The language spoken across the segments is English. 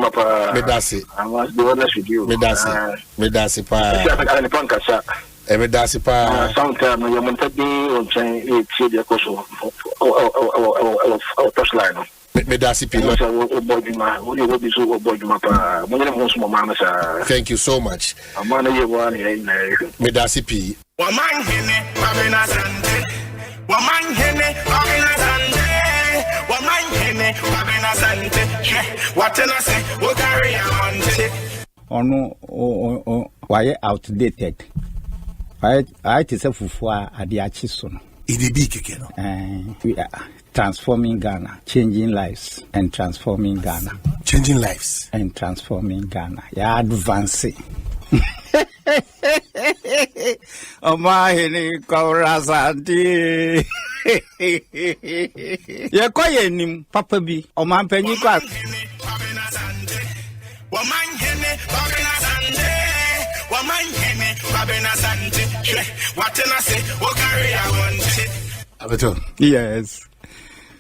Jumapa. Medasi. I must be honest with you. Medasi pa. I'm Pankasa. Medasi pa. Sometimes you want to be on chain, see the course of touch line. Medasi pilot. Thank you so much. Medasi P. Omanhene, Kwabena Asante. Omanhene, Kwabena Asante. Omanhene, Kwabena Asante. What can I say? What carry on? Ono why outdated. I tell Fufua Adiachi sono. We are transforming Ghana, changing lives and transforming Ghana. Changing lives and transforming Ghana. Yeah, advancing. Omanhene Asante. Ye koye nim papa bi omanpanyi kwa. Omanhene Kwabena Asante. Omanhene Kwabena Asante. What can I say? What carry on? Abeto. Yes.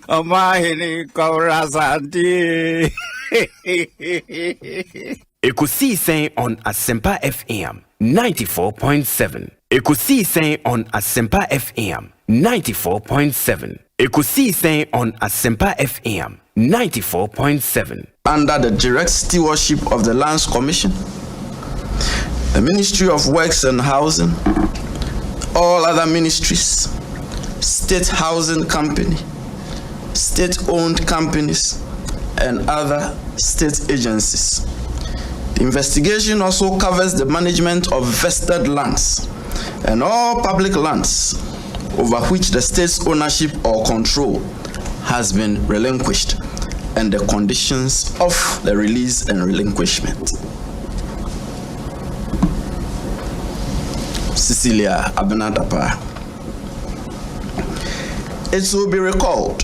Omanhene Asante. Ekosiisen On Asempa Fm 94.7. Ekosiisen On Asempa Fm 94.7. Ekosiisen On Asempa FM 94.7. Under the direct stewardship of the Lands Commission, the Ministry of Works and Housing, all other ministries, state housing company, state-owned companies, and other state agencies. The investigation also covers the management of vested lands and all public lands over which the state's ownership or control has been relinquished and the conditions of the release and relinquishment. Cecilia Abinadapa. It will be recalled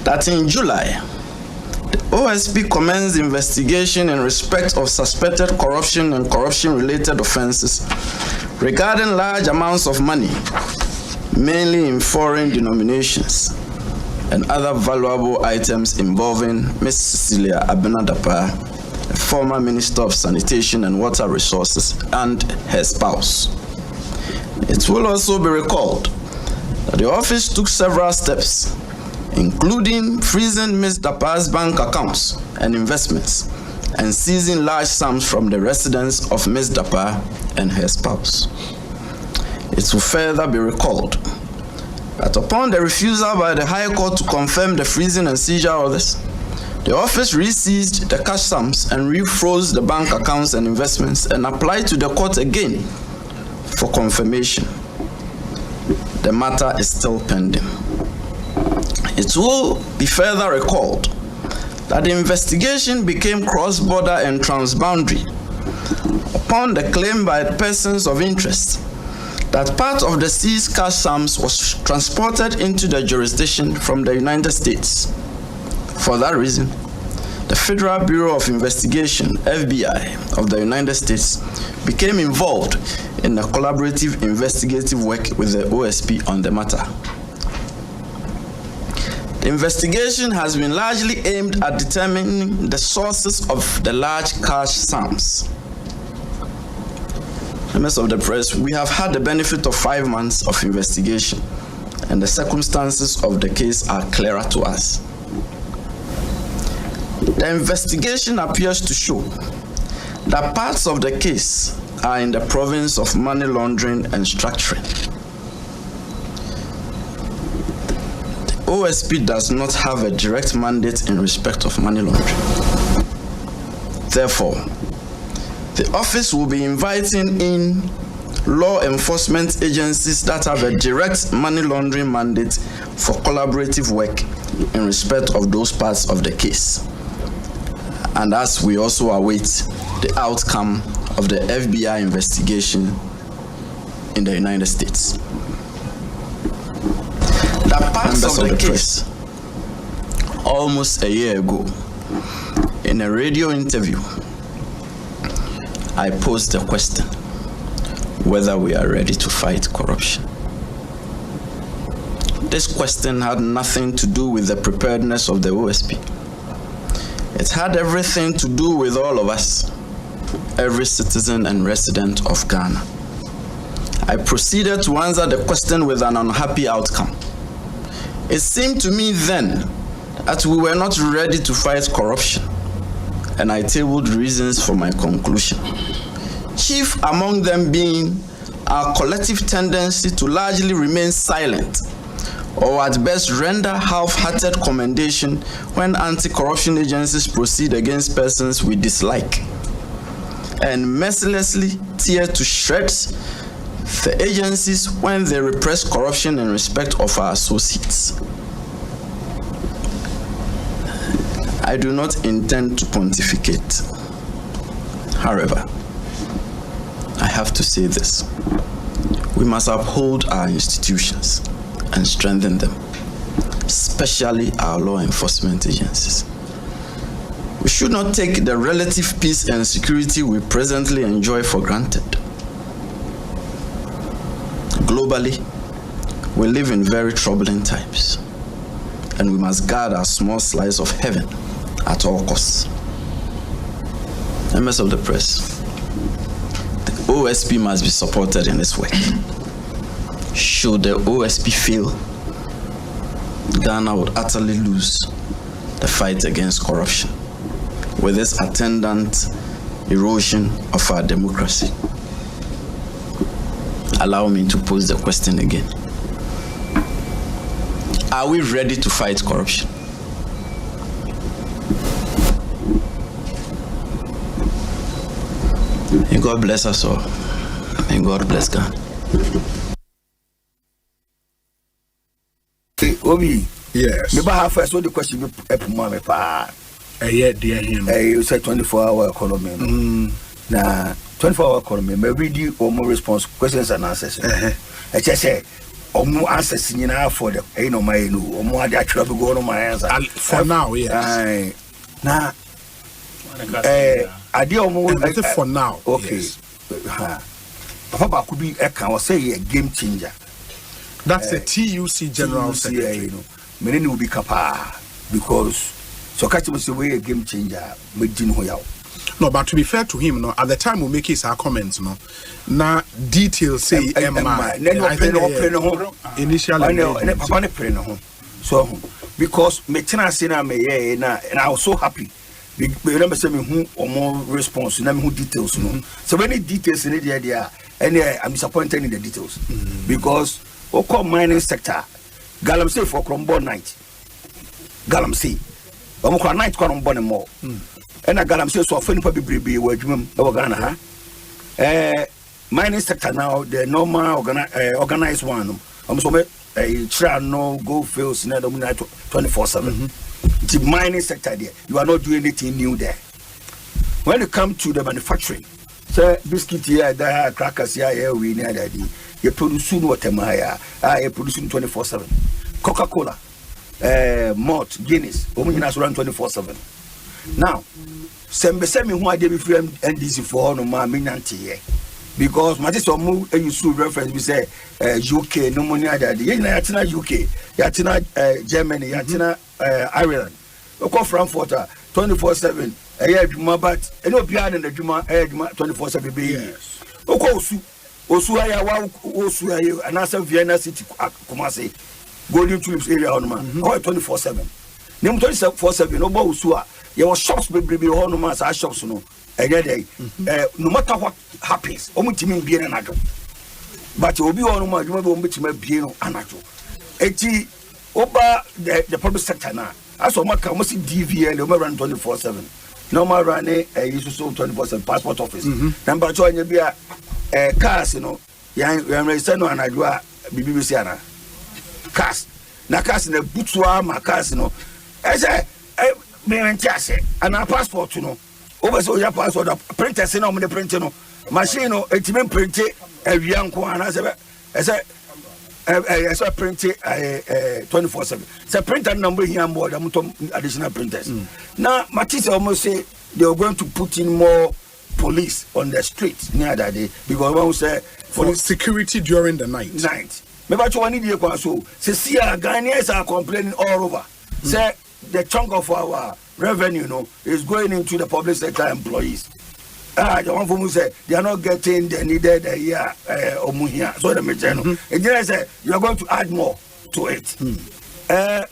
that in July, the OSP commenced investigation in respect of suspected corruption and corruption-related offenses regarding large amounts of money, mainly in foreign denominations, and other valuable items involving Ms. Cecilia Abinadapa, a former Minister of Sanitation and Water Resources, and her spouse. It will also be recalled that the office took several steps, including freezing Ms. Dapa's bank accounts and investments and seizing large sums from the residence of Ms. Dapa and her spouse. It will further be recalled that upon the refusal by the High Court to confirm the freezing and seizure orders, the office re-seized the cash sums and refroze the bank accounts and investments and applied to the court again for confirmation. The matter is still pending. It will be further recalled that the investigation became cross-border and transboundary upon the claim by persons of interest that part of the seized cash sums was transported into the jurisdiction from the United States. For that reason, the Federal Bureau of Investigation, FBI, of the United States became involved in a collaborative investigative work with the OSP on the matter. The investigation has been largely aimed at determining the sources of the large cash sums. Members of the press, we have had the benefit of 5 months of investigation, and the circumstances of the case are clearer to us. The investigation appears to show that parts of the case are in the province of money laundering and structuring. The OSP does not have a direct mandate in respect of money laundering. Therefore, the office will be inviting in law enforcement agencies that have a direct money laundering mandate for collaborative work in respect of those parts of the case. And as we also await the outcome of the FBI investigation in the United States. That parts of the case, almost a year ago, in a radio interview, I posed the question whether we are ready to fight corruption. This question had nothing to do with the preparedness of the OSP. It had everything to do with all of us, every citizen and resident of Ghana. I proceeded to answer the question with an unhappy outcome. It seemed to me then that we were not ready to fight corruption, and I tabled reasons for my conclusion. Chief among them being our collective tendency to largely remain silent, or at best render half-hearted commendation when anti-corruption agencies proceed against persons we dislike, and mercilessly tear to shreds the agencies when they repress corruption in respect of our associates. I do not intend to pontificate. However, I have to say this. We must uphold our institutions and strengthen them, especially our law enforcement agencies. We should not take the relative peace and security we presently enjoy for granted. Globally, we live in very troubling times, and we must guard our small slice of heaven at all costs. Members of the press, the OSP must be supported in its work. Should the OSP fail, Ghana would utterly lose the fight against corruption, with its attendant erosion of our democracy. Allow me to pose the question again. Are we ready to fight corruption? May God bless us all. May God bless Ghana. Obi. Yes. Me ba first what the question be me pa. Yeah, dear him. You say 24-hour economy. Na 24-hour economy, me read you more response questions and answers. I just say omo answers nyina for the no my no omo ade atwera be go no my answer. For now, yes. Na ade omo for now. Okay. Yes. Papa could be a can say a game changer. That's the TUC General Secretary. You know, many will be capa because so catch him say we a game changer. Me din ho yaw. No, but to be fair to him, no, at the time we make his comments, no, na details say initially. So because me tena say na me na and I was so happy. Remember say me who or more response, na me who details no. So many details in the idea, and I'm disappointed in the details because oko mining sector, galamsey for Crombo night, galamsey, omukra night Crombo more. And I got so often probably be where you Ghana. Mining sector now, the normal organized one. I'm so a try no go fields in 24/7. The mining sector there, you are not doing anything new there. When it comes to the manufacturing, so biscuit here, there, crackers here, we need that. You produce water, you produce 24/7. Coca-Cola, malt, Guinness, Omanhene run 24/7. Now, semi who I did before NDC for no ma minanti because my sister move and you should reference we say UK no money that yatina UK yatina Germany yatina Ireland oko Frankfurt 24/7 adwuma but eno bia na adwuma adwuma 24/7 be yes oko osu aya wa osu aya anasa Vienna city Kumasi Golden Tulips area on man 24/7 nem 24/7 no bo osu a your shops be on no mas our shops no no matter what happens omutimi bie na ado but obi on no adwuma be omutimi bie no anajo eti oba the public sector na aso maka mo si DVL o run 24/7 no ma run you so 24/7 passport office number 2 anya bia cars no yan register no anajo a BBC ana cars na cars na butua ma cars no ese me entiase and our passport no over so your passport printer say no me print no machine no etime print awia nko ana se ese print 24/7 say printer number here on board am additional printers now matisse almost say they are going to put in more police on the streets near that day because one say for security during the night me ba cho wani die kwa so say see Ghanaians are complaining all over say the chunk of our revenue, is going into the public sector employees. The one from who say they are not getting the needed so the major. And then I say you are going to add more to it.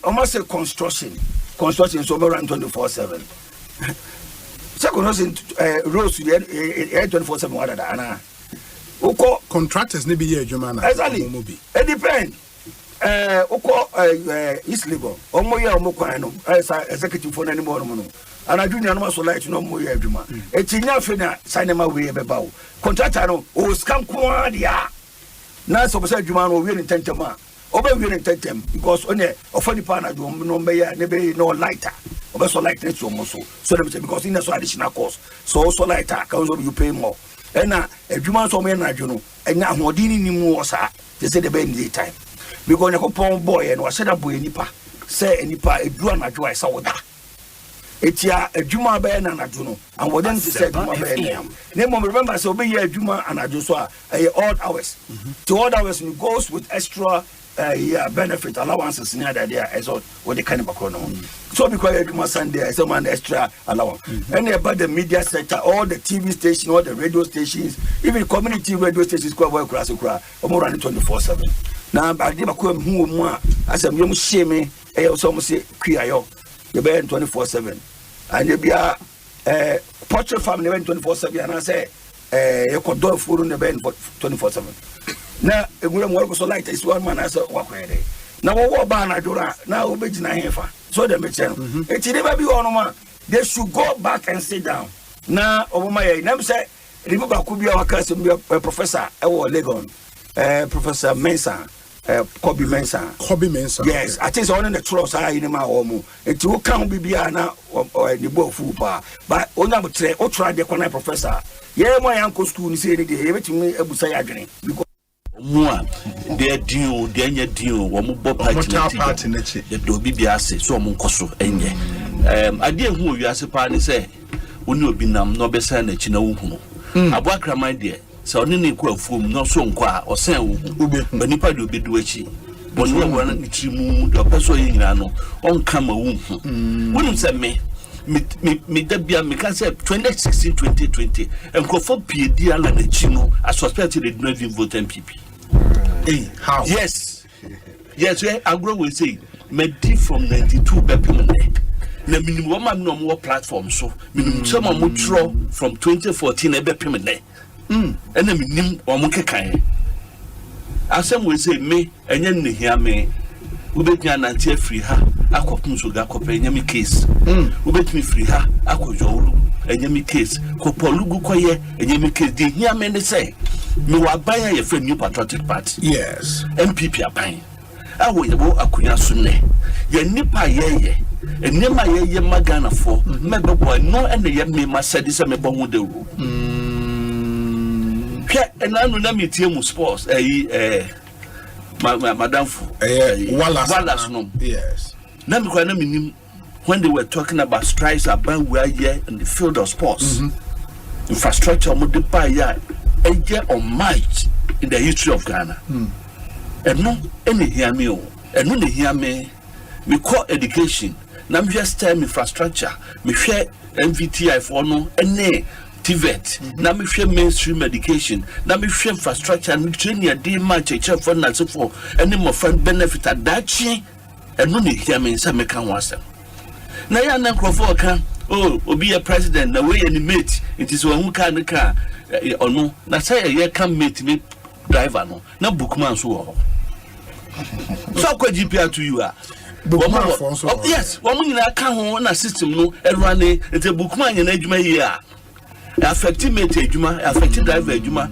Almost say construction is over around 24/7. Second, roads 24/7. What are that? Contractors need be here, Jumana. Exactly. It depends. East Labour. Executive for any more. And I do not also like to know more. It's enough in a cinema way about contractor. Scam Quadia. Now, so beside Juman will really intend to ma. Over will intend them because only a funny partner do no lighter. Also like that so because in the additional cost. So also lighter, because you pay more. And now, if you want some energy, and now more didn't more, sir, they say the bend time. Because you go boy and was set up with nipa, say nipa, a do not do I saw that. It's ya a Juma Ben and a Juno, and what then she said, Name remember, so be a Juma and a Joshua, odd hours. To odd hours goes with extra benefit allowances near the idea as what the kind of economy. So because Juma Sunday, someone extra allowance. And about the media sector, all the TV stations, all the radio stations, even community radio stations, quite well across more than 24/7. Now, I give a quim who as a young shame, also say, Kriayo, the band 24/7. And you be a portrait family 24/7, and I say, you could do food on the band for 24/7. Now, a good work so like this one man as a walk away. Now, what banner do now, Obejina Hefa. So the mission. It's never be on they should go back and sit down. Now, over my name say, remember, could be our cousin, Professor Legon, Professor Mensah. Kwabena Mensah. Yes, I think on the trust I in my home. It will come be Biana or the book fupa. But on number 3, or try the corner professor. Yeah, my uncle school is saying everything me able say again. Because their deal, or Bob party, the Dobby Biase, so Moncoso, and I didn't who you as a party say, when you be nam no best and a chino. I work my dear. So only equal from no so qua or send but nipa do be doichi. But no one to move the person in Rano on come a womb. Wouldn't say me Debia Mikasa 2016-2020 and go for PD and the Chino. I suspected it not even vote MPP. Hey, how? Yes, I grow with say, Medi from 92 Bepimene. The minimum no more platform, so minimum someone would draw from 2014 Bepimene. And then nim or Mukakai. As some will say, me and yen hear me. Ubetian and free her, I could Yami case. Ubet me free her, I could Jolu, and Yami case, Copolugu Koye, and Yami case, did hear me say. Me wa buy a friend new patriotic party. Yes. MPP are buying. I will go Akuya Sune. Ye nipa ye, and Nema ye Magana for, maybe boy, no, and the young me must say this, I may bomb the rule. And I know me team sports, Madame Wallace, no. Yes. Now, when they were talking about strikes about where here in the field of sports, infrastructure, multiply a year or might in the history of Ghana. And no, any hear me, and when they hear me, we call education. Now, just tell infrastructure, we share MVTI for no, and TVET. Now me share mainstream education. Now me share infrastructure and training a day match a chef for and so for any more friend benefit at that chi and no need hear me in some can was them. Now ya na crofo can be a president the way any mate it is one who can car or no na say ye can mate me driver no na bookman so so kwa GPR to you are yes one na can ho na system no everyone it's a bookman in adwuma here affecting mate adwuma affecting driver adwuma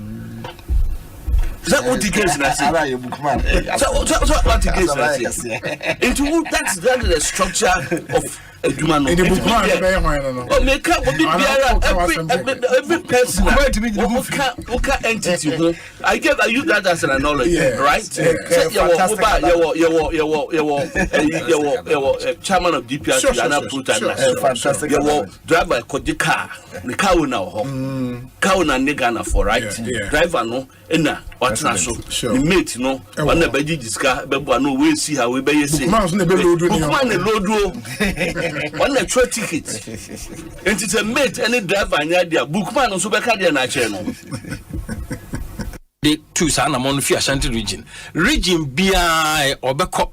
that what the case na say so what the case na say into that's the structure of adwuma no the bookman no make up every person okay entity I use that as an analogy right you chairman of DPR and fantastic you driver the car the car now car na Ghana for right driver no na what na so the mate no one na be discuss be no we see how we be say bookman na load One extra ticket. And it's a mate any driver and idea. Bookman on Supercardia na channel. The two Sanamon Fi Ashanti region. Region BI Obeko.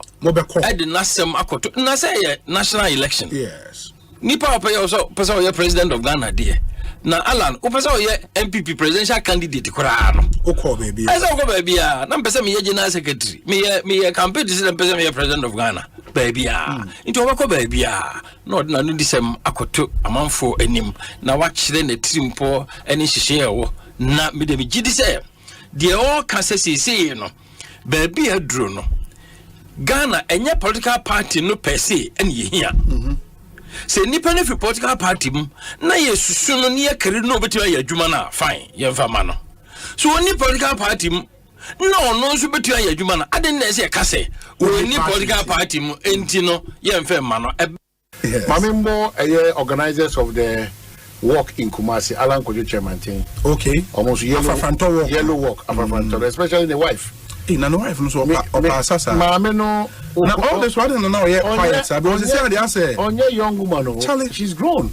I did not say Makoto. Nasa national election. Yes. Nipa pay also person president of Ghana there. Na Alan, upesa oye MPP presidential candidate kora no. Oko baby. Esa oko baby ah. Na mpesa me general secretary. Me campaign this mpesa me president of Ghana. Baby ah. Into obako baby ah. No na no disem akoto amanfo anim. Na wa kire na trimpo eni hihye wo. Na me de me gidi se de all can say no. Baby adro no. Ghana enye political party no per se eni hia. Say nipa ne fi political party na yesusu no ne yakere no betima ya adwuma na fine yemfa ma no so oni political party no no so betima ya adwuma na aden na say ka say oni political party enti no yemfa ma no Mamimbo organizers of the walk in Kumasi Alan Kojo chairman thing. Okay, almost yellow walk especially the wife. Na no wife no so sasa. Mama no. Na all this one no now quiet. Because you say they say onye young woman no. She's grown.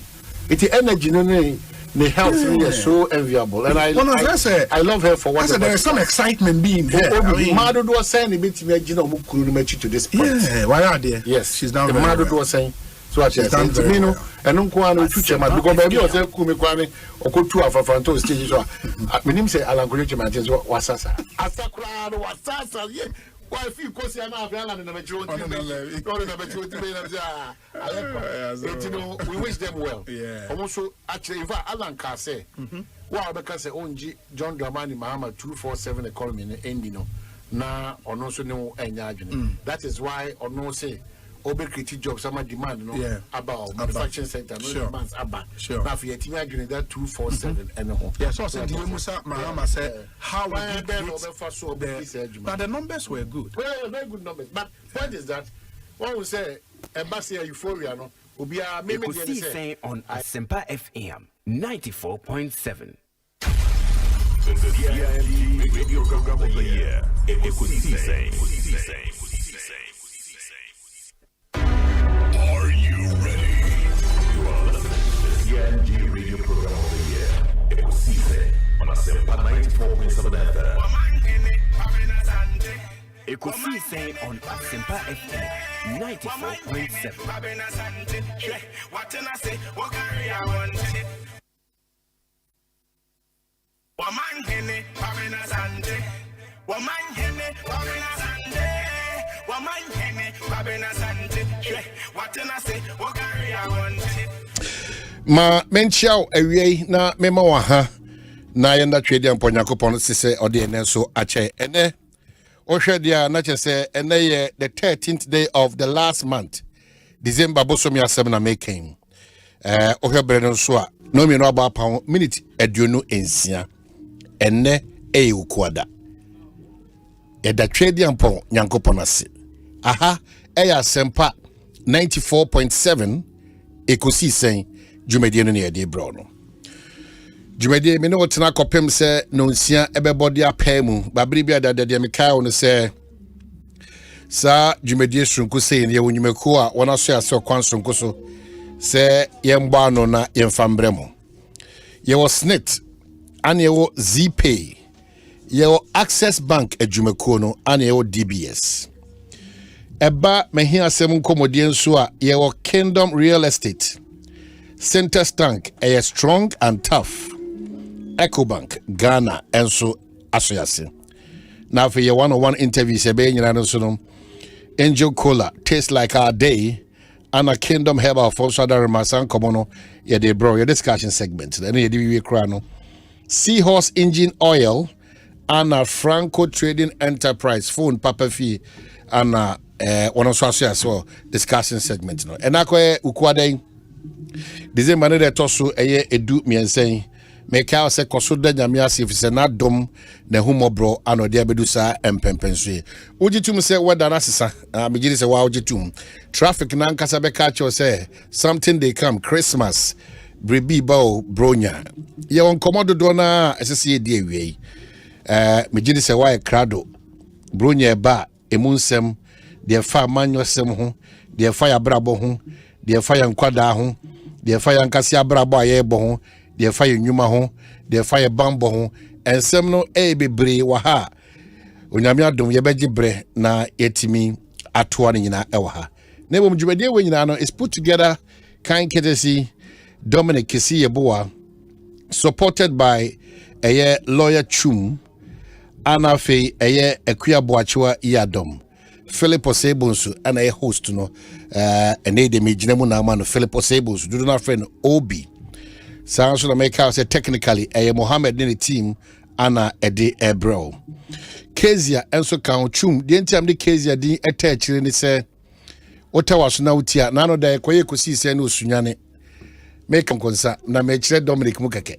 It's the energy no the health is so enviable and I love her for what there is some excitement being here. Mado do saying bit me agina omukuru no machi to this point. Yeah, why are there? Yes, she's down. The Mado do saying so I said to me no eno nko anu chuche ma because baby o say ku me kwame okotu afafanto stage so menim say Alan Kojo chairman so wasasa asakura no wasasa ye why feel kosi ana afiala na mechiro ti we wish them well. Almost actually in fact Alan ka say wa be ka say onji John Dramani Mahama 247 economy no ending no na ono so no enya adwene. That is why ono say Obekriti jobs some demand no about manufacturing center no demands about now for yet imagine that 247 and no so say the Musa Mahama said how we but the numbers were good. Well, very good numbers, but point is that one will say embassy euphoria no obi a me Ekosiisen on Asempa FM 94.7. The radio program of the year. Ekosiisen. Are you ready? You are listening to the CNG radio program of the year. Ekosiisen on Asempa 94.7 FM. Ekosiisen on Asempa FM 94.7. Omanhene, Kwabena Asante. Omanhene, Kwabena Asante. Omanhene, Kwabena Asante. What can I say? What carry I want? Ma menchiao ewie na mema wa ha na yenda twedi ampo Yakopon sese ode ene so ache ene ohwe dia na chese ene ye the 13th day of the last month December bosomi asem na making ohwe breno so a no mi no aba pa minute aduonu ensia ene ukuada yeda twedi ampo Yakopon ase aha eya sempa 94.7 Ekosiisen Jumedie no ne de bro no Jumedie me no tena kopem se no nsia ebebode apai mu babiri bia dadade me kai no se sa Jumedie sunku se ne wonyumeko a wona so ya se kwan sunku so se yemba no na yemfambre mu ye was snit ane ye wo Zpay ye wo Access Bank adwumeko no ane ye wo DBS eba mehi asem nkomodie nso a ye wo Kingdom Real Estate Center Stank a strong and tough Ecobank Ghana enso asoyase na for your one-on-one interview se be nyina no so no Angel Cola Taste Like Our Day and a Kingdom Herbal for Sadar Masan Komono ye de bro your discussion segment then ye we kra no Seahorse Engine Oil and a Franco Trading Enterprise phone papa fee and one of so discussion segment no and akwa ukwaden December ne de toso eye edu miensen meka se koso da nyame asif se na dom na humobro anode abedu sa empempenso ujitum se weda na sesa megiri se wa ujitum traffic na nkasa be ka cho se something they come Christmas brebi bao bronya ye won komodo do na esese di awie megiri se wa krado bronya ba emunsem de fa manyo sem ho de fa ya brabo ho deɛ fa yɛ nkwada ho deɛ fa yɛ nkase abrabɔ a yɛbɔ ho deɛ fa yɛ nnwuma ho deɛ fa yɛ bambɔ ho ensɛm no bebree wɔ ha onyame adom yɛbɛgye brɛ na yɛtimi atoa no nyinaa ɛwɔ ha na mmom dwumadie wɔ nyinaa no is put together kind courtesy Dominic Kisi Yeboa, supported by a lawyer Chum, Anafe a Equia Boachua Yadom, Philip Osebunsu, and a host, and a Mijinamuna man, Philip Osebunsu, do not friend Obi. Sounds to make out technically a Mohammed Nini team, Anna Ede Ebro. Kezia, and so count Chum, the entire Kezia di attach in the say, Ottawa Snautia, none of the Ekosiisen no Sunyane. Make consa na me chere Dominic Mukeke.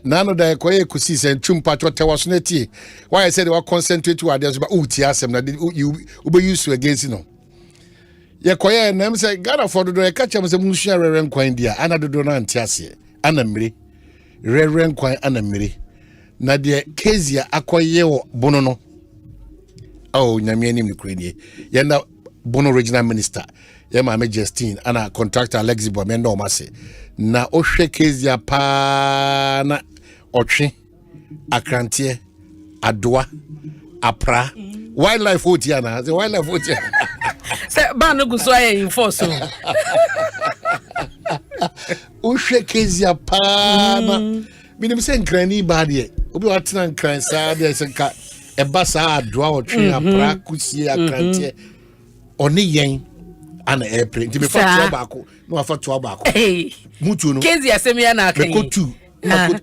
Nano da Ekosiisen chumpa to was neti. Why I said they were concentrate to others but uti asem na you be used to against no. Ye koye na me say Ghana for do e catch am say munhia reren kwan dia ana do na antiase ana mmiri reren kwan ana mmiri na de Kezia akoye wo bono no. Oh nyame anim kredie. Ye na bono regional minister Yema Justine ana contractor Alexi Bomendo Mase na ohwe Kezia pa na otwe akrantie adoa apra wildlife otiana the wildlife otiana se ba no guso aye enforce ohwe Kezia pa na binim se nkrani ba de obi watena nkran sa de se ka eba sa adoa otwe apra kusie akrantie oni yen ana airplane nti me fa to baako no afa to baako mutu no Kezia semia na akan me ko tu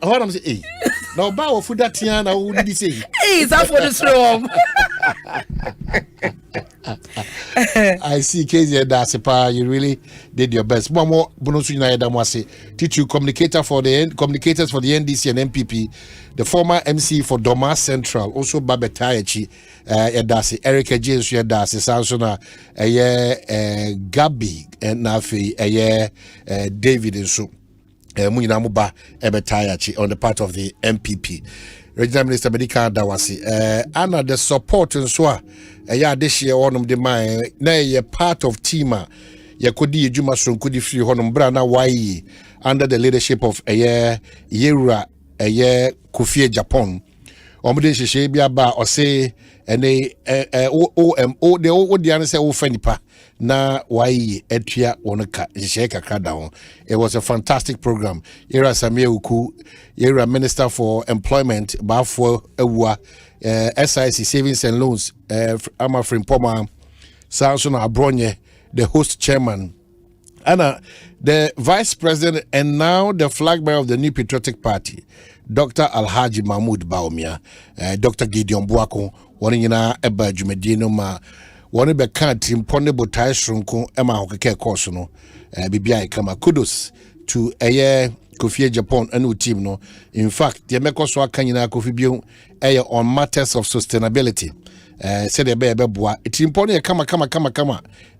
how am say na oba wo fuda tia na wo di say is that for the storm I see Kezia Dasipa, you really did your best. Momo Bonosu United Damwase, teach you communicators for the NDC and MPP, the former MC for Doma Central, also Babetayachi, Dasi, Erica James Dasi, Sansona, Gabi, and Nafi, David and so. Muinamuba Ebetayachi on the part of the MPP. Regional Minister Medika Dawasi. Anna the support and so this year on the mine, nay part of Tima, Yakudi Juma Sunkudi Free Honum Brana Wai under the leadership of Yera Kufie Japan. Omudeshe Shebia Ba or say and OMO the old say Ofenipa na wai etia onaka sheka down. It was a fantastic program. Yera Samia Uku, Yera Minister for Employment, Bafo Ewa, SIC Savings and Loans, Amafrin Poma, Sansona Abronye, the host chairman, Anna, the vice president, and now the flag bearer of the New Patriotic Party, Dr. Alhaji Mahmoud Baumia, Dr. Gideon Buako, Wanina Eba Jumedino Ma. One be can't impone botai shrunko ema hokeke course no bibia kama kudos to Kofi Japan and team no. In fact, the Mekoso Kanyina Kofi Bio on matters of sustainability. Said a baby boy, it's important kama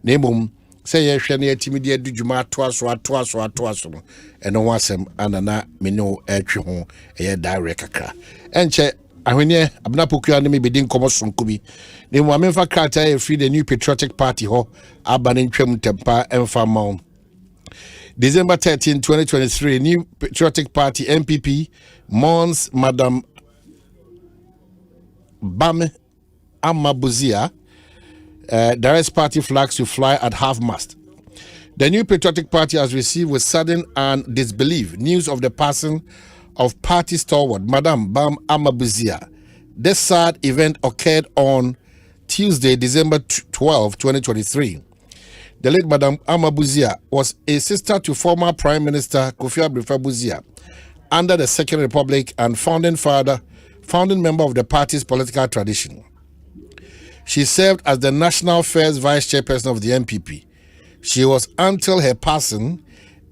name say ye shani timidie du juma twaso and no wasem anana me no etwe ho direct kakra enche ahwenye abnapokua ne me bedin komo sonkobi ne mu amemfa krata e free the New Patriotic Party ho abane ntwam tempa emfa maw December 13 2023 New Patriotic Party MPP Mons Madam Bam Amabuzia directs party flags to fly at half-mast. The New Patriotic Party has received with sudden and disbelief news of the passing of party stalwart Madam Bam Amabuzia. This sad event occurred on Tuesday, December 12, 2023. The late Madam Amabuzia was a sister to former Prime Minister Kofi Bufabuzia under the Second Republic and founding member of the party's political tradition. She served as the National Affairs Vice Chairperson of the MPP. She was, until her passing,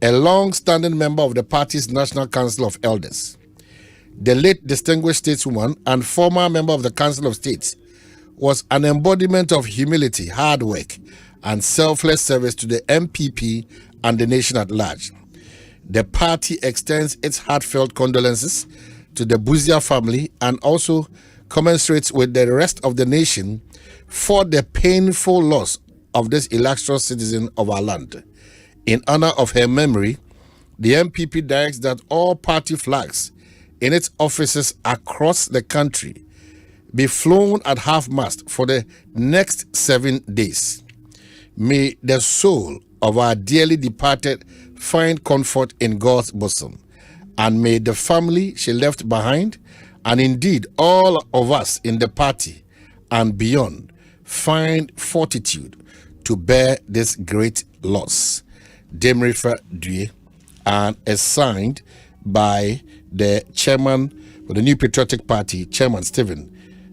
a long-standing member of the party's National Council of Elders. The late distinguished stateswoman and former member of the Council of State was an embodiment of humility, hard work, and selfless service to the MPP and the nation at large. The party extends its heartfelt condolences to the Buzia family and also commiserates with the rest of the nation for the painful loss of this illustrious citizen of our land. In honor of her memory, the MPP directs that all party flags in its offices across the country be flown at half-mast for the next 7 days. May the soul of our dearly departed find comfort in God's bosom, and may the family she left behind, and indeed all of us in the party and beyond, find fortitude to bear this great loss. Demrifa Due, and is signed by the chairman of the New Patriotic Party, Chairman Stephen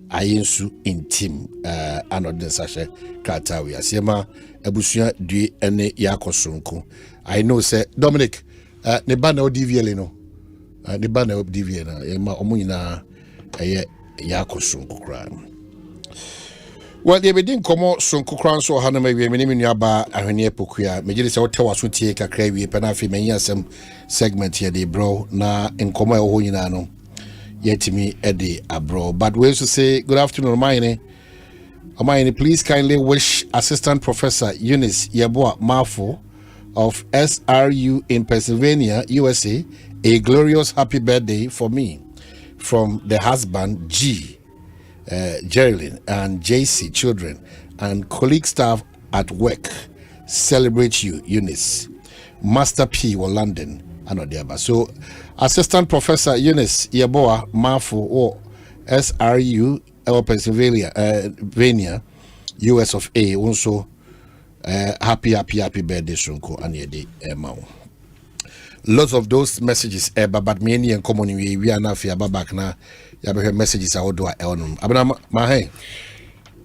Ayensu in team anodin sashe Katawi Asiema Ebusuya Due ene Yakosonko. I know say Dominic ne ba na ODVL no ne ba na ODVL na ema omo nyina Yakosonko kra. Well, they be din komo sonko kran so ha na mawie me ne nuaba ahwene epokua me gire se wote waso tie kakra wie pe na afi menyi asem segment here dey bro na nkomo e ho nyina no yetimi ede abro. But we also say good afternoon Omanhene, please kindly wish Assistant Professor Eunice Yeboah Mafo of SRU in Pennsylvania, USA, a glorious happy birthday for me from the husband G. Geraldine and JC children and colleague staff at work. Celebrate you, Eunice. Master P or London and Odiaba. So Assistant Professor Eunice Yeboah Mafo or SRU Pennsylvania, US of A. Also happy birthday Sunko and Yedi Emao. Lots of those messages but many and common we are now fear back now. You have messages I would do elnum. Abna Mahe.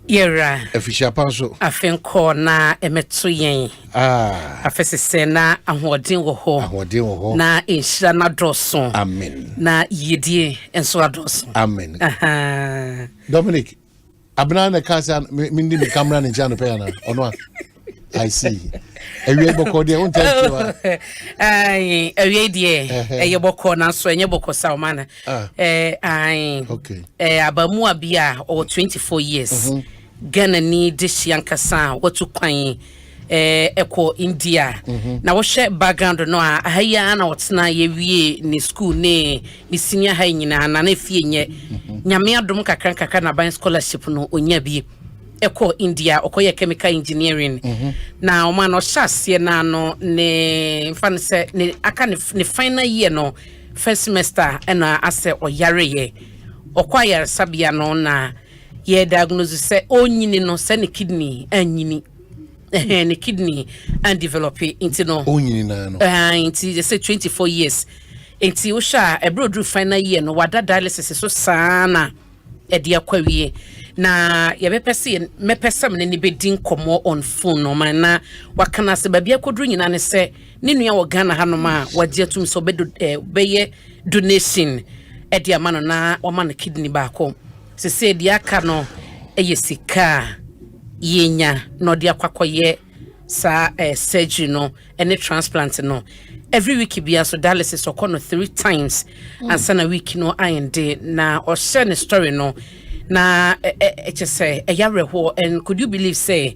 Yera. Efisha panso. Afen ko na emetu yen. Afesese na ahoden wo ho. Ahoden wo ho. Na enhira na doso. Amen. Na yedie enso adoso. Amen. Dominic. Abna na kasa mindi mi camera ni jano pe na. Ono I see. Ewie boko de won tell you. Ai, ewie de eye boko na so enye boko sa o mana. Ai. Okay. Abamu abia o 24 years. Ghana ni dishi yankasa watu kwan eko India. Na wo share background no a haya na wotena ye wie ni school ni senior high nyina na fie nye. Nyame adom kakra na ban scholarship no onya bi. Eko India okoye chemical engineering na oma no hyase na no ne fan se ne aka ne final year no first semester na ase oyare ye okwaya sabia no na ye diagnose se onyini no se ne kidney anyini ne kidney and develop into no onyini na no into say 24 years enti wo sha ebrodru final year no wada dialysis so sana e dia kwawie na yebepese mepesam ne ni bedin komo on phone no man na wakana se babia kodru nyina ne se ne nua wo Ghana hanoma wagye atum so beye donation e dia mano na o man kidney baako se dia aka no yesika yenya no dia kwakoye sa surgery no any transplant no every week bia so dialysis okono 3 times and sana week no IND na o share ne story no na just say yareho. And could you believe say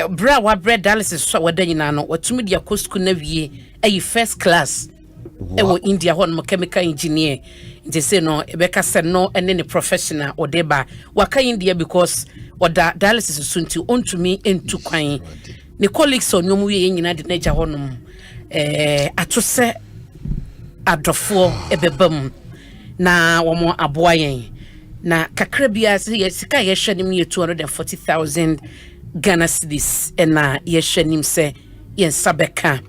bra wa bread dialysis so wadanyina no watumi dia cost na wie first class ewo India hon chemical engineer they say no ebeka say no any professional or deba waka India because oda dialysis sunti ontumi entu kwan ne colleagues on yomu ye nyina de naja honum atose adofo ebebam na womo aboayen na kakra bia sika ye hwanim ye 240,000 Ghana cedis na ye hwanim se ye sabeka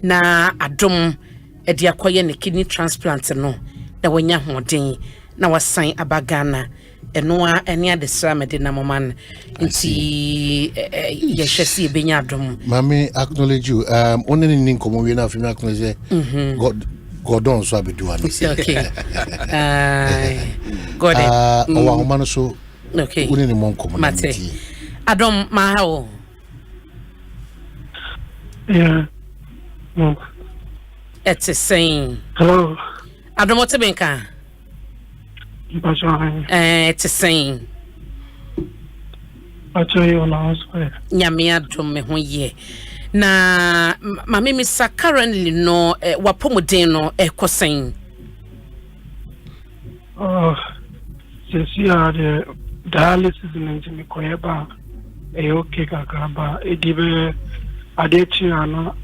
na adom e dia koye ne kidney transplant no na wanya hoden na wasan abagana eno a ene adesra mede na moman nti ye hwesi benya adom mami acknowledge you onene ni nkomo we na afimi acknowledge God on so abedu ani okay God owa homa so okay onene mo nkomo na mati adom ma ha yeah it's a saying hello adom what benka it's a saying I tell you on house nyame adom me ho ye na mame misa currently no wapomuden no ekosen sisi ade dialysis nti koyeba okay kakaba edibe adechi ana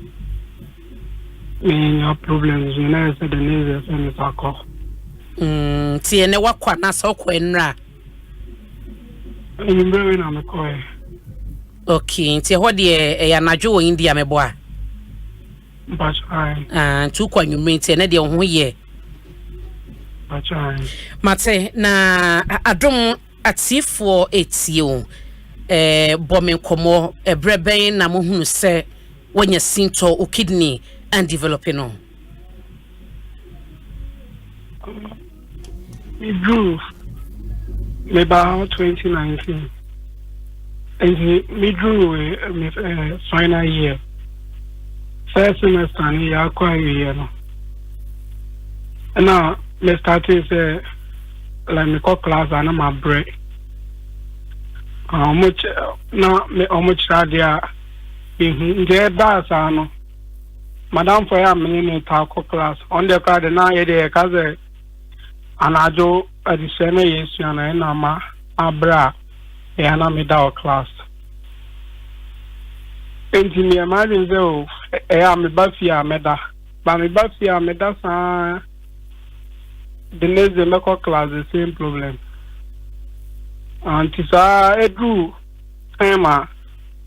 me problems na se the news and sako tie ne wakwa na so ko enra nyimbe na me koy okay tie ho de ya najo wo India meboa bachai tu kwa nyumbe tie ne de ho ye bachai mate na adom atifo etio bomen komo ebreben na mo hunu se wonya sinto o kidney and developing no me drew about 2019 and me drew final year first semester ni ya kwa year no now me started say like me call class and my break how much radia nje da sa no madam for ya me ni talk class on the card na ye de kaze anajo adisene yesu ana na ma abra ya na me da class enti me imagine ze o me ba fia me da ba me ba fia me da sa the next local class the same problem and tisa edu tema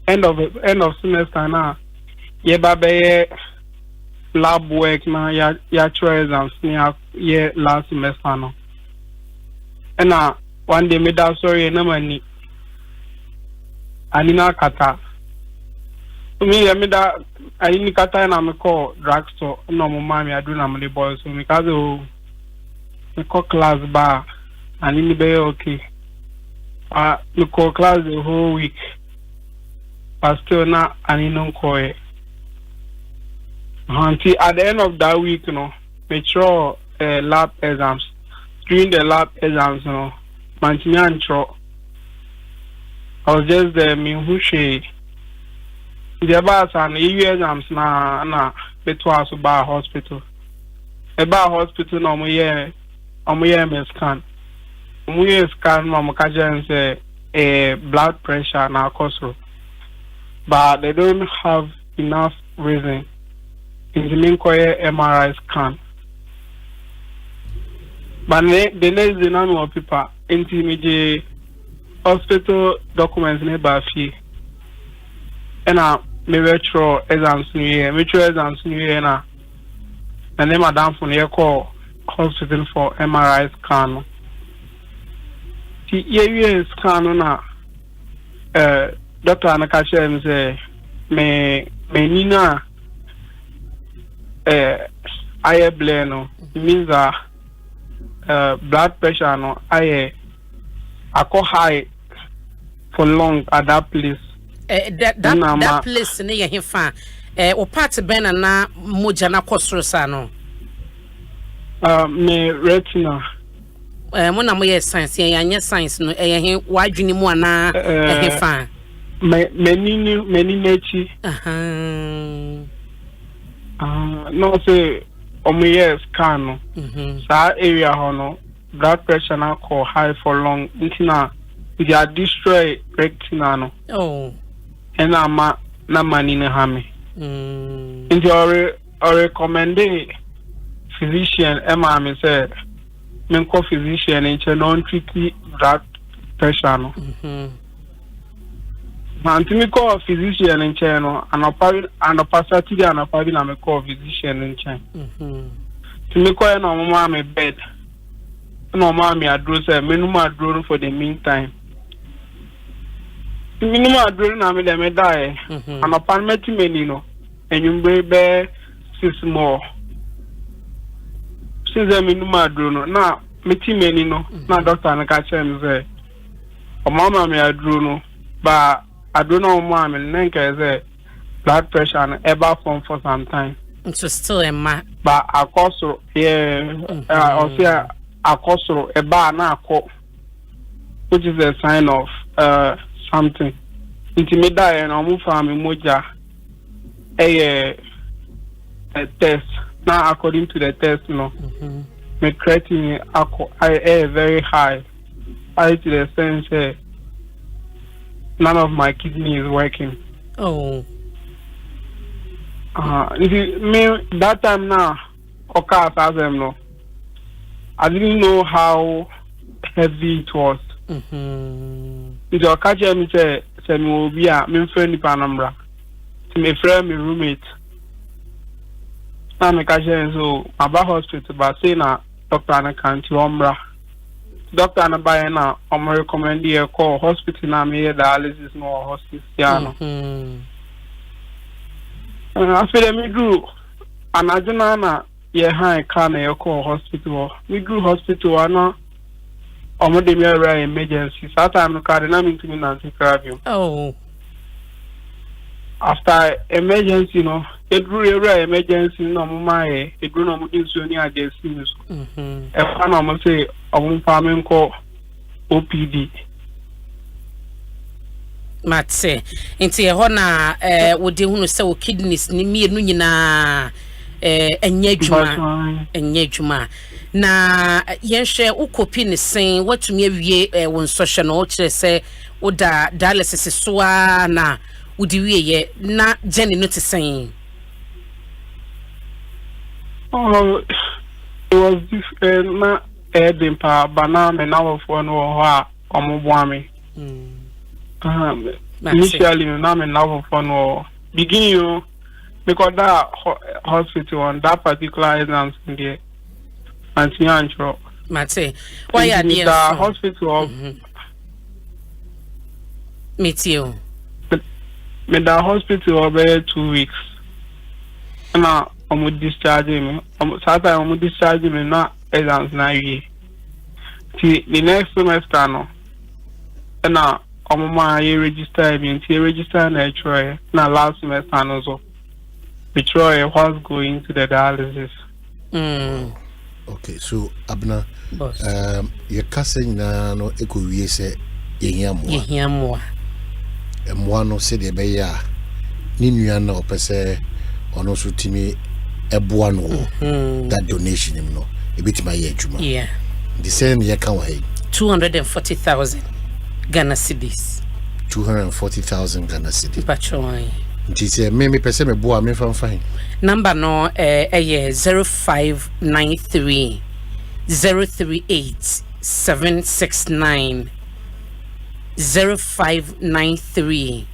end of semester na ye ba be lab work na ya choice exams ni ye last semester no and one day me da sorry na mani anina kata me me da ani kata na me call drugstore no mo mami adu na me boy so me kaze o me call class bar ani be okay me call class the whole week but still na ani no call until at the end of that week, you know, make sure lab exams. During the lab exams, you know, I was just there, me who she. The about an EU exams na between us by hospital. About hospital, no me scan. Me scan, no me say blood pressure na cause, but they don't have enough reason. In the main MRI scan. But the next day, none of people into hospital documents never fee. And me retro exams new year, na. And then madam from here call hospital for MRI scan. The year scan na doctor anakache say me nina. Aye bleno means blood pressure no aye ako high for long at that place that place ne ye hefa o part ben na moja na kosoro sa no me retina mo na mo ye science ye anya science no ye he wadwini mu ana hefa meni nechi no say omuye scan no sa area hono blood pressure na call high for long intina they are destroy retina no and na mani na hame into or recommending physician me say men call physician in non treat blood pressure no Until me call physician in China, and a passati and a pabi na me call physician in China. To me call no mama bed. No mommy address a minimum drone for the meantime. Minimum drone na me dem die. And upon me to menino, and you be 6 more. Since a minimum drone, now me to menino, na doctor and catch him say, o mama me a drone, but I don't know, mom, and then say blood pressure and ever form for some time. It's still a ma. But I also, or say I also a bar now, which is a sign of something. Intimidate and I move from Moja. a test. Now, according to the test, my creatinine I very high. High to the sense none of my kidney is working. Oh. That time now, okay, as them no. I didn't know how heavy it was. It's a catch me say me will be a me friend Panambra. My friend, my roommate. Now me catch so about hospital, but say na doctor ana can't umbra. Doctor ana buy na recommend you call hospital na me dialysis no hospital. I feel me do and I don't know high can you call hospital. We do hospital ana almost the emergency. Sometimes I can't to me Nancy Carabio. Oh. After emergency, it grew emergency no my it grew no insulin agency. And I'm say I won't farming call OPD. Matse, into a hona would you say kidneys ni me no nyina enyejuma na yenhwe ukopi ne sen watumi awie won social no kire say oda dialysis so na udi wieye na jeni no tesen. Oh, it was this na edin pa banana na for no ha omobwame. Initially na me na for no begin you because that hospital on that particular instance there and Mate, why are you the hospital meet you? Me the hospital over 2 weeks. Now I'm discharging me. I'm discharging me now exams na year. The next semester no. And now I'm register me. Register na Electoral. Now last semester no so. Electoral was going to the dialysis. Okay, so Abna, your cousin no eko say yehiamwa. Emwa said the beya ni nua na opese ono so timi eboa no that donation him no e bitima ye adwuma. Yeah. The same year can we 240,000 Ghana cedis. 240,000 Ghana cedis. Patron. It is me pese me boa me fine. Number no 0593 038 769 0593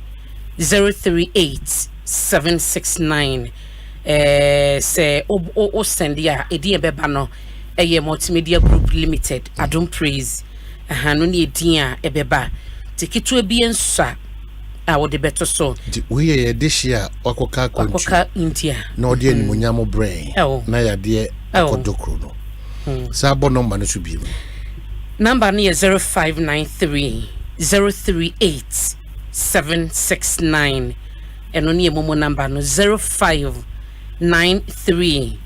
038 769 say o send ya edi beba no multimedia group limited Adom Praise no ne edi a ebeba tikitu ebi ensa a wo de beto so we ye this year wakoka India no de ni munyamo brain na ya de akodokro no sabo number no so bi number no 0593 038 769 eno ne momo number no 0593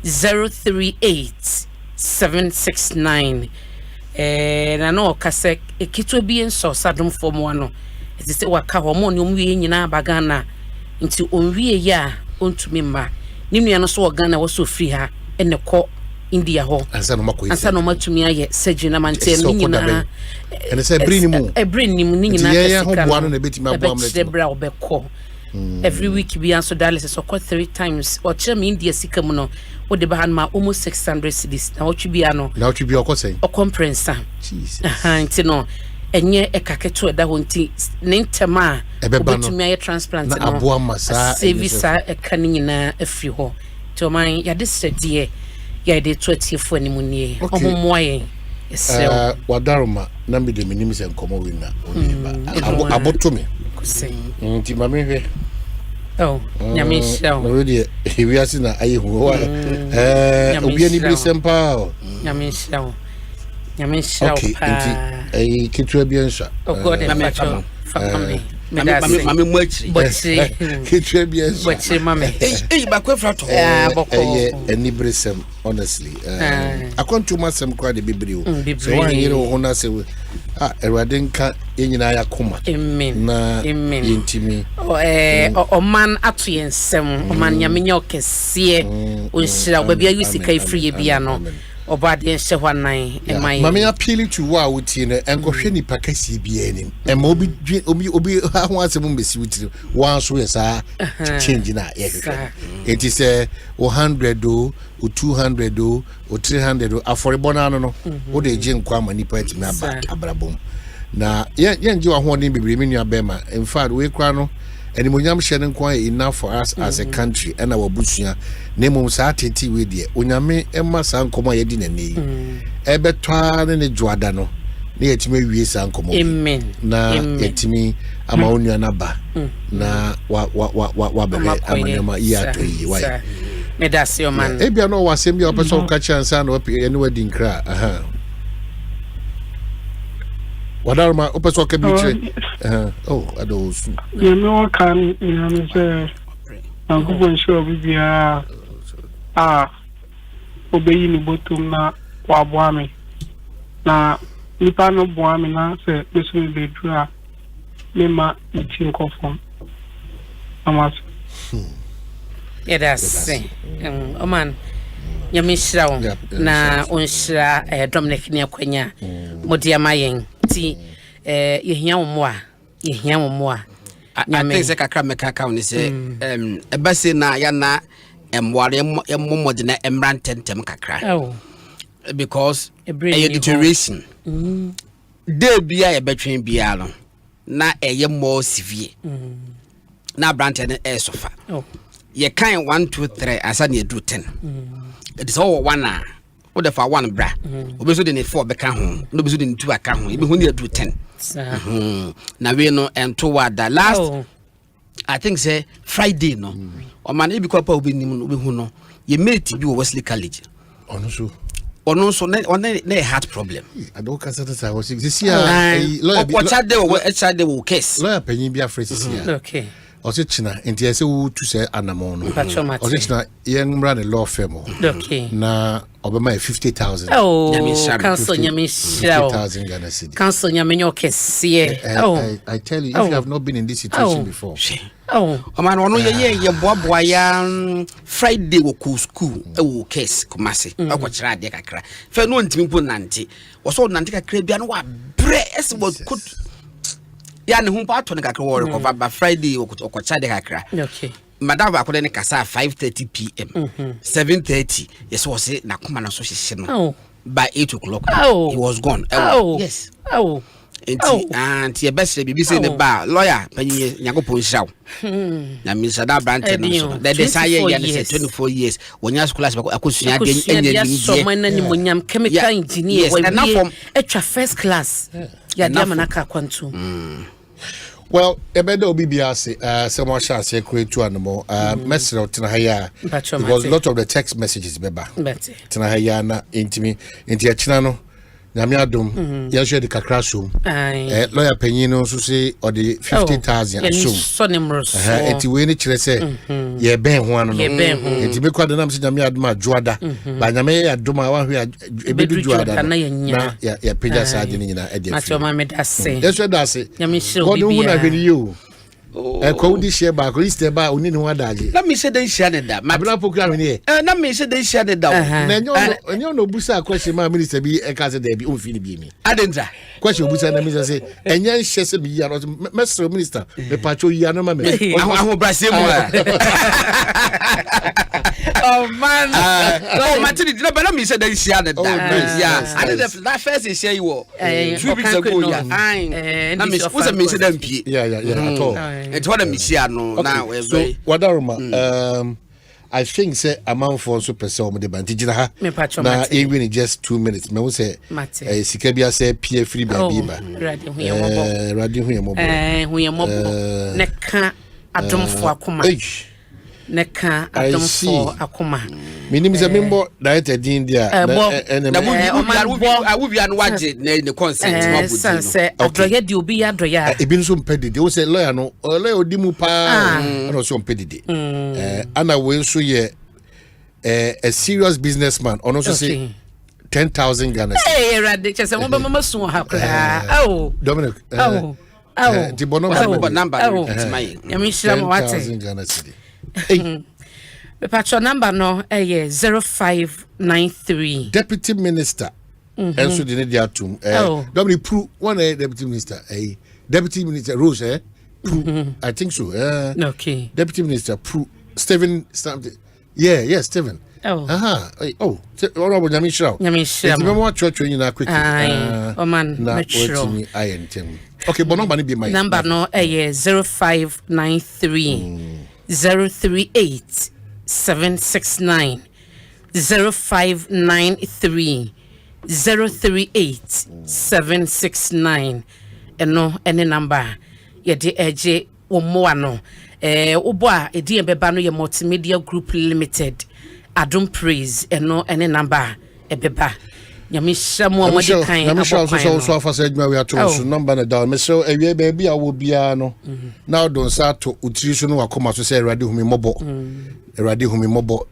038 769 na no kase ekito bi enso sadom form wano it is waka homo ne omwie nyina bagana nti onwie ya ontumi ma ni nua no so ogana wo so free ha ene ko India ho ansa no matumi aye surgery na mante ni nyina ene se bring mu ni nyina ya ho boa no na betima boa mle bra obekọ every week bi anso dialysis okọ 3 times o chere me India sika mu no wo de ba ma almost 600 cedis na wo twi ano na wo twi okọ sen o comprensa Jesus nti no enye ekaketo eda ho nti ne ntema obetumi aye transplant na aboa masa service eka ni nyina afri ho to man ya de sedie ya de 20 fo ni munie omomoye esel wadaruma na me de minim se nkomo wina oniba abotomi nti mame hwe nyamisha no de hiwiasi na ayi hu obi ani bi sempa nyamisha okay nti ai kitu bi ensa na me family mame mwachi kitu bi ensa bochi mame ba kwefrato anibresem honestly akwantu masem kwa de bibrio so wan yire ho na se Erade nka yenyina ya koma. Amen. Na Amen. Yintimi. Oman atu yensem, oman nyamenya okese, onhyira obabi ayu sika ifri bia no. Obade enhye hwanan emai. Mama appeal to wa wuti no enkohwe nipa kasi bia nim. Ema obi ho asem mbesi wuti. Wan so yesa change na yehwe. It is 100 o 200 o 300 aforibona no wo de je nkwa ma nipa atimi aba abrabom. Na yenje wa ho den bebre me nua bema. In fact we kra no animonyam hye nkwa enough for us as a country and our busua. Nemo sa tete we de onyame emma sa nkomo ye di nane ebetwa ne juada no ne yetime wie sa nkomo. Amen. Na yetimi ama onua na ba na wa bebe amanema ya to yi wa medasi o man ebia no wasem bia opeso ka chansa na ene wadi nkra wadarma opeso ka bi kire adosu ye me kan ina se angubon show bibia obeyi ni botum na waboame na nipa no boame na se mesu be dura mema itin kofom amas medasi oman nyamishira na onshira Dominic ne akwanya modia mayen ti yehia wo moa I think se kakra me kaka oni se ebase na ya na emware emomode na emrantentem kakra because a deterioration dey bia ye betwen bia no na eye more severe na brante na e sofa ye kan 1 2 3 asa na edu 10 it is all one na wo de fa one bra obeso de ne 4 beka ho no beso de ne 2 aka ho ebe ho ne edu 10 na we no toward the last I think say Friday no o man e bi kwa pa obi nim no obi hu no ye mate bi wo Wesley College ono so na heart problem I don't consider that was this year lawyer wo case lawyer penyin bi afresi here okay Osechina enti ese wo tu se anamon no Osechina yenmra the law firm okay na obema 50,000 council nyamishira 50,000 Ghana cedi council nyamenyo kese I tell you if you have not been in this situation before man ono ye boaboa ya Friday wo ku school wo case kumase akwachira de kakra fe no ntimi po nante wo so nante kakra bia no wa bre ese wo could ya ne hu pa to ne kakra wo recover by Friday wo kwacha de kakra okay madam ba akode ne kasa 5:30 p.m. 7:30 yes was say na kuma na so hye no by 8 o'clock he was gone yes and your best baby say the bar lawyer panyi nyakopon hiraw na Mr. Da Brante no so the desire ya say 24 years wonya school as akosua de enyanyim so man na nimonyam chemical engineer we etwa first class ya dia manaka kwantu well ebeda obi bia say someone shall say create one more message out na haya because a lot of the text messages beba tena haya na intimi ya china no nyame adom ya share the kakra so lawyer penyin no so say or the 50,000 so enti we ni kire say ye ben ho ano no enti me kwada na mse nyame adom adwoada ba nyame adom a wa hwe ebedu dwoada na ya peja sa de ni nyina e de macho mame dase yeso dase nyame shire obi bia na hwe you ko di share ba ko iste ba oni ni ho adaje na me say den share ne da ma bla program ni na me say den share ne da na enyo no busa question ma minister bi e ka say da bi o fi ni bi mi adenza question busa na minister say enyan hye se bi ya no mesro minister me pacho ya no ma me aho brase mu oh man Martin no but me say den share ne da yeah I did that first share you 2 weeks ago yeah na me say den pie yeah at all it's what me share no now so wadaruma I think say amount for so person mo de banti ha na even just 2 minutes me wo say sika bia say pie free ba bi ba radio hu yemo ne ka adomfo akoma ne ka adomfo akoma minim se membo director din dia na wo bia no waje ne consent ma budi no say adroye di obi ya adroya ebi nso mpedide wo say lawyer no lawyer odimu pa no so mpedide ana we nso ye a serious businessman ono so say 10,000 Ghana. Hey, Radic, I said, Mama soon Dominic. The number. It's my. 10,000 Ghana city. The patron number no 0593. Deputy Minister. And so the Nidia Tum. Dominic Prue, one Deputy Minister. Deputy Minister Rose, I think so. Okay. Deputy Minister Prue. Stephen. Yeah, Stephen. Honorable Nyamishrao. Nyamishrao. Church when you na quick. Okay, but number be my number no 0593 038 769 0593 038 769 no any number ye de eje omo ano obo a edi ebeba no ye multimedia group limited Adum Praise no any number ebeba Nyamisha mo amode kan Nyamisha so afa say adwuma we ato so number na down me so ewie baby a wo bia no now don sa to utiri so no wakoma so say erade humi mobo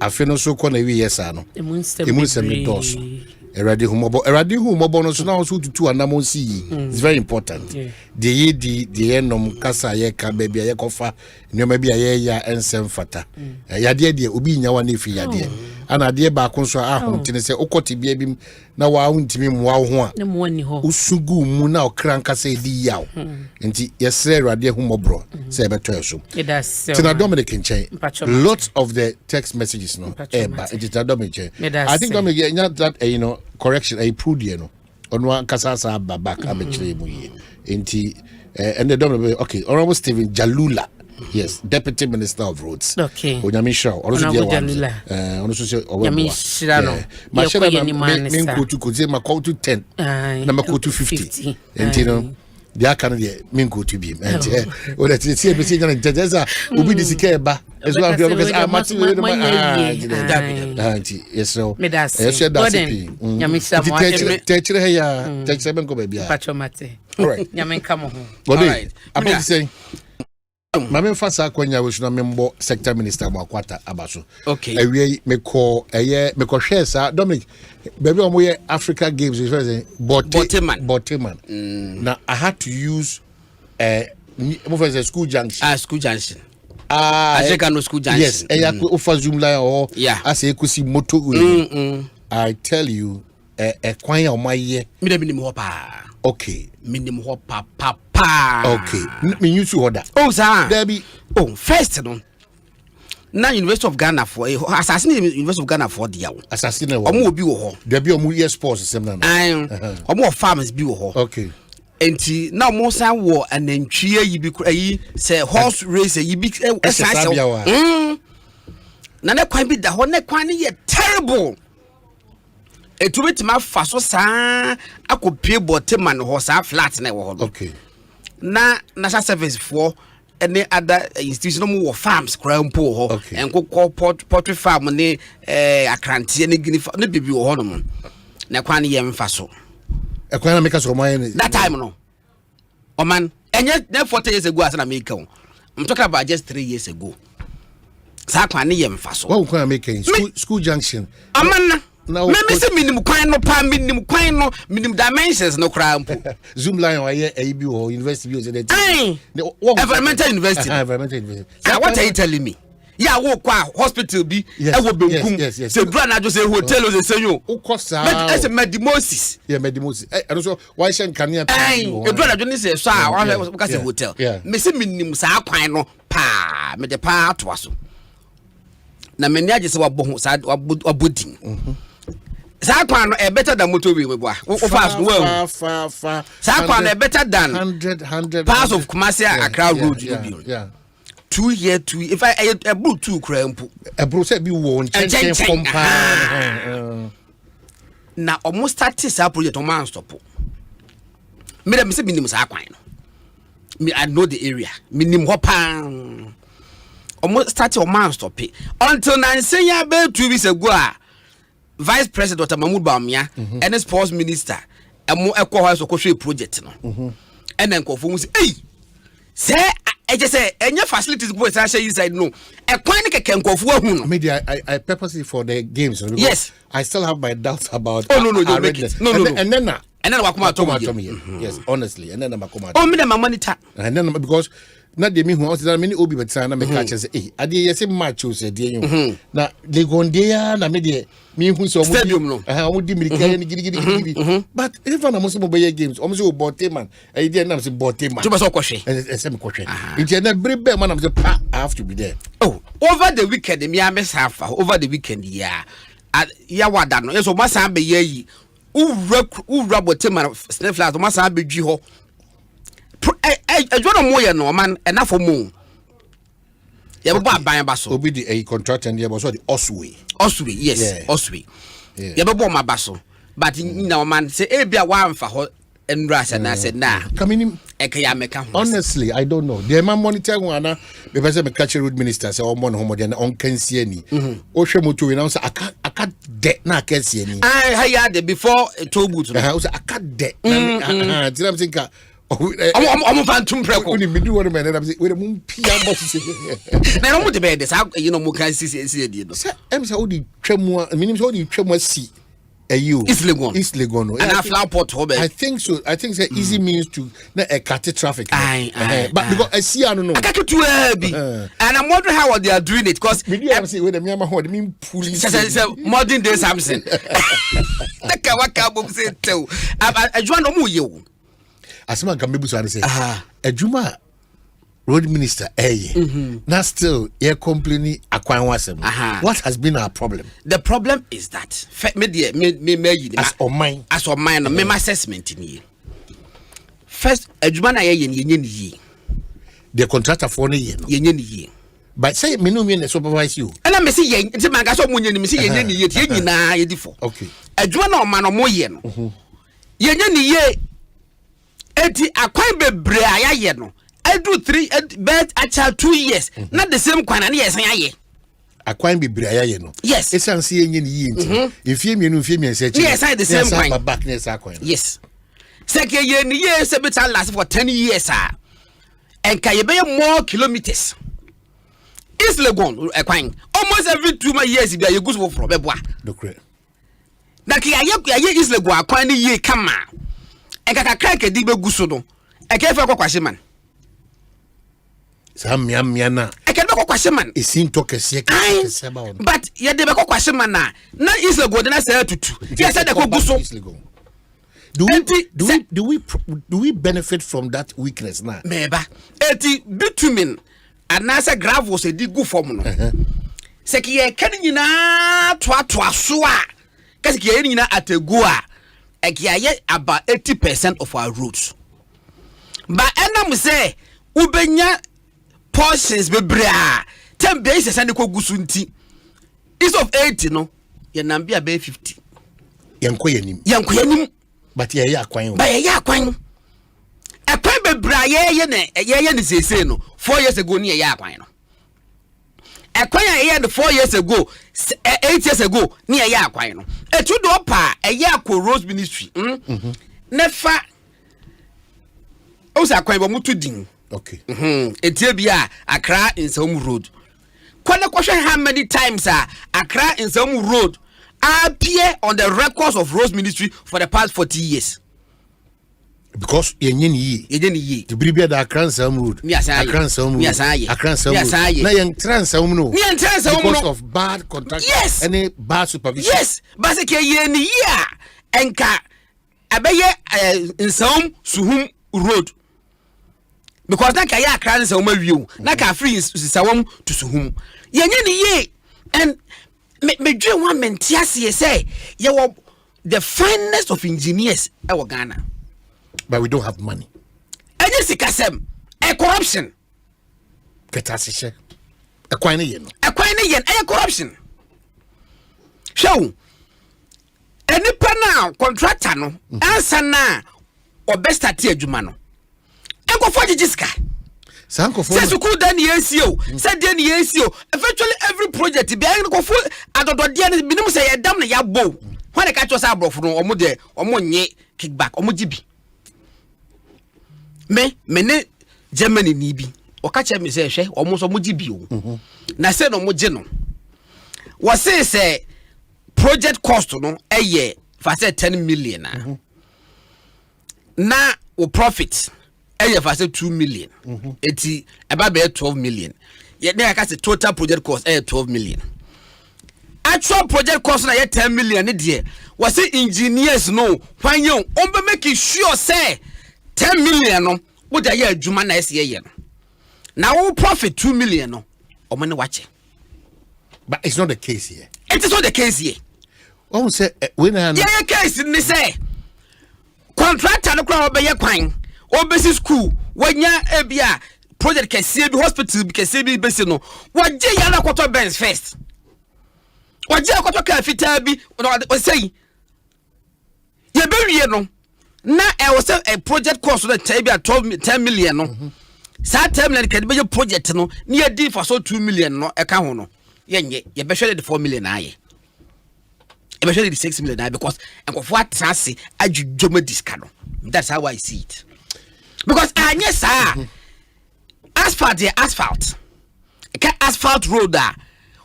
afi no so ko na wi yesa no emu nsem dos erade humi mobo no so now so tutu anamon si it's very important the enom kasa ye ka baby ye kofa nyoma bia ye ya ensem fata yade de obi nyawa na fi yade ana de ba ko so ahontene se okoti bia bi na wa ahontimi mwa ho a usugu mu na okran kasa di yaw nti yesre erade humobro se beto so tina Dominic nchen lots of the text messages no eba tina Dominic I think Dominic that correction a prude no onwa kasa sa back abechire mu ye nti and the Dominic okay Honorable Stephen Jalula. Yes, Deputy Minister of Roads. Okay. Onyamisha. Also dia one. Also say Onyamisha no. Mashara na minko to kuze makwa to 10. Na makwa to 50. Enti no. Dia kan de minko to bi. Enti o that see be say na jeza obi disike ba. Eso am because amati we no enti yes so. Yes that's it. Nyamisha mo. Techire he ya. Techire ben ko ba bia. Pachomate. All right. Nyamen kamo ho. All right. I'm saying Mame fasa kwanya we shuna member sector minister Mwakwata abaso. Okay. Ewie meko share sa Dominic baby omo ye Africa Games is very Boteman. Now I had to use school junction. School junction. Ajeka school junction. Yes, ofa zoom line or as ekusi moto. I tell you kwanya omaye. Me de minim ho pa. Okay. Minim ho pa. Okay. Me use to order. Oh, sir. There be. Oh, first no. Now University of Ghana for Assassin University of Ghana for the yaw. Assassin. Omo bi wo ho. There be omo year sports sem na. Omo farmers bi wo ho. Okay. Enti now mo san wo anantwie yi bi yi say horse race yi bi na ne kwan bi da ho ne kwan ye terrible. Etubetima fa so saa akopie Boteman ho saa flat na wo ho. Okay. Na national service for any other institution no more farms krampo ho enko poultry farm ne akrantie ne gini ne bibi wo ho no na kwan ye mfa so e kwan na make so man that time no o man enye 40 years ago as na make o I'm talking about just 3 years ago sa kwan ye mfa so what kwan make school junction aman me say minimum kwan no pa minimum kwan no minimum dimensions no krampo zoom line or AIB or university be say environmental university what are you telling me yeah wo kwa hospital bi e wo begum say brand na just say hotel o say yo ukosa but say medimosis and so why shen kania e brand na say so a wa say hotel me say minimum sa kwan no pa me de pa to aso na me ni age say wabo ho sa wabodin sa kwan no better than motorway we boa wo fast well sa kwan no better than 100 parts of commercial Accra road you 2 year 2 if I blue 2 krampo e bro say bi wo nchen from pa na almost start this project o man stop me dem say minimum sa kwan no me I know the area minimum ho pa almost start o man stop it until na nsenya be 2 weeks ago Vice President Dr. Mahmoud Bawumia and the sports minister emo ekwo ho so ko hwe project no and then ko fo mu say hey say I just say any facilities boys I say inside no. A quite can go for who. Maybe I purposely for the games. Yes. I still have my doubts about. Oh no, you make it. No. And then Wakuma told me. Yes, honestly, and then Makoma. Oh, me my money tap. And then because not the me who was many obi but sana me catch say eh ade yes match o say dey na they go there na me dey me who so stadium no we di mirika ni gidi but even na mo so be games o mo so bote man e dey na say bote man to be so kwhwe e say me kwhwe e na brebe man na say pa I have to be there. Oh, over the weekend me am safa over the weekend ya wada no so masa be yi ura bote man sneflas masa be dwi ho John Moya no man enough for moon. You have bought by basso. Obi a contract and there was the Osway. Osway, yes, yeah. Osway. You have bought my basso. But no man say, eh, be a one for hot and brass. And I said, nah, coming in. Honestly, I don't know. The man monitor one, because I'm a catcher road minister, so I'm one homo than on Kensiani. Oshamutu announce I can't debt na Kensiani. I had before a toll booth. I can't debt. I'm thinking. I'm phantom preko. We do what man and with a moon piano boss. Now, what the bed is how you know more can see. I'm so the tremor, meaning all the tremor see. You East Legon, and a flower pot. I think so. I think it's easy means to cut traffic. But because I see, I don't know. I got too heavy, and I'm wondering how they are doing it. Because I see with the Miyama, mean police. Modern day Samson. The Kawaka said, too. I joined you. As man can be able to say, a Juma road minister, now still you're complaining. What has been our problem? The problem is that as of mine, my assessment in here. First, a Juma ye the contractor for ye. But say me no mean supervise you. And I may see ye. It's a man got some money. Me see ye na ye defo. Okay. A Juma no man or more ye no. Ye. Eti akwan bebre ayaye no I do 3 bet acha 2 years not the same kwan na yes ayaye akwan bebre ayaye no yes it's an see enye ni yi nti efie mienu say yes I the same kwan back near akwan yes seke ye ni ye se betal last for 10 years and can you be more kilometers is legon akwan almost every 2 years be you go for beboa na ki aye is legon akwan ni ye kama Eka crack a dibe gusodo. I can't for Kwashiman. Some yamiana. I can't go Kwashiman. It seemed to a but yet they go Kwashiman na. Not is the good and I said to 2. Yes, I go guso. Do we benefit from that weakness now? Meba. Eti bitumen. And Nasa gravel said dig go for mono. Seki can you na twa swa. Kasi na ategua. About 80% of our roads. But enam say ubenya portions bebra 10 bases and ko gusunti. Is of 80 no ye nambia be 50. Yankoyanim. But ye akwan. But ye akwan. Akwan bebra ye ne sese no 4 years ago ni ye akwan no. Akwan ye the 4 years ago 8 years ago ni ye akwan no. Etu do pa eye akwa Rose Ministry nefa o sa akwan bo mutu din okay etie bia Accra in some road kwana kwhwe how many times Accra in some road appear on the records of Rose Ministry for the past 40 years because yenye ni yi the bribia da Accra some road Accra some road na yen transam no because of bad contract yes any bad supervision yes basically ye ni ya enka abeye in some suhum road because na ka ya Accra some awiu na ka free sisawam to suhum yenye ni ye and me dwe one mentiase say ye the finest of engineers e wo Ghana. But we don't have money. And yes, kasem a corruption. Ketasishe. A coin yen. A corruption. Show. Any now contractor no answer na or best at Jumano. And go for the Jiska. Sanko for says you could then ACO. Said then ACO. Eventually every project behind go full at the minimum say a damn ya bow. When I catch us out from or money kickback or mujibi. Me ne Germany ni bi okache me say hwe omo so mo gibio na say no mo je no wo say project cost no eye fa say 10 million na wo profit eye fa say 2 million eti eba be 12 million ye na ka say total project cost 12 million actual project cost na 10 million ne de wo say engineers no hwan ye on be make sure say 10 million no wo da ye adwuma na ese ye no now we profit 2 million no omane wache. But it's not the case here. It is not the case here. Oh, say when I yeah, case ni say contractor no kwa obeye kwan obesi school wanya ebia project kese bi hospital bi kese bi besi no waje ya na kwato Benz first waje kwato ka fita bi o say ye be wie no na e was a project cost that tell 10 million no sa 10 million can be project no near D for so 2 million no e ka ho no ye be share the 4 million aye e be share the 6 million aye because enko for trance adwudwoma diska no. That's how I see it, because anye sa asphalt ka asphalt road a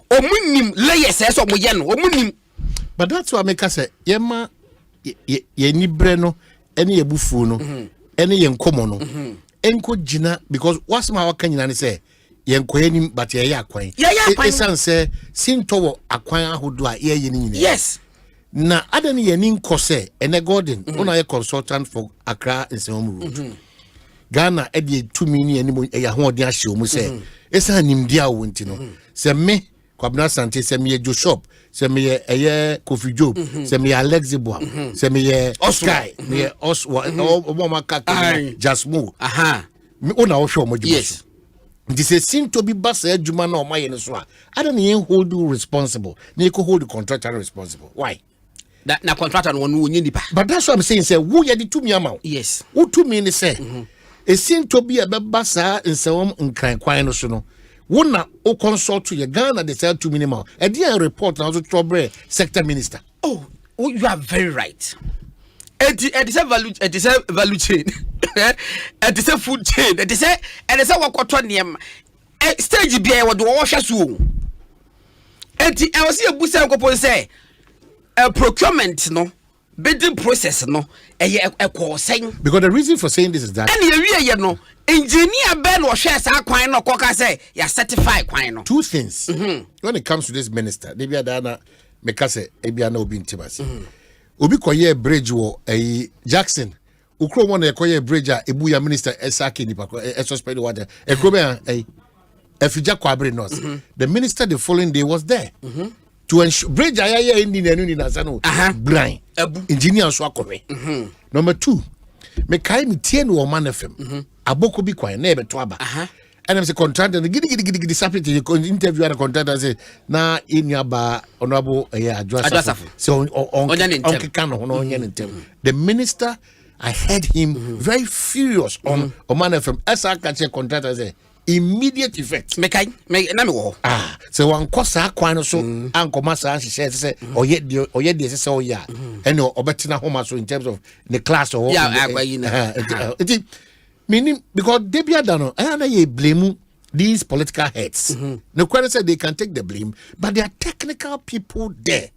omunim layers so mo ye no omunim. But that's what make us say yema ye ni bre no ene ye bufu no ene ye nkomo no enko gina, because what's my waka nyina ne say ye nkoyanim but ye akwan esan say sintowo akwan ahodo a ye ni nyina. Yes, na adani ye ni nkose ene Gordon una ye consultant for Accra Nsewom Road Ghana edi 2 million ni ya ho odi ahye o mu say esan nimdia wo nti no se me Kwabena Asante se me ye Jo Shop se me ye eye Kofi Job se me ye Alex Boa se me ye Sky me ye Oswa o ma kaka Jasmo me ona wo hwe o mo djuma. Yes, this is seem to be basa adwuma na o ma ye no so a adani ye hold you responsible na you hold the contractor responsible. Why? That na contractor no wonye nipa. But that's what I'm saying, say who ye the 2 million. Yes, who 2 million say it seem to be a basa Nsewom nkran kwan no so no wona o consult to your Ghana they say 2 million e dey report na so trouble sector minister. Oh, you are very right. It is a value chain. It is a food chain. It is a wakoto niem stage bi e wo do wo hwe so. Enti e wo se abusa nkopon say procurement no bidding process no because the reason for saying this is that and you no engineer ben wo hwe sa kwan no koka say ya certify kwan no. Two things when it comes to this minister they be adana meka say e bia na obi ntibase obi koye bridge wo Jackson ukro mo na koye bridge a ebu ya minister esake nipa suspect water ekrobe efija Kwabena North the minister the following day was there to ensure bridge ayaya indi na sano blind engineer so akore. Number 2 me kai me tie no Oman FM aboko bi kwan na ebeto aba and I'm say contractor gidi separate interview and contractor say na inyaba honorable Adjosafo so on kan no onyane. The minister I heard him very furious on Oman FM asa ka che contractor say immediate effect me na me wo so one kosa kwan so ankoma sa hye say oye de say oya and obetina home so in terms of the class or it meaning because they be done and ye blame these political heads. No question say they can take the blame, but there are technical people there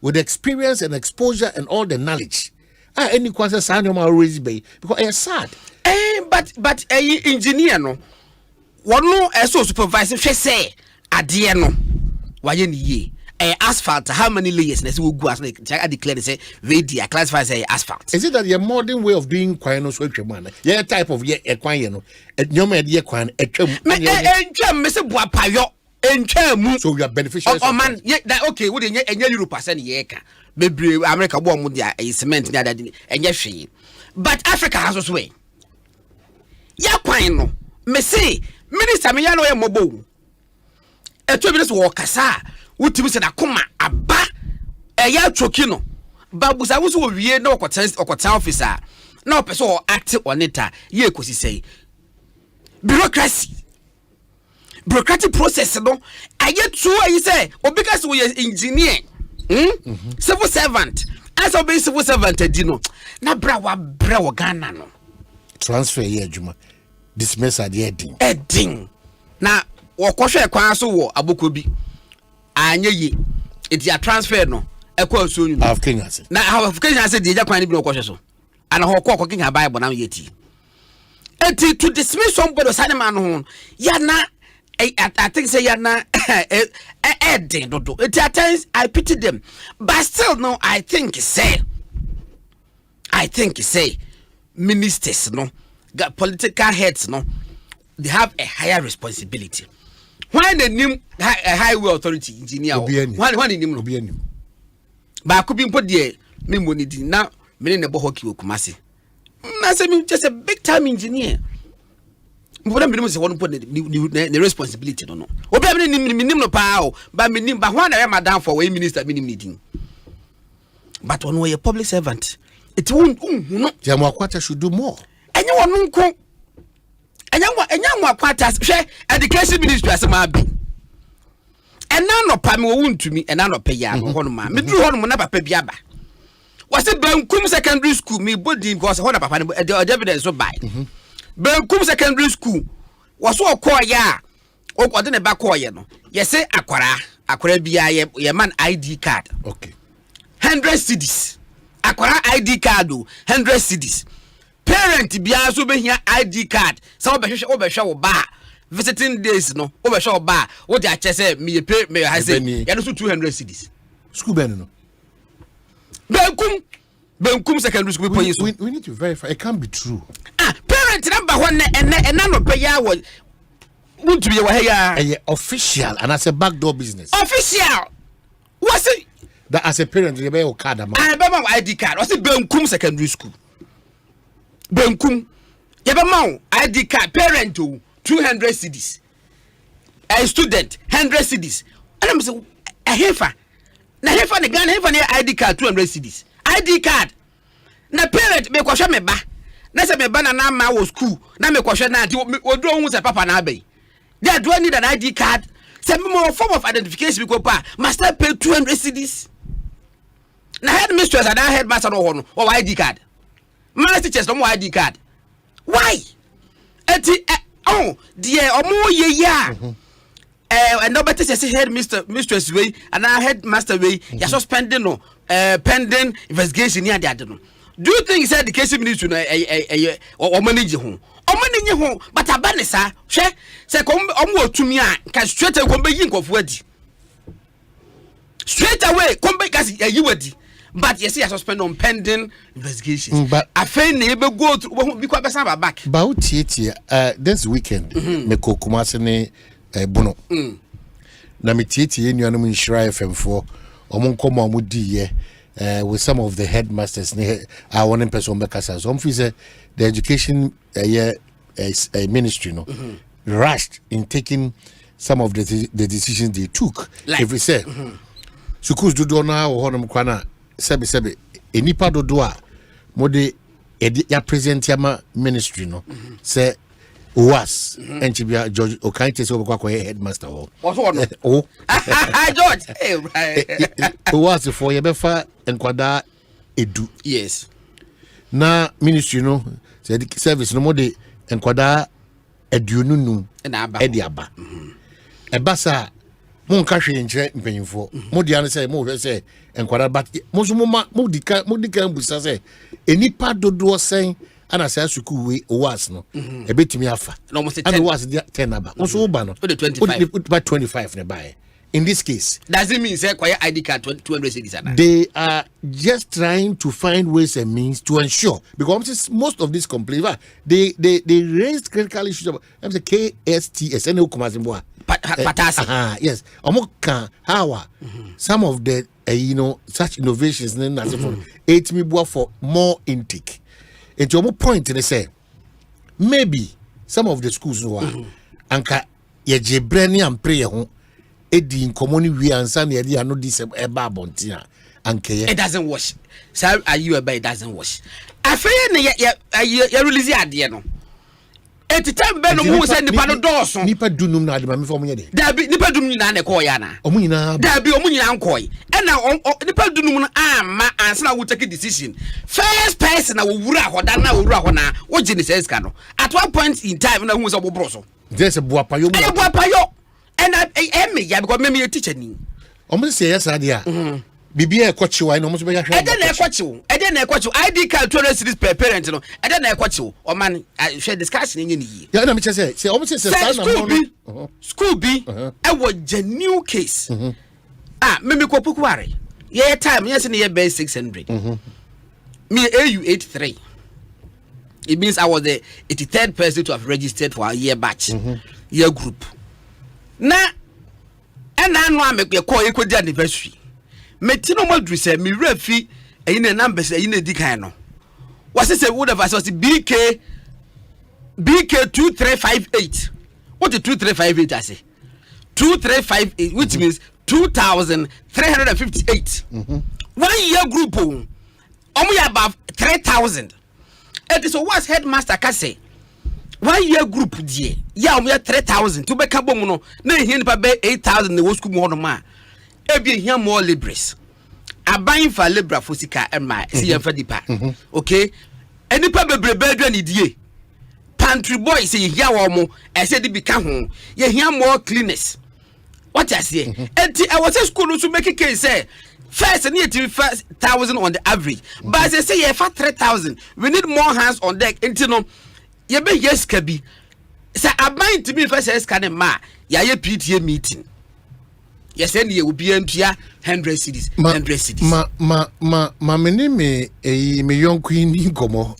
with experience and exposure and all the knowledge. Any question say no always be because it's sad. But engineer no one no so supervisor say ade no waye ni ye asphalt how many layers na say we go as I declare say ready I classify say asphalt. Is it that your modern way of doing kwan no so atwam na your type of ye kwan ye no nyoma e de kwan atwam me say bua payo entwam so we are beneficiaries oh man okay we dey enya Europe asan ye ka bebre America bo mo dia cement ni adade enya hwe but Africa has also way ya kwan no me say minister me ya no ye mobo etwa bi so wo kasa wutimi se na koma aba eya choki no babusa wo so wie na okotan officer na opese o act on it ye Ekosiisen bureaucratic process no aye true ayi say obi ka se wo engineer civil servant as obi civil servant adi no na bra wo Ghana no transfer ye adwuma dismiss at the ending. Ending. Na wakoshe kwan so wo abokobi. Anye yi. It ya transfer no. Ekwa so nyu. Of Kenya say. Na of Kenya say the kwan ni bi no kwoshe so. Ana ho kwa Kenya Bible na yeti. Eti to dismiss somebody sane man ho. Ya na I think say ya na ending do. It at times I pity them. But still no I think say ministers no political heads no they have a higher responsibility. When the name a highway authority engineer when the name no be any ba ko bi mpo de me money di na me ne bo hockey okumase na say me just a big time engineer mpo na me say won put the responsibility no obi am ni nim no pa o ba me nim ba ho na madam for we minister me nim meeting but when we a public servant it won't no Jamakwata should do more. Enya wonu nko enya mo akwata hwe education ministry asema bi ena no pa me wo wuntumi ena no pa ya ho no ma me duru ho no na papa bi aba wase Bankum secondary school me body because ho na papa no evidence so buy Bankum secondary school waso okoya okode ne ba koye no yese akwara bia ye man ID card okay 100 cedis akwara ID card 100 cedis parent bia so be hia ID card so obehwe wo ba visiting days no obehwe wo ba wo dey ache say me pay me ha say ya no so 200 cedis school ben no Bankum secondary school pay so we need to verify it can't be true parent number one and no pay ya wo won't be wa ya official and as a backdoor business official what's it that as a parent you buy your card amount I buy my ID card what's it Bankum secondary school Bankum you buy my ID card parent 200 cedis a student 100 cedis and I'm say a heifer na heifer the Ghana heifer na ID card 200 cedis ID card na parent me kwahwe me ba na se me ba na ma wo school na me kwahwe na ati odu ohun se papa na abai they do need an ID card say me more form of identification because pa must I pay 200 cedis na headmistress and headmaster no ho no or ID card master teachers no ID card why eti oh dear omo ye ya and nobody say headmistress way and headmaster way you suspending no pending investigation near the no do you think said the case ministry no o manage ho but abane sa hwe say kom omo otumi a ka straight away kom be yin kofu adi straight away kom be gas yiwadi but yes you suspend on pending investigations but I find na be go through because be back ba utie this weekend me kokumase ne bono na me tie nuanom Nhyira FM for omo nkomo amudi ye with some of the headmasters I want in person bekasa so say the education ministry no rushed in taking some of the decisions they took like, if we say schools do na wo honom kwana sebe enipa dodo a mode ya present yama ministry no say was enchibia George Okante so kwa headmaster ho oh George was for yebefa enkwada edu yes na ministry no said service no mode enkwada eduonunu ediaba ebasa mon ka hwe nkyere mpanyimfo modi an say mo hwe say enkwada but mo so mo dika mbusa say enipa dodo sen ana say suku we was no ebetimi afa and was 10 aba mo so ba no 25 ne buy in this case does it mean say kwaya ID card 200 cedis ana they are just trying to find ways and means to ensure because most of these complaints they raised critical issues about the KSTS and Okumazimboa patasi yes omoka how some of the such innovations then as for 8 million for more intake into omo point they say maybe some of the schools no anka ye jebrani and pray ho edi nkomoni wi ansa na ye no this eba abontia anke it doesn't wash so are you about it doesn't wash afeye ne ya release ade no At the time, Ben who said the Panados, Nipa Dunum Nadam for me. There be Nipa Dumina Koyana. Omina, there be Omina Koi. And now Nipa Dunum, answer I will take a decision. First person I will Rahona, what Jenny says, Cano. At one point in time, I was a Broso. There's a Buapayo. And I am me, because maybe a teacher. Almost say yes, idea. Bibia Quachu, I almost be a I didn't quote you. ID card 200 cities per parent. I don't quote you. Or man, I share discussion in any year. Yeah, let me just say, almost say, School B, I was a new case. Mimi Kopukwari. Yeah, time, yes, in the year base 600. Me, AU 83. It means I was the 83rd person to have registered for a year batch, year group. Now, and I know I make a call equal anniversary. Metino Madri said, me refi in a number say in a decano. Was it a wood of us was BK 2358? What the 2358 I say? 2358, which means 2,358. 1 year group, only above 3,000. And so what's headmaster can say? 1 year group, dear. Yeah, we are 3,000 to make a bono. No, he ain't 8,000 the school more ma. Ebi here more libres. A buying for libra for sika and my see for the pack. Okay? Any papa bedroom idea. Pantry boy say here more. I said it become home. You hear more cleanness. What I say? And I was at school to make a case say first and 1,000 on the average. But as I say, you have 3,000. We need more hands on deck. Until no, you be yes, Kabi. Say I buying to me first as can ma. Ya PTA meeting. Yes, and you will be empty 100 cities. 100 cities. Ma me young queen Incomo.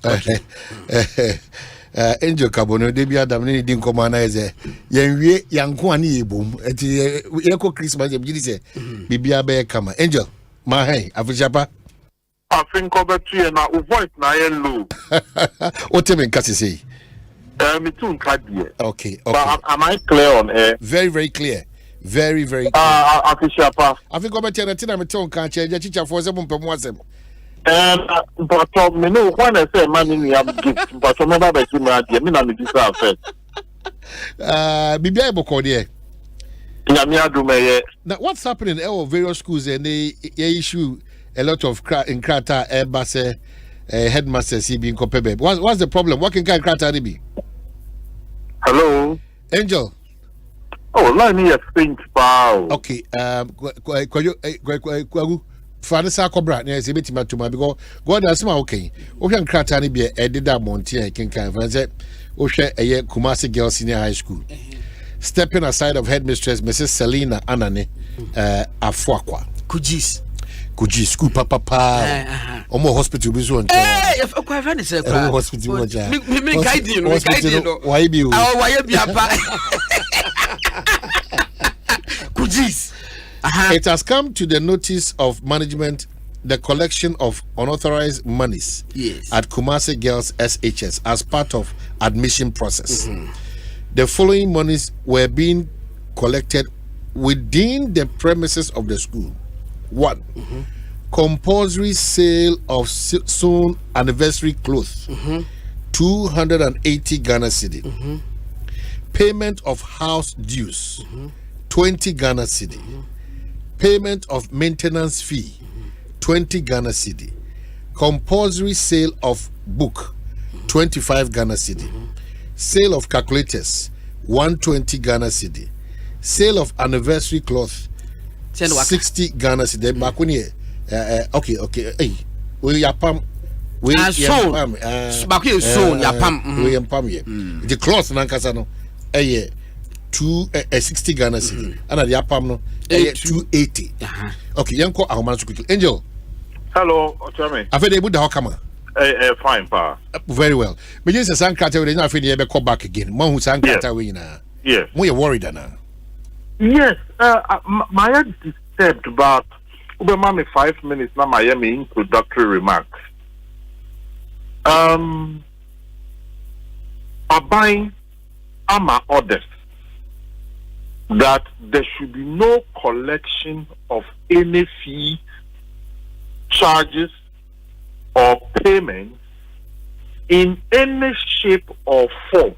Angel Cabono, they be Adam Dincomo, young Kwani boom. At the Eco Christmas, you say, Bibia Bear Kama. Angel, my hey, Afijapa. I think over 3 and I avoid Nayan What do you mean, Cassie? Me too, okay. But am I clear on air? Very, very clear. Very, very clear. I think over 10 and 10 I'm a tongue can't change a teacher for some per once. But me know when I say money, we have gift, but remember that you might be a minute first. Be able to dear. Now, what's happening in our various schools and they issue a lot of in Krata Airbus headmasters being compared. What's the problem? What can Krata be? Hello, Angel. Oh, line here think pow. Okay, Father Sacobra, yes, a bit to my because God has my okay. Ocean Kratani be a did that Monty, I can kind of say, Ocean a year Kumasi Girls Senior High School. Stepping aside of headmistress Mrs. Selina Anane, Afuaqua. Kujis, school papa, Omo hospital, be one. Hey, if a quite funny, sir, hospital, why be? Why be Kujis. It has come to the notice of management the collection of unauthorized monies at Kumasi Girls SHS as part of admission process. The following monies were being collected within the premises of the school. 1. Compulsory sale of soon anniversary clothes, 280 Ghana cedi. Payment of house dues, 20 Ghana cedi. Payment of maintenance fee, 20 Ghana cedi. Compulsory sale of book, 25 Ghana cedi. Sale of calculators, 120 Ghana cedi. Sale of anniversary cloth, 60 Ghana cedi. Okay. Hey, we yapam. We yapam. We yapam ye. The cloth nankasa no. 60 Ghana cedi. And the yapam no. 280. Okay, yanko ahoman quickly. Angel. Hello, Ochame. I've been able to come. Fine, pa. Very well. But yes, Sankrata will not feel ever come back again. Mon who Sankrata winner. Yes. We are worried now. Yes. My head is disturbed about Obama me 5 minutes now. Miami introductory remarks. Abiding AMA orders that there should be no collection of any fee, charges, or payments in any shape or form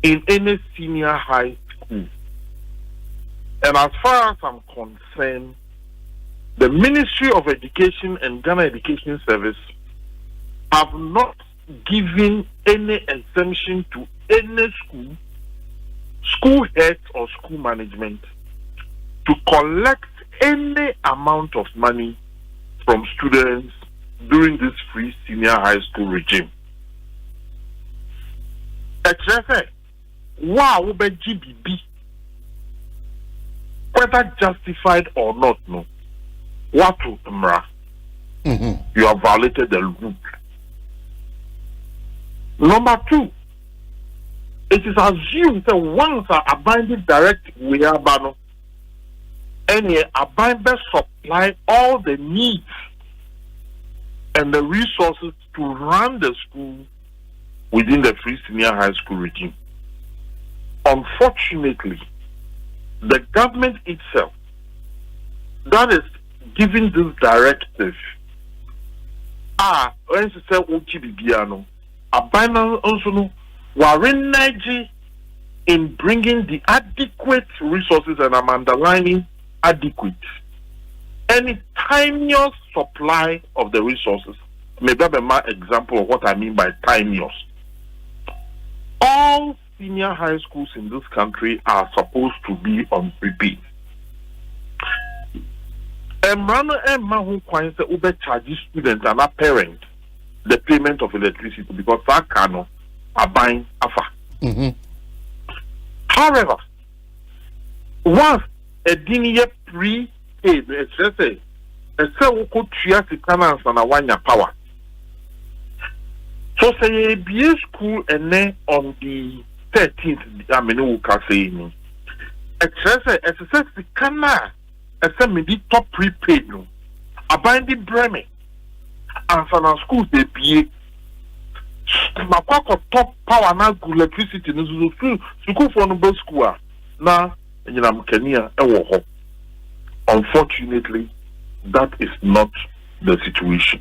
in any senior high school. And as far as I'm concerned, the Ministry of Education and Ghana Education Service have not given any exemption to any school heads or school management to collect any amount of money from students during this free senior high school regime. Wow, GBB, whether justified or not, no. What to Mra? You have violated the rule. Number two, it is assumed that once a binding direct we are bano, any a binder supply all the needs and the resources to run the school within the free senior high school regime. Unfortunately, the government itself that is giving this directive when she said Uchibibiano, a binder also no Warren in bringing the adequate resources, and I'm underlining adequate, any timeous supply of the resources. Maybe I my example of what I mean by timeous. All senior high schools in this country are supposed to be on prepaid. Emrano Emma who coins the Uber charges students and a parent the payment of electricity because that cannot are buying afa. However, once a denier prepaid, it's just a cell could treat the canals and a one year power. So say a BA school and then on the 13th, I mean, who can say it's just the canal, a semi top prepaid no, a binding Bremen, and for school they be. Makwako top power na electricity no school for no school na nyina Kenya ewo ho. Unfortunately, that is not the situation.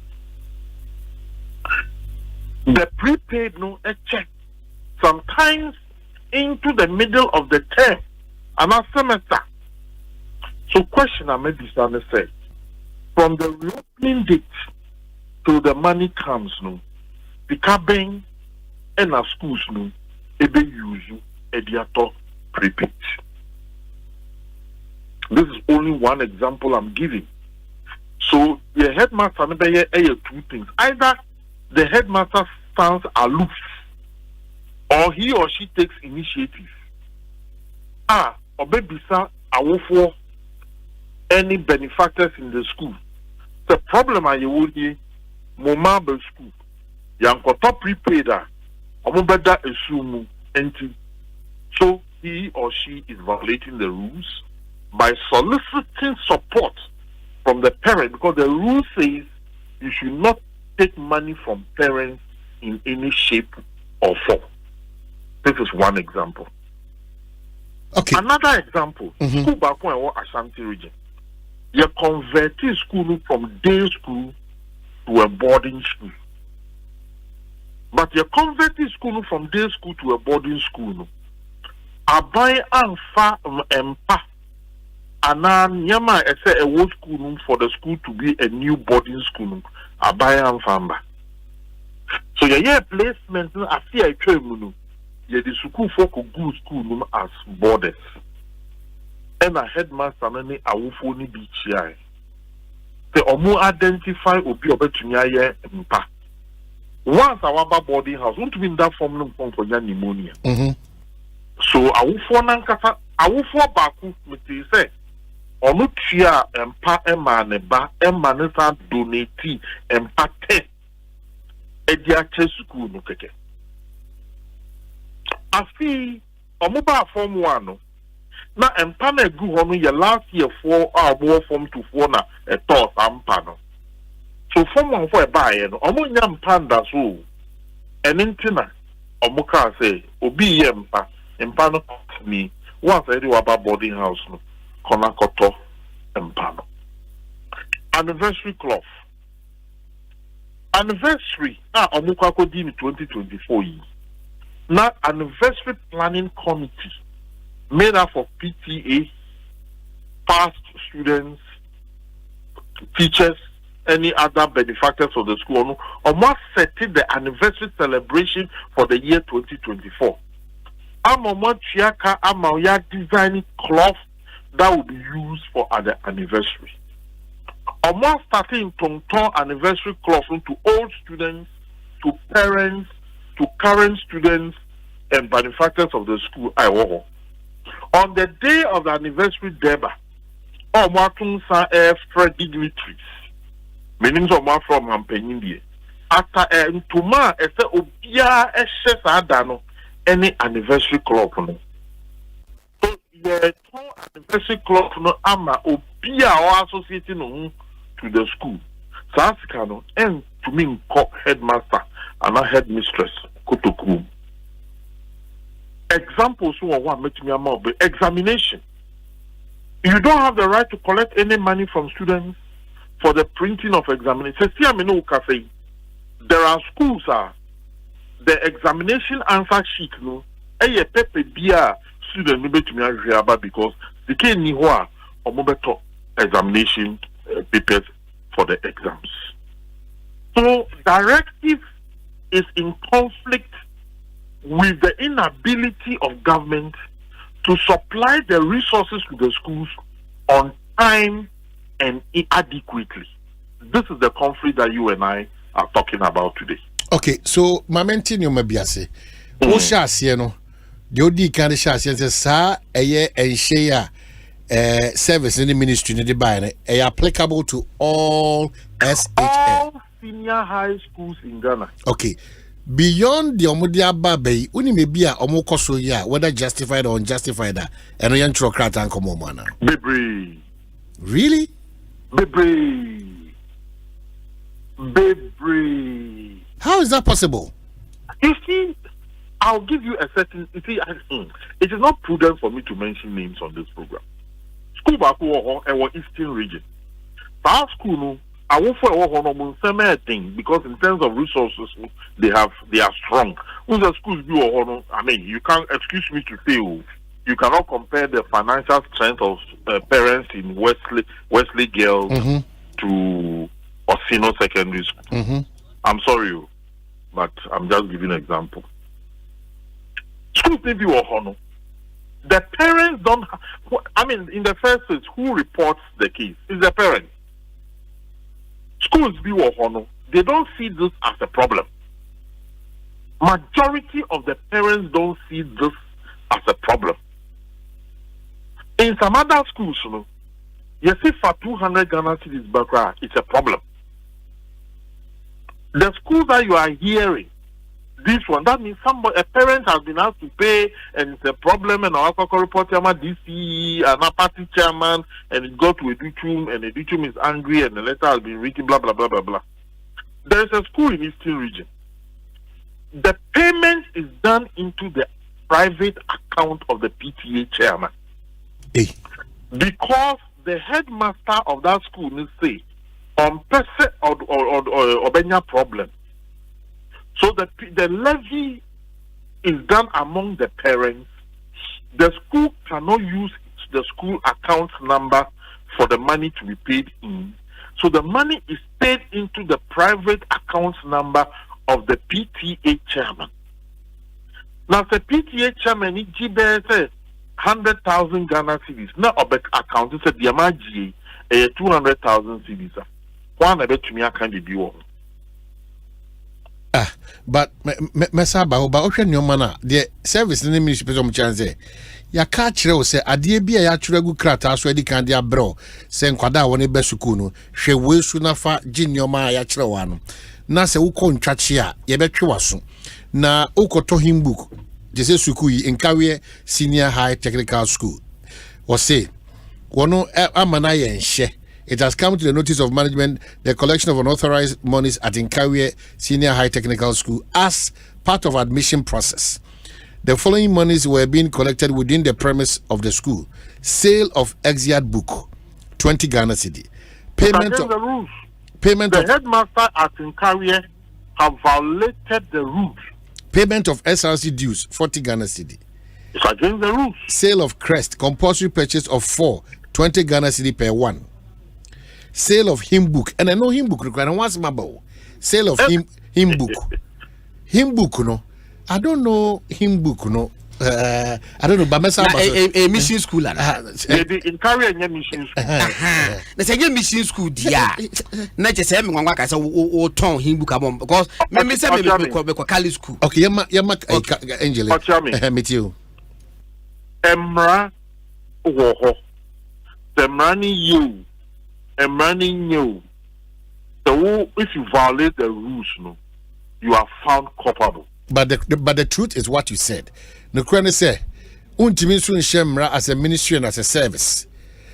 The prepaid no a check sometimes into the middle of the term and a semester. So question I may be say from the reopening date till the money comes no. The cabin and our schools no ebe use ediator prepaid. This is only one example I'm giving. So the headmaster maybe two things. Either the headmaster stands aloof or he or she takes initiative. Obebisa awofo any benefactors in the school. The problem I would be Momaba school. Yankoto prepaid omobeda esumu enti. So he or she is violating the rules by soliciting support from the parent, because the rule says you should not take money from parents in any shape or form. This is one example. Okay. Another example, school back when I was Asante region. You converted school from day school to a boarding school. But you converted school from day school to a boarding school. Abai anfa empa. Anan yama ese a old school for the school to be a new boarding school. Abai anfamba. So your placement I see a tremulu. You the school for good school as boarders. And a headmaster nani awufo ni bichi. The omu identify obi obetunya empa. Once our boarding house, won't be in that form for pneumonia. So awufo nankasa awufo baku meti say onu tua empa ema ne ba ema ne sa donate empa 10 edi ache school no keke. Afi omo ba form 1 no na empa na egu ho no ye last year 4 abo form 2 4 na e to sampa no. So form 1 for e ba ye no omo nya mpa nda so enintina omo ka say obi ye mpa no me once I do about boarding house no kona koto mpa no. Anniversary cloth. Anniversary omo kwa kodi ni 2024 yi. Now, anniversary planning committee made up of PTA, past students, teachers, any other benefactors of the school, almost setting the anniversary celebration for the year 2024. I'm designing cloth that will be used for the anniversary. Almost starting to turn anniversary cloth to old students, to parents, to current students, and benefactors of the school. On the day of the anniversary deba, Fred dignitaries, meaning someone from Hampenindia. After Tuma, Obia Adano, any anniversary club. So, the anniversary club, no ama Obia or associating to the school. Saskano, and to me, headmaster and a headmistress, Kotoku. Examples who are one making me more, but examination. You don't have the right to collect any money from students for the printing of examination. There are schools, the examination answer sheet, no, a paper beer student no bet me because the key ni hoa or mobeto examination papers for the exams. So directive is in conflict with the inability of government to supply the resources to the schools on time and adequately. This is the conflict that you and I are talking about today. Okay, so Mamenti no mabiase. O shase no. The odi kan shase say sa eye enhye service in the ministry in the buy applicable to all SHL. All senior high schools in Ghana. Okay. Beyond the omudia babe, uni may be a omokoso ya, whether justified or unjustified, and we enter crat and come on. Baby. Really? Baby. How is that possible? You see, I'll give you a certain. You see, it is not prudent for me to mention names on this program. School Baku and Eastern region. Our school, no. I won't for a thing because in terms of resources, they are strong. When the schools do, I mean, you can't excuse me to say you cannot compare the financial strength of parents in Wesley Girls to Osino Secondary School. I'm sorry, but I'm just giving an example. Schools need to honor. The parents don't. I mean, in the first place, who reports the case? It's the parents. Schools they don't see this as a problem. Majority of the parents don't see this as a problem. In some other schools, you see for 200 Ghana cedis background, it's a problem. The schools that you are hearing, this one, that means a parent has been asked to pay and it's a problem, and our report chairman, DC, and a party chairman, and it got to a Duchum, and a Duchum is angry, and the letter has been written, blah, blah, blah, blah, blah. There is a school in Eastern region. The payment is done into the private account of the PTA chairman. Hey. Because the headmaster of that school needs to say, on person or Obenya problem. So the levy is done among the parents. The school cannot use the school account number for the money to be paid in. So the money is paid into the private account number of the PTA chairman. Now the PTA chairman is 100,000 Ghana cedis. Now account is a diamaji 200,000 cedis. One I bet to me I can't be one. But Mesaba, Ocean Yomana, the service in the ministry of Chanze. Ya catch you say, Adia be a yaturagu crata, so Eddie Candia bro, Sen Quada one besukunu, she will sooner fa Jinyoma Yachrawano. Nasa Ukon Chachia, Yebetruasu. Na Uko him book, Jesse Sukui in Kawe Senior High Technical School. Or say, Wano Amanaya and She. It has come to the notice of management the collection of unauthorized monies at Inkawie Senior High Technical School as part of admission process. The following monies were being collected within the premise of the school: sale of exeat book, 20 Ghana cedi. Payment of the rules. Payment the of headmaster at Inkawie have violated the rules. Payment of SRC dues, 40 Ghana cedi. It's against the rules. Sale of crest, compulsory purchase of 4, 20 Ghana cedi per one. Sale of hymn book, and I know hymn book require once mabo. Sale of hymn book. Hymn book, no. I don't know hymn book, no. I don't know, but a mission school. Maybe in carry a mission school. There's a mission school, dear. Not just having one work as a tone hymn book because maybe some Kali school. Okay, Yama Angel. Meet you. Emra Woho. The money you. And running you. So if you violate the rules, no, you are found culpable. But the truth is what you said. No crane say, untimi so nhemra as a ministry and as a service.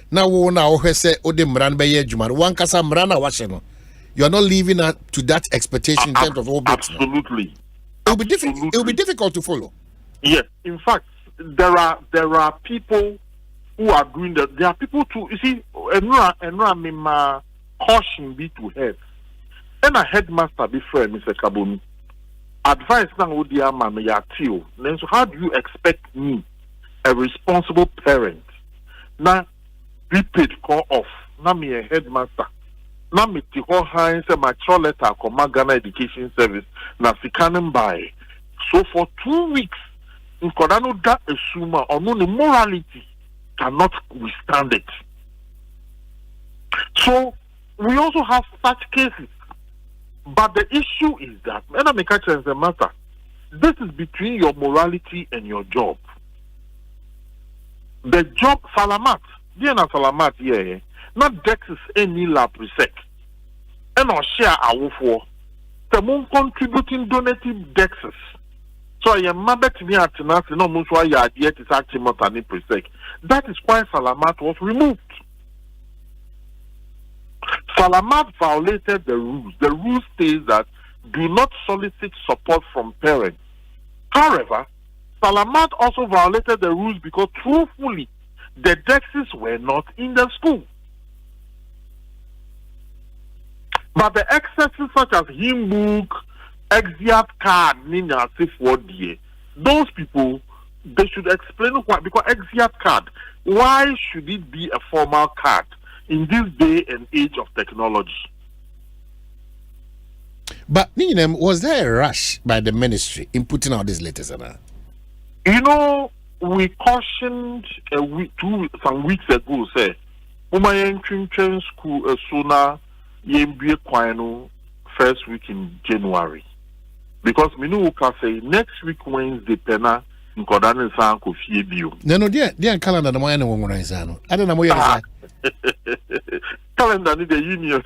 Now we na wo say ode mran be ye adwuma. One kasa mran na wa no. You are not living up to that expectation in terms of all bits. Absolutely. It will be difficult to follow. Yes. In fact, there are people who are doing that. There are people too. You see, and caution be to head. And a headmaster before Mr. Kaboni. Advice now would be a man yatio. Then so how do you expect me, a responsible parent, now prepaid call off? Now me a headmaster. Now me to call high say my child letter come Ghana Education Service. Now si canon by. So for 2 weeks, in Kodano that assume or no morality cannot withstand it. So we also have such cases. But the issue is that, and I make a chance the matter. This is between your morality and your job. The job, Salamat, dear na Salamat, yeah, not Dexis any la presec. And or share our for the moon contributing donative Dexis. So I am mother to me at Tenasi, no most why you are yet is acting more than presec. That is why Salamat was removed. Salamat violated the rules. The rule states that do not solicit support from parents. However, Salamat also violated the rules because truthfully, the Dexys were not in the school. But the excesses such as hymn book, exit card, those people, they should explain why. Because exit card, why should it be a formal card in this day and age of technology? But Ninem, was there a rush by the ministry in putting out these letters? You know, we cautioned some weeks ago, say, Umayan Trinchen School sooner Yembie Kwano first week in January. Because Minu can say next week Wednesday Pena in Kodane Sanko Fiebio. No, dear calendar, the Moyana woman is I don't know where calendar the union.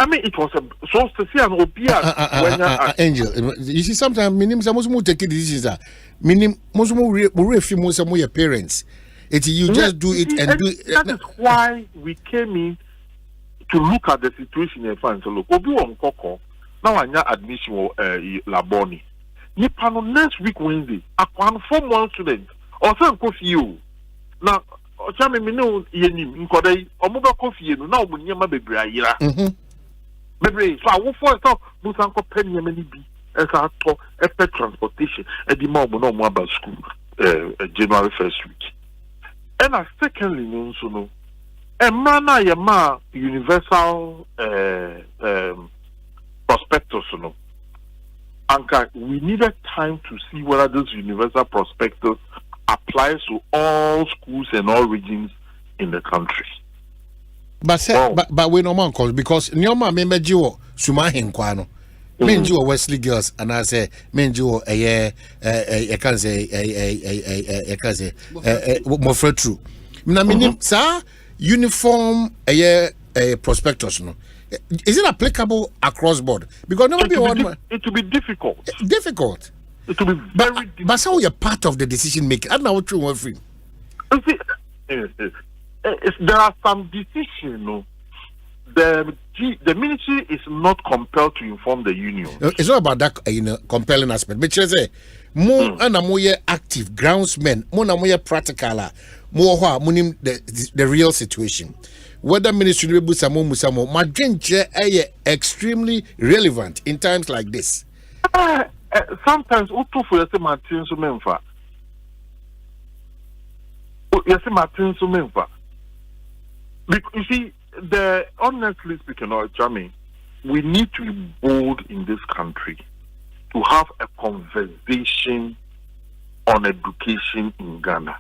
I mean, it was so to see an obia Angel. You see, sometimes minimum some take decisions. Minimum most more your parents. You just do it and do it. That is why we came in to look at the situation and find so look. Obi on Koko now I need admission Laboni. Nipano next week Wednesday. I can form one student or some coffee you now. Ochame me no yenim nkodai omoba coffee no na obunyema bebre ayira bebre so awo for so busan ko penya mani bi esa to epe transportation e di ma omo no mo aba school January 1st week. And secondly no so no emma na ye ma universal prospectus no anka we needed time to see whether this universal prospectus applies to all schools and all regions in the country. But we no man cause because Nyoma member Jiwo Sumahin Kwano. Menjo Wesley girls and I say Menjo I can say more true. Minim sir uniform a prospectus no. Is it applicable across board? Because no it will be difficult. Difficult. It will be very difficult. But how you're part of the decision making? I don't know what you want free. There are some decisions, no. The ministry is not compelled to inform the union. It's not about that compelling aspect. But you say more and more active groundsmen, more and more practical, more the real situation. Whether ministry will be some extremely relevant in times like this. sometimes utu for yesi Martin Sumenfa. Yesi Martin Sumenfa. Because you see, honestly speaking, Jami, we need to be bold in this country to have a conversation on education in Ghana.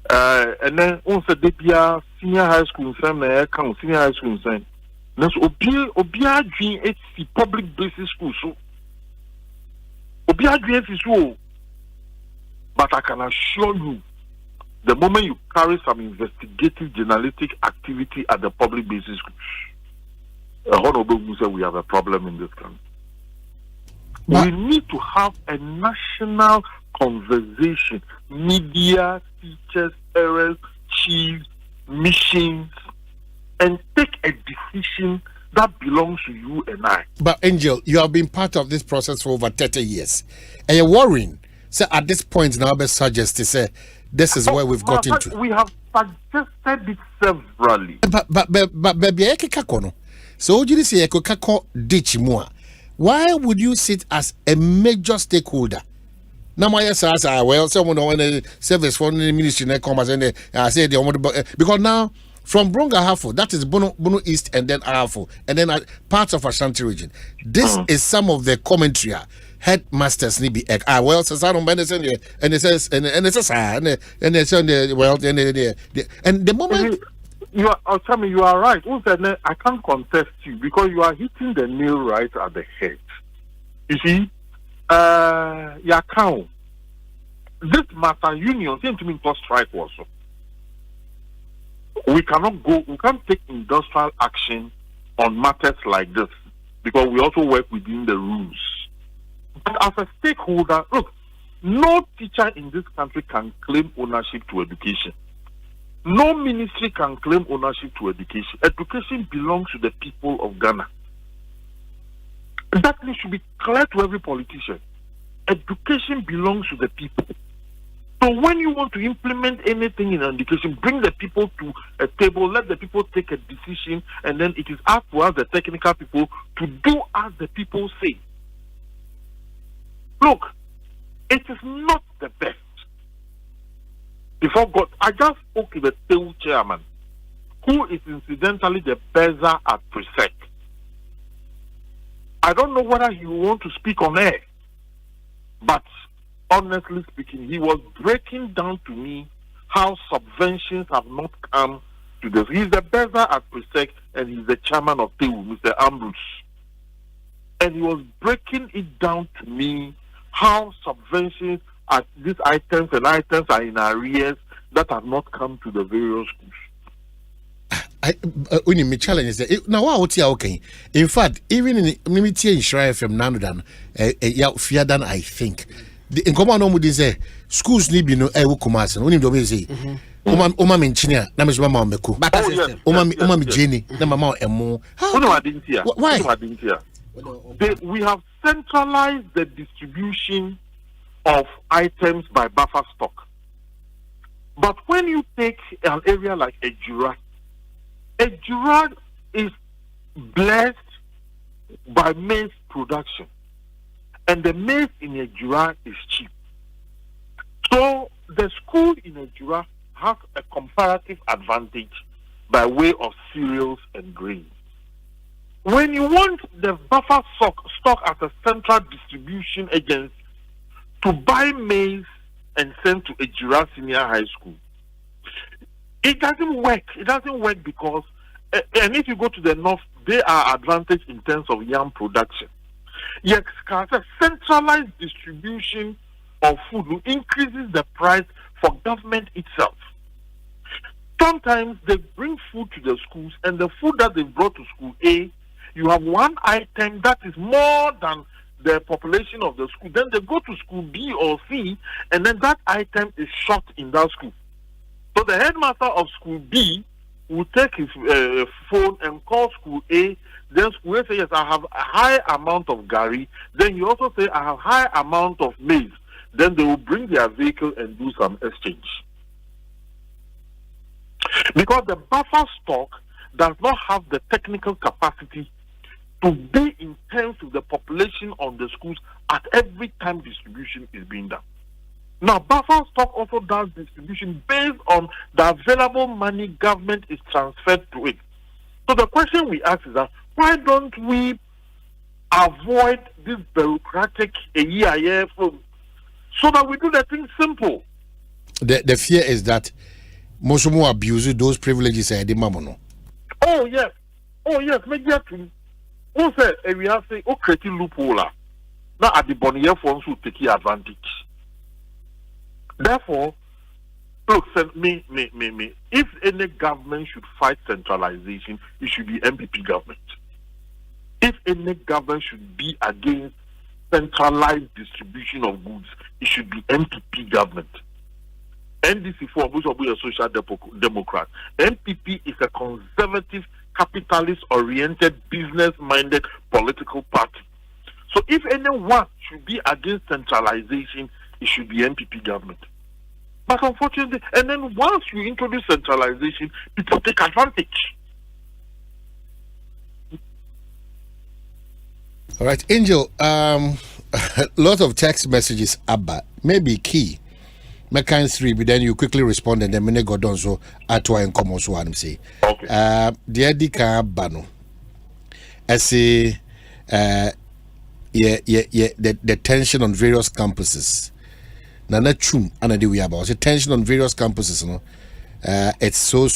And then also the senior high school senior high school saying, Obia dream it's the public basic school so Obia dream is so, but I can assure you, the moment you carry some investigative journalistic activity at the public basic schools, we have a problem in this country. We need to have a national conversation, media, teachers, parents, chiefs, missions, and take a decision that belongs to you and I. But Angel, you have been part of this process for over 30 years. And you're worrying. So at this point now, I suggest to say this is where we've got into. We have suggested it severally. But baby, so would you say Ekokako ditch more? Why would you sit as a major stakeholder? Now my says, well, someone on the service for the ministry and come and say they want to, because now from Bronga Hafo, that is Bono East and then Ahafo, and then parts of Asante region. This is some of the commentary headmasters need be well, so I don't and it says and the moment you are tell me you are right. I can't contest you because you are hitting the nail right at the head. You see, count this matter union seems to me to strike also. We can't take industrial action on matters like this because we also work within the rules. But as a stakeholder, look, no teacher in this country can claim ownership to education. No ministry can claim ownership to education. Education belongs to the people of Ghana. That should be clear to every politician. Education belongs to the people. So when you want to implement anything in education, bring the people to a table, let the people take a decision, and then it is up to us, the technical people, to do as the people say. Look, it is not the best. Before God, I just spoke to the TEU chairman, who is incidentally the Beza at Presec. I don't know whether he will want to speak on air, but honestly speaking, he was breaking down to me how subventions have not come to this. He's the Beza at Presec and he's the chairman of TEU, Mr. Ambrose. And he was breaking it down to me how subventions at these items and items are in arrears that have not come to the various schools. Only my challenge is that now what you okay. In fact, even in Mimiti and Shire from Nanodan, fear than I think. The incommon no would say schools need be no Kumas, only the say. Oma engineer, Namis Mama Meku. Oma Jenny, Namama Emo. Why? We have centralized the distribution of items by buffer stock. But when you take an area like Ejura is blessed by maize production. And the maize in Ejura is cheap. So the school in Ejura has a comparative advantage by way of cereals and grains. When you want the buffer stock as a central distribution agency to buy maize and send to Ejura Senior High School, it doesn't work. It doesn't work because, and if you go to the north, they are advantaged in terms of yam production. Yes, a centralized distribution of food increases the price for government itself. Sometimes they bring food to the schools, and the food that they brought to school A, you have one item that is more than the population of the school. Then they go to school B or C, and then that item is short in that school. So the headmaster of school B will take his phone and call school A. Then school A says, yes, I have a high amount of gari. Then you also say, I have high amount of maize. Then they will bring their vehicle and do some exchange. Because the buffer stock does not have the technical capacity to be in terms with the population on the schools at every time distribution is being done. Now, buffer stock also does distribution based on the available money government is transferred to it. So the question we ask is that why don't we avoid this bureaucratic EIF so that we do the thing simple? The fear is that most more abuse those privileges are the mamono. Oh yes, maybe actually. Who said we have to create loophole now at the bonnier funds who take advantage. Therefore, look, me. If any government should fight centralization, it should be MPP government. If any government should be against centralized distribution of goods, it should be MPP government. NDC for a social democrat. MPP is a conservative, capitalist-oriented, business-minded political party. So if anyone should be against centralization, it should be MPP government. But unfortunately, and then once you introduce centralization, people take advantage. All right, Angel, a lot of text messages about maybe key. Mechanics 3, but then you quickly respond and then many go down so atwa and come also what I'm saying. Okay. The Edika Bano. I say the tension on various campuses. Nana chum anadi we about the tension on various campuses, no. It's so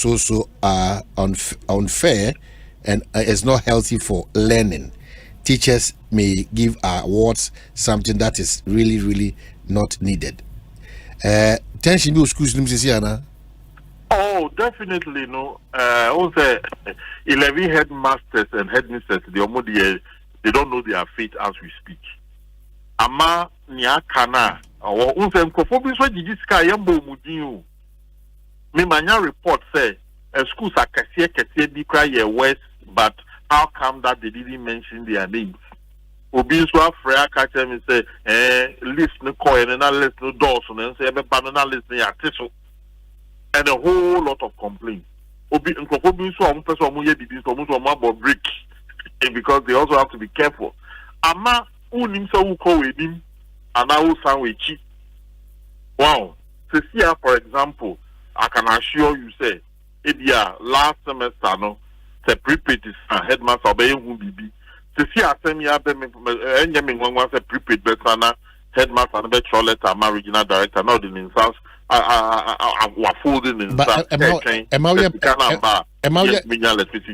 unfair and it's not healthy for learning. Teachers may give awards something that is really not needed. Tension be schools nimsisiana. Oh, definitely no. Also 11 headmasters and headmisters they don't know their fate as we speak. Ama niakana or unse mkofobi so jijiska yambo mudin. Me manya report say schools are kese bi cry west, but how come that they didn't mention their names? Obi so afra ka tell me say list no coin and list no doors and say be banana list ya tiso and a whole lot of complaints. Obi nkofobi so am person omo ye bibi so omo so omo break because they also have to be careful. Ama unim so who call with him and I will sound with cheap. Wow. So here for example, I can assure you say last semester no the prepaid is headmaster obey who be. To see a semi-year, was a prepaid better headmaster and better letter, my regional director, not in himself. I folding in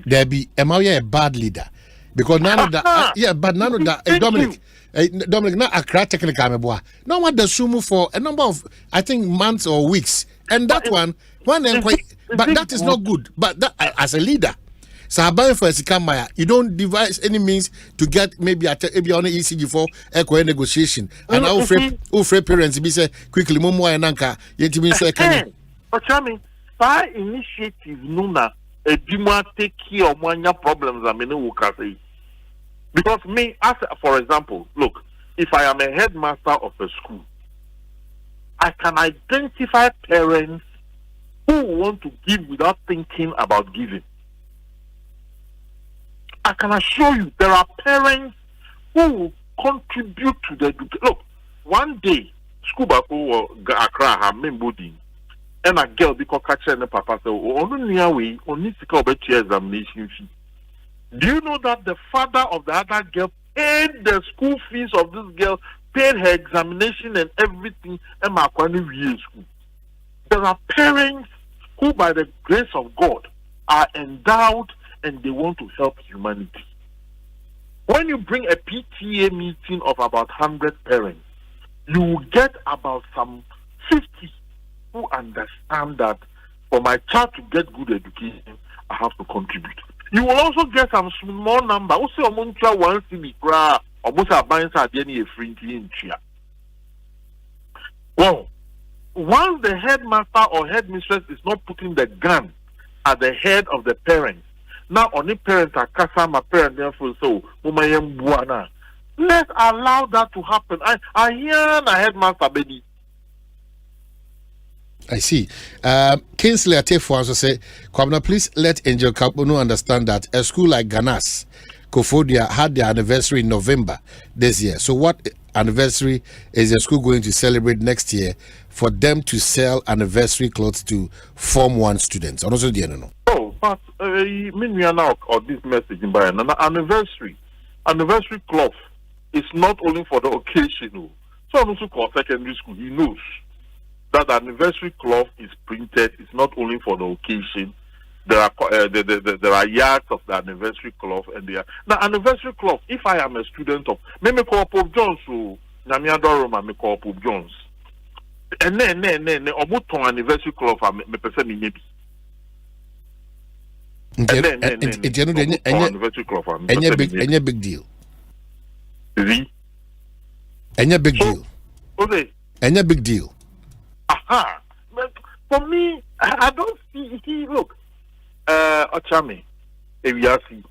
there be am I a bad leader? Because none of that, but none of that, Dominic, not a crack technical boy. No one does sumo for a number of, I think, months or weeks, and that one, but that is not good. But that, as a leader. So you don't devise any means to get maybe on the ECG for echo negotiation. And I will free parents be say quickly momo and anka yet means but Chami, fire initiative nuna a dima take care of one problems I mean say. Because me as for example, look, if I am a headmaster of a school, I can identify parents who want to give without thinking about giving. I can assure you there are parents who will contribute to the education. Look, one day, school will Accra have membody and a girl because catcher and the papa say, only examination fee. Do you know that the father of the other girl paid the school fees of this girl, paid her examination and everything, and Makwani school? There are parents who, by the grace of God, are endowed and they want to help humanity. When you bring a PTA meeting of about 100 parents, you will get about some 50 who understand that for my child to get good education, I have to contribute. You will also get some small number. Also, Omuncha wants to be cry, almost a buying a free in chia. Well, once the headmaster or headmistress is not putting the gun at the head of the parents, now only parents are casa my parents therefore so let's allow that to happen. I hear a headmaster baby. I see. Kingsley Atefo also say, Kwabena, please let Angel Kapono understand that a school like Ganas Kofodia had their anniversary in November this year. So what anniversary is the school going to celebrate next year for them to sell anniversary clothes to Form 1 students? Also, oh, but me now or this message in by an anniversary cloth is not only for the occasion. So I'm also called secondary school. He knows that the anniversary cloth is printed. It's not only for the occasion. There are yards of the anniversary cloth, and they are now anniversary cloth. If I am a student of me call Pope Jones, so Namiadoroma me call Pope Jones, and then omuton anniversary cloth me person me maybe. Anniversary cloth any big deal. Any big deal. Okay. Any big deal. Aha. But for me, I don't see. Look. Ochame, Eviasi,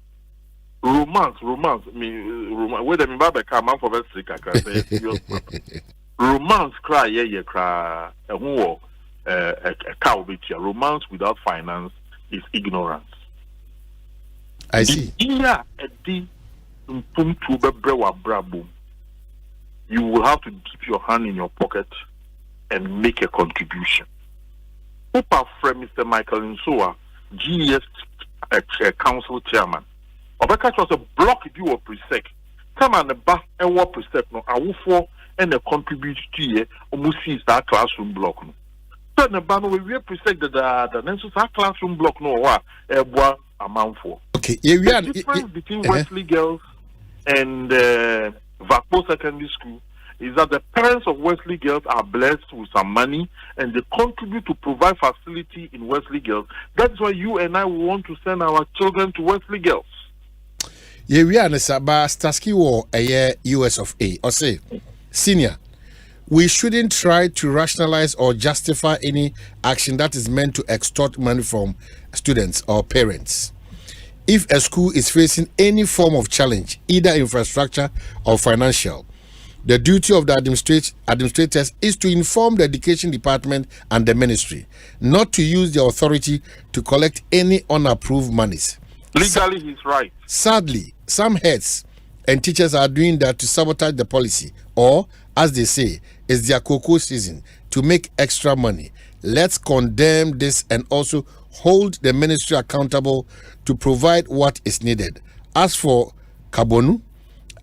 romance. Wait a minute, come out for romance cry, cry. A cow bitch. Romance without finance is ignorance. I see. Yeah, you will have to keep your hand in your pocket and make a contribution. Opa friend Mr. Michael Nsoa, GES council chairman. Obeka was a block if you were presec. Come on the back and what presec no I will for and a contribute to ye almost see that classroom block no. So the ban we presec the next classroom block no what amount for. Okay, the difference between Wesley girls and Vakpo Secondary School is that the parents of Wesley girls are blessed with some money and they contribute to provide facility in Wesley girls. That's why you and I want to send our children to Wesley girls. Yeah, we are Nesaba Starsky War a year US of A. Or say, senior, we shouldn't try to rationalize or justify any action that is meant to extort money from students or parents. If a school is facing any form of challenge, either infrastructure or financial, the duty of the administrators is to inform the education department and the ministry, not to use the authority to collect any unapproved monies. Legally, he's right. Sadly, some heads and teachers are doing that to sabotage the policy, or, as they say, it's their cocoa season to make extra money. Let's condemn this and also hold the ministry accountable to provide what is needed. As for Kabonu,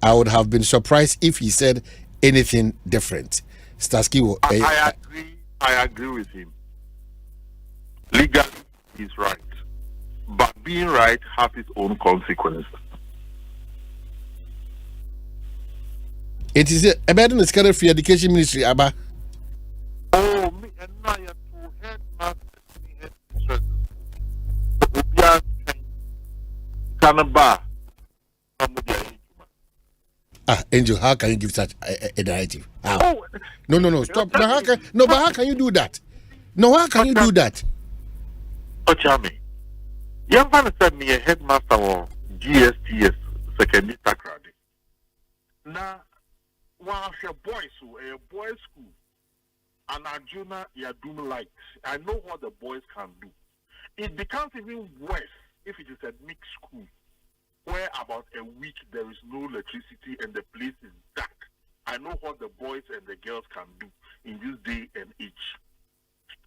I would have been surprised if he said anything different. Starsky, I agree with him. Legally, he's right. But being right has its own consequences. It is a better than the free education ministry, Abba. Oh, me and I have to headmasters. Canaba. Angel, how can you give such a directive? How? No, stop. But how can you do that? No, how can you do that? Ochame, young man said me a headmaster or GSTS secondary takrade. Now, while a boys school, and Arjuna Yadum light, I know what the boys can do. It becomes even worse if it is a mixed school, where about a week there is no electricity and the place is dark. I know what the boys and the girls can do in this day and age.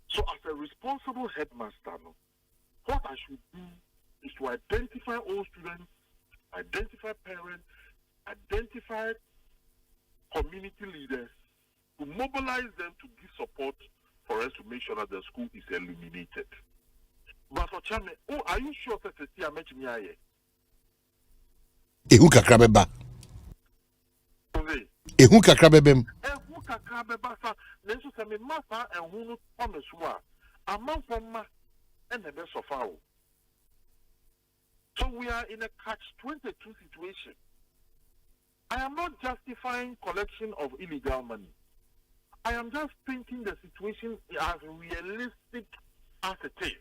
So as a responsible headmaster, what I should do is to identify all students, identify parents, identify community leaders, to mobilize them to give support for us to make sure that the school is eliminated. But for Chame, are you sure that the CMH mentioned me? Ehu kakrabeba. Ehu kakrabebem. Ehu kakrabeba sa nenso se me masa ehunu omesuwa. Amanfoma enebe sofa o. So we are in a catch-22 situation. I am not justifying collection of illegal money. I am just painting the situation as realistic as it is.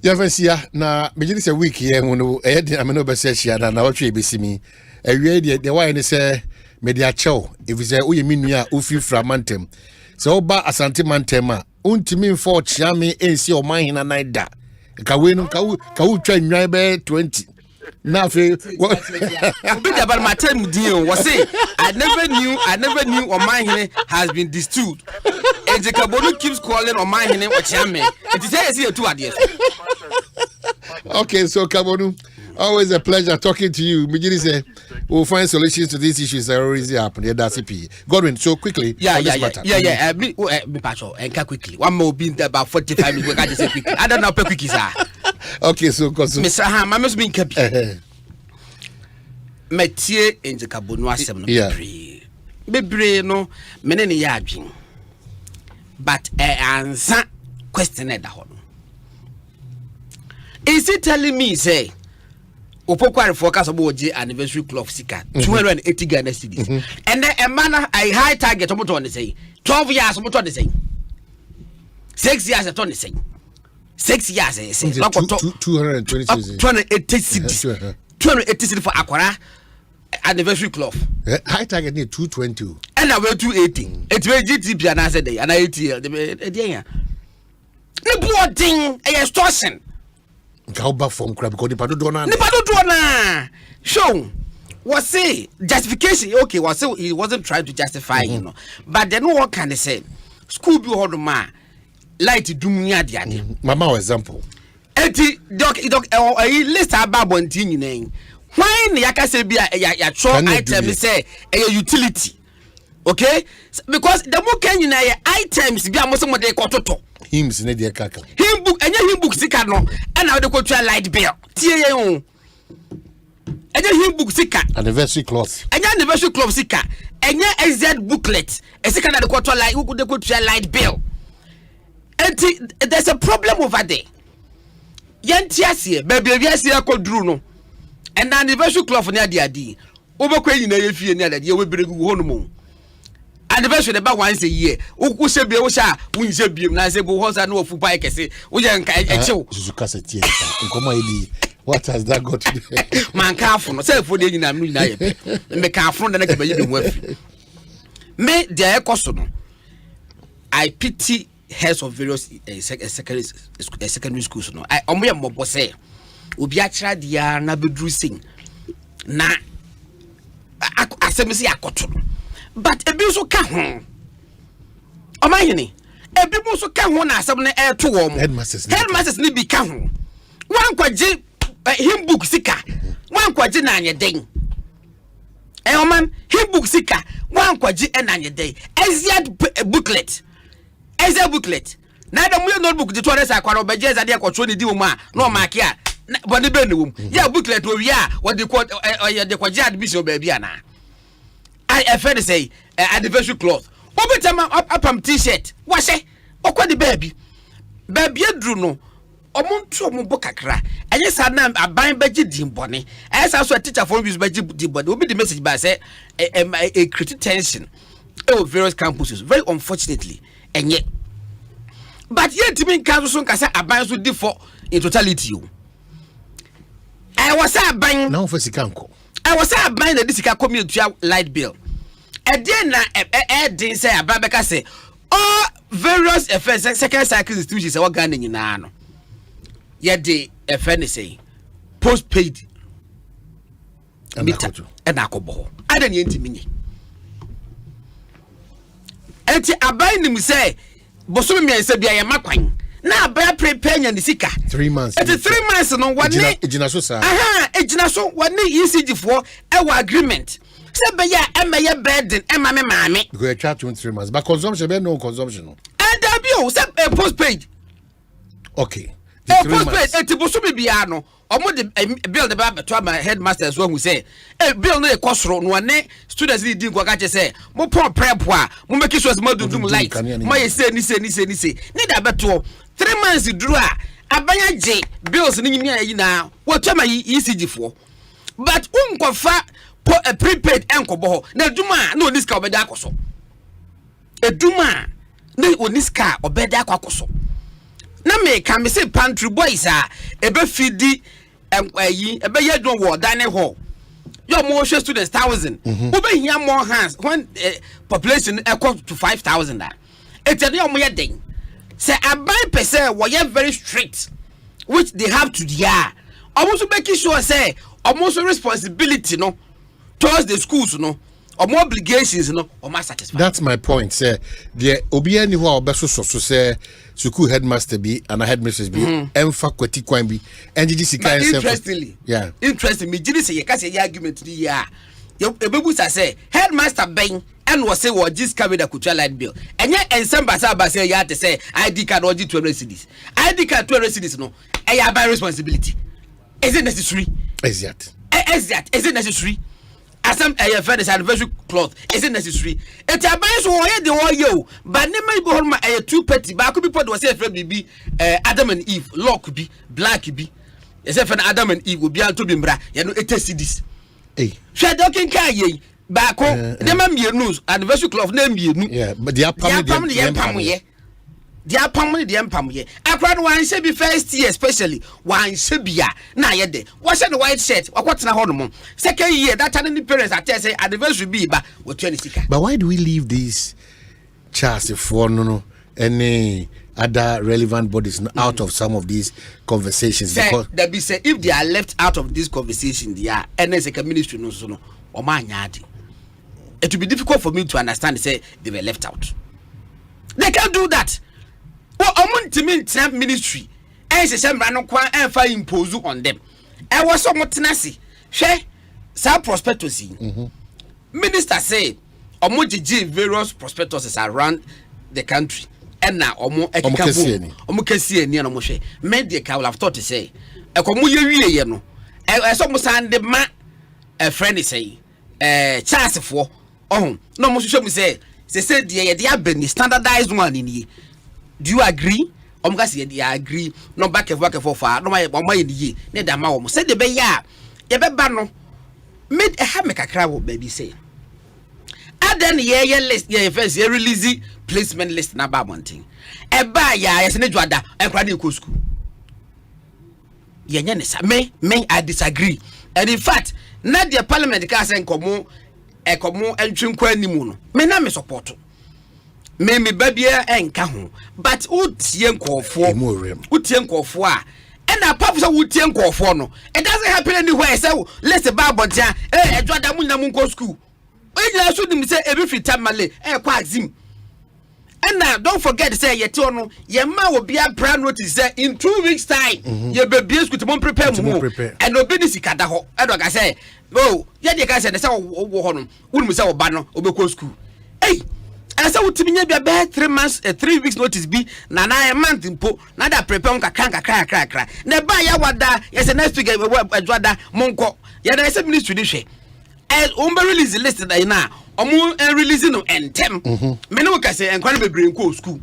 Yavansia na begin say week here no e dey ameno be say shia na what we be see me ewie dey why ni say media chow if say o yemi nua ofi framantem so ba asante mantem a untimi mfo chia me ensi Omanhene na da ka we no ka wo twa nwan be 20 Nothing. Big about my time deal was say I never knew Omanhene has been distilled. And the Kabono keeps calling Omanhene or Chairman. It is here 2 ideas. Okay, so Kabonu, always a pleasure talking to you. Mijini say we'll find solutions to these issues that already happen. Yeah, that's it. Godwin, so quickly. Yeah. Me patrol and quickly. One more being about 45 minutes. I just say quickly. I don't know quick sir. Okay, so Mr. Ham, I must be kept. Metier in the Kabonu Asem. Yeah. Bebre no meneni yadwin. But answer question at the home. Is he telling me say Opokwari forecast about the anniversary clock sika 280 Ghana cedis and then a man a high target omo to say 12 years omo to say 6 years to say 6 years say 220 cedis 280 cedis for Akwara anniversary clock high target near 220 and I went 280 it will GTP and I said and I 80 the board thing a extortion. Gauba from crab because Nipado Dona. Show was say justification. Okay, was say he wasn't trying to justify, you know. But then what can they say? School be hold ma light dumia diade. Mama example. Eti doc list about one thing you name. When yaka say be ya throw item say a utility. Okay? Because the more can you items be almost more de kototo. Hymns in the kaka. Hymn book and your hymn book sika no and now they go to a light bill. Tie you. And your hymn book sika. Anniversary cloth. And your anniversary cloth sika. And your AZ booklet. A second that they go to a light who could go to a light bill. And there's a problem over there. Yantiasie, baby, yes, you called Druno. And the anniversary cloth near the ID. Overquay in a few near that you will bring home. Anniversary about once a year. Who should be Osha, who should be nice, who has no food bike. Say, we are what has that got to do? Man, careful, say for the in the car front and I can be with. May the Ekosiisen. I pity heads of various secondary schools. No, I only am more say. Ubiatra dia na bedru sing. Na asem si akoto. But ebi so ka ho. Omanhene. Ebi mo so ka ho na asem na e to wo mo. Headmasters ni bi ka ho. Wan kwaje him book sika. Wan kwaje na anye den. Oman him book sika. Wan kwaje na anye den. Eziad booklet. Eziad booklet. Na da mo notebook di to resa akwara obaje ezade akotro ni di wo ma na o mark ya. Body be no ya booklet wo wi a wo de kwaje admission ba bia na. I afraid say anniversary cloth. Obetama upam t-shirt. Washe. Okwa the baby. Baby adru no. Omuntu ombo kakra. Enye sa na aban baji dimbone. Esa so teacher for use baji dimbone. Obi the message ba say a create tension. Various campuses. Very unfortunately. Enye. But yet timi council so kasa aban so differ in totality. I was aban. Now for sikanko. I was buying the disika community light bill. And then didn't say a babeka say all various second cycle institutions are organic in ano. Yet the FN say postpaid meter and alcohol. I don't need to mean. And I buy them say Bosumi and said, I am Maquine. Now, bear prepare and the sika 3 months. It's 3 months no one ejinaso one ECG for our agreement. Say be ya emeye burden ema me maame. Because you charge 3 months. But consumption be no consumption. And that be say postpaid. Okay. Postpaid etibosumi bia no. Omo de bill the ba to my headmasters one who say bill no e kosoro no ne students need din kwaka che say mo pon prep a mo make sure mo dudum light mo ye say ni need abeto 3 months duru a abanya je bills ni nyimi ayi na what am ECG for but unkofa a prepaid enkobo ho na duma na oniska obeda akoso eduma na oniska obeda akoso na me can me say pantry boys a ebe fidi ebe ye don wo dining hall your more students 1,000 ube here more hands when population equal to 5,000 it's a new more thing say abai person were very strict which they have to the almost making sure say almost responsibility no towards the schools no or more obligations no or more satisfied. That's my point, sir. The obi any who obeso so say school headmaster be and a headmistress be emfa kwati kwan bi and did see kind interestingly me did say you argument the ya ebebu say headmaster ben and was say what just carry the cultural light bill and yet and some basa say ya to say ID card or 200 cedis ID card 200 cedis no I by responsibility. Is it necessary? Is it necessary? As some friend anniversary cloth, is it necessary? It's a bunch of the war yo, but never go home a 2 petty, but could be put was a friend be Adam and Eve, lock be, black be. As if an Adam and Eve will be to be bra, you know, it is this. Hey, Shadow can ye back home, the man be news, anniversary cloth name you. Yeah, but the upcoming the apamony the empam ye. Akran one should be first year, especially one should be na ye de. Wash the white shirt, or what's na honor. Second year, that time the parents at say anniversary be but what 26. But why do we leave these chats for no any other relevant bodies out of some of these conversations? Say, because that be say if they are left out of this conversation, they are NSA ministry no so no or man yadi. It will be difficult for me to understand say they were left out. They can't do that. Well, Omanhene ministry, and say no kwa and impose on them. I was so much tenacity. Share some prospectus. Minister say Omoji various prospectuses around the country. And now Omukesi ni no she. Media will have thought to say a komuye ye no. I saw Musande ma a friend say chance for no mo show me say the have standardized one in ye. Do you agree? Omgasi I agree. No back for far. No my ye. Ne da ma wo. Say the be ya. Ye be ba no. Made a hammer crowd baby say. Aden ye list ye first ye release placement list na ba monting. E ba ya ye se ne dwada e kwa na ko school. Ye nya ne sa me I disagree. And in fact, na the parliament ka say nkomo entwin kwa nimu no. Me na me support. Me babia enka ho but utie nkofo a and apart from utie nkofo no it doesn't happen anywhere say let's ba bodia edwada mu nyam nko school enya so dim say ebi fita male kwa azim and don't forget say yete ono ye ma obi abra notice say in 2 weeks time ye babia school to prepare mu and obi ni sikada ho edo ka say oh ye dey ka say wo ho no wonu say oba no obekọ school hey. And so to me be 3 months 3 weeks notice be na a month impo na da prepare on kakra na ba ya wada yes next week edwada monko ya na say ministry dey hwe and umbe release the list that na omo release no entem me no ka say enkwa na bebre nko school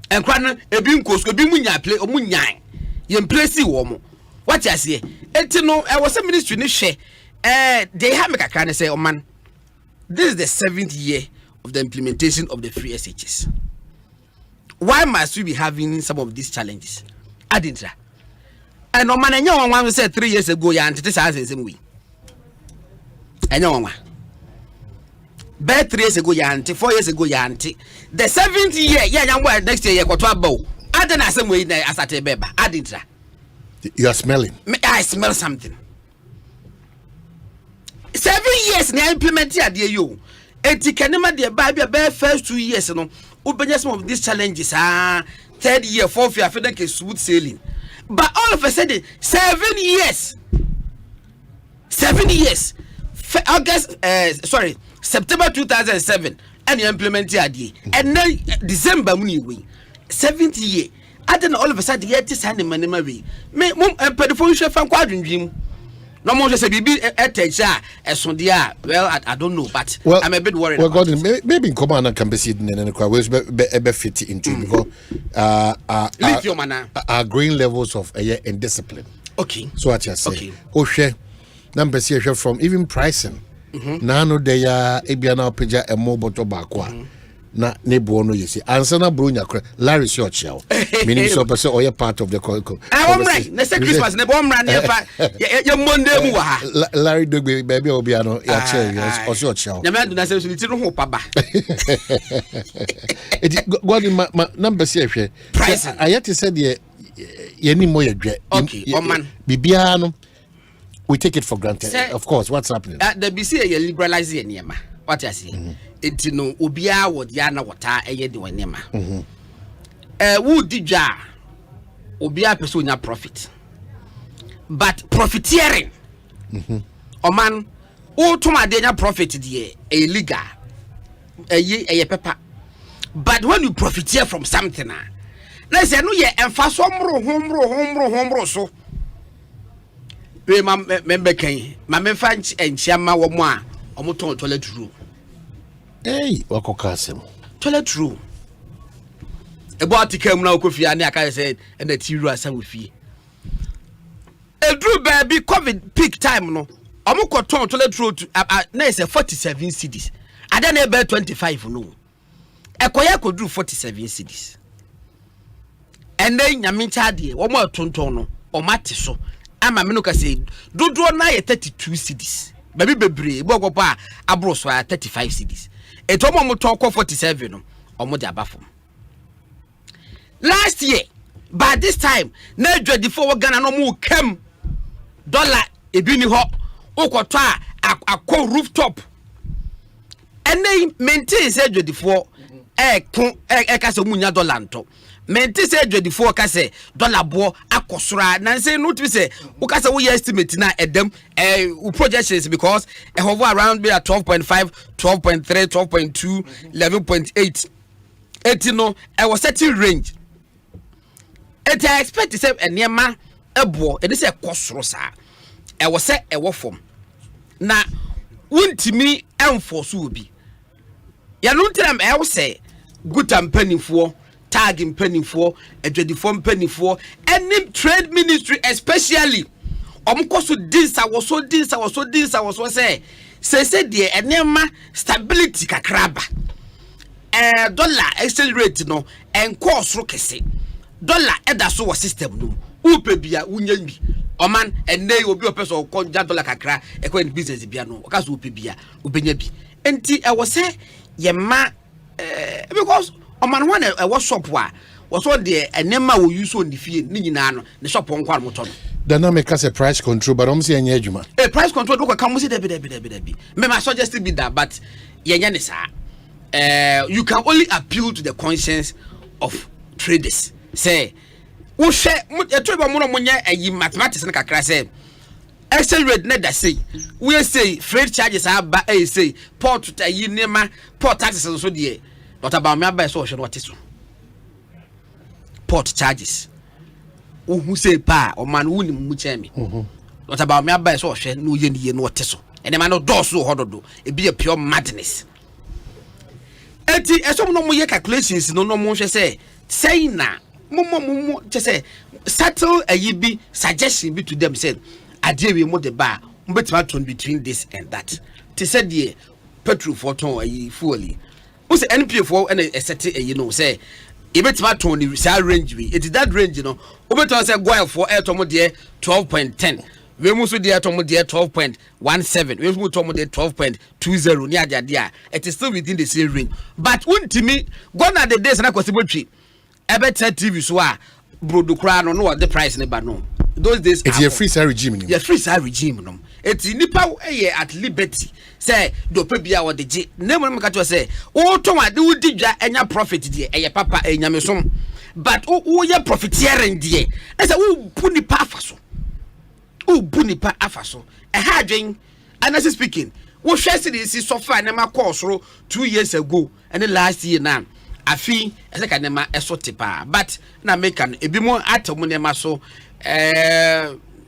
enkwa na ebi nko school ebi munya play omo nyan ye place wo mo what you say enti no e was ministry ni hwe they have me kakra na say oh man this is the 7th year of the implementation of the free SHS. Why must we be having some of these challenges? Adintra. And no man, I know one said 3 years ago, you and this has the same way. I know one. But 3 years ago, you and 4 years ago, you and the 7th year, yeah, next year, you got to bow. I don't know some way as at a beba. Adintra. You are smelling. I smell something. 7 years now implemented you. Eti kanema de ba first 2 years no ubenya some of these challenges 3rd year 4th year after the smooth sailing but all of a sudden 7 years September 2007 and you implement the and then December money we 7th year and then all of a sudden yet is hand money me pedofon chef and quadrin no more say bibi attention well I don't know but I'm a bit worried. Well, God, maybe in command can be seen in any way be fit into because our growing levels of indiscipline. Okay. So what you say? Okay. Oshe number see from even pricing. Nano they are ebiana peja a mobile tobacco. Na nebo no you see answer na brunya Larry short shell meaning so person or part of the call. I'm right next Christmas ne bom ran ya Monday mu ha Larry Dogbe baby obiano ya chair or short shell na me do na say so ti no ho paba it God my number see hwe I yet said ye ni mo ye dwe okay man bibia no we take it for granted. Of course, what's happening? The BC liberalizing Niema. What I see? It no Ubia would Yana Wata a year doing Nema. Would dija Ubia pursue your profit. But profiteering. Man, all to my danger profit a liga a ye a pepper. But when you profiteer from something, let's say no ye and fast home so. We member Kay, my menfanch and Chama or moi, or motor toilet room. Hey, Wako Castle. Toilet room. A body came now, Kofi, and I said, and the tea ras and with fee. A drew baby COVID peak time, no. Omoko ton toilet road to nice 47 cities. I don't know 25 no. A koya could do 47 cities. And then Yamincha, one more tontono, or matiso. I'm a minuka say, do na 32 cities. Baby Bebre, Bogopa, Abroswa 35 cities. A Tomo talk 47 or more above. Last year, by this time, Nedra before Ghana no more came dollar a bini hop, Okota, a co rooftop. And they maintain said before a casamunya dolanto. Menti say $24 kase dollar bo akosura na say no to say ukasa we estimate na edem projections because e hover around be at 12.5 12.3 12.2 11.8 etino e was certain range et I expect to say enema ebo e say kosoro sa e was say e wo form na wuntimi enforce obi ya no ntram e wo say good and penny for tagging penny for a 24 penny for any trade ministry especially omkoso dinsa was so say the enema stability kakraba dollar exchange rate no and course rokese dollar eda so system no upe bia unyanbi oman ene obi opeso ko dollar kakra e ko business bia no okaso upe bia ubenya bi enti e wo say ye ma because man one a workshop was on the enema will use on the field, Ninano, the shop on Qualmoton. Dynamic as a price control, but I'm saying Yajuma. A price control look come with it. May I suggest to be that, but Yanisa, you can only appeal to the conscience of traders. Say, who share a trouble monomonia and mathematics and a exchange rate net that say, we say freight charges are by a say, port to Yinema, port taxes and so dear. Not about me by social notice. Port charges. Who say pa or man who muchemi. Not about me by social no yen no teso. And the man of doors so hard do. It be a pure madness. Eti esom no more calculations no more say na mumu just say settle a yibi suggestion be to them said adie we mo the bar between between this and that. Te said the petrol for ton a fully. Who say NPF and a set say if it's about 20 range we it is that range Obeton say go for air tomo dear 12.10 we must dear tomo dear 12.17 we must tomo dear 12.20 near dia it is still within the same range but when to me gone are the days na kwasibotwi better TV so brodo kra no the price never no those days it's a free sale regime no it's nipa at liberty say do pe bia wo de je na mo ka to say o to wa de wudi dwa enya profit de papa enyamesom but o ye profiteering de e say o bu nipa afaso e ha adwen honestly speaking wo hwe se de si so far na ma course 2 years ago and last year now afi e say ka na ma eso tipa but na make an ebi mo atom ne ma so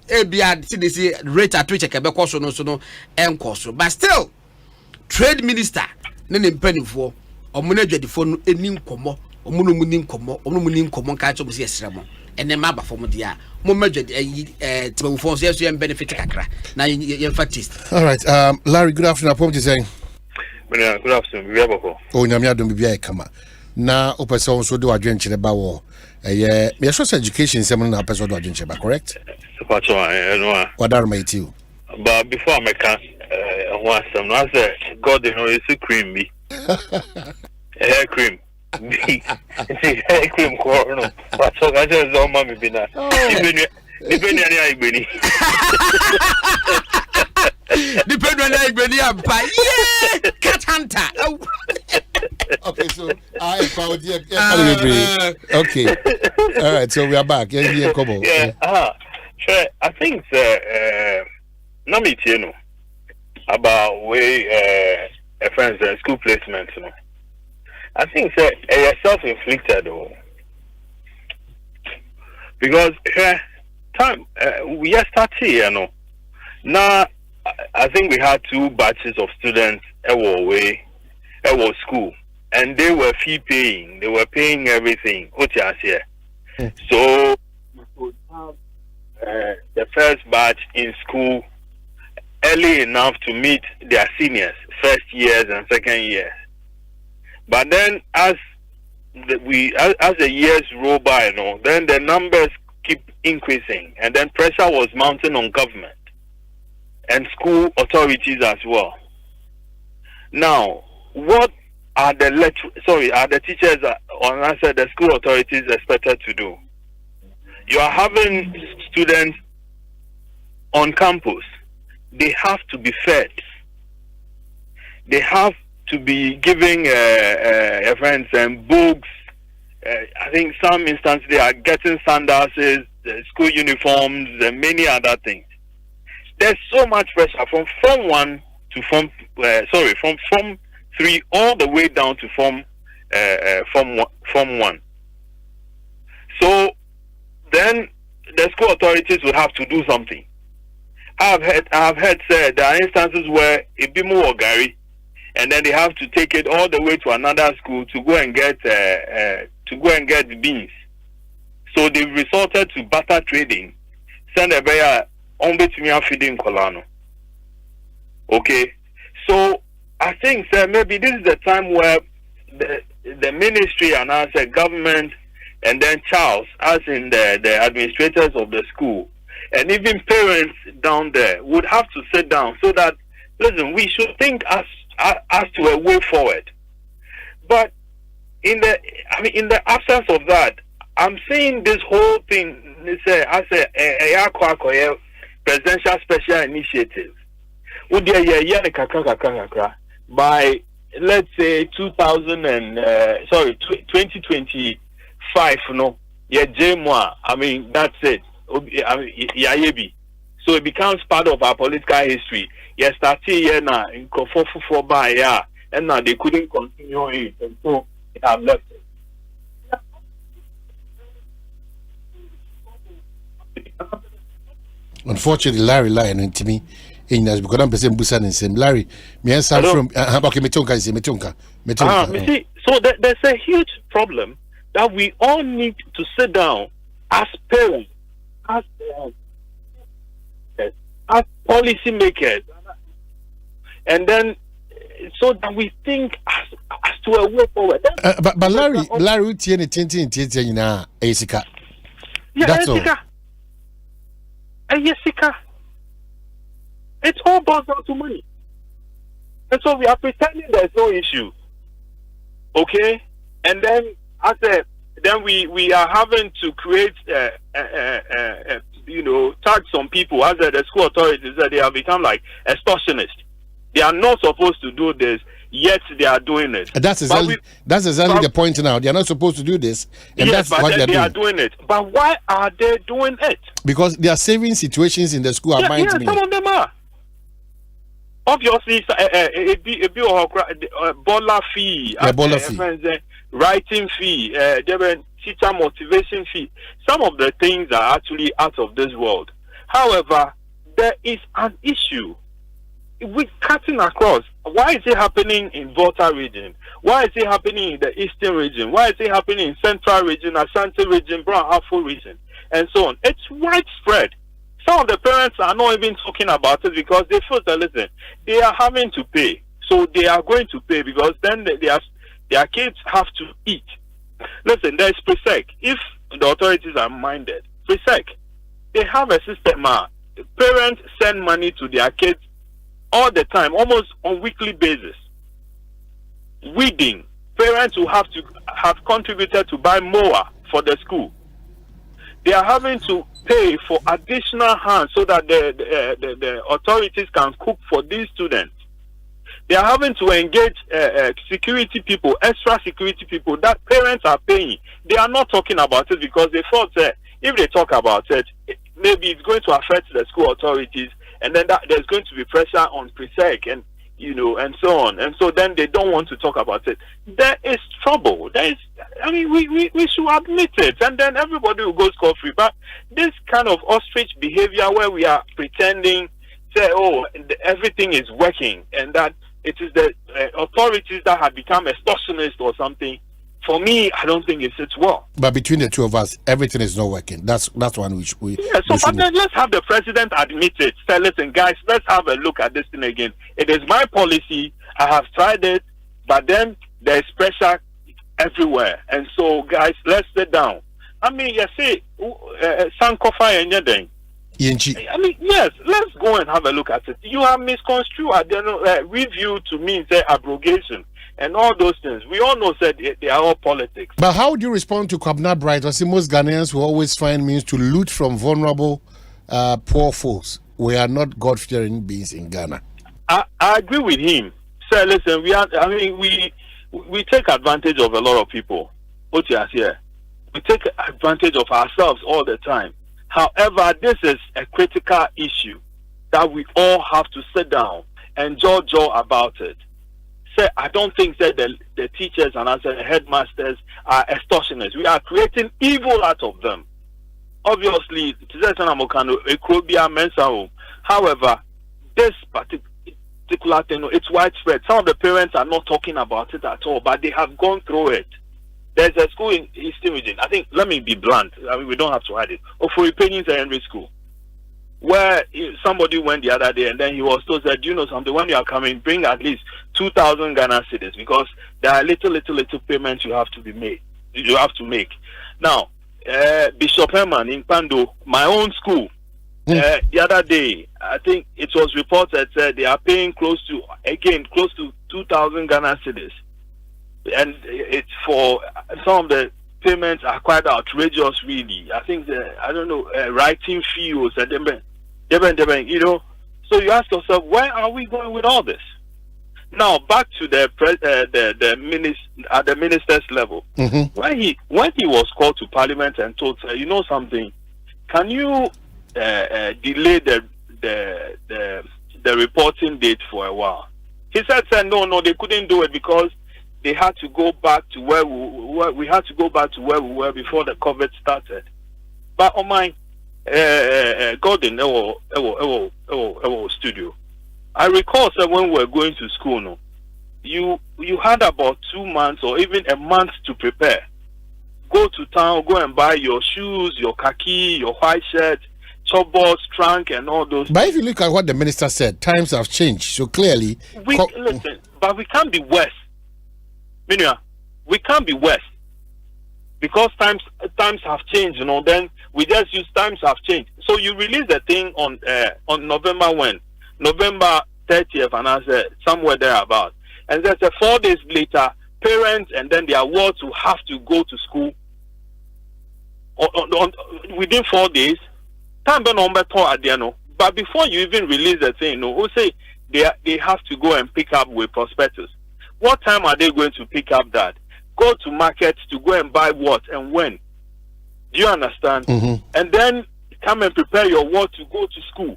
ABR see rate at which a Quebec so no encourse. But still, trade minister, name penny for or manager the phone any commo or monomunin commo catch of Yesramo and then maba for Modia. Momager to force yes and benefit Kakra. Now you're fatist. All right, Larry, good afternoon. I'm saying good afternoon. We have a call. Oh, Namia don't be a kama. Na opesa so do adwenche ne ba wo me social education sem na opesa do adwenche ba correct But what my you but before I make one some I say God is a cream me hair cream hair cream corner but so I just don't mommy be na Depending on your Igbeni. Depending on your Igbeni, yeah, cat hunter. Okay, so I found okay. All right, so we are back. Yeah, sure. I think Namiti, about way friends school placement, I think self-inflicted, because time we are starting, now I think we had 2 batches of students at school, and they were fee paying. They were paying everything. So we could have the first batch in school early enough to meet their seniors, first years and second years. But then as the years roll by, then the numbers keep increasing, and then pressure was mounting on government and school authorities as well. Now, what are the teachers the school authorities expected to do? You are having students on campus. They have to be fed. They have to be giving friends and books. I think some instances they are getting sandals, school uniforms, and many other things. There's so much pressure from Form 1 to from Form 3 all the way down to Form 1. So then the school authorities will have to do something. I have heard said there are instances where it be more Gary, and then they have to take it all the way to another school to go and get beans. So they've resorted to barter trading. Send a bear on between feeding Colano. Okay, so I think maybe this is the time where the ministry and as a government, and then Charles, as in the administrators of the school, and even parents down there would have to sit down so that, listen, we should think as to a way forward. But in the absence of that, I'm seeing this whole thing as a presidential special initiative. By let's say 2025, that's it. So it becomes part of our political history. Yes, that's here now in Kofofu by and now they couldn't continue it, and so they have left it. Unfortunately, Larry lying to me. Because I'm Busan and same Larry. Me and Sam from okay, Metonka. See, so there's a huge problem that we all need to sit down as parents, as policy makers, and then so that we think as to a way forward. But Larry, Tieni na Esika. Yeah, that's Esika. Esika. It all boils down to money. And so we are pretending there's no issue. Okay? And then then we are having to create tax on people as the school authorities that they have become like extortionists. They are not supposed to do this, yet they are doing it. That's exactly the point now. They are not supposed to do this, and yes, that's what they are doing it. But why are they doing it? Because their saving situations in the school are me. Some of them are. Obviously, Bola fee, writing fee, teacher motivation fee. Some of the things are actually out of this world. However, there is an issue with cutting across. Why is it happening in Volta region? Why is it happening in the Eastern region? Why is it happening in Central region, Asante region, Brown Afro region, and so on? It's widespread. Some of the parents are not even talking about it because they feel that, listen, they are having to pay. So they are going to pay because then their kids have to eat. Listen, there is PRESEC. If the authorities are minded, PRESEC, they have a system. Parents send money to their kids all the time, almost on weekly basis. Weeding. Parents will have to have contributed to buy mower for the school. They are having to pay for additional hands so that the authorities can cook for these students. They are having to engage security people, extra security people that parents are paying. They are not talking about it because they thought that if they talk about it, maybe it's going to affect the school authorities, and then there's going to be pressure on PRESEC and and so on. And so then they don't want to talk about it. There is trouble. We should admit it, and then everybody will go scot-free. But this kind of ostrich behavior where we are pretending, say, oh, everything is working, and that it is the authorities that have become extortionists or something. For me, I don't think it sits well. But between the two of us, everything is not working. That's one we yeah. So, but then let's have the president admit it. Say, listen, guys, let's have a look at this thing again. It is my policy. I have tried it, but then there is pressure everywhere. And so, guys, let's sit down. I mean, you see, Sankofa and Yedeng. I mean, yes, let's go and have a look at it. You have misconstrued review to mean, say, abrogation and all those things. We all know that they are all politics. But how would you respond to Kwabena Bright? I see most Ghanaians will always find means to loot from vulnerable, poor folks. We are not God-fearing beings in Ghana. I agree with him. So listen, we take advantage of a lot of people. What you are here, we take advantage of ourselves all the time. However, this is a critical issue that we all have to sit down and jaw about it. Say, I don't think that the teachers and the headmasters are extortionists. We are creating evil out of them. Obviously, however, this particular thing, it's widespread. Some of the parents are not talking about it at all, but they have gone through it. There's a school in Eastern Region. I think, let me be blunt. I mean, we don't have to hide it. For Penny Secondary School, where somebody went the other day and then he was told that, you know something, when you are coming, bring at least 2,000 Ghana cedis because there are little payments you have to be made. You have to make. Now, Bishop Herman in Pando, my own school, the other day, I think it was reported that they are paying close to 2,000 Ghana cedis. And it's for some of the payments are quite outrageous, really. I think writing fee or you know. So you ask yourself, where are we going with all this? Now back to the at the minister's level. Mm-hmm. When he was called to Parliament and told, you know something, can you delay the reporting date for a while? He said, no, they couldn't do it because they had to go back to where we had to go back to where we were before the COVID started. But on my Golden studio, I recall that when we were going to school, you had about 2 months or even a month to prepare. Go to town, go and buy your shoes, your khaki, your white shirt, chopbox, trunk, and all those. But if you look at what the minister said, times have changed. So clearly, listen, but we can't be worse. We can't be worse because times have changed. Then we just use times have changed. So you release the thing on November when? November 30th, and I said somewhere thereabout. And then 4 days later, parents and then their wards will have to go to school within 4 days. But before you even release the thing, we'll say they have to go and pick up with prospectus. What time are they going to pick up that? Go to markets to go and buy what and when? Do you understand? Mm-hmm. And then come and prepare your ward to go to school.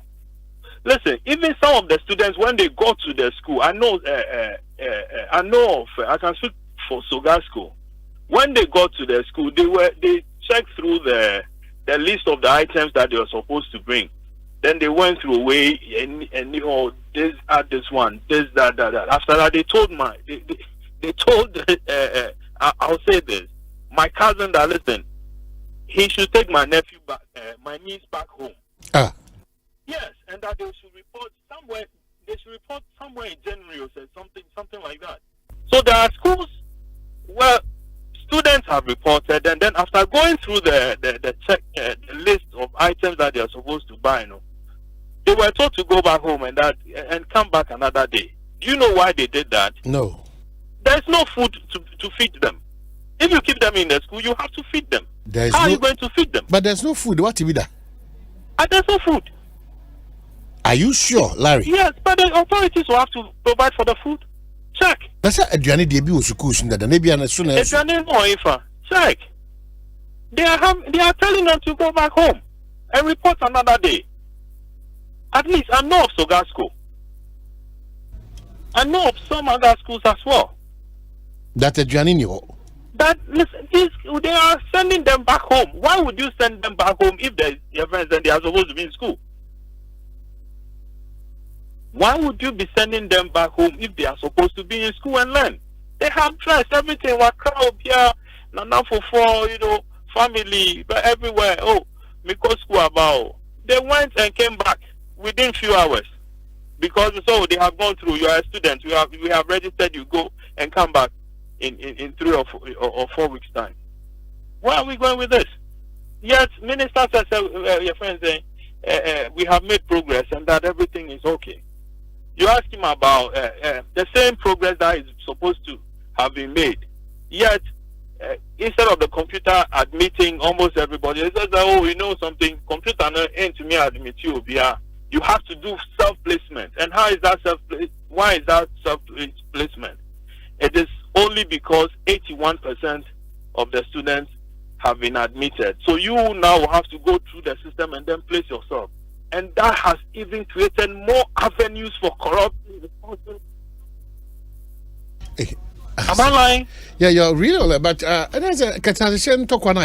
Listen, even some of the students, when they go to the school, I can speak for Soga School. When they got to the school, they checked through the list of the items that they were supposed to bring. Then they went through away and this this one, this that. After that, they told I'll say this, my cousin that listen, he should take my nephew back, my niece back home. Yes, and that they should report somewhere. They should report somewhere in January or something like that. So there are schools where students have reported, and then after going through the list of items that they are supposed to buy, they were told to go back home and come back another day. Do you know why they did that? No. There's no food to feed them. If you keep them in the school, you have to feed them. How are you going to feed them? But there's no food. What to be that? There's no food. Are you sure, Larry? Yes, but the authorities will have to provide for the food. Check. That's a Adriani Debi was schools in that. Maybe as soon as check. They are telling them to go back home and report another day. At least I know of Soga School. I know of some other schools as well. That Adriani But listen, they are sending them back home. Why would you send them back home if your friends and they are supposed to be in school? Why would you be sending them back home if they are supposed to be in school and learn? They have tried everything. Wakao here, Nana for family, but everywhere. Oh, because school about. They went and came back within few hours because they have gone through. You are a student. We have registered. You go and come back in 3 or 4 weeks time. Where are we going with this? Yes, Minister says your friends saying we have made progress and that everything is okay. You ask him about the same progress that is supposed to have been made. Yet, instead of the computer admitting almost everybody, it says that, oh, you know something, computer ain't to me admit you. You have to do self-placement. And why is that self-placement? It is only because 81% of the students have been admitted. So you now have to go through the system and then place yourself. And that has even created more avenues for corruption. Am I lying? Yeah, you're real, but there's a catastrophe talk on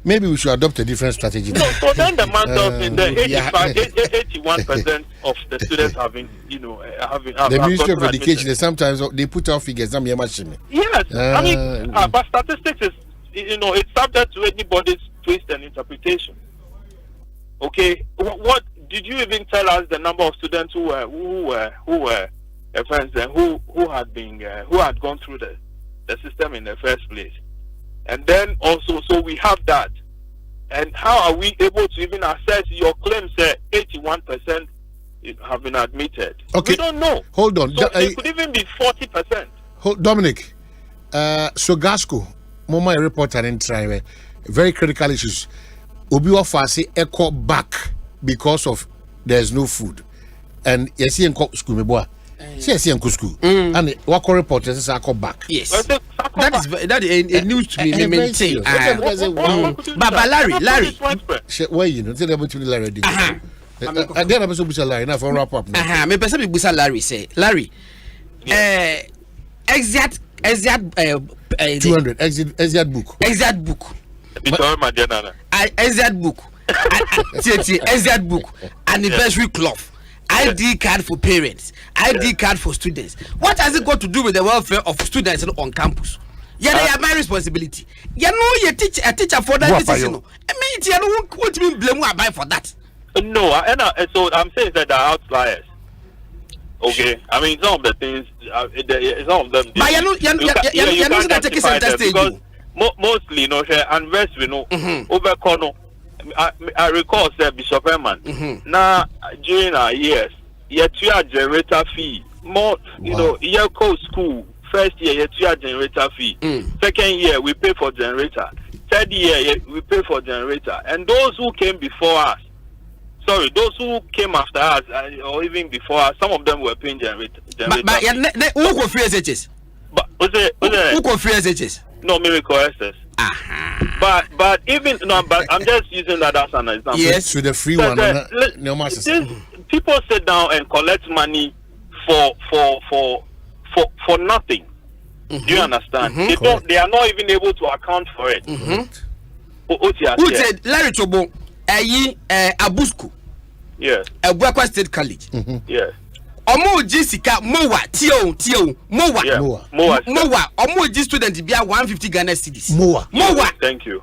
maybe we should adopt a different strategy. So then the matter in the 81% of the students having, the Ministry of Education, sometimes they put out figures. Yes, I mean, but statistics is, it's subject to anybody's twist and interpretation. Okay, what did you even tell us the number of students who were friends and who had gone through the system in the first place? And then also, so we have that. And how are we able to even assess your claims that 81% have been admitted? Okay. We don't know. Hold on. So it could even be 40%. Dominic, so Gasco, Moma reporter in Tribe, very critical issues. Obi Wafasi echo back because of there's no food. And yes, he school me boy. Yes, he school. And what reporters is echo back. Yes. That is news to me. Maintain. Baba Larry. Why you know? Tell about Larry. And then I'm supposed to Larry. Now for wrap up. Me person be Larry say Larry. Exact 200 exact book. Exact book. Exact book. Exact book. Anniversary cloth. ID card for parents. ID card for students. What has it got to do with the welfare of students on campus? Yeah, they are my responsibility. You know, you teach a teacher for that decision. I mean, you don't want to be blamed for that. No, so I'm saying that they are outliers. Okay, I mean some of the things, some of them. But you know, that take center stage because mostly, unless we know over corner. I recall that Bishop Herman. Now during our years, you have generator fee. More, year school. First year, you have generator fee. Second year, we pay for generator. Third year, we pay for generator. And those who came before us. Sorry, those who came after us, or even before us, some of them were paying generator. But who go free SHS? Who go free SHS? No, miracle SS. But even but I'm just using that as an example. Yes, with the free one. People sit down and collect money for nothing. Do you understand? They are not even able to account for it. Who said Larry Chobo? Abusku. Yes. Abuakwa State College. Yes. Omo Jessica Mowa Tio Mowa Omo G student bia 150 Ghana cedis. Mowa. Thank you.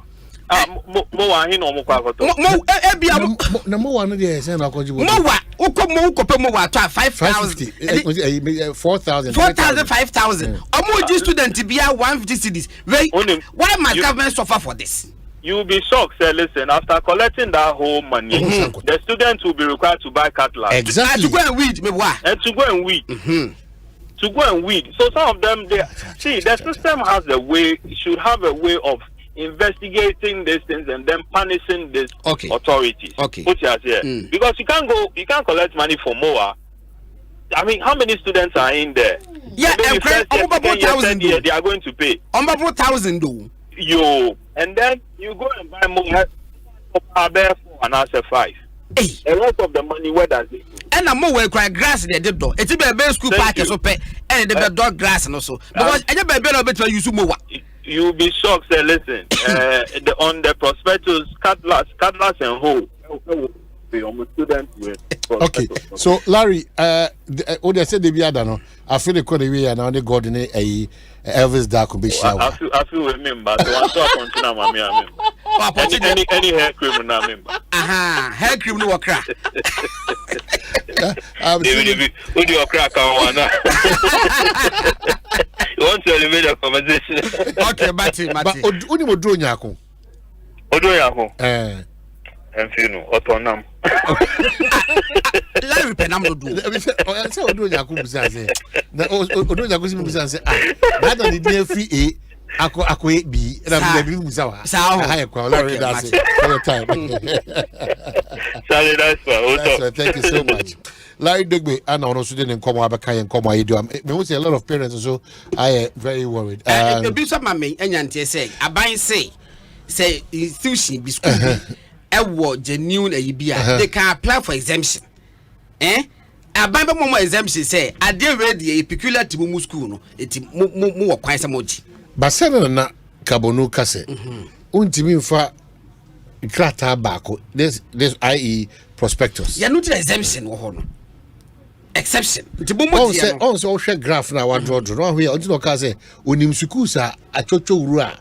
Mowa he no mo kwa koto. Ebia na Mowa no dey say na kojibo. Mowa ukope Mowa to 5,000 4,000 5,000 Omo G student bia 150 cedis. Why must government suffer for this? You will be shocked, sir. Listen, after collecting that whole money, the students will be required to buy cattle. Exactly. To go and weed, me what? And to go and weed. to go and weed. So some of them, the system has a way, should have a way of investigating these things and then punishing these authorities. Put yours here. Because you can't collect money for MOA. I mean, how many students are in there? Yeah, and they are going to pay. 1,000 and then you go and buy more for and answer 5. Hey, the rest of the money, where does it go? And I'm more cry grass in the dip door. It's a baby school park so pay and the dog grass and also because I never better better use more. You'll be shocked. Say, listen, on the prospectus, cutlass and hoe. Okay, so Larry, what they said the other no, I feel the code we are now the God in a Elvis Dark be shower. I feel remember. So I saw continue my any hair cream na member. Hair cream no crack. Who do you crack on one? You want to elevate the conversation? Okay, Mati. But only mo do nyako. Odo yako. Enfino, otonam. Larry penam no do. I say odo nyako bisa say. Na odo nyako si bisa say that on the DFA ako B na be bisa wa. Hi kwa Larry that's it. For your time. Sorry, that's why. Thank you so much. Larry Dugbe and on also didn't come abaka and come I do. Me will say a lot of parents so I am very worried. The bishop mama enyantie say aban say institution be school be genuine bia they can apply for exemption. Aban be more exemption say I dey ready a peculiar to mu school no eti mu kwan say moji. Basana na Kabonu kase. Untimi mfa krata bako this IE prospectus. Ya no exemption wo ho no. Exception. On so share graph na wa draw no here until ka say onim schools a achocho wuru a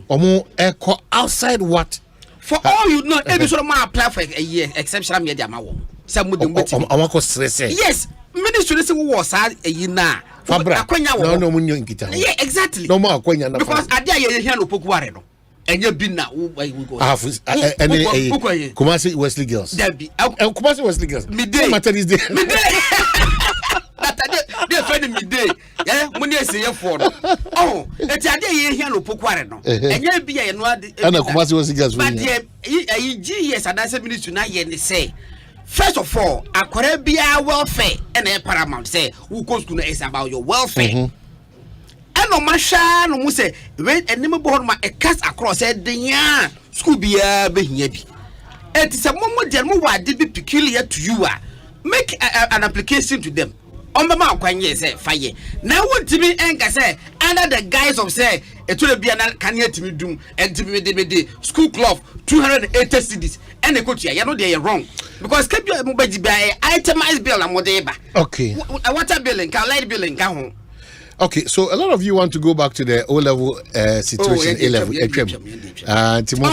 omo echo outside what for all you know every sort of man apply for a year exception am ye dia ma wo some dem beti omo ko stress yes ministry say wo sa eyi na akwanya wo no munyo nkita yeah exactly no mo akwanya na because ade a ye hia no pokuare no enye bi na we go any Kumasi Wesley Girls Kumasi Wesley Girls matter this day they friend me day money say for no oh eti ade ye hia no pokuare no enye bi ye no ade ana Kumasi Wesley Girls but ye GS and that ministry na ye ne say first of all akwara bia welfare and paramount say who go school is about your welfare. No masha no mu say when enemy bo ma e cast across e denya school bia be hia bi it is a momo de mo wade be peculiar to you make an application to them on be ma kwanye say fire now want to be enka say under the guise of say eto bia na kan ya timi dum entimi de school club 280 cedis and e go to ya no dey wrong because kebi mo baji bia itemized bill na mo dey ba okay water billing ka light billing ka ho. Okay, so a lot of you want to go back to the O-level situation, A-level. One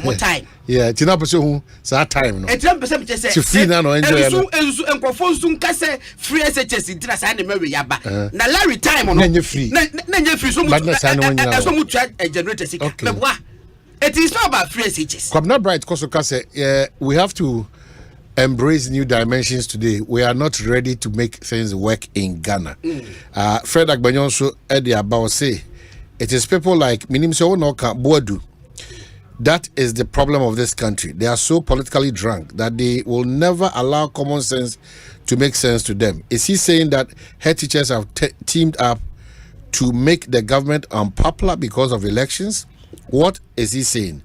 more time. Yeah, tina person that time no. To free now no enjoy no. Free SHS intina sa na marry yaba. Na Larry time no. Na free so much generator sick. It is not about free SHS. Kwabena Bright Kosoka say we have to embrace new dimensions today. We are not ready to make things work in Ghana. Fred Agbanyon so Eddie about say it is people like Minimso Noka Boadu. That is the problem of this country. They are so politically drunk that they will never allow common sense to make sense to them. Is he saying that head teachers have teamed up to make the government unpopular because of elections? What is he saying?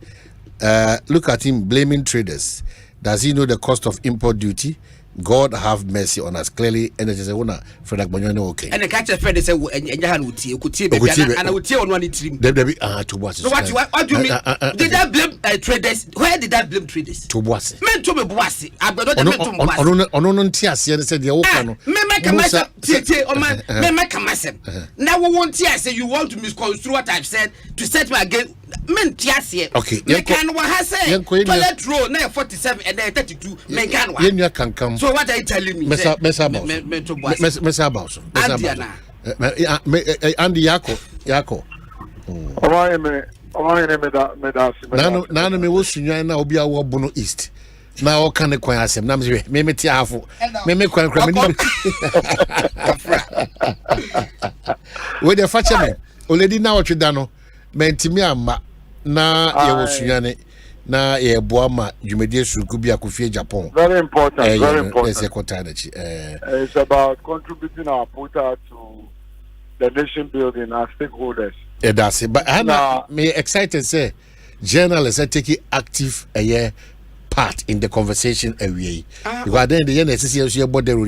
Look at him blaming traders. Does he know the cost of import duty? God have mercy on us. Clearly, and it is a one for that okay. And the catch a friend say, and Jahan would see, could see, and I would tell on one team. To what? What do you mean? Did that blame traders? Where did that blame traders? To what? Men to me, Bossy. I but not on Tias, and said, the old man. Make a massive. Now, we won't say you want to misconstrue what I've said to set me again. Men Tias here. Okay, you can what I say. Toilet roll, now 47 and 32. Men can come. So what are you telling me? Mesa about. Andy Yako. Nano me wo sunya na obi awo Bono East. Now can the choir asem na me me tiafo me kwan me we dey fache me already now what you dano mentimi amma na ye wosuane na ye boama dwumedie suku bia kofie Japan. Very important, very important. It's about contributing our quota to the nation building as stakeholders. Yeah, that's it. But I'm excited say journalists are taking active part in the conversation away. Because then the NSC about the rule.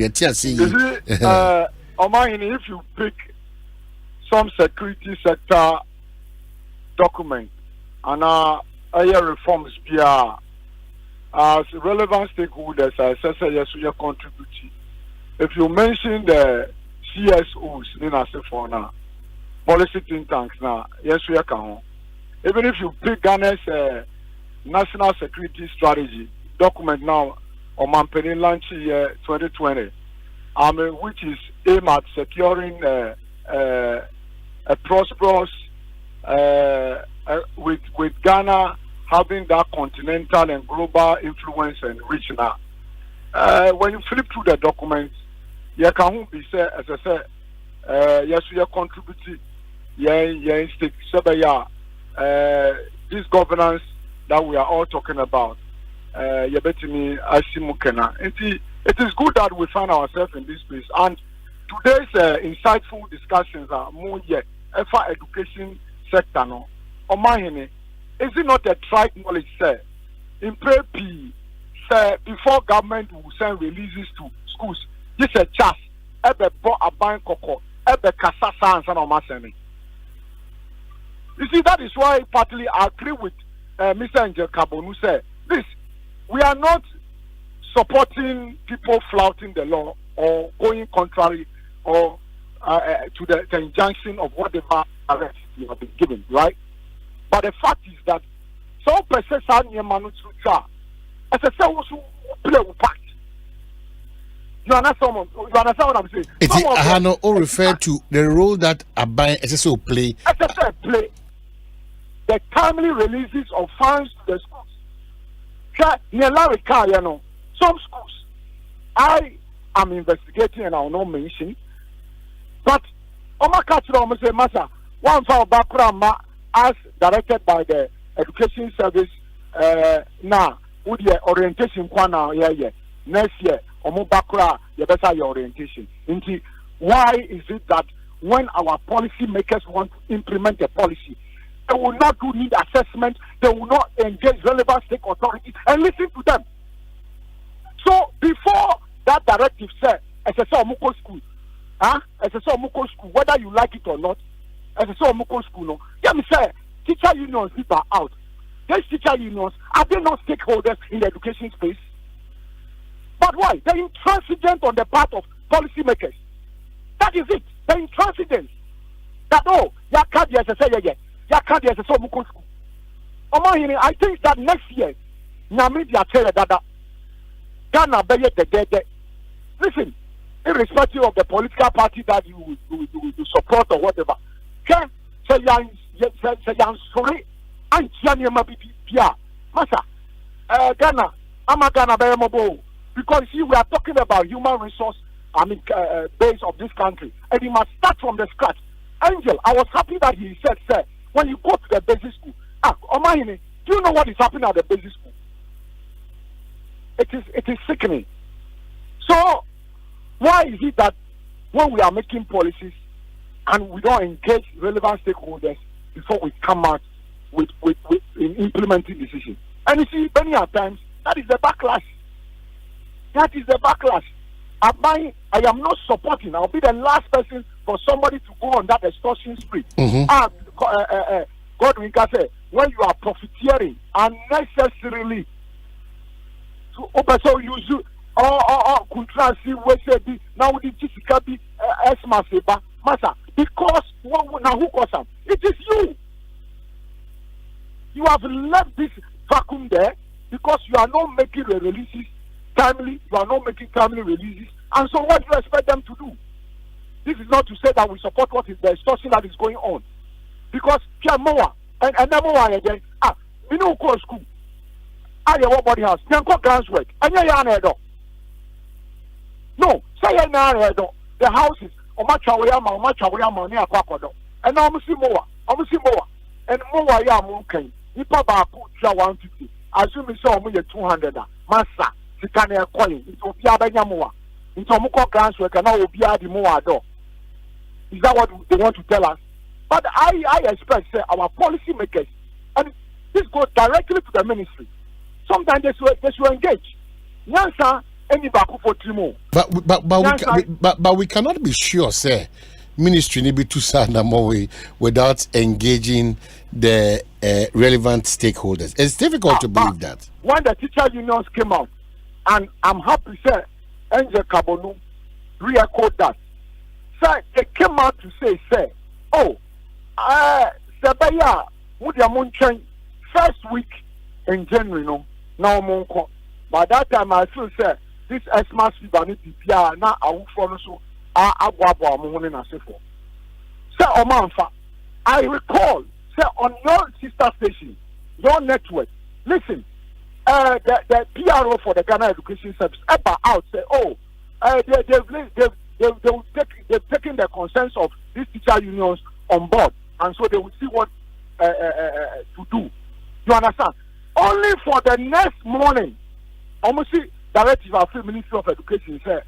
Omanhene, if you pick some security sector document and reforms via as relevant stakeholders, yes, we are contributing. If you mention the CSOs, then I say for now, policy think tanks now, yes, we are. Even if you pick Ghana's national security strategy document now, Omanhene launch year 2020, which is aimed at securing a prosperous with Ghana having that continental and global influence and reach now. When you flip through the documents, you can be say, as I said, yes, we are contributing. This governance that we are all talking about. It is good that we find ourselves in this place. And today's insightful discussions are more yet for education sector. No, Omanhene, is it not a tried knowledge, sir? In pre-P, sir, before government will send releases to schools, this is a chance. Ebe bo aban koko, ebe kasasa and Omanhene. You see, that is why partly I agree with Mr. Angel Kabonu said, this, we are not supporting people flouting the law or going contrary or to the injunction of whatever arrest you have been given, right? But the fact is that some persons are near Manutra, as I said, also play with part. You understand what I'm saying? It is Hano all refer to the role that Abai SSO play. SSO play the timely releases of funds to the schools. Some schools I am investigating and I will not mention, but Omakachiro say Masa, one for background as directed by the Education Service now with the orientation next year Omobakura you better your orientation. Why is it that when our policy makers want to implement a policy, they will not do need assessment, they will not engage relevant stake authorities and listen to them? So before that directive said, SSO Muko school, SSO Muko school, whether you like it or not, SSO Muko school, no. Let me say, teacher unions are out. These teacher unions, are they not stakeholders in the education space? But why? They're intransigent on the part of policymakers. That is it. They're intransigent. That, ya can't be SSO, ya can't be SSO Muko school. Omanhene, I think that next year, Namibia tell that Ghana be the listen, irrespective of the political party that you support or whatever, can say sorry and Masa Ghana, I'm a Ghana be mobile because see we are talking about human resource base of this country and it must start from the scratch. Angel, I was happy that he said, sir, when you go to the basic school, Omanhene, do you know what is happening at the basic school? It is sickening. So why is it that when we are making policies and we don't engage relevant stakeholders before we come out with in implementing decisions? And you see, many times that is the backlash. That is the backlash. I am not supporting. I'll be the last person for somebody to go on that extortion spree. Godwin can say when you are profiteering unnecessarily. So use contrasting we say now the Jessica be Esma Masa because now who cause them? It is you. You have left this vacuum there because you are not making the releases timely. You are not making timely releases, and so what do you expect them to do? This is not to say that we support what is the extortion that is going on, because Kiamoa and Namoa again. We know school. I your body house. Then go grants work. And you no, say the houses. Omachawayama near Kwakodo. And almost more. And more ya mooking. Nipa Baku 150. Assume you saw me 200. Massa, Sikania coin. It will be Abanyamua. In Tomuko grants work and I will be adding more door. Is that what they want to tell us? But I expect our policy makers, and this goes directly to the ministry. Sometimes they should engage. Nyansa, any baku for Timo. But we cannot be sure, sir. Ministry need be too sad without engaging the relevant stakeholders. It's difficult to believe that. When the teacher unions came out, and I'm happy, sir, Angel Kabonu re-echoed that. Sir, they came out to say, sir, Sebaya, first week in January, no, now Monko. By that time, I feel, sir, this Xmas fever need to be now I will follow so. Sir Omanfa, I recall, sir, on your sister station, your network, listen, the PRO for the Ghana Education Service, out, say, they've taken the concerns of these teacher unions on board, and so they will see what to do. You understand? Only for the next morning, almost see directive of the Ministry of Education say,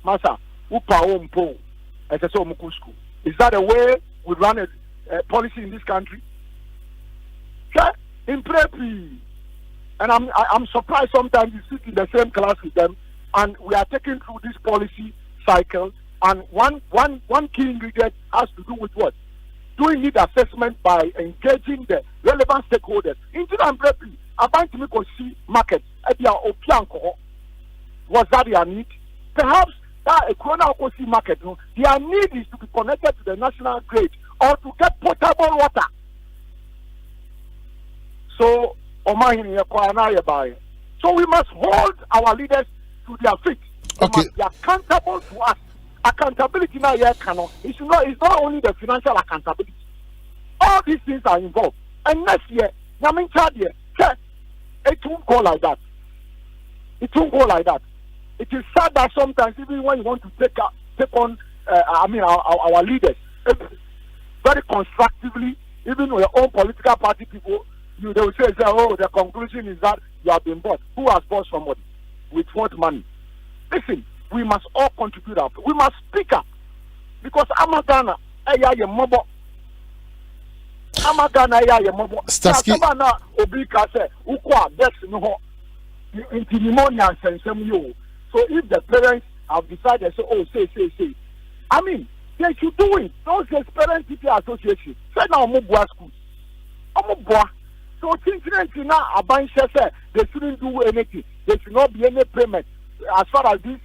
Master, is that the way we run a policy in this country? Okay? In preppy. And I'm surprised sometimes you sit in the same class with them and we are taking through this policy cycle, and one key ingredient has to do with what? Doing need assessment by engaging the relevant stakeholders. Into the preppy, about to see markets at their Opianko. Was that their need? Perhaps that a corona market, their need is to be connected to the national grid or to get potable water. So, so we must hold our leaders to their feet. They must be accountable to us. Accountability now it's not only the financial accountability. All these things are involved. And next year, it won't go like that. It won't go like that. It is sad that sometimes even when you want to take on our leaders very constructively, even with your own political party people, they will say, the conclusion is that you have been bought. Who has bought somebody? With what money? Listen, we must all contribute up. We must speak up. Because Amagana, mobile. Amagana, mobile. Staski. Obika say, Ukwa, that's no. Into pneumonia and some you. So if the parents have decided, say. I mean, they should do it. Don't say parent teacher association. Say now, Mubwa schools. So children now a bunch say they shouldn't do anything. There should not be any payment as far as this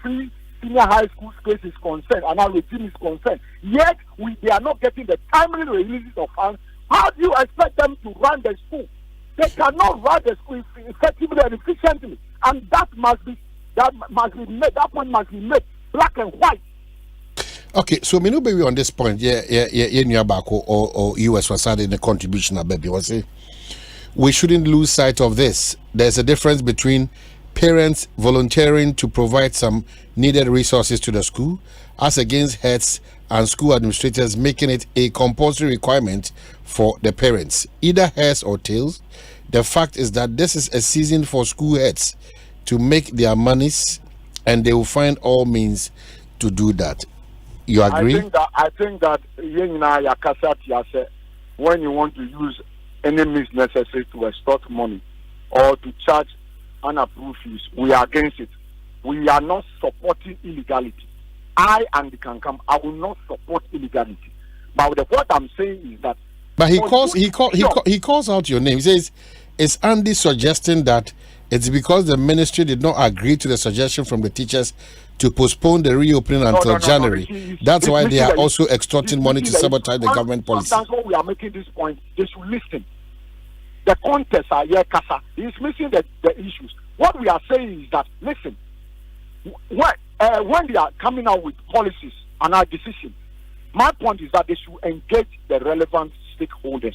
free senior high school space is concerned and our regime is concerned. Yet they are not getting the timely releases of funds. How do you expect them to run the school? They cannot run the school effectively and efficiently, and that point must be made black and white. Okay, so me no baby on this point, or US was adding the contribution of baby was it? We shouldn't lose sight of this. There's a difference between parents volunteering to provide some needed resources to the school as against heads and school administrators making it a compulsory requirement for the parents, either heads or tails. The fact is that this is a season for school heads to make their monies, and they will find all means to do that. You agree? I think that when you want to use any means necessary to extort money or to charge unapproved fees, we are against it. We are not supporting illegality. I and the Kankam, I will not support illegality. But what I'm saying is that. But he calls out your name. He says, "Is Andy suggesting that it's because the ministry did not agree to the suggestion from the teachers to postpone the reopening until January? That's why they are also extorting money to sabotage the government policy." Sometimes when we are making this point, they should listen. The context are here, Kasa. He's missing the issues. What we are saying is that, listen, when they are coming out with policies and our decisions, my point is that they should engage the relevant stakeholders.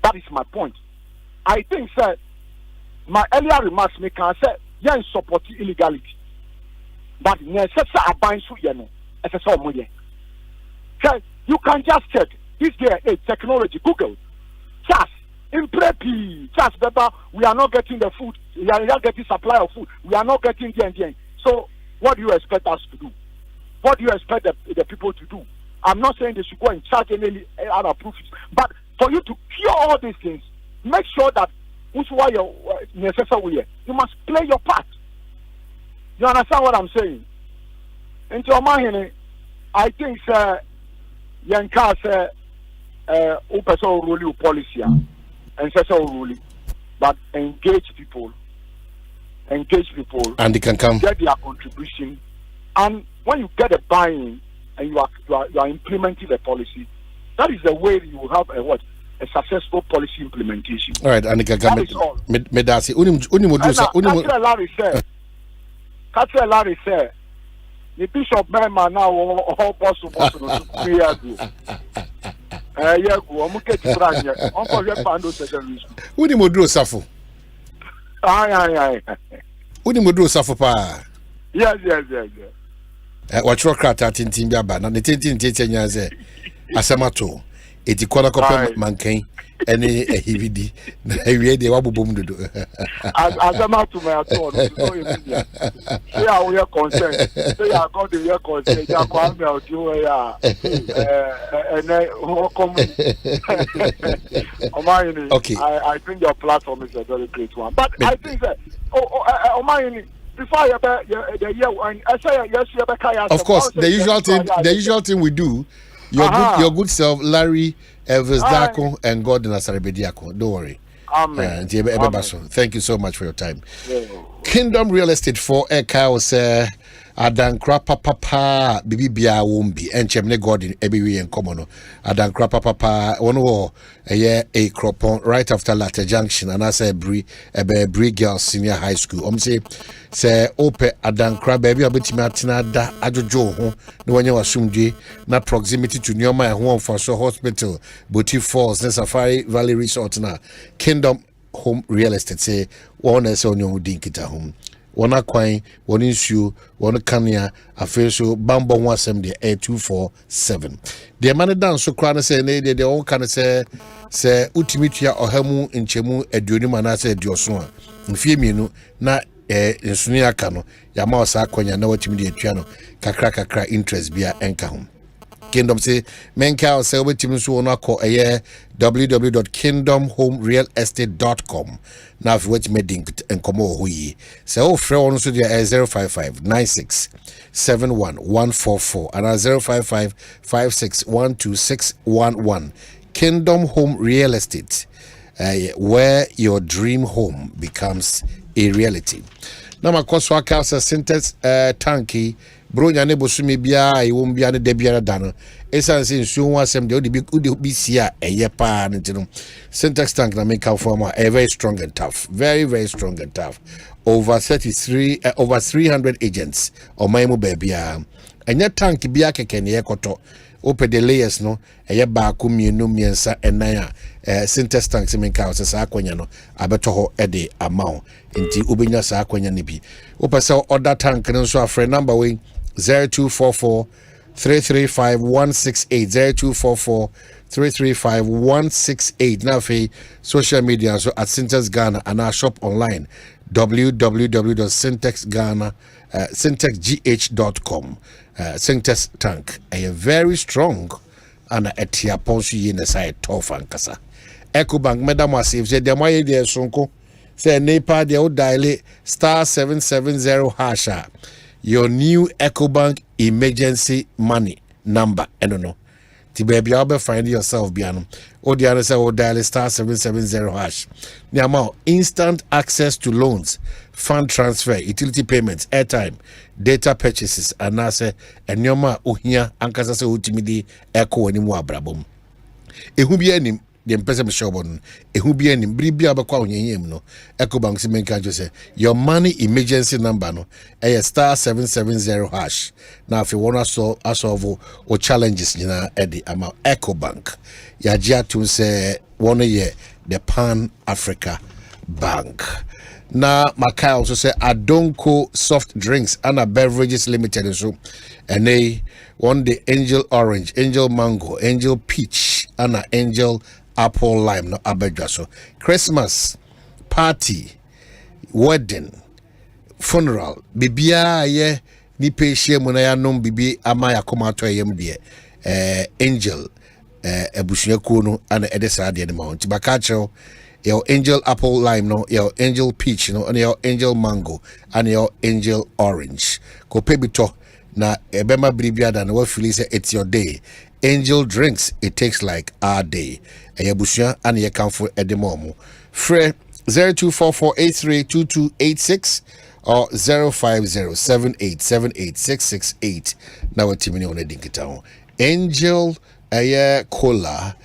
That is my point. I think, sir, my earlier remarks make can say yeah support illegality, but necessary abide so you know as a so you can just check this day technology Google just in preppy just better we are not getting the food, we are not getting supply of food, we are not getting the. So what do you expect us to do? What do you expect the people to do? I'm not saying they should go and charge any other proofs, but for you to cure all these things, make sure that which way you're necessary, you must play your part. You understand what I'm saying? Into Omanhene, I think Yanka say Upeso rule policy and Sessa rule, but engage people, and they can come get their contribution, and when you get a buy-in and you are implementing the policy, that is the way you will have a successful policy implementation. All right, and that is all. Medasi, Larry said, the Bishop Mema now all possible to 3 years ago. Yeah, go. I'm okay to brand here. Uncle Pando secondary school. Unimodro Safo. Aye. Unimodro Safo pa. Yes. Watchro krata tintin biaba na tintin tetenya ze asamato eti kwana kopa mankan ene ehibidi na ewie de wabobom dodo asamato me ato no so ebidia say I will consent say I got the consent ja kwa me ojo ya ene come Omanhene. Okay, I think your platform is a very great one, but I think that Omanhene, before of course, the usual thing we do. Your good self, Larry, Elvis Dako, and Gordon Asarabediako. Don't worry. Amen. Thank you so much for your time. Kingdom Real Estate for Eka Adankra Papa Bibi Bia Wumbi and Chemne Gordon Ebiwi and Komono Adankra Papa one war a crop on right after Latte Junction and I say Bree Girls Senior High School. Say Ope Adankra baby Abitimatina da Ajojo no one you assume na proximity to Nyoma and Home for So Hospital, Boutique Falls, and Safari Valley Resort na Kingdom Home Real Estate say one is on your dinkita home. Wana kwai, wani nsuo, wani kania, afeso, bambo wasem de 8247. The man down so krana say ne de all kind say ultimate ohemu nchemu eduoni manase edioso. Mfie mienu na nsuni aka no ya ma osa akwanya na watimi de atua no kakra interest bia enka ho. Kingdom say menka say obetimi so no akọ www.kingdomhomerealestate.com. Now if you watch me dink and come over here, say oh free on so there 055-9671-144 and 055-5612-611. Kingdom Home Real Estate, where your dream home becomes a reality. Now my course work out a Syntex tanky. Bro nyane bosumi bia I won bia ne da bia dano esan se nsuo ho asem de odi bi sia eye pa ntino Syntex tank na make form a very strong and tough, very strong and tough. Over 300 agents on my mo bia enya tank bia keke ne yekoto open the layers no eye ba ko mienu miensa enan Syntex tank se make out sa akwanya no abeto ho ede amount nti obenya sa akwanya ne bi opesa order tank no so afre number we 0244-335-168 0244-335-168. Now for social media so at Syntex Ghana and our shop online www.syntexgh.com. Syntex tank a very strong and a tia ponsu yin side tough and kasa. Ecobank madam wasif said the moye de sonko say nepa de o dial *770 hasha. Your new Ecobank emergency money number. I don't know. The baby, you'll be finding yourself beyond. Or the other side will dial *770 hash. The amount instant access to loans, fund transfer, utility payments, airtime, data purchases, and nase and yoma uhia ankasa se ultimately echo any more brabum. Ehubi enim the person shobon ehubi enim bribia abakwa onyeyem no Ecobank si menka jo say your money emergency number no *770 hash. Now if you want to solve or challenges nyina edi ama Ecobank ya jia to say one year the Pan Africa Bank. na Makai also say Adonko Soft Drinks and Beverages Limited so and they one the Angel Orange, Angel Mango, Angel Peach and Angel Apple Lime no abedwa so Christmas party wedding funeral bibia ye ni pehie mu na ya nom bibi ama ya koma to yem de Angel ebusuaku no ana edesa de ma on tibaka chero your Angel Apple Lime no your Angel Peach no and your Angel Mango and your Angel Orange ko pebito na ebema bribia da na wa feel say it's your day. Angel Drinks, it takes like our day. Ayabusha and ye come for edimomo. Free 0244832286 or 05078786668. Now what timini on the dinkitown. Angel Cola,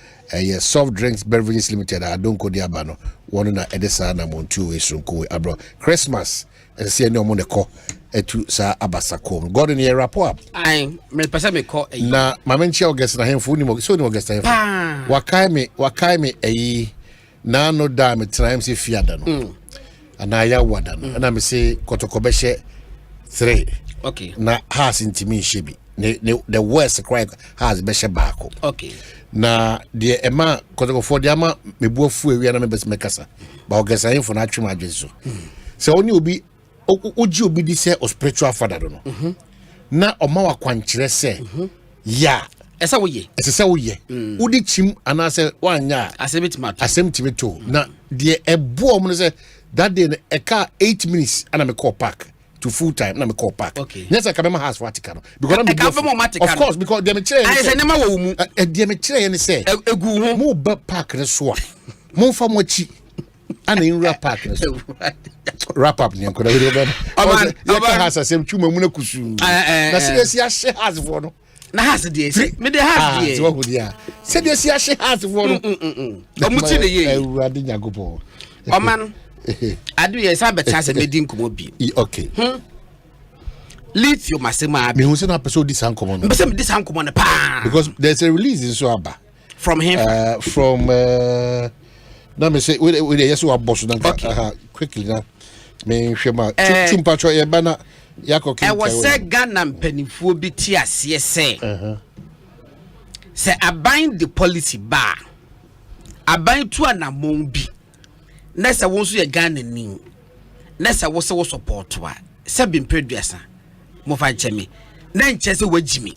Soft Drinks Beverages Limited. I don't go diabano. One na edesa na montu esunku abro. Christmas. See no mo neko etu sa abasako god in here rapport ai me pesa me call na mamenchi August na hemfu ni mo so ni August hemfu wakai me eyi na no da me tram se fiada no ana ya wada no na me se kotokobehye 3 okay na has intimi shebi the worst cry has behye baako okay na de ema kotokofo de ama me buafu ewi na me bes mekasa ba August hemfu na atwema adweso so oni obi oji obi di say o spiritual father no na oma wa kwankyere say ya esa wo ye udi chim ana say wanya asembetimato na de ebo om no say that day e ka 8 minutes ana me call park to full time na me call park yes I can house watika no because of course because dem kire I say nema wo mu dem kire ye say egu ho mo ba park ne so a mo fa mo chi ana in wrap park ne so wrap up ni nkoda we do you can has asem twuma mu na kusu na se ahye has for no na has dey me dey has dey so what dia se dey se ahye has for no omuti ne ye ewurade nyagopo oman adu ye sa be chance me din komo bi okay lithium asema me hu se na person di san komo no be se me di san komo no pa because there's a release in so aba from him from na me say we yes we boss na quickly na me hwema chumpacho ye bana yakokin I was say Ghana mpanifuo bi ti ase say say abind the policy bar abind to anamon bi na say won so ye Ghana ni na say wo se wo support wa say bi mpeduasa mo fa ncheme na nche say wagimi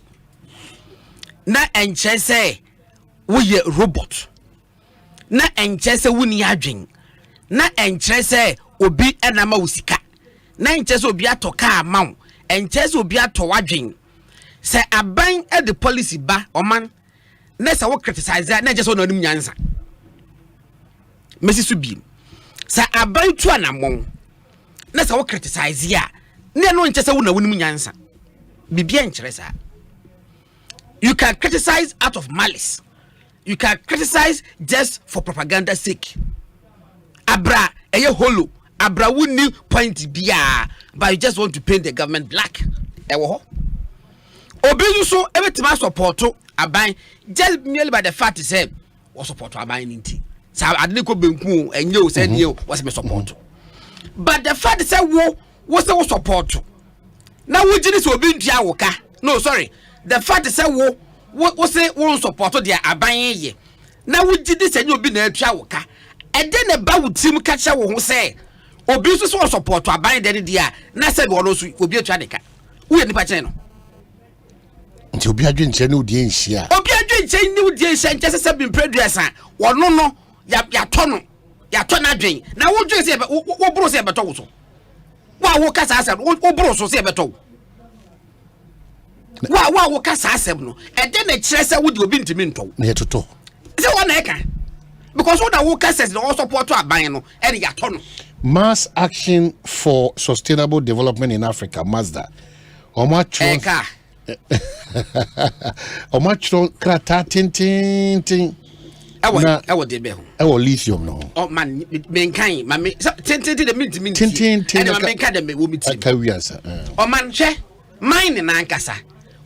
na enche say wo ye robot na enche say wuni adwen na enche say obi enama usika na enche say obi atoka amaw enche say obi atowadwen say aban e the policy ba oman na say wo criticize na enche say onanim nyansa mesi so bi say aban tu anamon na say wo criticize ya na no enche say wo na wonim nyansa bibia enche say you can criticize out of malice. You can criticize just for propaganda's sake. Abra, eye holo. Abra wuni point biya, but you just want to paint the government black. Ewo. Obi so everything I support aban just merely by the fact say what support aban ninti. So I didn't go benku and you said you was me support. But the fact say wo was the support. Now we did this obi ntia woka. No, sorry. The fact say wo what say won support their aban ye na wo gidi say obi na atwa woka e de ne ba wutim ka cha wo ho say obi so support aban de dia na say be ono so obi atwa de ka wo ye nipa chen no nti obi adwe nche na odi enhia obi adwe nche ni odi enhia nche say be producer wono no ya to na adwen na wo dwe say wo bro say be to wo so wo ka sa say wo bro so say be to wa wo ka sa asem no e de na kire se wo di obi ntimi nto na ye toto se wo na e ka because wo da wo ka se no support aban no e de ya to no Mass Action for Sustainable Development in Africa Mazda omachron krata tintin ewo de be ho ewo lithium no oh man me nkan ma me tintin de minti tintin e de ma me nka de me wo mitimi ka wiasa oh man hwe mine na ankasa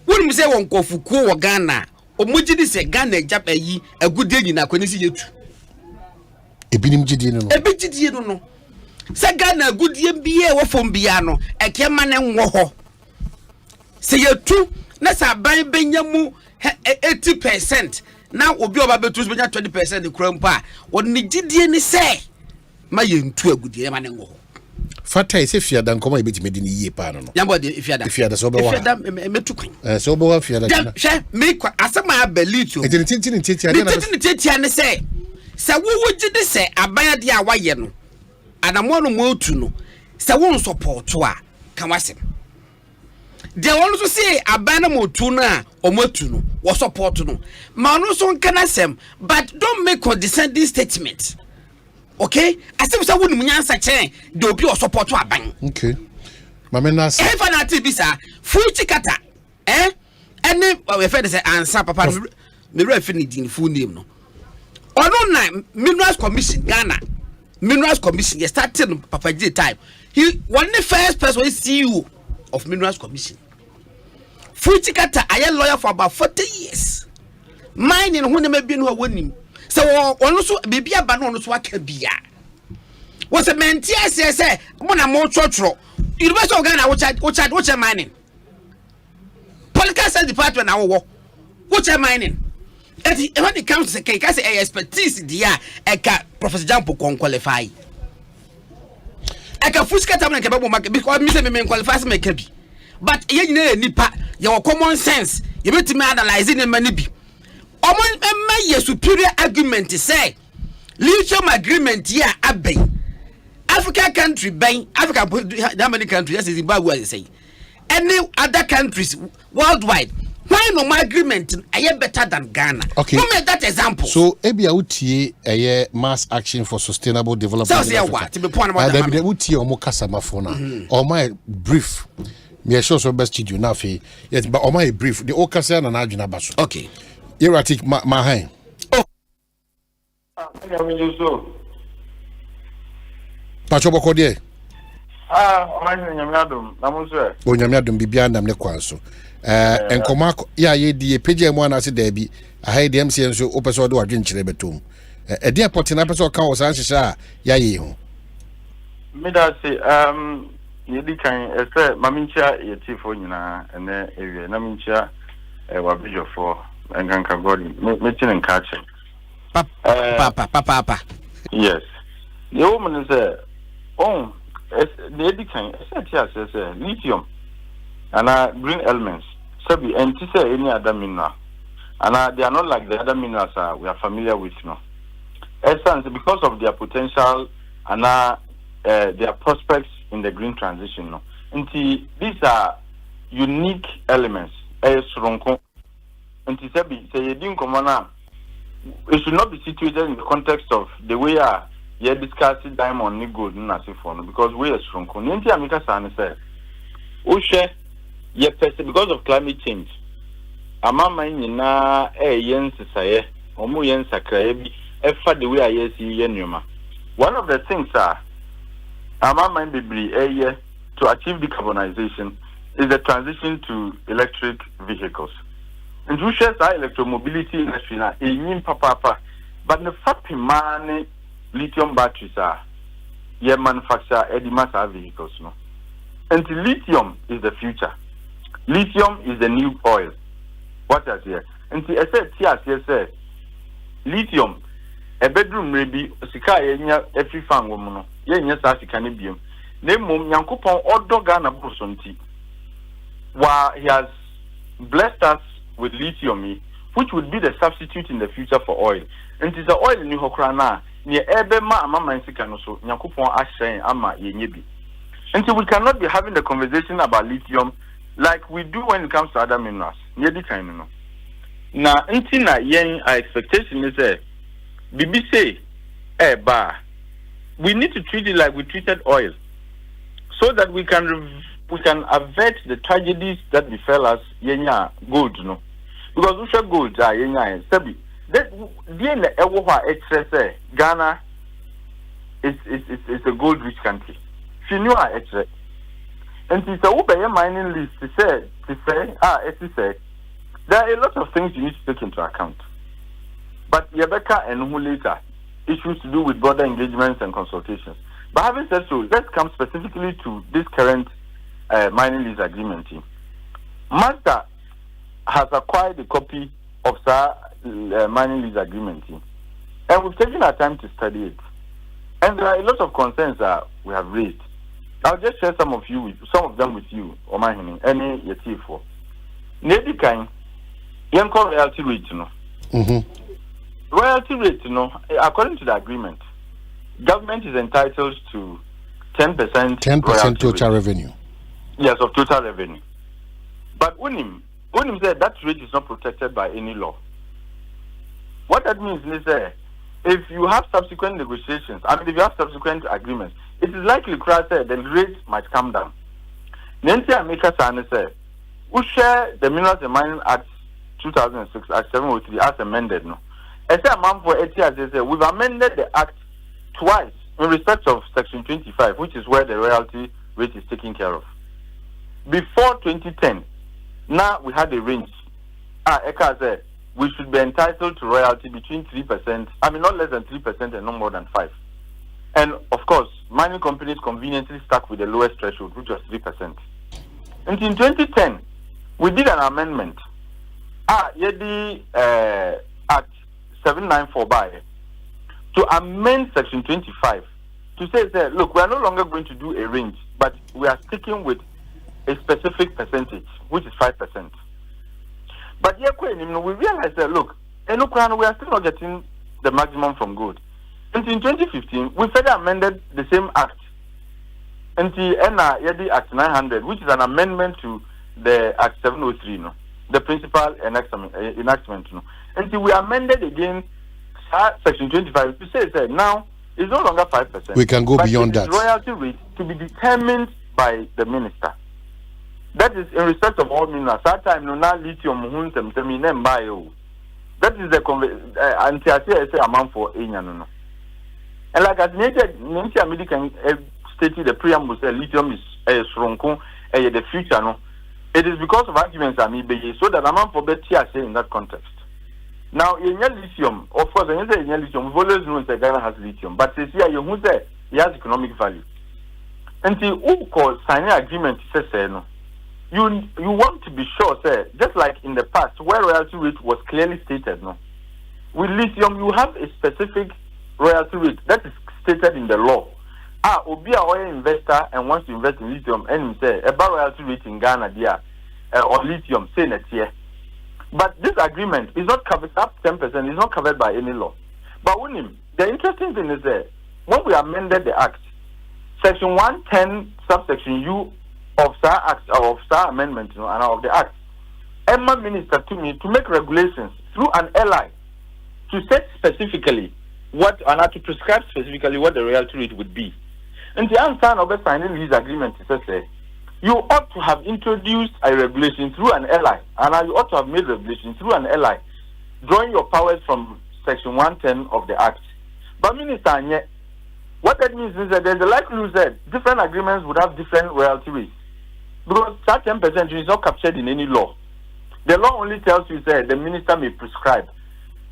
wonu se won kofuku wo Ghana omugidi se Ghana japa yi agude nyina kwani si yetu ebinim gidi no ebigidi no Say Ghana good ye be a from Biano, a Keman and Woho. Say you two, let's have by Benyamu 80%. Now will be about 20% the crown pa. What need you say? My young two good year man and Woho. Fata is if you don't come a bit made in a year, pardon. If you had a sober one, sober one, if you had make as I believe you. It didn't say. So, what would you say? I buy a dear Wayano. And I'm one more to know. So, won't support to her. Come was him. They also say a banner more tuna or more to know, or support to know. Manuson can ask him, but don't make a descending statement. Okay? I said, I wouldn't answer chain, do be or support to a bang. Okay. Mamenas. If I not bisa, Fuchikata, eh? And then, if I say answer, Papa, me refinity in full name. No. Or no, Minerals Commission, Ghana. Minerals Commission, you started Papa J time. He one the first person is CEO of Minerals Commission. Fuchikata, I am lawyer for about 40 years. Mine in who may be no winning. So, also, baby, a banon to what can be. Was a man, yes, when I'm more church. University of Ghana, which are mining. Podcast department, our war. Which are mining. And when it comes to cake, I say expertise, dear, Professor Jampo can qualify. I can Fuskata make a market because Mr. Men qualifies make a be. But you nipa, your common sense, you need to me analyzing in many be. My superior argument to say, lithium agreement here, Abbey. African country, bang, Africa, how many countries, as Zimbabwe, say. Any other countries worldwide, why no my agreement? I am better than Ghana. Okay. Who made that example? So, Ebiauti, a mass action for sustainable development. So, what? To be point about that. Ebiauti, or Mokasama Fona, or my brief. Me sure so best you now, yes, but on my brief, the Okasan and Arjuna Basu. Okay. Erratic, my hand. Oh. Pachobo de. Onyamiadum bibia ndam ne kwanso. Enkoma ya ye die page mu anase da bi. Aha de MC nso opeso de wadwen kire betom. E de airport na peso ka wo san hihya ya ye ho. Me da say ye di kan ese mamincha ye tifo nyina ene ewie na mincha wabijofo enganka godi me tin nkache. Papa. Yes. The woman is oh, the editing, lithium and green elements. Sabi and say any other mineral. And they are not like the other minerals we are familiar with. No. Essence because of their potential and their prospects in the green transition. No. And these are unique elements. And sabi say you didn't come on. It should not be situated in the context of the way you discussing diamond ni gold na sifon because we are strong. Nti amika san say o hwe ye pese because of climate change. Amama nyina yen sisaye omo yen sakraye bi efa the way aye si ye nyoma. One of the things amama bibli to achieve decarbonization is the transition to electric vehicles. And you share electromobility industry na enyim papa but the fact man lithium batteries manufacture edimasa vehicles no. And lithium is the future. Lithium is the new oil. What is here? And I said lithium a bedroom maybe sika yenya every fan woman no. Yenya sa sika ne biem. Na mom Nyankopon odoga na bosonti. Wa he has blessed us with lithium, which would be the substitute in the future for oil. And it is the oil in Hokrana, near Ebema Amama Sikanoso, Yakupon Ashen Ama Yenyebi. And so we cannot be having the conversation about lithium like we do when it comes to other minerals. Now, Intina Yen, our expectation is BBC we need to treat it like we treated oil so that we can avert the tragedies that befell us yenya gold no. Because we shall gold yenya sabi that the Ghana is a gold rich country. She knew her and she said mining list to say there are a lot of things you need to take into account. But Rebecca and who later issues to do with border engagements and consultations. But having said so, let's come specifically to this current mining lease agreement. Mazda has acquired a copy of the mining lease agreement, and we've taken our time to study it. And there are a lot of concerns that we have raised. I'll just share some of them with you, Omanhene, any yeti for. Maybe kind, young call royalty rate, Royalty rate, according to the agreement, government is entitled to 10%. 10% total revenue. Yes, of total revenue. But Unim said that rate is not protected by any law. What that means is that if you have subsequent negotiations, if you have subsequent agreements, it is likely that the rate might come down. Nancy Amika Sane said, we share the Minerals and Mining Act 2006, Act 703, as amended. As a month for 8 years, they say we've amended the Act twice in respect of Section 25, which is where the royalty rate is taken care of. Before 2010, now we had a range. Eka said we should be entitled to royalty between 3%, not less than 3% and no more than 5%. And of course, mining companies conveniently stuck with the lowest threshold, which was 3%. And in 2010, we did an amendment. The Act 794 by to amend Section 25 to say, look, we are no longer going to do a range, but we are sticking with a specific percentage, which is 5%. But we realized that, look, we are still not getting the maximum from gold. And in 2015, we further amended the same act. And the Act 900, which is an amendment to the Act 703, the principal enactment. And we amended again Section 25 to say now it's no longer 5%. We can go beyond that. Royalty rate to be determined by the minister. That is in respect of all minerals. That time, lithium, that is the anti-ASA amount for Enyano. And like as Nancy American stated, the preamble said lithium is shrunken, the future. No, it is because of arguments so that amount for better in that context. Now, in lithium, of course, in lithium, we've always known that Ghana has lithium, but this year you say it has economic value. And the who called signing agreement says no. You want to be sure, just like in the past, where royalty rate was clearly stated, no. With lithium, you have a specific royalty rate that is stated in the law. Obi a oil investor and wants to invest in lithium, and he say about royalty rate in Ghana, there or lithium, say next year. But this agreement is not covered up 10%. Is not covered by any law. But the interesting thing is that when we amended the act, Section 110, subsection U of SAR amendment, and of the act, Emma minister to me to make regulations through an ally to set specifically what and to prescribe specifically what the royalty rate would be. And the answer of the signing these agreements is that you ought to have introduced a regulation through an ally, and you ought to have made regulation through an ally, drawing your powers from Section 110 of the act. But minister, what that means is that there's a likelihood that different agreements would have different royalty rates. Because that 10% is not captured in any law. The law only tells you that the minister may prescribe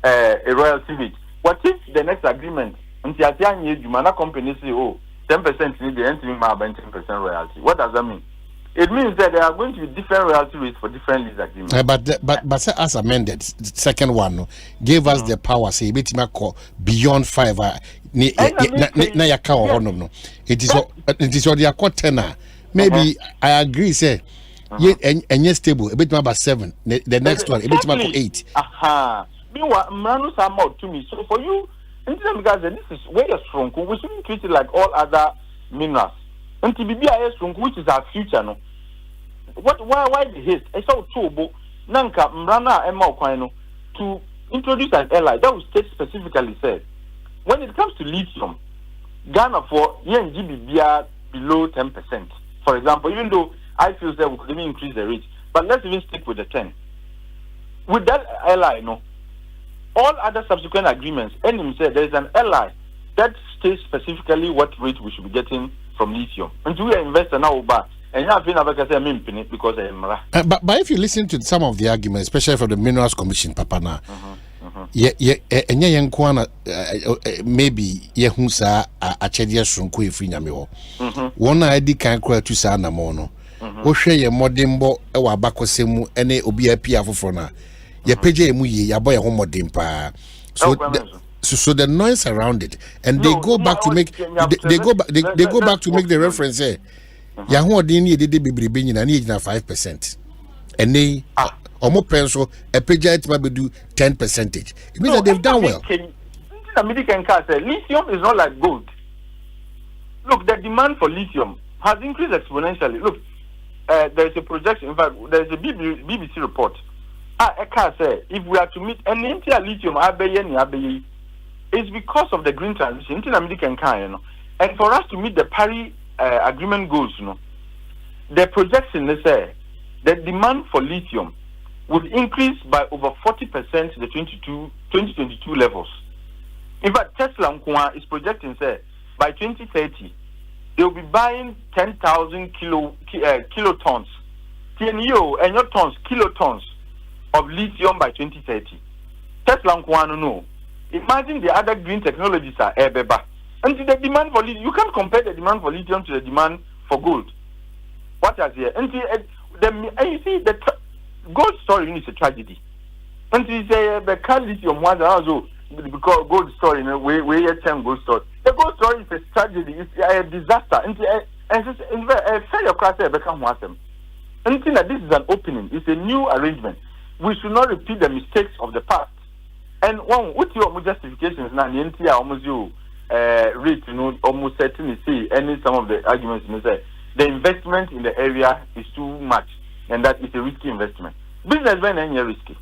a royalty rate. What if the next agreement, the company say, 10% need the entry by 10% royalty? What does that mean? It means that there are going to be different royalty rates for different lease agreements. But as amended, second one gave us the power, say, beyond 5. It is already a quarter. Maybe I agree, say, and stable, a bit more about 7. The next one, a bit more 8. Meanwhile, Mranus are more to me. So for you, this is where you're strong. We shouldn't treat it like all other minerals. And TBB is strong, which is our future. No, why the haste? I saw Chobo, Nanka, Mrana, and Malquino to introduce an ally that will state specifically said when it comes to lithium, Ghana for GBB below 10%. For example, even though I feel that we could even increase the rate, but let's even stick with the 10. With that ally, all other subsequent agreements, and said there is an ally that states specifically what rate we should be getting from lithium. And we are investing now, and you have been because but if you listen to some of the arguments, especially from the Minerals Commission, Papana, enye yenkwana maybe yehu sa achede sonko efri nyame ho wona adi kan kra tu sa na mo no wo hwe ye modembo e wa bakosemu ene obi apia foforo na ye peje emu ye ya boy ho modem pa so the noise around it and they go back to make they go back to make the reference here ya ho odin ni edede bebrebe nyina na yina 5% and they omo penso a peja it might do 10%. It means that they've done well. Lithium is not like gold. Look, the demand for lithium has increased exponentially. Look, there is a projection. In fact, there is a BBC report. If we are to meet an entire lithium, it's because of the green transition. And for us to meet the Paris Agreement goals, the projection is the demand for lithium would increase by over 40% to the 2022 levels. In fact, Tesla is projecting by 2030 they will be buying 10,000 kilotons, kilotons of lithium by 2030. Tesla no. Imagine the other green technologies are ebeba. And the demand for lithium, you can't compare the demand for lithium to the demand for gold. What is here? And you see the gold story is a tragedy. And you say the lithium was also because gold story, we term gold story. The gold story is a tragedy. It's a disaster. And fair your class become wasem. And that this is an opening. It's a new arrangement. We should not repeat the mistakes of the past. And one with your justifications now, the NTI almost you read almost certainly see any some of the arguments say the investment in the area is too much and that is a risky investment. Business when any risky.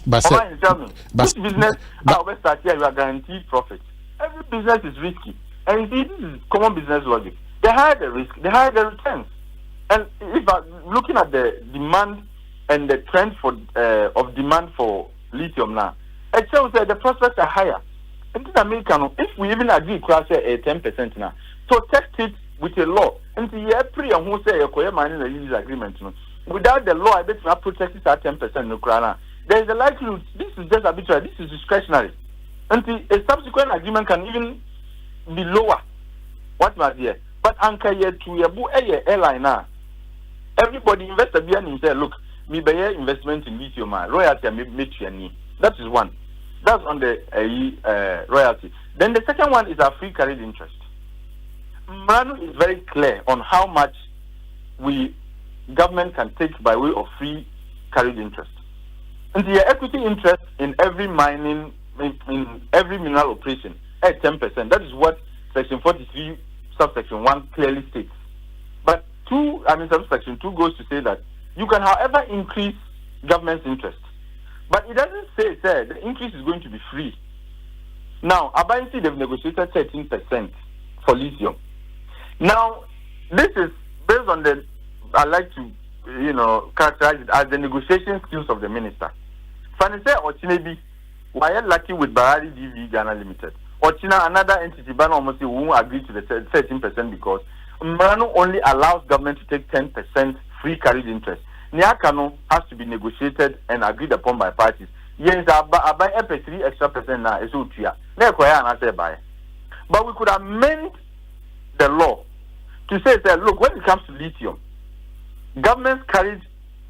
But tell me, this business our start here you are guaranteed profit. Every business is risky. And you see this is common business logic. They hide the risk, they hide the returns. And if I'm looking at the demand and the trend for of demand for lithium now, it shows that the prospects are higher. And in America, if we even agree crash a 10% now, protect it with a law. And the pre and who say a mining a use agreement. Without the law, I bet not protect it at 10% no crana. There is a likelihood this is just arbitrary, this is discretionary. And a subsequent agreement can even be lower. What was here? But anchor year to a airline now. Everybody investor behind him say, look, me buy investment in lithium, royalty and that is one. That's on the royalty. Then the second one is our free carried interest. Manu is very clear on how much government can take by way of free carried interest. And the equity interest in every mining, in every mineral operation at 10%. That is what Section 43, subsection 1 clearly states. But subsection 2 goes to say that you can, however, increase government's interest. But it doesn't say the increase is going to be free. Now, Abainsi, they've negotiated 13% for lithium. Now, this is based on I like to, characterize it as the negotiation skills of the minister. Fanise Ochinebi, why are lucky with Barari DV Ghana Limited? Ochina, another entity, but almost won't agree to the 13% because Manu only allows government to take 10% free carried interest. Niakano has to be negotiated and agreed upon by parties. Yes, I buy 3 extra percent now. It's okay. But we could amend the law to say that look, when it comes to lithium, governments carried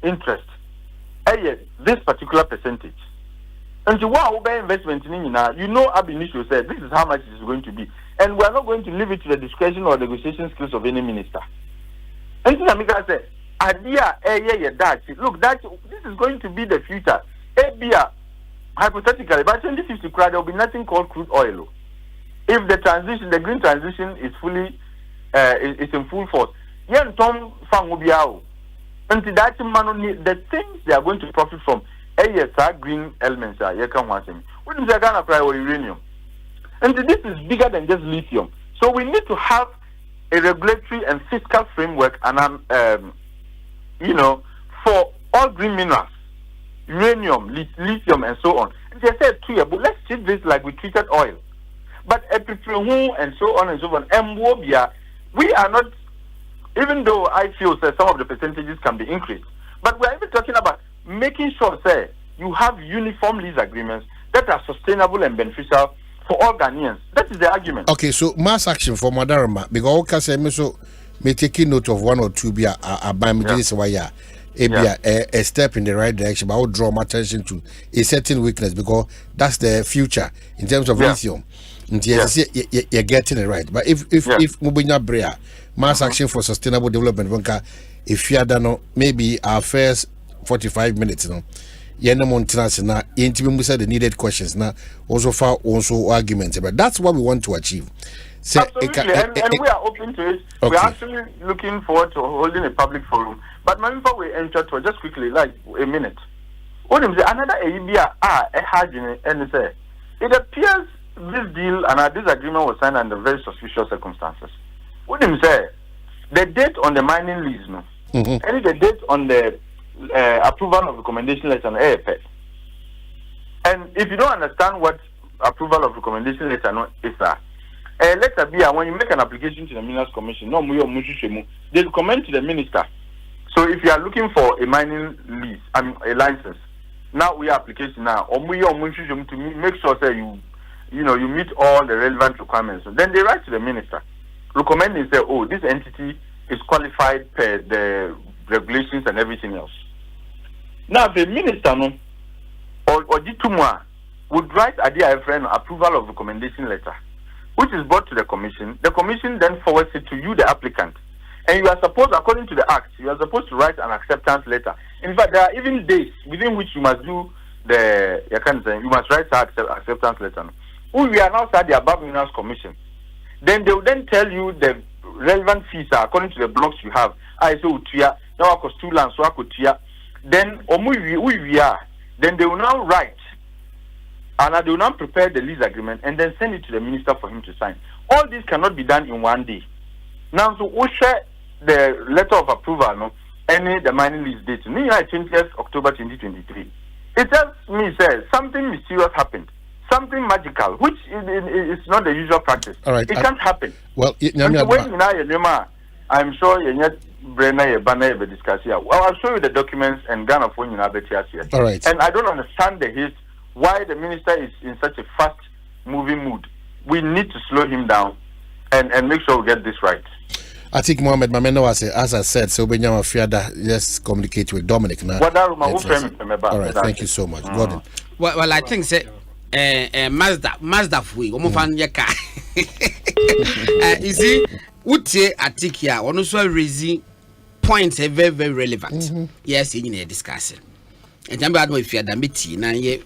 interest. This particular percentage. And to what buy investment in ab initio said this is how much it is going to be. And we are not going to leave it to the discretion or negotiation skills of any minister. And Amika said, look, this is going to be the future. Hypothetically, by 2050, there will be nothing called crude oil. If the green transition is fully, is in full force, and the things they are going to profit from, green elements are uranium. And this is bigger than just lithium. So we need to have a regulatory and fiscal framework and for all green minerals, uranium, lithium, and so on. They said but let's treat this like we treated oil. But and so on and so on. We are not, even though I feel some of the percentages can be increased, but we are even talking about making sure you have uniform lease agreements that are sustainable and beneficial for all Ghanaians. That is the argument. Okay, so mass action for Madarama, because all can say, so may taking note of one or two be a step in the right direction, but I would draw my attention to a certain weakness because that's the future in terms of lithium. Yes, you're getting it right. But if Mubinya Brea, mass action for sustainable development, if you are maybe our first 45 minutes, the needed questions now also far also arguments, but that's what we want to achieve. So, absolutely, and we are open to it. Okay. We're actually looking forward to holding a public forum. But before we enter to just quickly, like a minute. Another ABA and say it appears this deal and this agreement was signed under very suspicious circumstances. What him say? The date on the mining lease, no, and the date on the approval of recommendation letter on AFS. And if you don't understand what approval of recommendation letter is, letter B, when you make an application to the Minerals Commission, they recommend to the minister. So if you are looking for a mining lease, a license, now we are application now, to make sure that you meet all the relevant requirements. So then they write to the minister, recommending say, oh, this entity is qualified per the regulations and everything else. Now the minister or Jitumwa would write a DIFN approval of recommendation letter, which is brought to the commission. The commission then forwards it to you, the applicant. And you are supposed, according to the Act, you are supposed to write an acceptance letter. In fact, there are even days within which you must do you must write an acceptance letter. We are now at the Above Minerals Commission. Then they will then tell you the relevant fees are according to the blocks you have. I say Utia, now I cost 2 lands, so I could Tia. Then we are. Then they will now write and they will now prepare the lease agreement and then send it to the minister for him to sign. All this cannot be done in one day. Now, so we share the letter of approval, the mining lease date, 20th October 2023. It tells me, says something mysterious happened, something magical, which is not the usual practice. All right, it can't happen. Well, I'm sure you're Brenna Banner discuss here. Well, I'll show you the documents and Ghana for you here. All right. And I don't understand the haste why the minister is in such a fast moving mood. We need to slow him down and make sure we get this right. I think Mohammed Mameno, as I said, so when you're just communicate with Dominic now. All right, thank you so much. Gordon. Well, I think say Mazda fui omofan yeka. You see, utie atikia one also raising points very very relevant. Yes, you discussing. And I'm glad if you had a meeting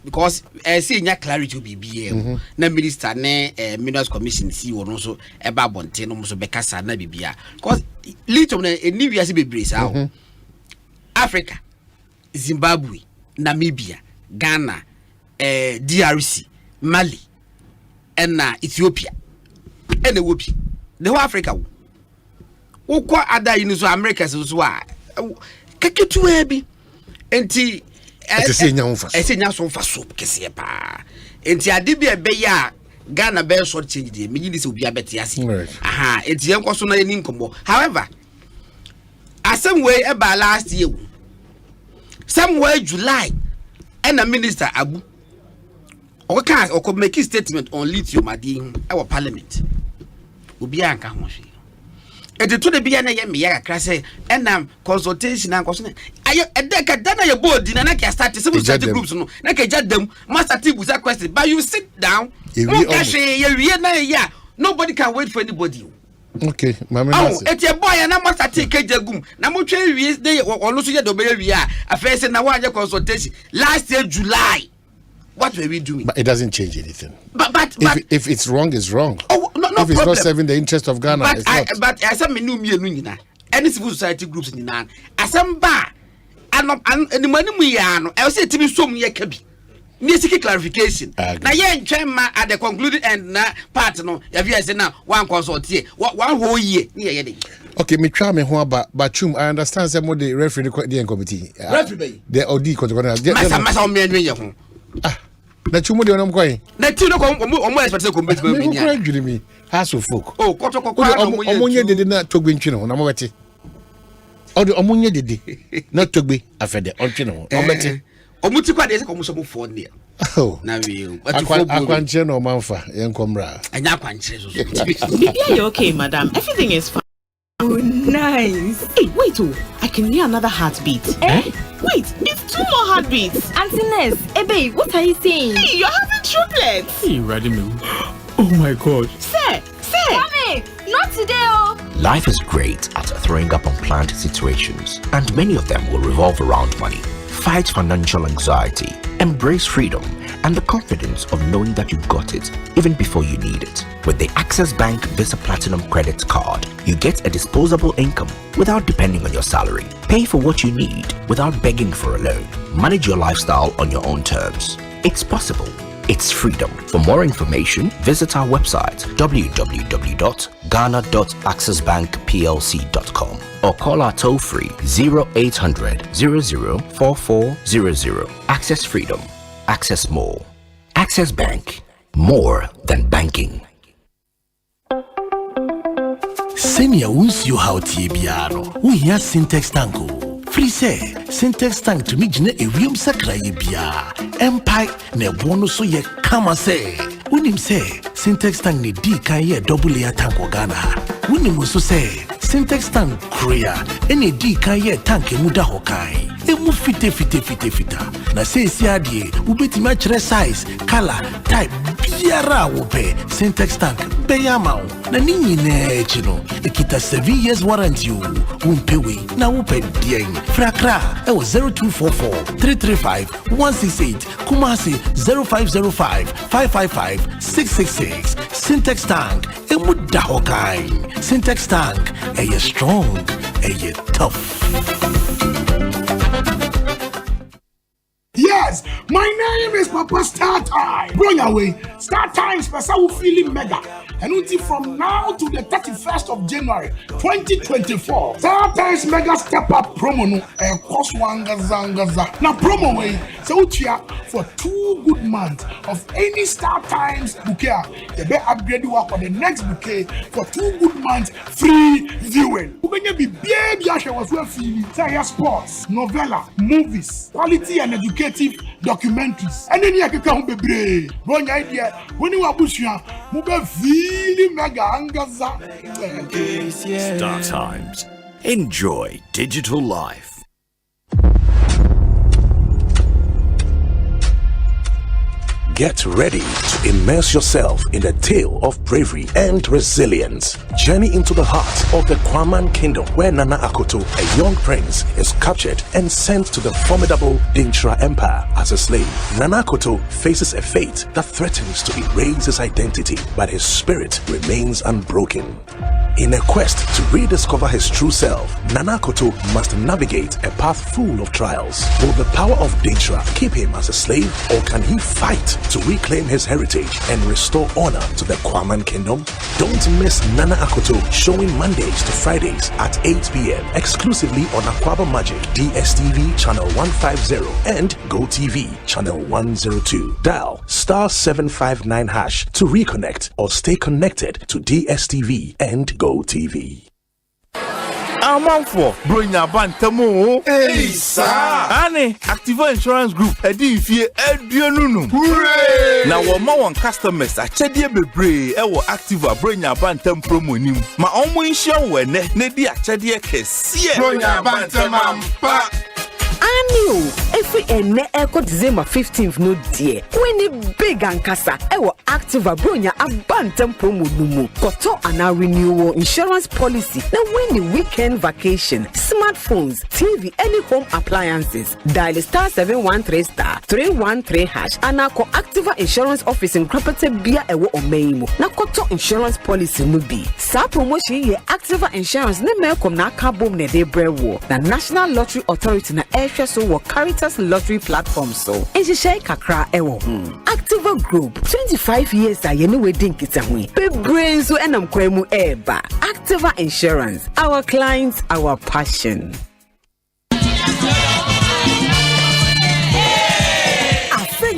because see nya clarity will be na minister ne Minerals Commission see one also about bonten almost bekasa na bibia because little na eniwia se bebrese aho Africa, Zimbabwe, Namibia, Ghana, DRC, Mali, and Ethiopia, and the whoopie. The whole Africa. Who quite other in America as well. Kakitu heavy. And I say now for soup, Kessepa. And Adibia Beya, Ghana bear short change, meaning this will be a better. Aha, it's young person in income. However, as some way about last year, somewhere July, and a minister Abu or can or could make a statement on lithium at our parliament. Ubianka Moshi. And the two the Biana Yamia Crase and consultation and consultation. I a decade done your board in an Aka start to certain groups. No, Naka judge them, Master T was a question, but you sit down. Nobody can wait for anybody. Okay, Mamma. Oh, it's your boy, and I must take a jagum. Namuche, they or Lucia do Beria, a face and a one consultation last year, July. What were we doing? But it doesn't change anything. But if it's wrong, it's wrong. Oh, no if it's not serving the interest of Ghana, but it's not. But as some new any civil society groups in the as some bar, and the money we are, I'll say to be so near Kabi. Need clarification. Now, yeah, at the concluded end, part no, if you say now one consult here, one whole year. Okay, me try me who but I understand some of the referee the committee. Referee, the OD control. Massa me. Ah, that you would not going. That you know, almost expected me. House of folk. Oh, Omonia did not to win chino, Namawati. Oh, the Omonia did not to be after the Ochino. Omuti kwa dese komuso mu phone there. Oh. Na we. Akwanche no manfa yenkomra. Anya akwanche so. Maybe you're okay, madam. Everything is fine. Oh, nice. Hey, wait, I can hear another heartbeat. Eh? Wait, it's 2 more heartbeats. Auntie Ness, babe, what are you saying? Hey, you're having triplets. Hey, Radimu. Oh my God. Sir. Mommy, not today, oh. Life is great at throwing up unplanned situations, and many of them will revolve around money. Fight financial anxiety, embrace freedom, and the confidence of knowing that you got it even before you need it. With the Access Bank Visa Platinum Credit Card, you get a disposable income without depending on your salary. Pay for what you need without begging for a loan. Manage your lifestyle on your own terms. It's possible. It's freedom. For more information, visit our website www.ghana.accessbankplc.com or call our toll-free 0800 004400. Access freedom. Access more. Access Bank. More than banking. Senior won't you how TBR. We hear Syntax Tango. Free say, Syntax tank to me jine a ream sakra bia. Empire ne bono so ye kama say. Unim say, Syntax tank ne di kan ye double layer tank Ghana. Unim also say, Syntax tank Korea, any di kan ye tank muda hokai. Emu fite. Na say siadie, ubeti match size, color, type, biara wope. Syntax tank, beyamau. Na nini ne chino. Ekita 7 years warranty you. Umpewe, na upe dieng. Frakra, 0244 335 168. Kumasi 0505 555 666. Syntax tank, emu dahokai. Syntax tank, eye strong, eye tough. Yes, my name is Papa Star Time. Bring away Star Times Pesa feeling mega. And until from now to the 31st of January 2024, Star Times Mega Step Up promo no cost wangaza. Now promo way so for 2 good months of any Star Times bouquet. You better upgrade you for the next bouquet for 2 good months free viewing. When you be baby was well feeling sports, novella, movies, quality and educative documentaries. And then you can come be one idea when you are bushing move mega angaza. Star Times. Enjoy digital life. Get ready to immerse yourself in a tale of bravery and resilience. Journey into the heart of the Kwabena kingdom, where Nana Akoto, a young prince, is captured and sent to the formidable Dintra Empire as a slave. Nana Akoto faces a fate that threatens to erase his identity, but his spirit remains unbroken. In a quest to rediscover his true self, Nana Akoto must navigate a path full of trials. Will the power of Dintra keep him as a slave, or can he fight to reclaim his heritage and restore honor to the Kwabena kingdom? Don't miss Nana Akoto, showing Mondays to Fridays at 8 p.m. exclusively on Aquaba Magic, DSTV channel 150 and GoTV channel 102. Dial *759# to reconnect or stay connected to DSTV and GoTV. Amanfo bronya bantamo hey sir ane Activa Insurance Group edi fie eduonunu hooray na wo ma won customers achede bebre e wo Activa bronya bantam promo nim ma omo nhia wo ene na di achede kese bronya bantam ampa Annual every Echo December 15th no dear. When the big and casa ewo Activa bronya abantam promo numu. Koto ana renewal insurance policy. Now when the weekend vacation, smartphones, TV, any home appliances. Dial *713*313# and ako Activa Insurance Office in Krapete Bia ewo omeimo. Na koto insurance policy nubi. Sa promotion ye Activa Insurance ne melkom na kabom ne de brewo. Na National Lottery Authority na so what Caritas lottery platform so Ejishai kakra ewo Activa Group 25 years ayenu wedding kitahwe be brains so enam kwemu eba Activa Insurance, our clients, our passion.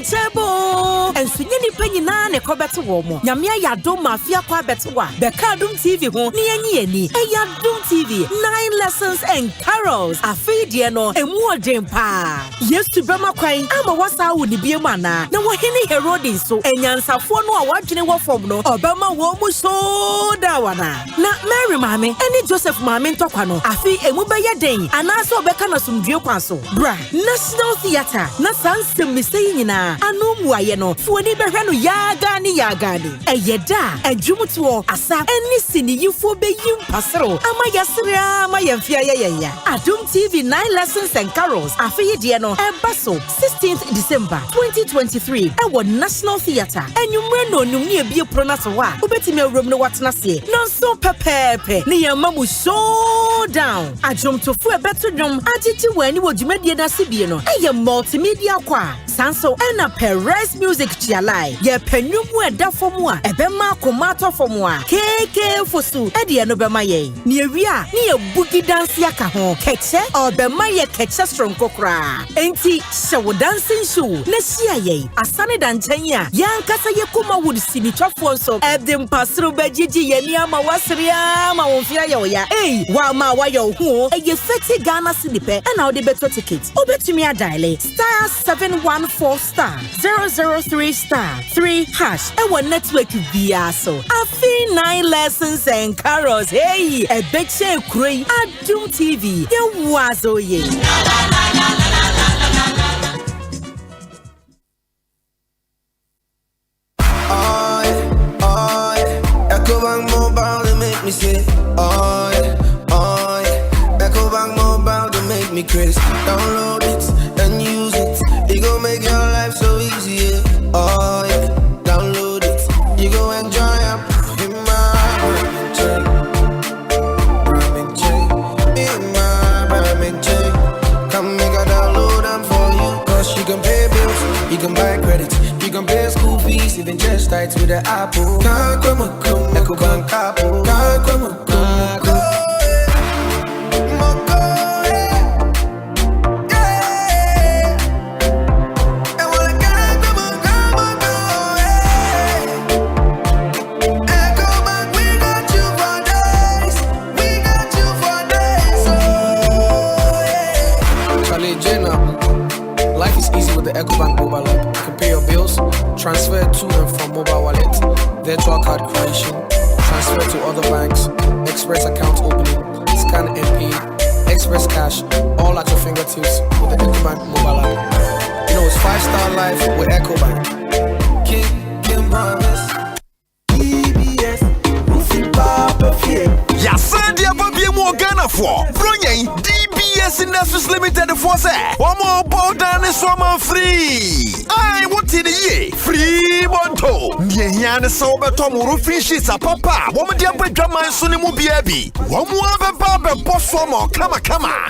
Table and swinging penny na ne ko beto wo mo nyame ya dom mafia kwa beto wa beka Adom TV ho ni enyi eya Adom TV 9 lessons and carols afidie no emu odempa yesu bema kwan ama wasa wo ni biem ana na wo hene Herod so enyansafo no a wadwene wo fom no obema wo mu so da wana na Mary mame eni Joseph mame ntokwa no afi emu beye den ana so obeka na sumdue kwa so bra National Theatre na sansem misei nyina anu muaye no fuoni behwe no yagani eyeda adwumtuo asa eni siniyifo beyim pasero ama yasra ama yemfia ya Adom TV 9 lessons and carols afiyedie no ebaso 16th December 2023 ewo National Theatre enwumre no numni ebie pronaso wa obetimi awrom no watena se no so pepepe ne yamamu showdown adwumtofo ebeto dwom agiti wani wodwumadie na sibie no eye multimedia kwa sanso ena Perez music chialai ye penwumu eda fomu a ebema komato fomu a keke fosu ede no bema ye ne ewia ne ye bugi dance aka ho keche obema ye keche strong kokra enti shewo dancing show na sia ye asane dancenya yankasa ye kuma wood sinitwafo nso edem pasro bejiji ye ni ama wasria ama wonfia ye oya wa ma wa ye ho eye 30 Ghana cedipe na ode beto ticket obetumi adile *714*003*3# ewo network via so afi 9 lessons and carols ebeche kroi Adom TV ye wazo ye Ecobank Mobile to make me say Ecobank Mobile to make me crazy. Download it and use it. It gon' make your life so easy. Download it. You go enjoy it. In my chain. Come make a download them for you. Cause you can pay bills, you can buy credit, you can pay school fees, even just tight with the Apple. Ecobank Apple. Life is easy with the Ecobank mobile app. You can pay your bills, transfer to and from mobile wallet, virtual card creation, transfer to other banks, express account opening, scan and pay, express cash, all at your fingertips with the Ecobank mobile app. You know it's 5-star life with Ecobank. Kim promise. EBS, Rufi Papa Fear. Yasandia Bobby Morgana for Brunyan DBS Industries Limited for say one more bow down is one free. I want in a year free monto. Niana sober Tom roofing sheets a papa. Woman dear Benjamin Sunimu Biabi. One more Baba boss for more kama.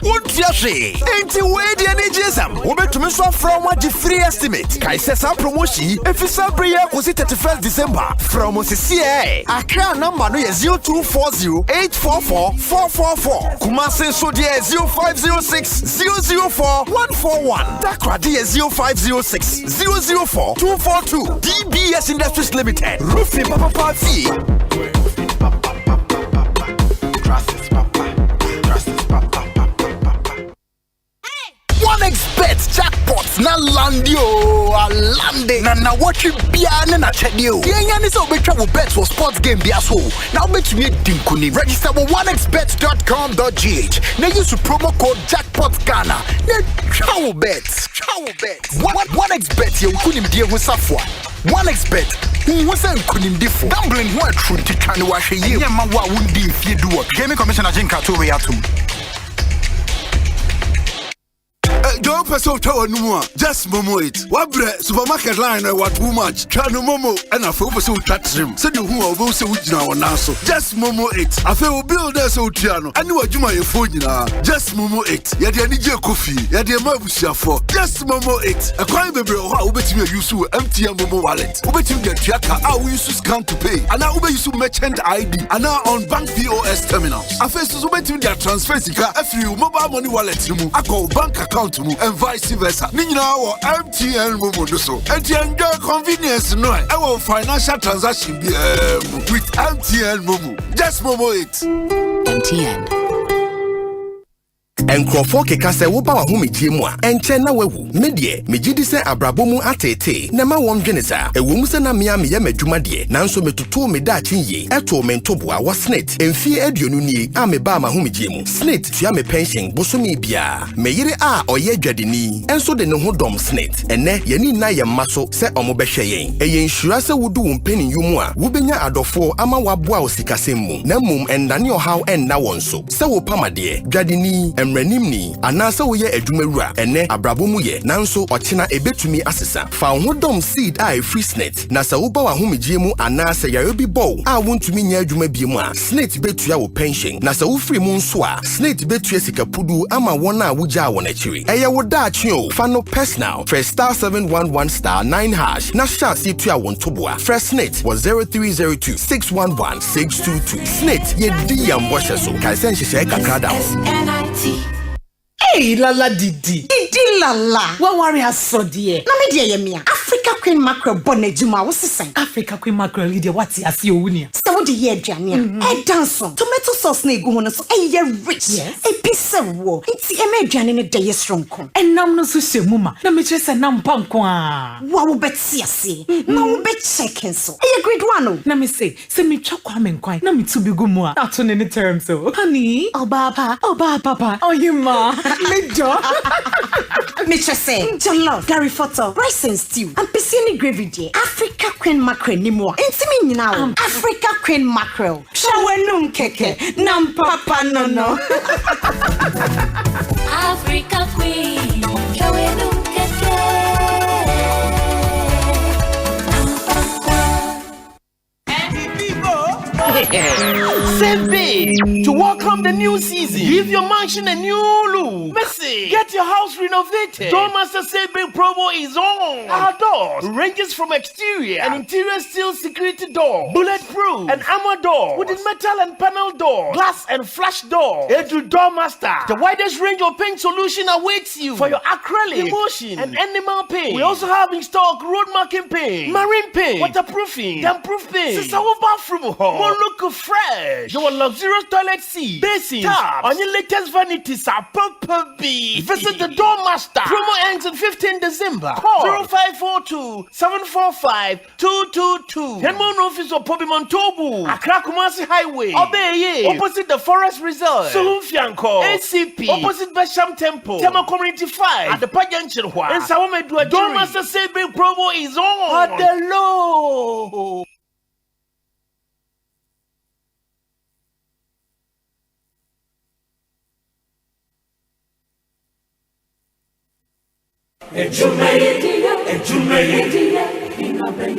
What yashi? Ain't you waiting any jism? Woman to miss from what the free estimate. Kai says our promotion if it's a prayer was it 31st December from OCCA. A crown number no 0240 844 444. Kumase so dear 0506 004 141. Dakra dear 0506 004 242. DBS Industries Limited. Roofing Papa Party. OneXBet jackpots na landio alande na what you biane na chedio yenya ni so betwa wo bet for sports game bia so na obetumi dinkuni register with onexbet.com.gh na use promo code jackpot Ghana na travel bet OneXBet ye kunim die ho safo OneXBet who say kunimdifo gambling ho atru titwane wa hwe ye ma wa wundi fie duo Gaming Commissioner Jinka to we atum Don't pass out our number. Just momo it. Wabre supermarket line what too much. Chano momo and a focus so touch him. Said you who are both so now now so. Just momo it. I feel build us so tiano. I know what you my phone now. Just momo it. Yadia need your coffee. Yadia mabusia for. Just momo it. A crime baby how bet me use empty momo wallet. Ubet you get yaka how we use scan to pay. And now ube use merchant ID. And now on bank POS terminals. I face to ubet you their transfer sika. If you mobile money wallet you I call bank account mu and vice versa. Ni nyina wo MTN Momo do so. Enti enjoy convenience no e wo financial transaction bi with MTN Momo. Just Momo it. MTN. Enkrofo keka se wo ba wa ho megye mu a enche na wawu medie megidi se abrabo mu atete na ma won dwene sa ewo mu se na mea me ye madwuma de nanso metutu me da chinye eto me ntoboa wo snit emfie aduonu ni a me ba ma ho megye mu snit tua me pension bosomi bia me yire a oye dwadeni enso de ne ho dom snit ene ye ni na ye maso se omo behwe yen eye nsura se wudu wo mpeni yumu a wo benya adofo ama waboa wo sikasem mu na mum endane ohaw enna wonso se wo pamade dwadeni Nimni anasa wo ye adwumawura ene abrabo mu ye nanso ochina ebetumi asesa fa ho dom seed a free snit na sa wo ba wa homegye mu anasa yare bi bow a wontumi nya adwuma bi mu a snit betua wo pension na sa wo free mu nso a snit betua sikapudu ama wona a wogya won akiri eye wo da achi o fa no personal fresh star 711 star 9 hash na chance tua won toboa fresh snit was 0302 611 622 snit ye di yambo hyeso kai sen hyehyɛ kakra da Hey, Lala Didi. Didi Lala. What worry has so dear? Na me dear yemia. Africa Queen Mackerel bonejuma what's the same? Africa Queen Mackerel leader what's as you unia. So what the year Jania? E danson. Tomato sauce na egu hono so e rich. Yes. E piece of wo. It's e me Jania ne dey strong kon. And nam no so muma. Na me chese nam panko a. Wa wo beti ase. Na wo bet check so. E grade 1 o. Na me say me chakwa me nkwan. Na me tubi gu mu a. Na to ne term so. Honey, oba papa. Oh you ma. Major. Mitcha say, jollof, Gary photo, rice and stew, and piscine gravy day. Africa Queen Mackerel ni mo. Intimi now. Africa Queen Mackerel. Shawenum keke, nam papa no. Africa Queen, shawenum keke. Sembe, to welcome the new season, give your mansion a new look. Messi, get your house renovated. Doormaster Sembe promo is on. Our doors ranges from exterior and interior steel security door, bulletproof and armor door, wooden metal and panel door, glass and flash door. Edu Doormaster, the widest range of paint solution awaits you for your acrylic, emulsion and animal paint. We also have in stock road marking paint, marine paint, waterproofing, damp-proof paint, sister bathroom hall. Look fresh. Your luxurious toilet seat, basins, taps, on your latest vanities are purple B. Visit the Doormaster. Promo ends on 15 December. Call 0542-745-222. Henmon office of Pobimon Tobu, Accra Kumasi Highway, Obeye, opposite the Forest Reserve, Sulumfianco, ACP, opposite Besham Temple, Tema Community 5, at the Pajanchen Hua, and Sawamedua. Doormaster Saving promo is on. At the low.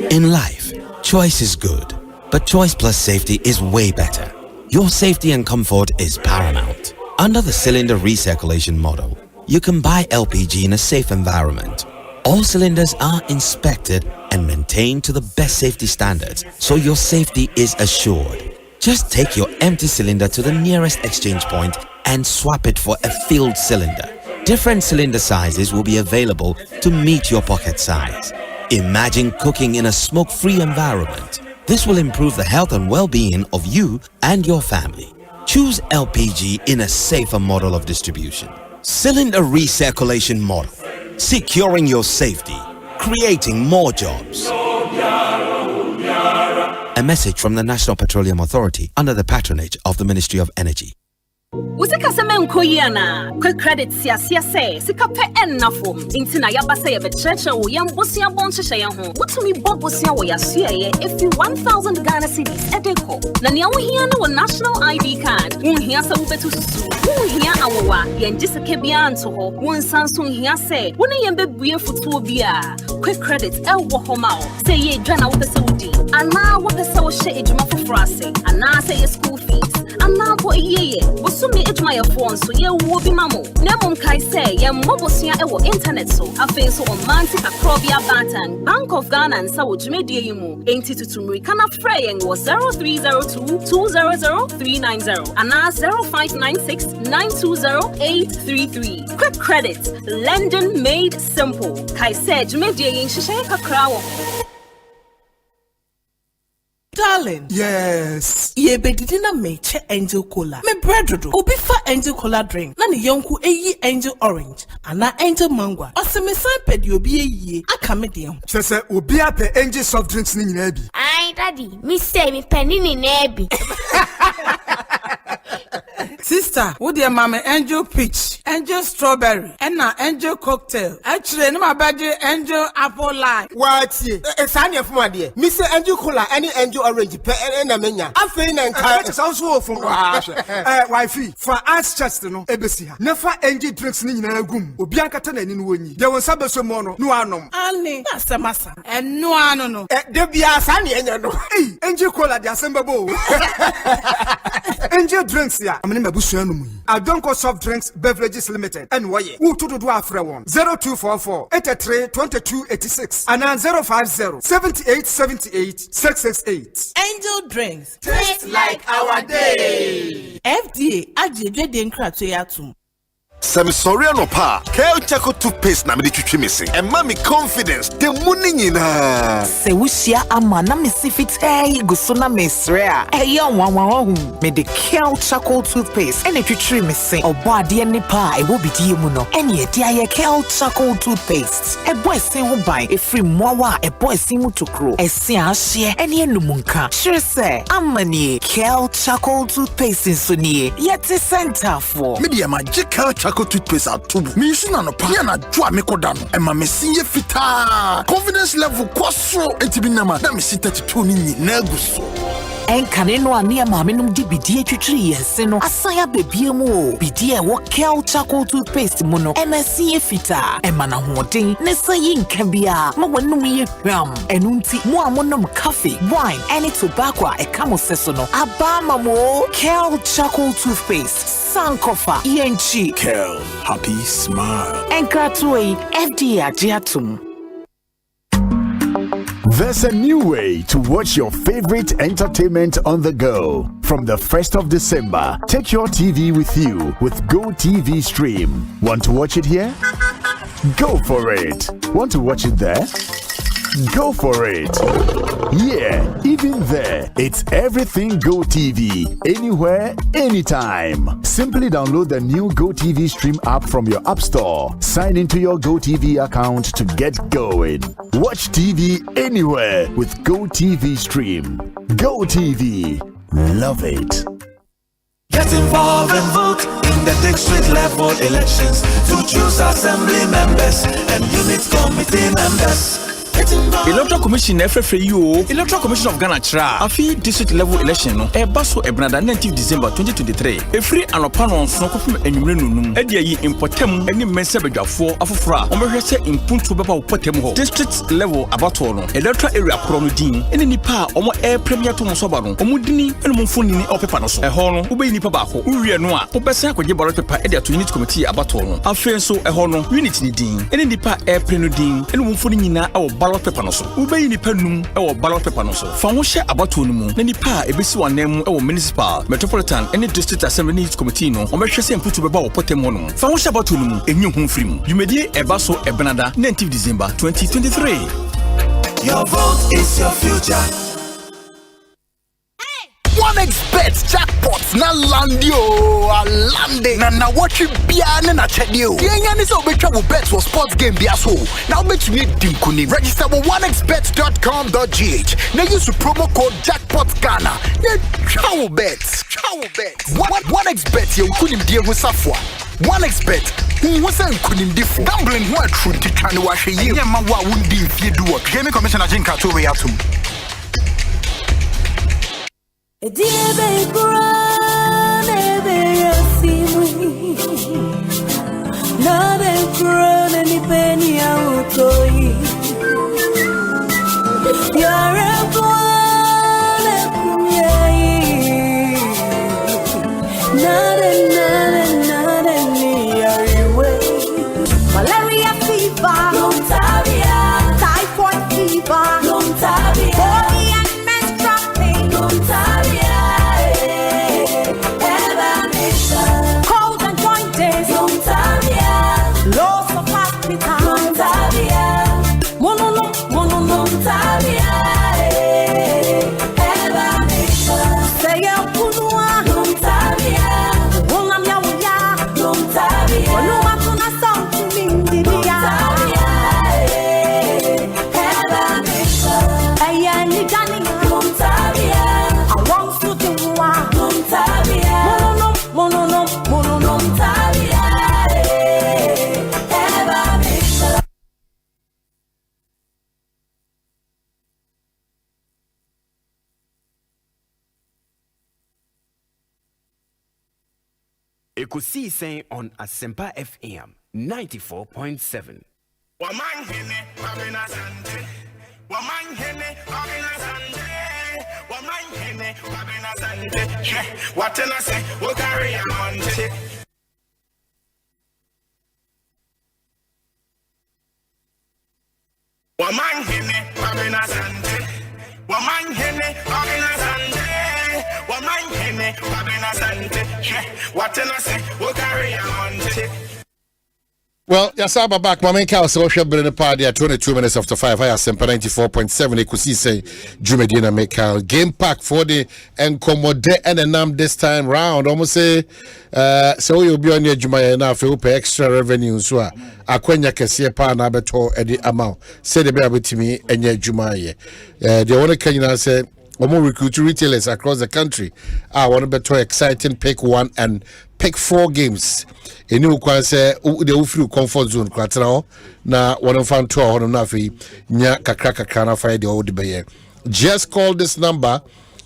In life, choice is good, but choice plus safety is way better. Your safety and comfort is paramount. Under the cylinder recirculation model, you can buy LPG in a safe environment. All cylinders are inspected and maintained to the best safety standards, so your safety is assured. Just take your empty cylinder to the nearest exchange point and swap it for a filled cylinder. Different cylinder sizes will be available to meet your pocket size. Imagine cooking in a smoke-free environment. This will improve the health and well-being of you and your family. Choose LPG in a safer model of distribution. Cylinder recirculation model. Securing your safety. Creating more jobs. A message from the National Petroleum Authority under the patronage of the Ministry of Energy. Usika seme nkoyiana quick credit siasia say sika pe ennafo intina yabasa ye becheche wo yambosia bonhyehyɛ ye ho wotumi bobosia wo yasia ye efi 1000 Ghana cedis edeko na ne awohia no wo national ID card wohia sa wo betu susu wohia awowa ye ngiseke bia nto ho won sanso hia say woni ye bebue futuo bia quick credit elwo homa o say ye dwana wo pese wodi ana wo pese wo hye edwuma foforo ase ana say ye school fees ana bo yeye me edwumayefo nso ye wo bi mamo na mom kai say ye mobosua e wo internet so afen so omanti akrobia batan Bank of Ghana and Sawo Jumedie yimu enti tutumri kana fraying was 0302200390 and 0596920833. Quick credit, lending made simple. Kai said Jumedie yin shishay kakrawo. Darling. Yes. Ye bedidi na meche Angel Cola. Me bread obi fa Angel Cola drink. Na ne yonku eyi Angel Orange. Ana Angel Mango. Ose me san pedi obi eyi. Aka me de ho. Chese obi ape Angel soft drinks ni nyina bi. Ai daddy, me say me penny ni na bi. Sister, would your mama Angel Peach, Angel Strawberry, and now Angel Cocktail. Actually, no my budget Angel Apple Lime. What? It's any of my dear. Mr. Angel Cola, any Angel Orange, and a mania. I'm feeling and it's also from wifey. For us, Chester, no, Ebesia. Never Angel drinks in a room. Obianca Tan in Winnie. There was Sabbath mono, no anum. Annie, that's a massa. And no, I don't know. There be a sunny and you know. Angel Cola, the Assemble. Angel drinks here. I'm in I don't go soft drinks beverages limited. And why? Who to do after one? 0244 83 22 86 and 050 78 78 668. Angel drinks taste like our day. FDA agye den krato yatum. Semi sorry no pa. Kel Chaco toothpaste na me twetwe me se. And mommy confidence. The money nyina. Se wushia ama na me sifit guso na me sre a. Eya wanwan me de Kel Chaco toothpaste. Ene twetwe me se. Obo ade ne pa e wo bidie mu no. Ene e dia ye Kel Chaco toothpaste. E boy sen ho ban e free mowa e boy sen mu tokro. E se ahye ene enumunka. Sure say amani Kel Chaco toothpaste so nie. Yet center for. Me dia magical Chaco toothpaste atubu. Me use na no pa na dwa me koda no. E ma me sinye fita. Confidence level kwaso entibi na ma. Na me sin 32 ni na guso. Enkane no ane ma me num di bidie twetwiri yese no. Asaya bebie mu o. Bidie wo Kel Chaco toothpaste mu no. E ma sinye fita. E ma na hoden ne sayi nka bia. Ma wanum ye hwam. Enu nti mo amonom coffee, wine, any tobacco e kamo seso no. Abama mo Kel Chaco toothpaste. Sankofa ENG. Kel, happy smile. Enkratoi FDA agiatum. There's a new way to watch your favorite entertainment on the go. From the 1st of December, take your TV with you with Go TV Stream. Want to watch it here? Go for it. Want to watch it there? Go for it. Yeah, even there, it's everything Go TV. Anywhere, anytime. Simply download the new Go TV Stream app from your app store. Sign into your Go TV account to get going. Watch TV anywhere with Go TV Stream. Go TV. Love it. Get involved and vote in the district level elections to choose assembly members and unit committee members. Electoral Commission FFU, Electoral Commission of Ghana Tra, Afi district level election no, Baso Ebrada 19 December 2023. A free and upon so from Enumenum, Edia yi importem, any mensabja for Afufra, Omerese in Puntu Baba Potemo, district level Abatono, Electoral area Pronudin, any Nipa, Omo Air Premier to Mosobano, Omudini, and Mufuni or Pepanos, a horn, Ube Nipabaho, Uria Noa, Obesa Kojiba Pepa Edia to unit committee Abatono, Afenso, a horn, unity din, any Nipa Air Prenudin, and Mufunina or ballot paper no so ube ni penum e wo ballot paper no so fa wo hye abato no mu na nipa e besi wanem e wo municipal metropolitan and district assembly committee no o mehwe se mputu beba wo potem ho no fa wo hye abato no mu enyi ho mfiri mu dwumedie e ba so e benada 19 December 2023. Your vote is your future. OneXBet jackpots na landio alande na watch bia na chedio yenya ni so betwa wo bet for sports game bia so now bet me dinkuni register with onexbet.com.gh na use promo code jackpot Ghana na travel bet OneXBet ye kunim die ho safwa OneXBet who was kunim difo gambling ho atru titwa ne wa hwe ye ma wa wundi mfie duo Gaming Commissioner Jinka to we atum. Diebe kurane be yasimu na be kurane ni peni autoi yare kone kumyai na Ekosiisen on Asempa FM 94.7. Omanhene, Kwabena, Asante. Omanhene, Kwabena, Asante. Omanhene, Kwabena, Asante. What can I say? We'll carry on. Omanhene, Kwabena, Asante. Omanhene, Kwabena, Asante. Omanhene, Kwabena, Asante. What can I say? We'll carry on. Well, yes, I'm back. My main cow, so we're in the party at 22 minutes after 5. I have 94.7. Ekosiisen Jumedina make game pack for the Enkomode and this time round. Almost say, so you'll be on your Jumaya now for extra revenue. So, Akwenya Kessia Pa na beto edi amount. Say the bear with me and your Jumaya. The only can you say, more recruit retailers across the country. I want to beto exciting pick 1 and pick 4 games. Enu kwa se the ufru comfort zone kwatra na one fan to hono na fi nya kakra na fa de o de beye. Just call this number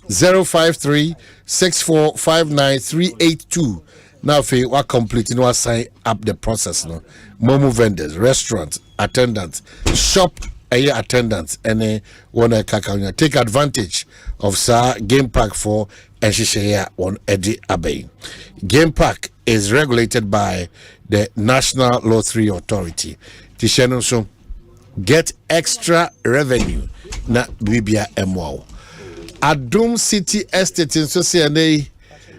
053-6459-382. Now fi wa complete no sign up the process no. Momo vendors, restaurants, attendants, shop attendants and wanna kakanya take advantage of sa game pack for and share on Eddie Abbey. Game pack is regulated by the National Lottery Authority. Tishano so get extra revenue na bibia emwa. Adum City Estate in Sosiane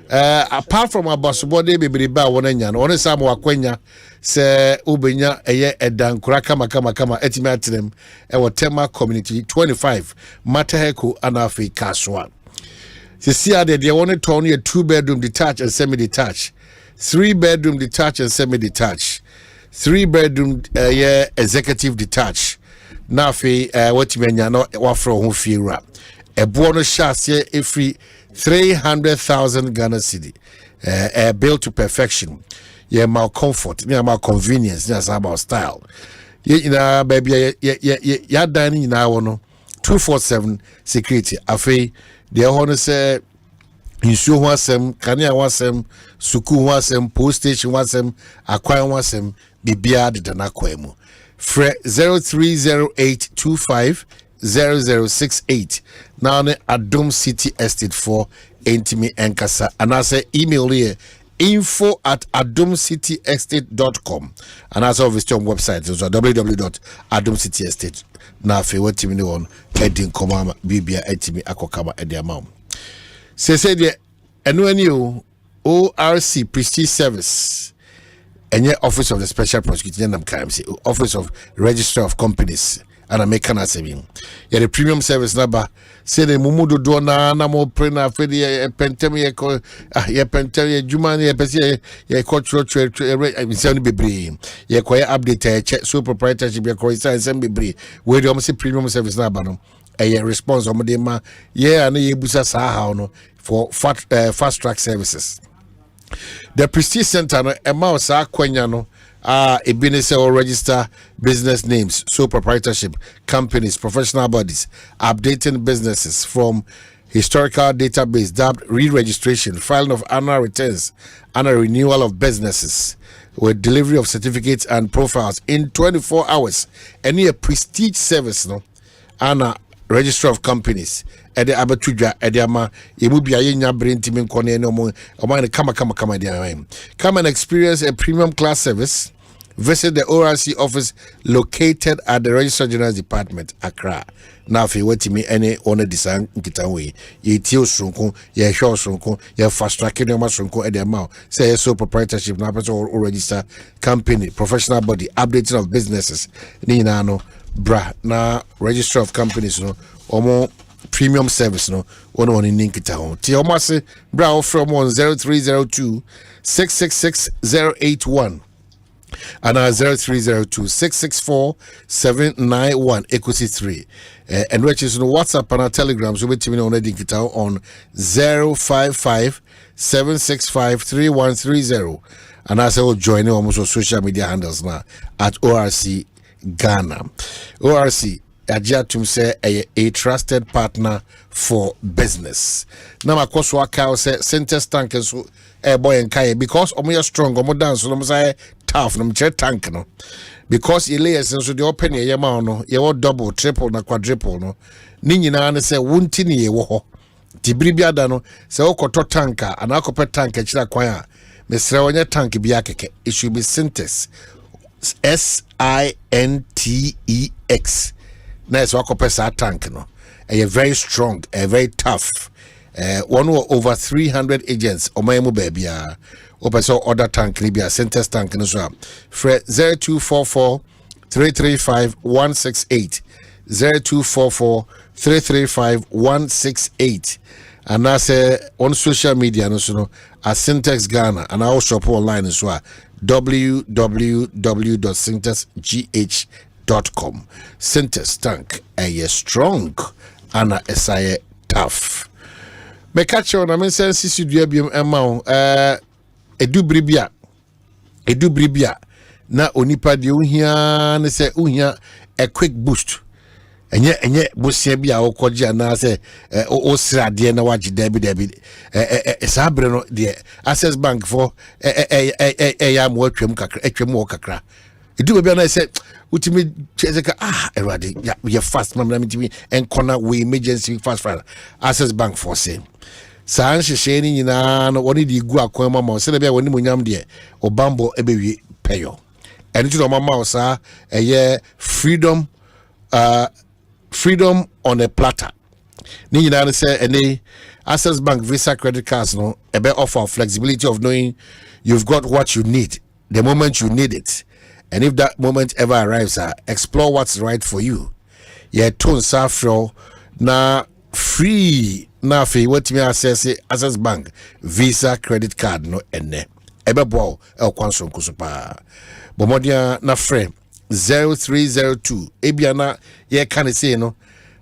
apart from abasubode bibiriba wonanya no one sam wakwenya se ubenya eye edankura kama etimi atrem e Tema community 25 Mataheko anafi Kaswa. See how they want to turn a 2-bedroom detached and semi-detached, 3-bedroom detached and semi-detached, 3-bedroom executive detached. Now, what you mean? You know what from who feel rap? A bonus shot here every 300,000 Ghana cedi. Built to perfection. Yeah, more comfort, yeah, more convenience, yeah, about style. Yeah, baby, yeah, dining now, no 247 security. Afe. The honor say insu wasem, kania wasem, suku wasem, post station wasem, akwan wasem, bibia de danakwemu. Fre 0308250068. Now ne Adum City Estate for Intimi Enkasa. And I say email here info@adumcityestate.com. And as always on website so www.adumcityestate. Na fe watimi ne won edin komama bibia etimi akokama ediamam. Say de enu ani ORC Prestige Service enye Office of the Special Prosecutor nam KMC Office of Registrar of Companies and American Assemblly. Yeah, the premium service number say the mumudo do na mo prena fe de pentem ye ko ye pentem ye juma ye pese ye cultural trade I say no bebre ye ko ye update check so proprietorship ye ko say bebre we dey say premium service number no a response on the ma yeah and ye busa sa no for fast track services. The Prestige Center no e ma sa kwanya no a business or register business names, sole proprietorship, companies, professional bodies, updating businesses from historical database, dubbed re-registration, filing of annual returns, and a renewal of businesses with delivery of certificates and profiles in 24 hours. Any a Prestige service, no, and a register of companies. Ede abatuja ede ama yebubia yenya brain team nkone no mo kama dia. Come and experience a premium class service. Visit the ORC office located at the Registrar General's Department, Accra. Now, if you want me any honor design kitaway, ye tio sunko, ye show sunko, ye fast tracking your sunko at the amount. Say so proprietorship, now or register company, professional body, updating of businesses. Nina no bra na register of companies no omo premium service no one in Ninkita home. Tiomase Brow from 0302 666 081 and 0302 664 791 Equity 3 and which is no WhatsApp and our telegrams with me on Ninkita on 055 765 3130 and I say joining almost social media handles now at ORC Ghana. ORC Ajia tum say a trusted partner for business. Now my course work out say center tank so boy and kai because omo strong omo dance no say tough no che tank no because you layers so the open ye ma no ye wo double triple na quadruple no ni nyina ne say wonti ne ye wo ho ti biribia da no say okoto tanka ana akopɛ tank kira kwan a mesre onye tank bia keke it should be Sintex SINTEX. Nice wakopɛ sa tank no a very strong, a very tough. One over 300 agents omayemu babia opeso order tank libya Sintex tank no so fre 0244 335 168 0244 335 168 and I say on social media no so as Sintex Ghana and I also shop online as well www.sintexgh.com. Sintex tank a strong and a tough. Me catch on, I mean, sense you do be amount edu bribia na onipa de uhia ne se uhia a quick boost. Enye bosia bia okoje na se o srade na waje debi sabre no de Access Bank for ya mo atwam kakra edu bia na se utimi chezeka erade ya fast mamna mitimi enkona we emergency fast Access Bank for say san hwehwe ni nyina no woni di gu akwan mama se bia woni monyam de obambo ebewie peyo eni ti no mama o sa freedom on a platter. Ni nyina say any Access Bank Visa credit cards no ebe offer flexibility of knowing you've got what you need the moment you need it, and if that moment ever arrives, explore what's right for you. Yeah, tone safro na free na fe what me access Access Bank Visa credit card no ene ebe bo el kwanso kusupa bomodia na frame 0302 ebiana ye can say no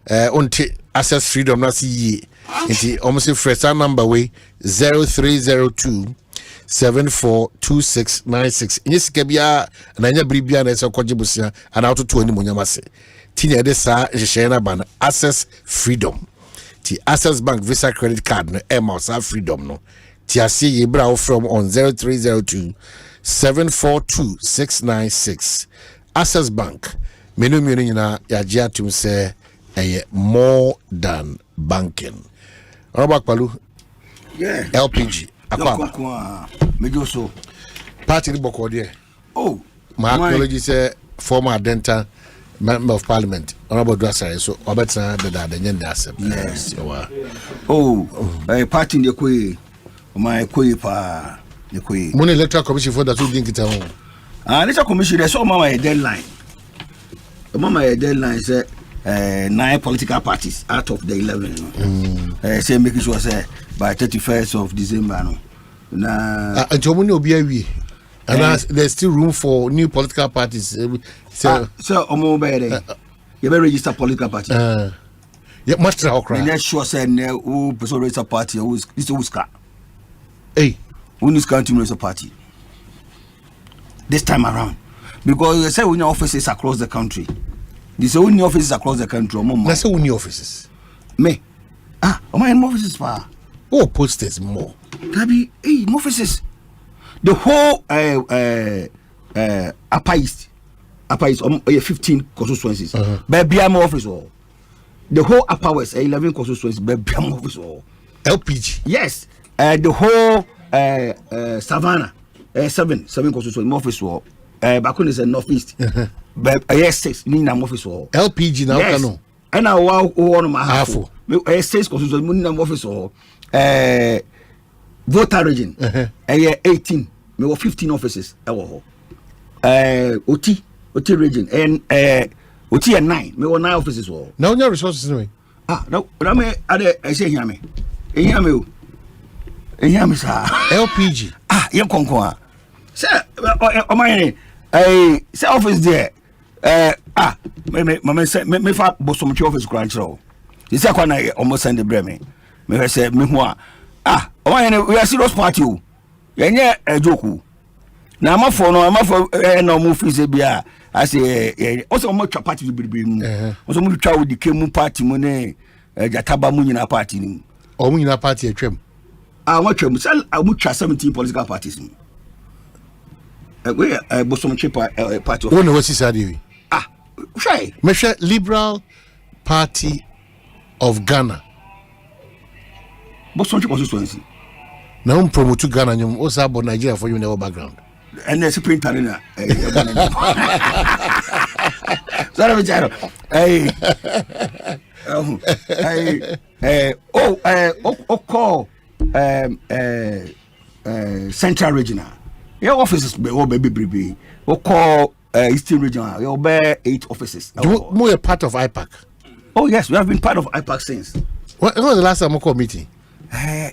unti Access Freedom na see nti almost fresh number way 0302 742696 nyesika bia na nya bribia na eso kwajibusia ana autoto ani monyamase tinya de sa hyehyɛ na ban Access Freedom ti Access Bank Visa credit card no Access Freedom no ti ase ye bra from on 0302 742696 Access Bank menu nyina ya gia tum say more than banking. Robert Palu LPG akwa mejo so party ni boko there. Oh, my acknowledge say former Denta member of parliament Honorable Dwasare so obetna the nyende asem. Yes. Party ni kwe my kwe pa ni kwe. Money electoral commission for that to think it on. Electoral commission there's so mama a deadline. Mama a deadline say 9 political parties out of the 11 say making sure say by 31st of December no na Antomoni obi awie and there's still room for new political parties so omo be there you better register political party yeah master okra let's sure say who person register party who is Uska who is county register party this time around because you say we have offices across the country. These are only offices across the country. That's only offices. Me. My offices pa. Oh, posters more. Tabi, more offices. The whole Upper East 15 constituencies. Baby, I'm office all. The whole Upper West 11 constituencies. Baby, I'm office all. LPG. Yes. The whole Savannah 7 constituencies. Office all. Back is a northeast. Yes, 6 Nina office or LPG now. Yes. And I want my half. 6 constituencies. Office or voter region. 18. Me 15 offices. OT region and OT and 9. Me 9 offices or. Now your resources no. No. I say hear me. Hear me, sir. LPG. You conquer. Sir, Omanhene. Say office there. Me fa bosom office grant row. This is when I almost send the breme. Me say me ho Omanhene we are serious party o. Yenye ejoku. Na amafo no mo fi se bia I say also much party will be also much with the Kemu party money Jataba Munina party or Munina party a trim. I want to sell I would try 17 political parties. We Bosom Chip party. One was his idea. Shy. Measure Liberal Party of Ghana. Bosom Chip constituency. Now promote to Ghana, you also about Nigeria for you in our background. And there's a printer in there. Sorry, Jaro. Call Central Regional. Your offices baby. Call Eastern Regional. Your bear 8 offices. More a part of IPAC. Oh yes, we have been part of IPAC since. When was the last time we call meeting?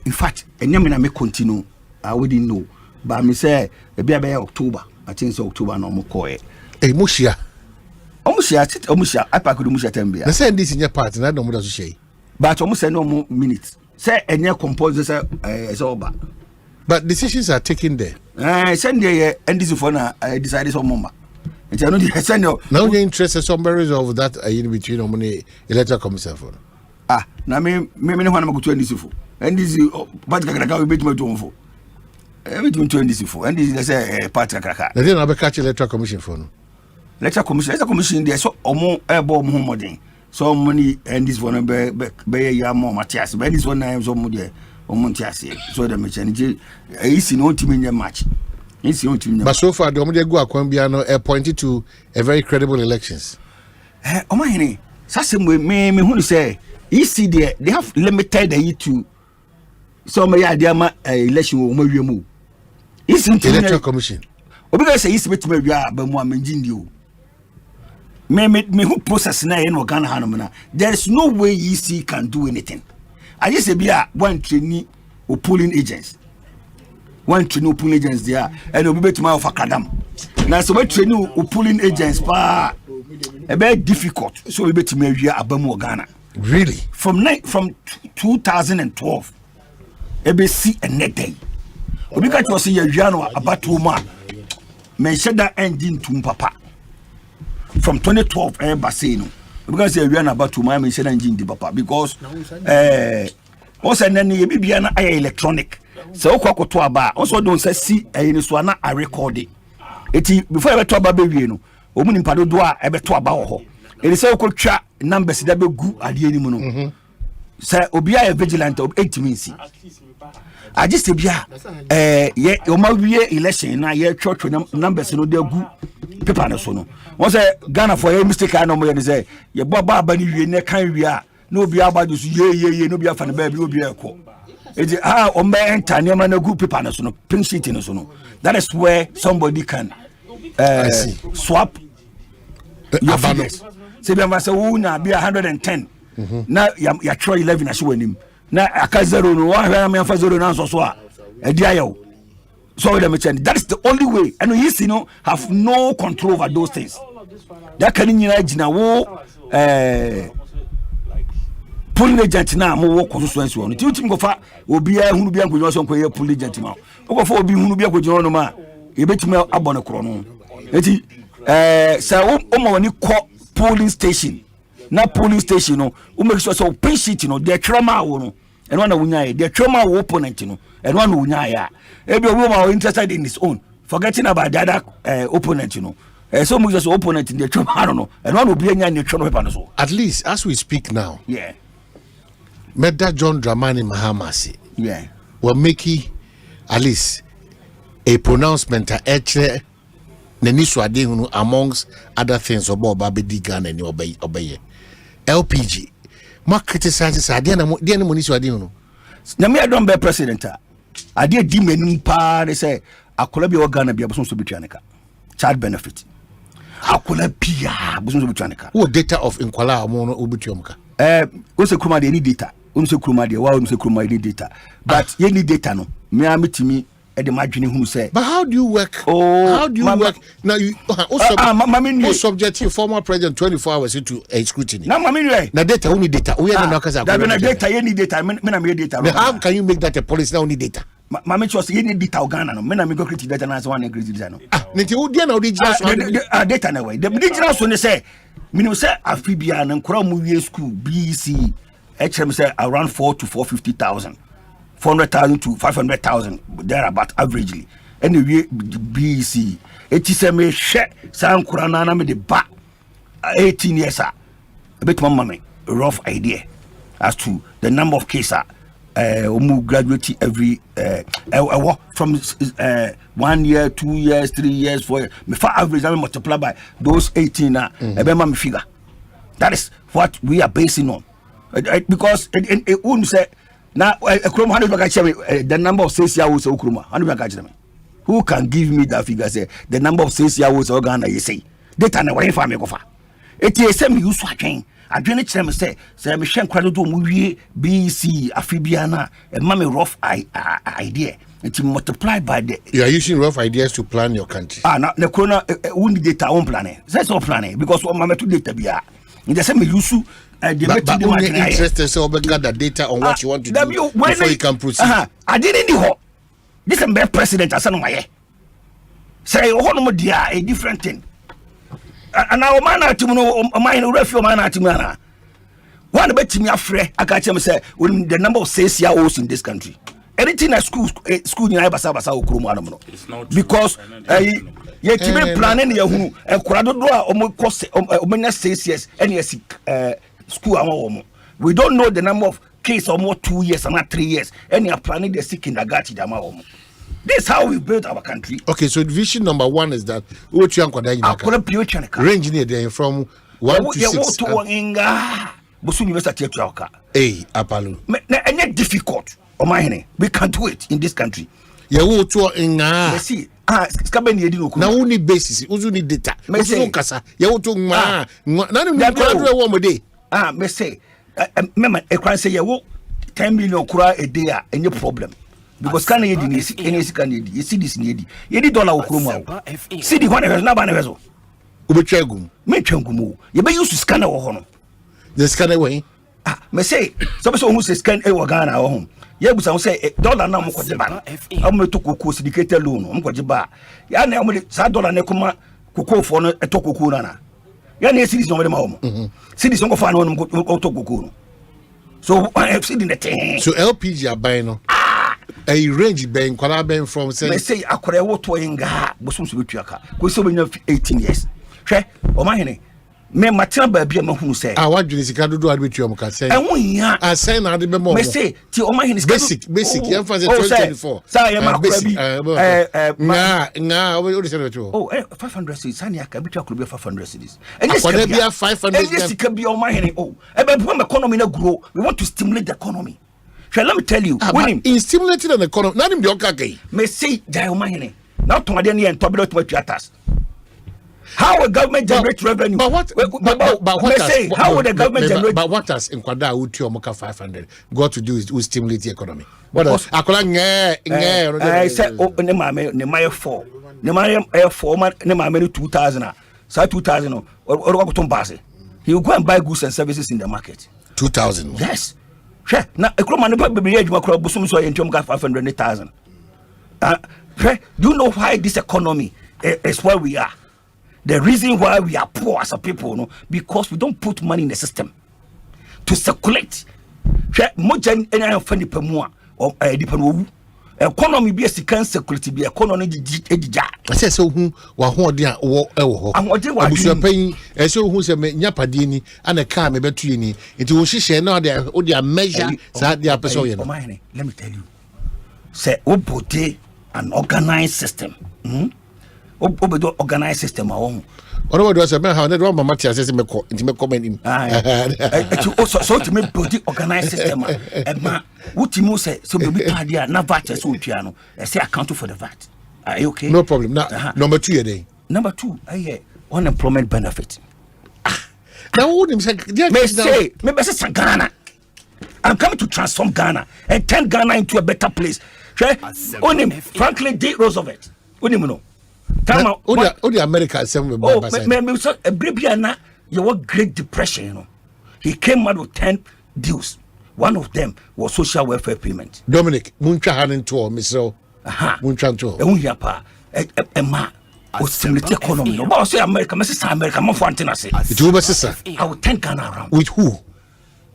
In fact, and you may continue. I wouldn't know. But me say be October. I think it's October no more call it. Hey, Mushia. Omushia. I pack with Mushia Tembia. They send this in your part, and I don't know what to say. But almost no more minutes. Say any composer is over. But decisions are taken there. Send the and this for now. I decided some moment. It's not send you. Now you're interested some berries of that in between money electoral commission for. Now me no want to go to this for. And this but we bet me to for. Everything to this for. And this is a part kaka. They didn't have a catch electoral commission for no. Electoral commission there so omo ebo mo modern. So money and this one be ya more Matthias. But this one I so mo there. So the machine is no team in the match. But so far, the Omanhene go Kwabena pointed to a very credible elections. Omanhene, Sassam me who say, you see there, they have limited the to so my idea election will move. Electoral Commission. Because I used to be but more menjin me who process now in Ghana Hanamana. There is no way EC can do anything. I just say be one trainee or polling agents. One trainee polling agents there, and we'll be tomorrow for Kadam. Now, so we trainee or polling agents, a very difficult. So we bet to me Abamu Ghana. Really? From 2012, ABC and net day. We got to see a Jano about 2 months. Mention that ending to Papa. From 2012, Bassino. Because we are about 2 months, mention engine Papa. Because also then you be an electronic. So to aba also don't say see a swana a recording. It before ever to aba baby no. Omunim pado do a ebe to aba ho. It say ko twa numbers that be gu ade ni mu no. Say obi a vigilant of 8 minutes. I just bia ye o ma wie election na ye church numbers no dey gu paper no so no. Won say Ghana for a mistake I no mo say ye boba aba ni wie ne kan wie a no obi abadu so ye no obi afa ne ba bi obi ekọ. It is enter near group paper no so no pink sheet no so no. That is where somebody can swap your figures. Say be am say who na be 110. Now ya try 11 as wenim. Na aka 0 no one am fa 0 na so a e dia yo. So the mention that is the only way. And you know have no control over those things. That can nyina wo polling agent na mo work constituency on. Ti go fa obi a hunu bia nkonyo so nkoye polling agent ma. Go fa obi hunu bia konyo no ma. E betime abone kro no. Eti say o ma woni call polling station. Na polling station no, o make sure so pin sheet no, dey trama wo no. And one na wunya e, dey trama wo opponent no. And one wunya ya. E be obi ma interested in his own, forgetting about the other opponent you know. So much as opponent in the trama I don't know. And one will be anya in the trama paper so. At least as we speak now. Yeah. Meda John Dramani Mahamasi. Yeah. Will make at least a pronouncement actually amongst other things about Baby Ghana and obey. LPG. Ma criticizes Adiana Muniswadino. Namia don't be president. I did demon pa they say I could be Ghana be able to be Chanica. Child benefit. I could be Chanica. What data of Inquala Mono Ubutiumka? Also Kruma any data. Unso Kruma de Unso Kruma data. But you need data no. Me am to me at imagining who say. But how do you work? How do you work? Now you also subject your former president 24 hours into a scrutiny. Now mammy na data only data. We are not data, you need data. Me data. How can you make that a policy now only data? Mama chose any data Ghana no. Me na me go create data na so one create data no. Nti wo dia na wo digital data na way. The digital so ne say minimum say afibia na nkora mu wie school BC HM say around 4 to 450,000. 400,000 to 500,000 there about averagely. Anyway BC it is a me share san nkora na me de ba 18 years a bit mama rough idea as to the number of cases who graduate every from 1 year, 2 years, 3 years, 4 years. Me for average, I multiply by those 18 na me figure. That is what we are basing on, because it wouldn't say now the number of sales years who can give me that figure? Say the number of sales years organ you say data na way for me go for. It is same use again. I didn't tell me say me shen kwado do mu wie BC afibiana a mama rough idea and multiply by the you are using rough ideas to plan your country. Now the corona won't data on planning. That's not planning because what mama to data be in the same use but only interested so gather data on what you want to do before you can proceed. I didn't know this is my president Asante my say no dia a different thing. And now man atimu no man refi man atimu ana one betimi afre aka chem say the number of sales years in this country anything at school in basa okromu anam no because ye tibe planning ye hunu enkorado do a omenya sales years any school am we don't know the number of case or more 2 years and 3 years any are planning the sick in the gati dama omo. This is how we built our country. Okay, so vision number 1 is that range near there from 1 to 6. Hey, Apalo. And difficult. Omanhene, we can't do it in this country. See, now only basis, only data. Me say, me say, remember, a crime say, 10 million kura a day, any problem. Because can you see this need? You need dollar okromo. See the one has not been vessel. Ubechegum. Menchungumu. You be used to scan our home. The scan away. Me say, some person who says scan our Ghana home. Yeah, but I say dollar now mukwajiba. I'm to kuku syndicated loan. Mukwajiba. Ya na omuli sa dollar ne kuma kuku for no etokuku na. Ya na see this no ma home. See this no go fa no otokuku. So I see the thing. So LPG are buying no. A range bang kwala from say akore wo to inga bosum so betuaka ko so benya 18 years hwe Omanhene me matena ba bia mahunu say what dwene sika dodo adbetu am ka say ehun assign na de be mo me say ti Omanhene basic you emphasize 2024 say ya makora bi what do you say 500 cities sani aka betu akoro bi 500 cities akora bia 500 and sika bi Omanhene ebe bo economy na grow we want to stimulate the economy. Let me tell you, in stimulating an economy, not in the okay. May say, Omanhene, now to Madeni and Tobilo to atas. How will government generate revenue? But what? But what? Say, how would the government generate? But what has in Kwada Uti Moka 500 got to do is to stimulate the economy? What else? I said, oh, Nemaya 4, Nemaya 4, Nemaya 2000, so 2000 or he will go and buy goods and services in the market. 2000. Yes. Now, a crop man be age macro busum so in 500,000. Do you know why this economy is where we are? The reason why we are poor as a people, no, because we don't put money in the system to circulate. More than any offended per more or depend economy be a second security be economy I say so who wa dia wo ewo ho abusu pay e so who say nyapadini and a car me betu ni nti wo hihye na o dia measure sa dia person ye no. Let me tell you, say obote an organized system obodo organized system ahun what do I say? How that one mama tia say me ko nti me comment him so to me body organized system ma utimu say so be padia na VAT so otua no say account for the VAT. Are you okay? No problem. Now number 2 day. Number 2 unemployment benefit. Now what him say me say Ghana. I'm coming to transform Ghana and turn Ghana into a better place. Onim Franklin D. Roosevelt. Onim no. The America a Great Depression, you know. He came out with 10 deals one of them was social welfare payment. Dominic, Muncha hadn't to Mr. Muncha to. Unhiapa, Emma. O stimulate economy. No, but say America, Mrs. America, my friend, I say. It will be sister. I will take Ghana around. With who?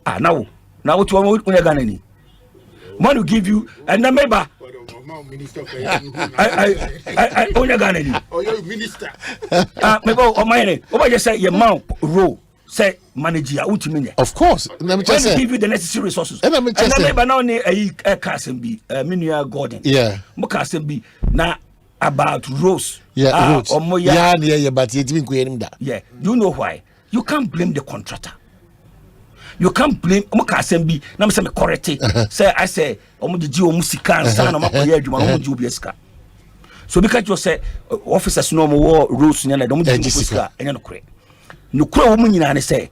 Now what you want with Ghana? Man will give you, and then maybe. I own Ghana. Oh, you minister. Maybe Omanhene. What just say your mouth role. Say manager, of course. Let me just give you the necessary resources. And let me just say, but now a castle be Minia Gordon. Yeah, Mocastle be now about Rose. Yeah, Rose. Yeah, but you didn't quit him that. Yeah, you know why? You can't blame the contractor. You can't blame Mocastle be. Now, I'm saying correct. Say, I say, Omujio Musican, son of my Omujubiesca. So because you say officers no more Rose, and I don't Jessica, and you're correct. No crow woman in an say,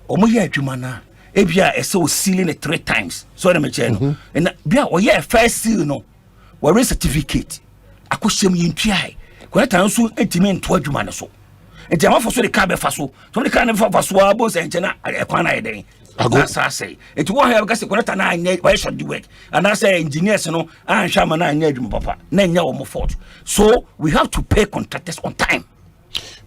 Omoya Jumana, Ebia is so sealing it 3 times. So I'm a channel. And Bia, or yeah, first seal no, where is certificate? I could show me in Pi. Quite an soon 80 men 12 Jumana so. And the amount for the cabin faso, so the kind of Faswabos and Jena, a pana day. That's I say. It won't have got a quite an eye, why should do it? And I say, engineers, no, and Shaman, I need papa, Nanya or more fault. So we have to pay contractors on time.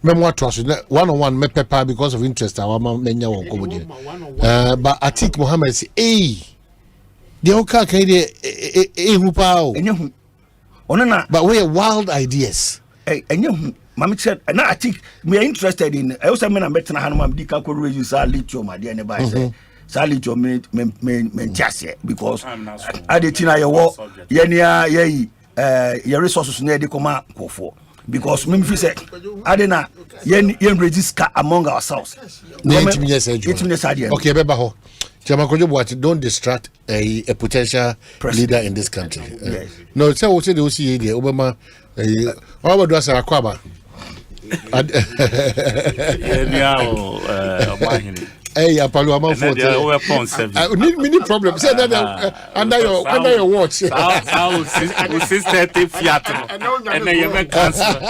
Memoir trust one me pepper because of interest. Our menya won comedy. But Atik Mohammed say, "Hey, the oka kede hupao." Enye hu. But we wild ideas. Enye hu. Mami said, "Na Atik, me interested in. I also mean I'm better than Hanum di kan ko raise lithium my dear neighbor say. Lithium me just because I dey tina your work. Ye your resources near the command go for. Because Memphis said, Adena, yen register among ourselves. Okay, Bebaho. Jamakojo, don't distract a potential leader in this country. Yes. No, it's what you see the Obama. All about us are Kwaba. Hey, Apollo, I'm for many problems. Say that under your watch. How 6:30 Fiat, and then you make cancel.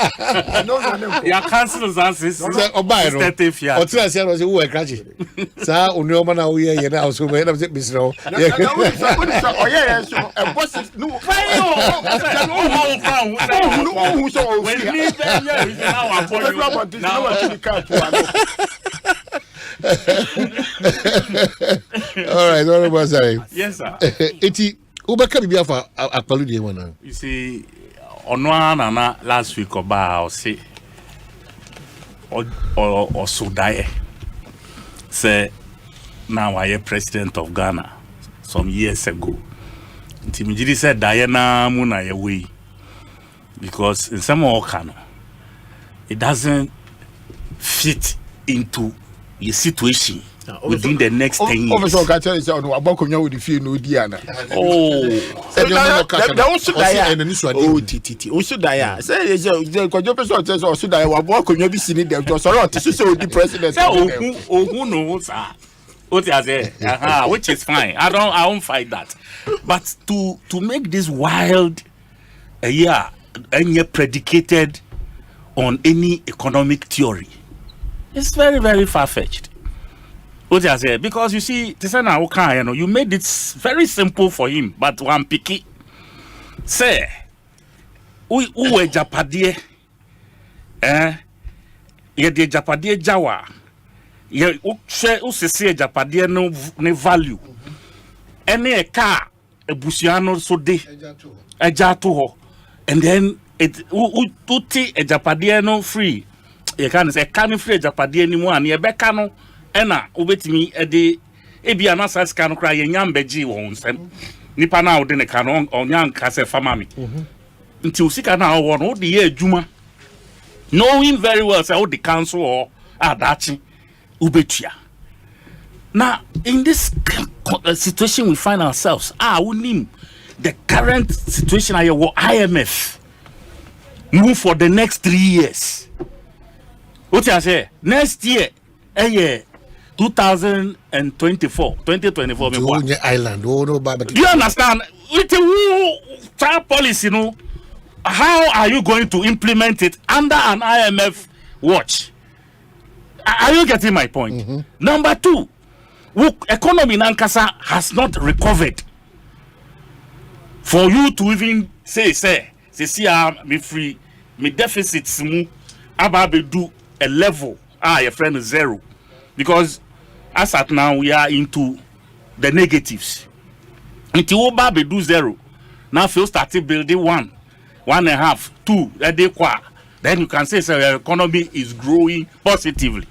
Your cancels us 6:30 Fiat. Or tell us who are crashing. Sir, Uniomana, we are now so many of the Mr. Oh, yes, and what's it? No, all right, all right, sorry. Yes, sir. Eti ubeka bibia for akpalu dey one now. You see, onwa na last week oba o say or so die. Say now I am president of Ghana some years ago. Timijiri said Diana Muna away because in some Okano it doesn't fit into your situation within the next 10 years. Officer Kacha is on Wabokonya with the few no Diana. Oh, Titi. Also, Dia. Say, the Kojopeso says, or should I Wabokonya be seen there? Just around to show the president. Who knows? What I say, which is fine. I won't fight that. But to make this wild, and yet predicated on any economic theory, it's very, very far-fetched. What I say, because you see, you made it very simple for him, but one picky. Say, we were Japadie, ye de Japadie Jawa, ye say Japadie no value. Any car, a Busiano so de, a Jatuho, and then it uti a Japadie no free. You can't say can't free Japadie anymore, and ye becano. Ena ubetimi ede ebi anasa ska no kra ye nyambeji wo nsem nipa na wo de ne ka no onyan ka se fama mi nti usika na wo no de ye adwuma knowing very well say wo de council or adachi ubetua. Now in this situation we find ourselves unim the current situation aye wo IMF move for the next 3 years. What you say next year 2024 island. Do you understand? With the child policy, how are you going to implement it under an IMF watch? Are you getting my point? Number 2, economy nankasa has not recovered. For you to even say me free, me deficits mu ababe do a level your friend is zero, because as at now we are into the negatives. Until Obabe do zero, now if you started building 1.5, 2, then you can say your economy is growing positively.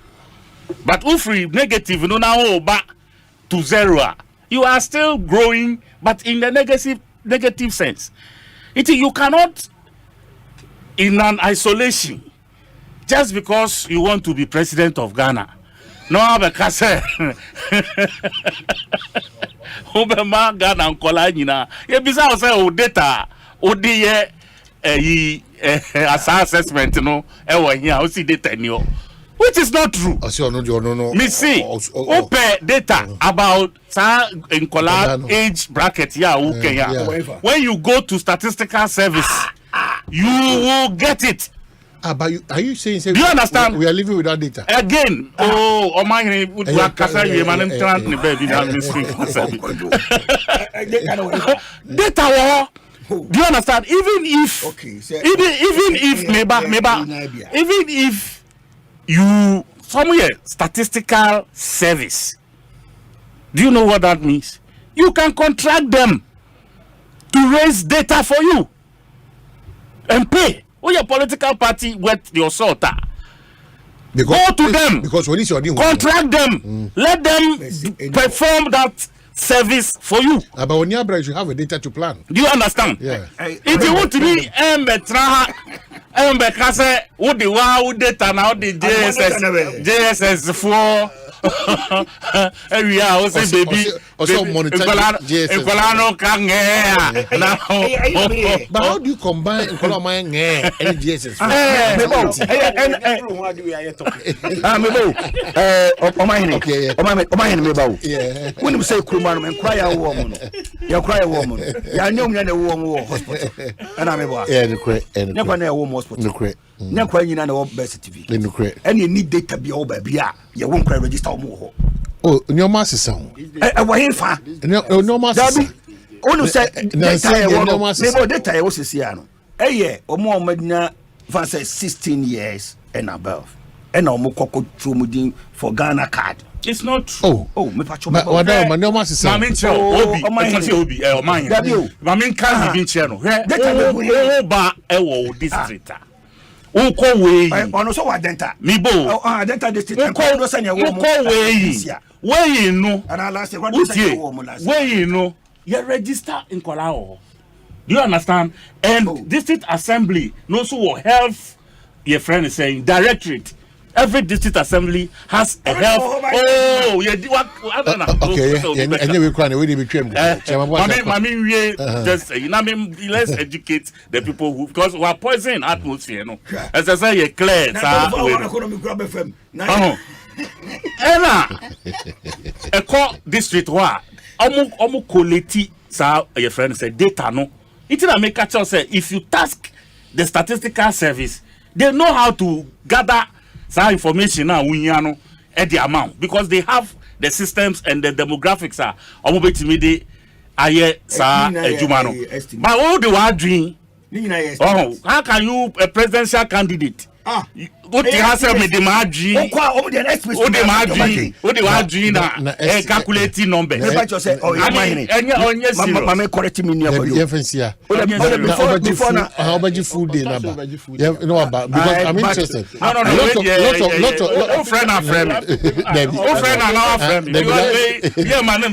But if we negative, you know, now back to zero, you are still growing, but in the negative sense. You cannot, in an isolation, just because you want to be president of Ghana. No, because Obama Ghana nkola nyina. Ye bisa o say o data o de ye assessment no e wo hia o see data ni o, which is not true. No. Me see open data about nkola age bracket ya who Kenya. When you go to statistical service, you will get it. But are you saying? Do you understand? We are living without data again. Omanhene would work kasa you man trans ni baby that mystery. Data. Do you understand? Even if you somewhere statistical service, do you know what that means? You can contract them to raise data for you and pay. Your political party with your sort. Go to them. Because when it's your contract them. Let them perform that service for you. But when you have a data to plan. Do you understand? Yeah. If you want to be what the wow data now the JSS 4 area also baby also monitor Ecolano can but how do you combine Ecolano and JSS? When you say Kuman and cry a woman, you cry a woman. You know me and a woman hospital. And I'm a hospital. Never you know best TV. And you need data be over beer. You won't cry register more. Oh, your master sound. Away far. No master. Only say data was Siano. A year or more Medina for 16 years and above. And no more cocoa trumudin for Ghana card. It's not true. Me pacho. Madam, no master sound. Obi, Mamin can't be channel. District. Uko way. Ono so wa denta. Mibo. Denta district. Uko sanya wo mo. Way no. And last what do say wo mo last. Way no. You register in Kolao. Do you understand? And district assembly no so health. Your friend is saying directorate. Every district assembly has a health. Oh, yeah. I don't know. Okay, and then we can't really be trained. Just let's educate the people who, because we are poisoning atmosphere. No, as I say, you're clear. A core district wa omu koleti sa your friend said data no. It na make catch say if you task the statistical service, they know how to gather some information now at the amount, because they have the systems and the demographics are almost aye sa ejumano. But all the word dream. How can you a presidential candidate? What the answer me the margin? What the margin na calculating number. Mama correct me near you. Before food day number. You know about, because I'm interested. No. Lot friend and friend. Friend and our friend. Yeah, man, the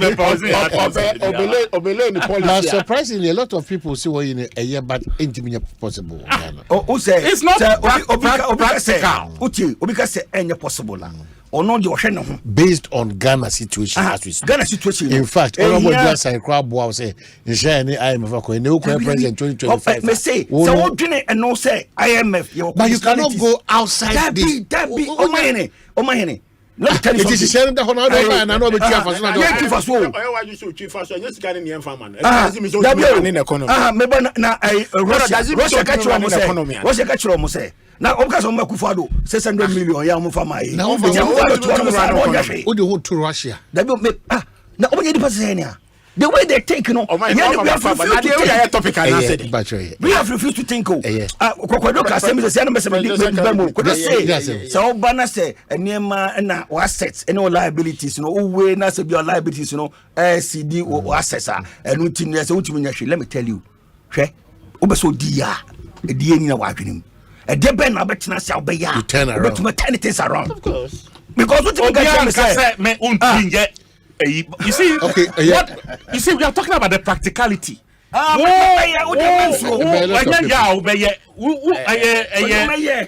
now, surprisingly, a lot of people say well in a year, but intimate possible. It's not practical. Obika say any possible. Or not your based on Ghana situation as we speak. Ghana situation. In fact, honorable just say crab was say in share any IMF ko new president 2025. Me say so what didn't and no say IMF. But you cannot go outside this. That be Omanhene. Let me tell you something. It is sharing the honor and I know be careful. So you should chief for so you scan in the farmer. Me na Russia catch you say. Russia catch you say. na obka so makufado 600 million ya mo fama yi na o de ho to Russia da be me na obo di pass here the way they take no we have refused to think kokodo ka say me say na me say kodo say so bana say enema na assets any liabilities no we na say your liabilities no CD or assets enu tin say utimi nya hwe let me tell you hwe obeso di ya e ni na wa adwenem e de ben na betena say obeya betuma turn things around of course because utimi ga say me untinje. You see, okay, you see, we are talking about the practicality.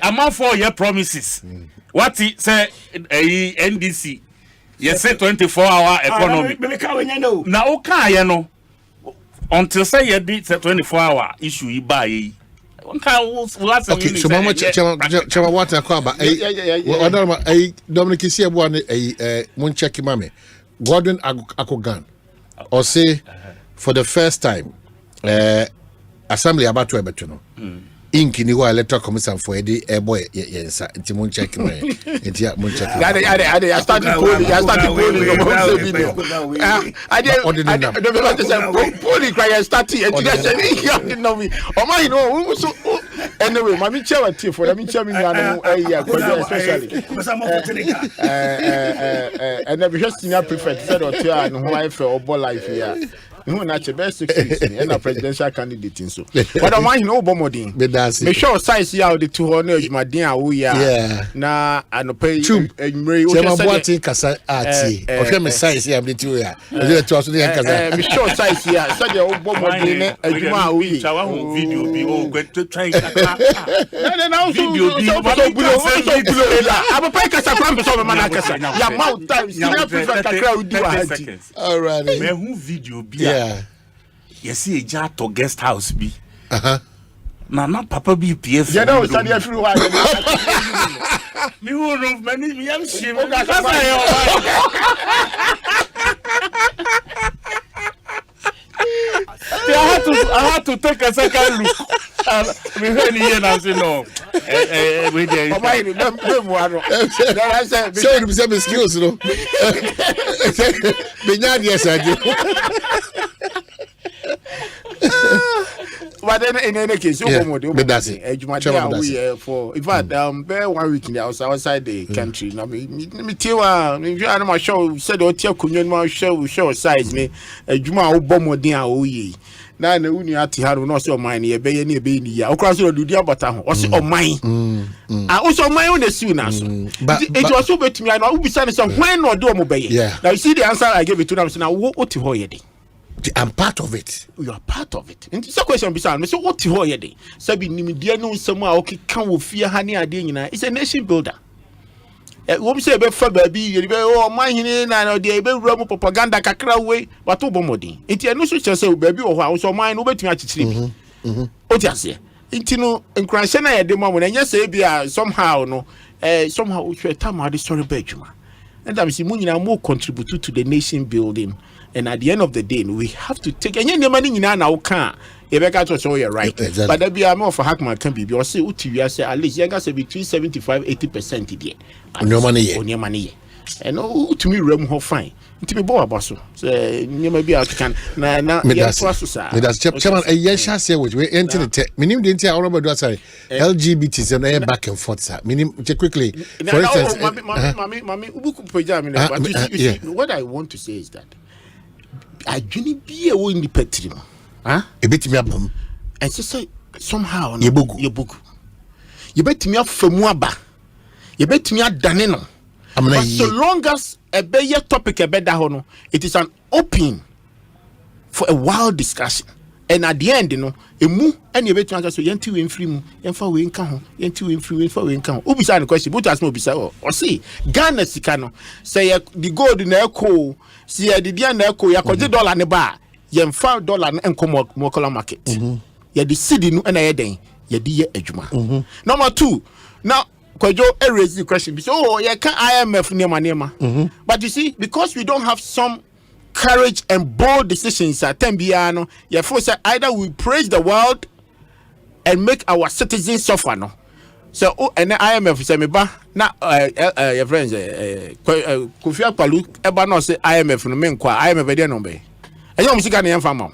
Among 4 year promises. What he say, NDC, you say 24-hour economy. Now, okay, you know, until say you did 24-hour issue, you buy. Okay, so mama chama what I call about Dominic is here one mun check mame Gordon Akogan or say for the first time assembly about to ebetuno inki ni wa electoral commission for the boy yes nti mun check me nti mun check I started polling polling cry starting and know me oh my no so anyway mami chair for me chair me especially and the senior prefect said or chair and who I for life here. No, not your best 60 and a presidential candidate in so. But I want no bomoding. Me sure size ya the 200 my dear we are. Na and pay you what kasa ati. Okay, me size ya the 2 ya. Me sure size ya. So the bomoding ejuma we. Video be all going to try. No video be so I'm a pay kasa from so man kasa. Ya mouth time senior prefect kakra we do a. All right. Me who video be you see a jar to guest house be na papa be PF you know study everywhere me who know many me am shame I had to take a second look. Me heard here now say no. We there. So you say skills no. Me nyadi asadi. But then in any case, you go we for in fact 1 week in the outside the country. Now me tiwa me show said o tia kunyo ma show size me adwuma obomodin a oyi. Na na uni ati haro no se o man ye be ye na be ni ya. Okra so do dia bota ho. O se o man. O se o man o na siu na so. It was so betimi na u bisa ne se when no do o mo be ye. Now you see the answer I gave it to them say na wo ti ho ye de. I'm part of it. You are part of it. And the question beside me, so what you hear day? Sabi nimdia no somewhere okay can we fear honey ade nyina. It's a nation builder. Wo say be fa ba bi ye be o Omanhene na dey be wura propaganda kakra we but obomodin. Enti eno so say ba bi wo ho a so man no betumi achichiri bi. O ti ase. Enti no nkranhye na ye de mo na nya say bia somehow no somehow we try time ade story ba adwuma. And that means mu nyina mo contribute to the nation building. And at the end of the day, we have to take any money in our car. You're right. Exactly. But there be a more for Hackman can be or say Uti say at least you say between 75-80% on your money. On your money. And to me, Rem ho fine. To be boa basso. Say maybe I can na that's chairman a yesha say which we enter the minim didn't I remember sorry LGBT and back and forth sir minim quickly for instance what I want to say is that I didn't be a in the petrim. A bit me abum. And so say somehow your book. You bet me up for Mwaba. You bet me at Danino. But so long as a better topic a better hono, it is an open for a wild discussion. And at the end, you know, a moo and you bet me so yentu in free mu, and for we income, yentu in free for we income. Who beside the question, but as no beside or see Ghana Sikano say the gold in the echo. See, I did ya na ko ya ko $1 ne ba ye mfa $1 na enko mo kola market ye di cedi no na ye den ye di ye adwuma number 2 now Kwajo raise the question because oh ye can IMF nema but you see because we don't have some courage and bold decisions at tembiano ye force either we praise the world and make our citizens suffer no So and IMF say me ba na your friends Kofi Akpalu eba no say IMF no me nkwa IMF dey no be. Eyo musika na yemfa ma.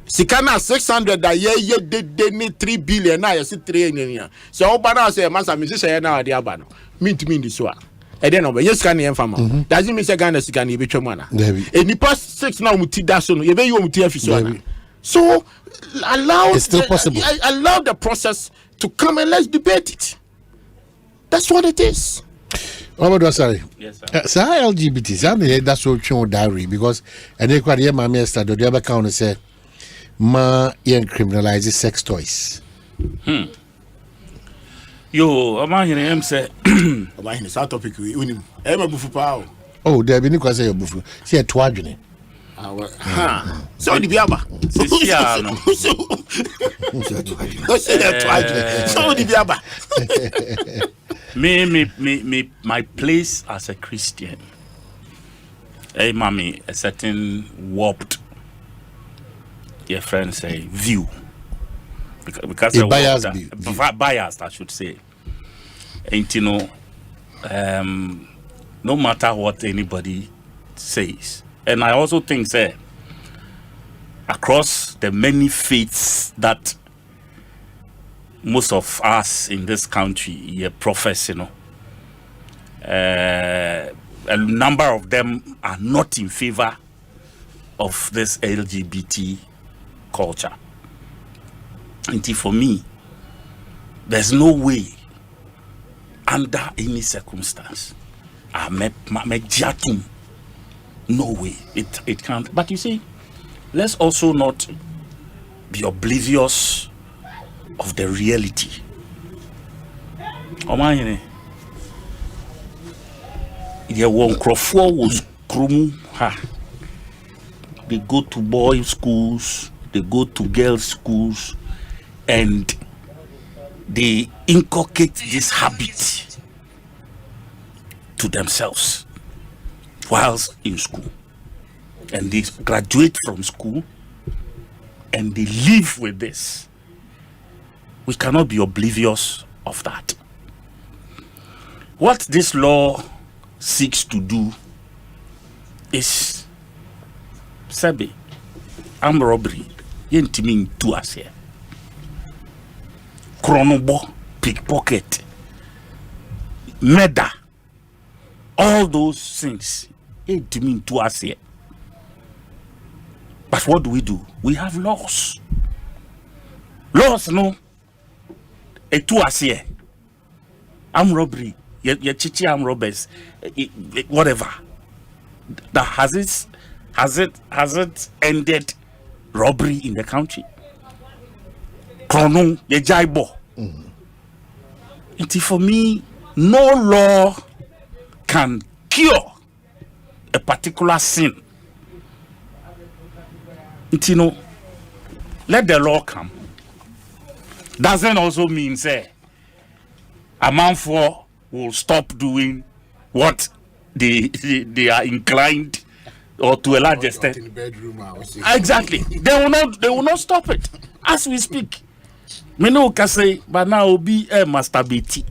Sika na 600 da ye de ni 3 billion na ye si 3 enya. So oba na say masa me say na ade aba no. Mint me ndi so a. E dey no be yes kan yemfa ma. Does it mean say Ghana sika na e betwa mu na. E nipa 6 na muti da so no ye be yo muti afiso na. So allow it's still possible. Allow the process to come and let's debate it. That's what it is. Sorry. Yes, sir. So LGBT, that's what you diary because and they quite my master the other count say ma criminalize sex toys. Yo, Omanhene say Omanhene sa topic we unim. E ma bufu pa o. Oh, there be no kwase your bufu. See a twadwene. So the biaba. So the biaba. Me, my place as a Christian. Hey, mommy, a certain warped, your friends say, view. Because a biased view. Biased, I should say. And you know, no matter what anybody says. And I also think, say, across the many faiths that most of us in this country profess, you know, a number of them are not in favor of this LGBT culture. And for me, there's no way, under any circumstance, no way it can't. But you see, let's also not be oblivious of the reality. Omanhene, there one crofo was krum ha. They go to boys' schools, they go to girls' schools, and they inculcate this habit to themselves whilst in school. And they graduate from school and they live with this. We cannot be oblivious of that. What this law seeks to do is Sabi, armed robbery, yentimin to us here. Chronobo, pickpocket, murder, all those things, yentimin to us here. But what do? We have laws. Laws, no. Et to us here. Armed robbery, your chichi armed robbers, whatever. That has it ended robbery in the country? Chrono, ye jaibo. For me, no law can cure a particular sin. Let the law come. Doesn't also mean say a man for will stop doing what they are inclined or to a large extent. Exactly. They will not stop it as we speak. Me no can say, but now will be a masturbate.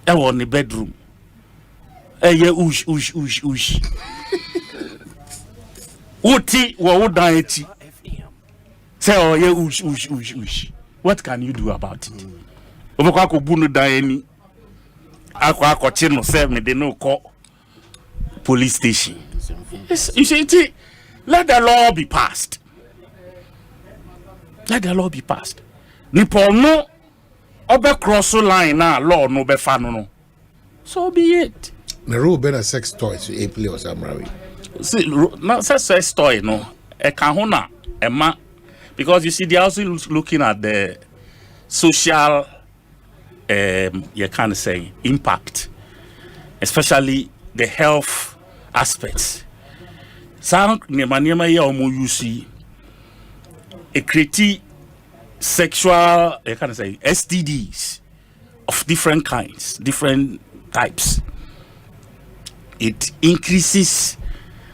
On the bedroom. Ush. Uti wa udaeti. Say oh yeah ush. What can you do about it? Obekwa ko bunu daeni. Akwa chino say me they no call police station. You see, let the law be passed. Let the law be passed. Nipo no obe cross line na law no be fa no. So be it. The rule better sex toys to play or something. See, not sex toy no. E kan ho na ema because you see they are also looking at the social you can't say impact, especially the health aspects. Some nemanema ya omo you see a create sexual you can't say STDs of different kinds, different types. It increases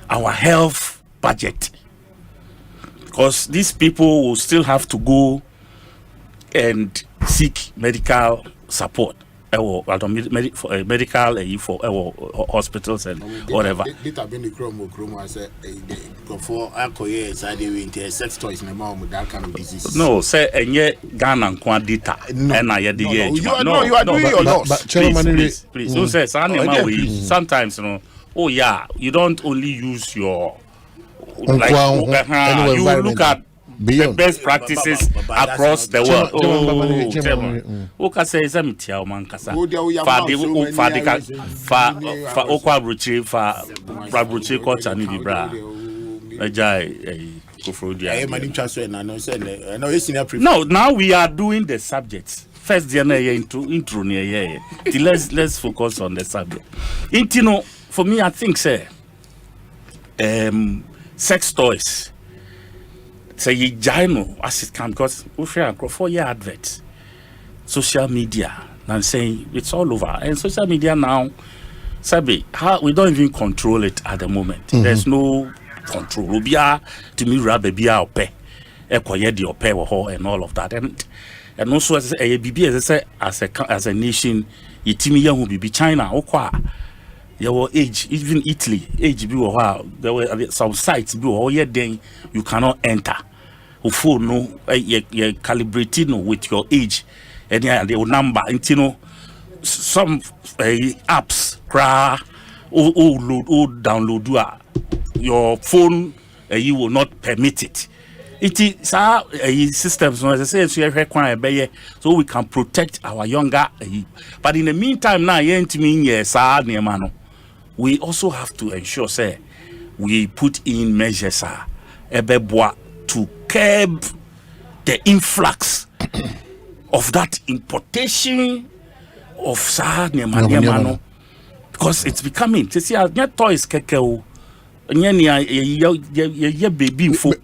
our health budget because these people will still have to go and seek medical support. Medical for hospitals and whatever. Data been the chrome I said before alcohol inside the sex toys in the mom with that kind of disease. No, say enye Ghana nkwa data. No, you are doing your loss. Please. So say sometimes oh yeah, you don't only use your like you look at the best practices across the world. Okay, say Zamitia Mankasa. For Okwabruchi, for Brabruchi, Coach and Ibra. No, now we are doing the subjects. First, intro near let's focus on the subject. Intino, for me, I think, say, sex toys. Say you gyno as it can because we share 4-year adverts, social media, and saying it's all over. And social media now, Sabi, we don't even control it at the moment. There's no control. Ubia to me rabebia ope, ekoyedi ope and all of that. And also as a BB as a nation, itimi young be China okwa. Your age, even Italy, age be there were some sites be then you cannot enter. Ufo no you calibrated with your age and your number. And you know some apps download your phone you will not permit it. It is our systems as I say so we can protect our younger. But in the meantime now we also have to ensure say we put in measures to curb the influx of that importation of because it's becoming toys keke baby for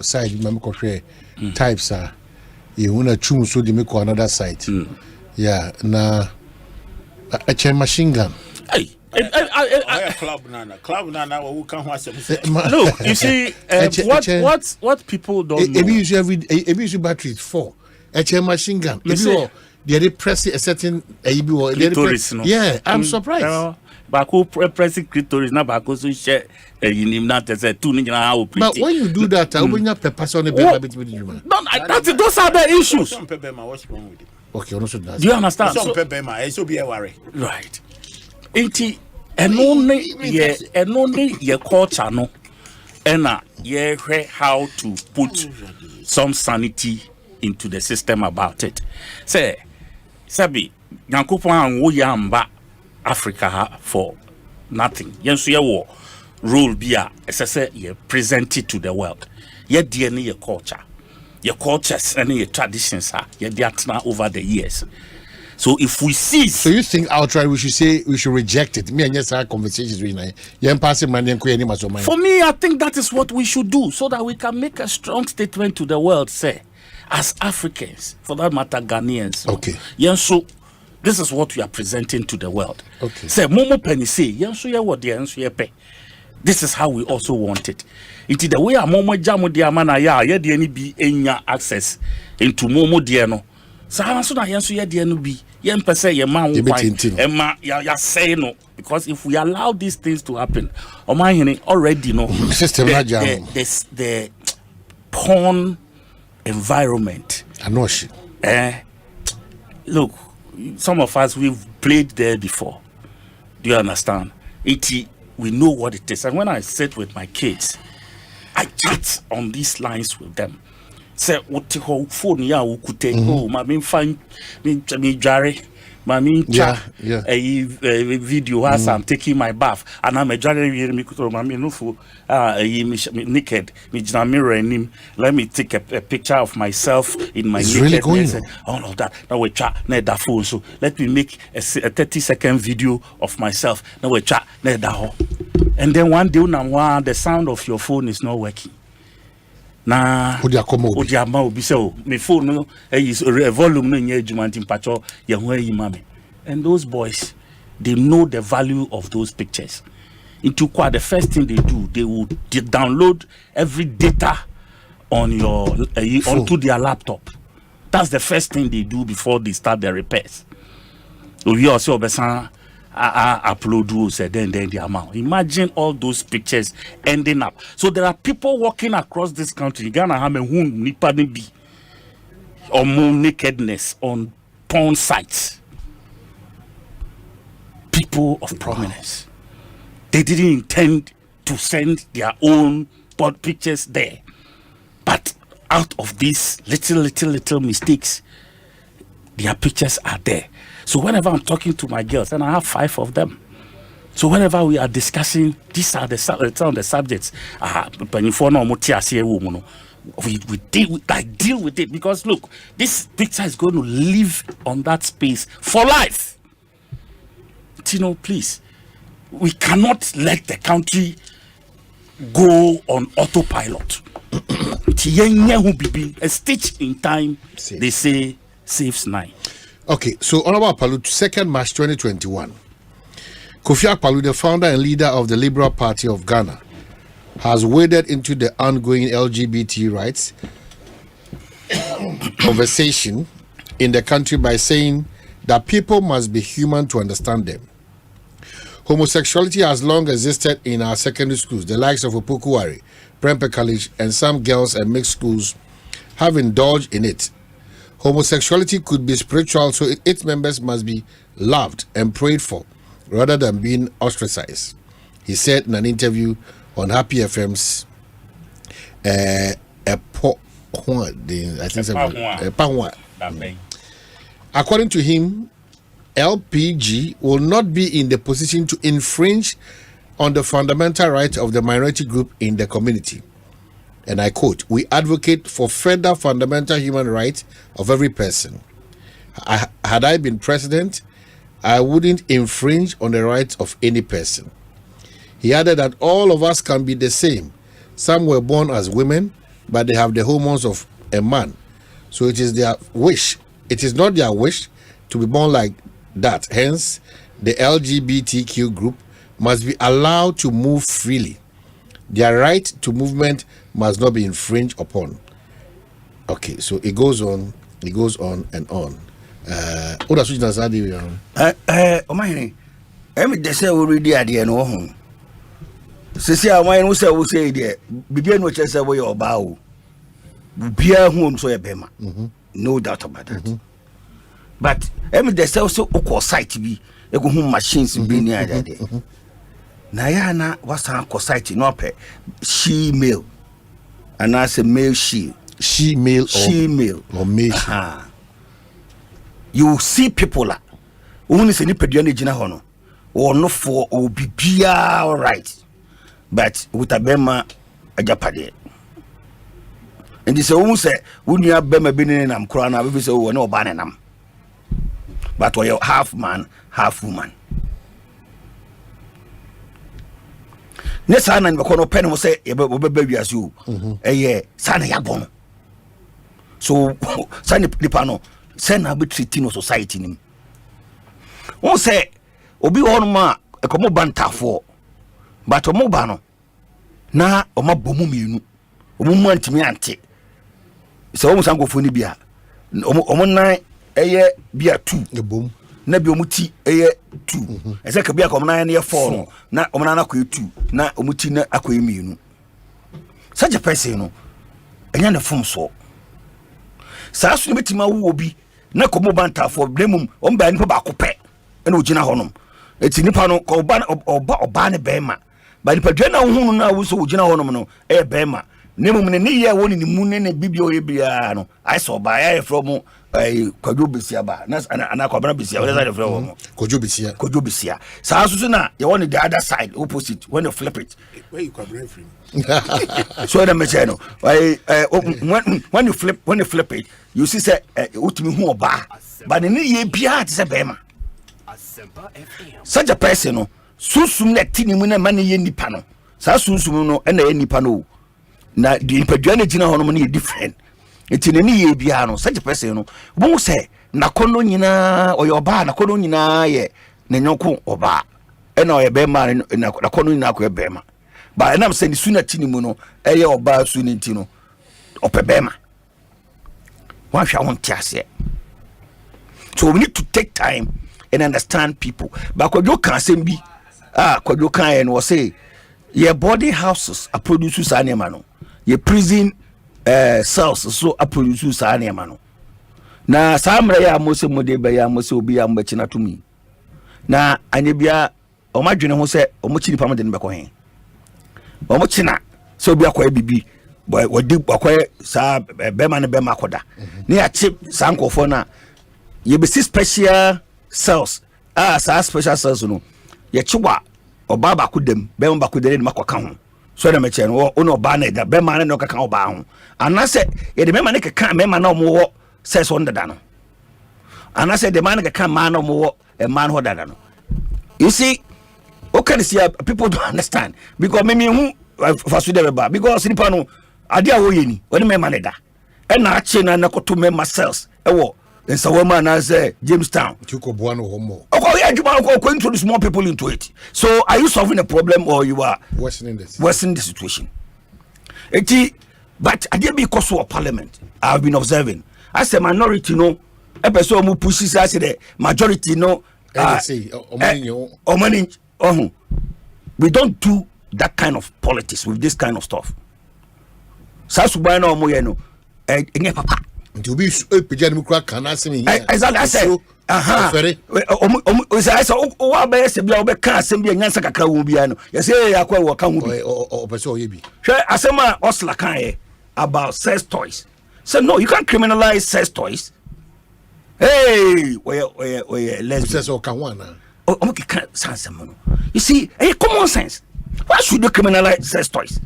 side types are you wanna choose so they make another site. Yeah, na a machine gun. Hey, club nana who can look, you see, what people don't know. Use battery 4. A machine gun. They press a certain clitoris. Yeah, I'm surprised. Baku pressing clitoris na baku so share yinim na tese two ni na how pretty. But when you do that, I will not pass on the paper bit. Those are the issues. Okay, also that. Do you understand? Right. Enti enone ye culture no ena ye how to put some sanity into the system about it. Say sabi nyankopon anwo yamba Africa for nothing. Yenso ye wo rule bia say ye present it to the world. Ye DNA ye culture. Your cultures and your traditions are over the years. So if we see, so you think outright we should reject it? Me and yes, our conversations with for me, I think that is what we should do so that we can make a strong statement to the world. Say, as Africans, for that matter, Ghanaians. Okay. Yes, so this is what we are presenting to the world. Okay. Say, Momo Penny say, yes, so yeah, what the pay. This is how we also want it. It is the way a momo jamu dia mana ya ye de ni bi enya access into momo dia no. Sa so na yenso ye de no bi ye mpese ye ma wo kwan ema ya say no because if we allow these things to happen, Omanhene already know system the porn environment. I know she. Look, some of us we've played there before. Do you understand? We know what it is. And when I sit with my kids, I chat on these lines with them. Say, what the whole phone ya ukute? Oh, mami fine, me jare, mami a video as I'm taking my bath, and I'm a jare me kuto mami no fu naked. Me jina mirror in him. Let me take a picture of myself in my nakedness. All of that. Now we chat na that phone. So let me make a 30-second video of myself. Now we chat na that. And then one day the sound of your phone is not working. Nah, so my phone is a volume and those boys, they know the value of those pictures. Into quite the first thing they do, they will download every data on your onto their laptop. That's the first thing they do before they start their repairs. We also upload rules and then the amount. Imagine all those pictures ending up. So there are people walking across this country. Ghana have a nipa be or more nakedness on porn sites. People of prominence. They didn't intend to send their own pictures there, but out of these little mistakes, their pictures are there. So whenever I'm talking to my girls, and I have 5 of them, so whenever we are discussing, these are some of the subjects. We deal with it, because look, this picture is going to live on that space for life. Tino, please, we cannot let the country go on autopilot. A stitch in time, they say, saves 9. Okay, so Honorable Palu, 2nd March 2021, Kofi Akpaloo, the founder and leader of the Liberal Party of Ghana, has waded into the ongoing LGBT rights conversation in the country by saying that people must be human to understand them. Homosexuality has long existed in our secondary schools. The likes of Opokuwari, Prempeh College, and some girls and mixed schools have indulged in it. Homosexuality could be spiritual, so its members must be loved and prayed for rather than being ostracized. He said in an interview on Happy FM's according to him, LPG will not be in the position to infringe on the fundamental rights of the minority group in the community. And I quote, "We advocate for further fundamental human rights of every person. Had I been president, I wouldn't infringe on the rights of any person." He added that all of us can be the same. Some were born as women, but they have the hormones of a man. So it is their wish. It is not their wish to be born like that. Hence, the LGBTQ group must be allowed to move freely. Their right to movement must not be infringed upon. Okay, so it goes on and on. Omanhene, they say already at the end. Sisi awan no say there bibia no chese wo your ba o bibia hu so e bema no doubt about that. But they say also o site bi e go hu machines bi ni ada de na ya na wasa ko site no pe she male and as a male she male or male. You see people la who se ni pedua na gina ho no or no for o bibia all right. But with a bema a japade. And this almost say, when you have bema been in am crana, we say, oh, no bananam. But we are half man, half woman. Next time, I'm going to pen will say, a baby as you, a year, son, yabon. So, Sani Pano, send a bit treating society. One say, Obi on ma, a como banta for. But omobano na omabomu mienu omumu antimi ante so omu sango foni bia omonnan eye bia 2 ebom na bi omuti eye 2 ese ka bia ka omonnan na ye 4 no na omonnan na akoye 2 na omuti na akoye mienu such a person no enya na fom so sa aso ne betima wo obi na komo banta for blemum omba nipa ba kopɛ na ogina honom eti nipa no ko oba ne bema ba nipa dwa na hunu na wo so ogina honom no e bema nemum ne ye woni ni mu ne bibio ye bia no I saw ba ya from Kwadwo Besia ba na Kwabena Besia we say from Kwadwo Besia sa so na ye woni the other side opposite when you flip it where you Kwabena from so na me say no when you flip it you see say utimi hu oba ba ne ye bia te say bema such a person no susum na tini mu na mane ye nipa no sa susum no na ye nipa no na di nipadua na gina hono no ye different etini ne ye bia no such a person no bo say na kono nyina oyoba na kono nyina ye na nyonko oba na oye be ma na kono nyina ko be ma ba na am say ni suna tini mu no eye oba su ni ntino opebema one hwa won tiase. So we need to take time and understand people. But when you can say be when you can and say your body houses are producers animal, your prison cells so are producers animal. Na samra ya mose modebe ya mose obi ya mbechina to me. Na anibia omadwene ho se omochini pam de nbeko hen. Omochina so obi akwa bibi wadi akwa sa bema ne bema akoda. Ne ya chip sankofo na ye be special cells sa special cells no ye chiwa oba ba kudem bema ba kudere ne makoka ho. So na meche no ono oba na da bema ne no kaka oba ho. Anase ye de bema ne kaka bema na omo says on the dano. And I said the man can man no more a man who dano. You see, okay, see people don't understand because maybe who because Nipano Adia Woyini, when me maneda. And I chain and I got to me myself. And so woman as Jamestown. Oh yeah, you are going to introduce more people into it. So are you solving a problem or you are worsening the situation? But I didn't because of Parliament. I've been observing. As a minority, no, a person who pushes as the majority, no, we don't do that kind of politics with this kind of stuff. Sasubano Moyeno, and papa. To be exactly, I said, I saw all best to be over cast and be a Yansaka Kawubiano. You say, I quite welcome or Peso Yibi. Asama Oslakaye about sex toys. So no, you can't criminalize sex toys. Hey, let's say Kawana. Oh, can't sound. You see, hey, common sense. Why should you criminalize sex toys?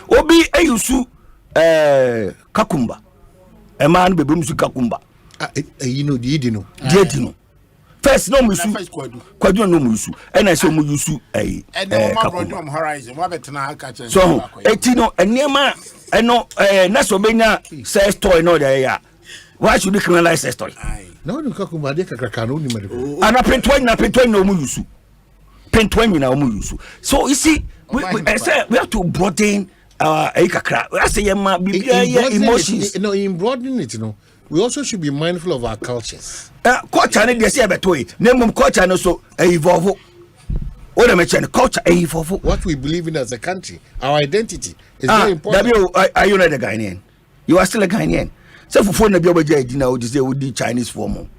Obi Ayusu Kakumba. A man be Bumsu Kakumba. You know, Didino. First, no Musu, Quadro no Musu, and I saw Musu a horizon. So, Etino, and Nema. I know, Nasobena says toy, no, there. Why should you criminalize sex toy? No, no, and I print one, no musu. Print one, no musu. So you see, we have to broaden our ekakra. I say, emotions. No, in broadening it, we also should be mindful of our cultures. Culture, they say about toy. Name culture, and also evolve. What we believe in as a country, our identity is very important. Are you not a Ghanaian? You are still a Ghanaian. So for phone, the would Chinese form.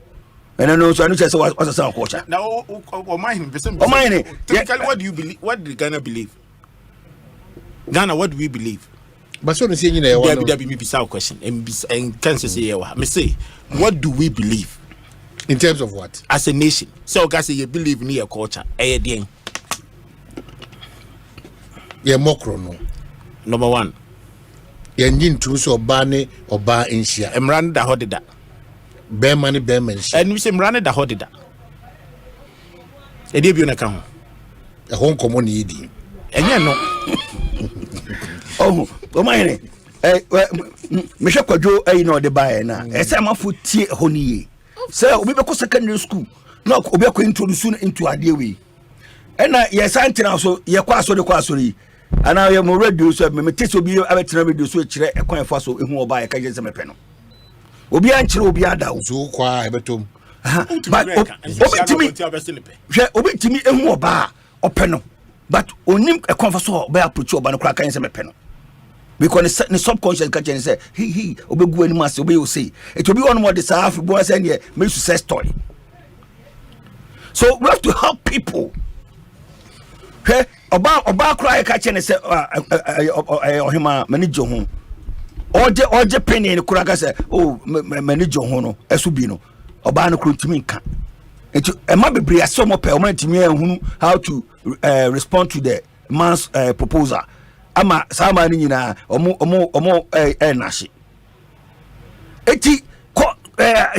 And I know, so I know what's a sound culture. Now, Omanhene, what do you believe? What do Ghana believe? Ghana, what do we believe? But so saying, you know, there be a question and cancer say, me say, what do we believe? In terms of what? As a nation. So, guys, you believe in your culture. Yeah, mokro no. Number one. Yanjin tu so bane oba inshia. Emran da hodida. Be money be mention. And we say emran da hodida. E dey bi na kan ho. E hon komo ni yidi. Enye no. Oh, Omanhene. Me hwe kwadwo ayi na ode bae na. E say amafo tie honiye. Say obi be ko secondary school. Na obi ko introduce into adewe. And yes, Asante so ye kwaso de kwaso ri. Ana ye mo radio so me tese obi abetina radio so kire e kwan fa so ehu oba ye ka je se mepe no. Obi ankire obi ada so kwa ebetom. But obi timi ehu oba ope no. But onim e kwan fa so oba approach oba no kra kan se mepe no. Because the subconscious can say he obegu ani mas obi o say it will be one more this half boy say here me success story. So we have to help people. Hey, oba cry catch and say ohima manager ho oje penny ni kura ka say oh manager ho no esubi no oba no krontimi nka etu ema bebre asomo pe o man timi ehunu how to respond to the man's proposal ama sama ni nyina omo nashi eti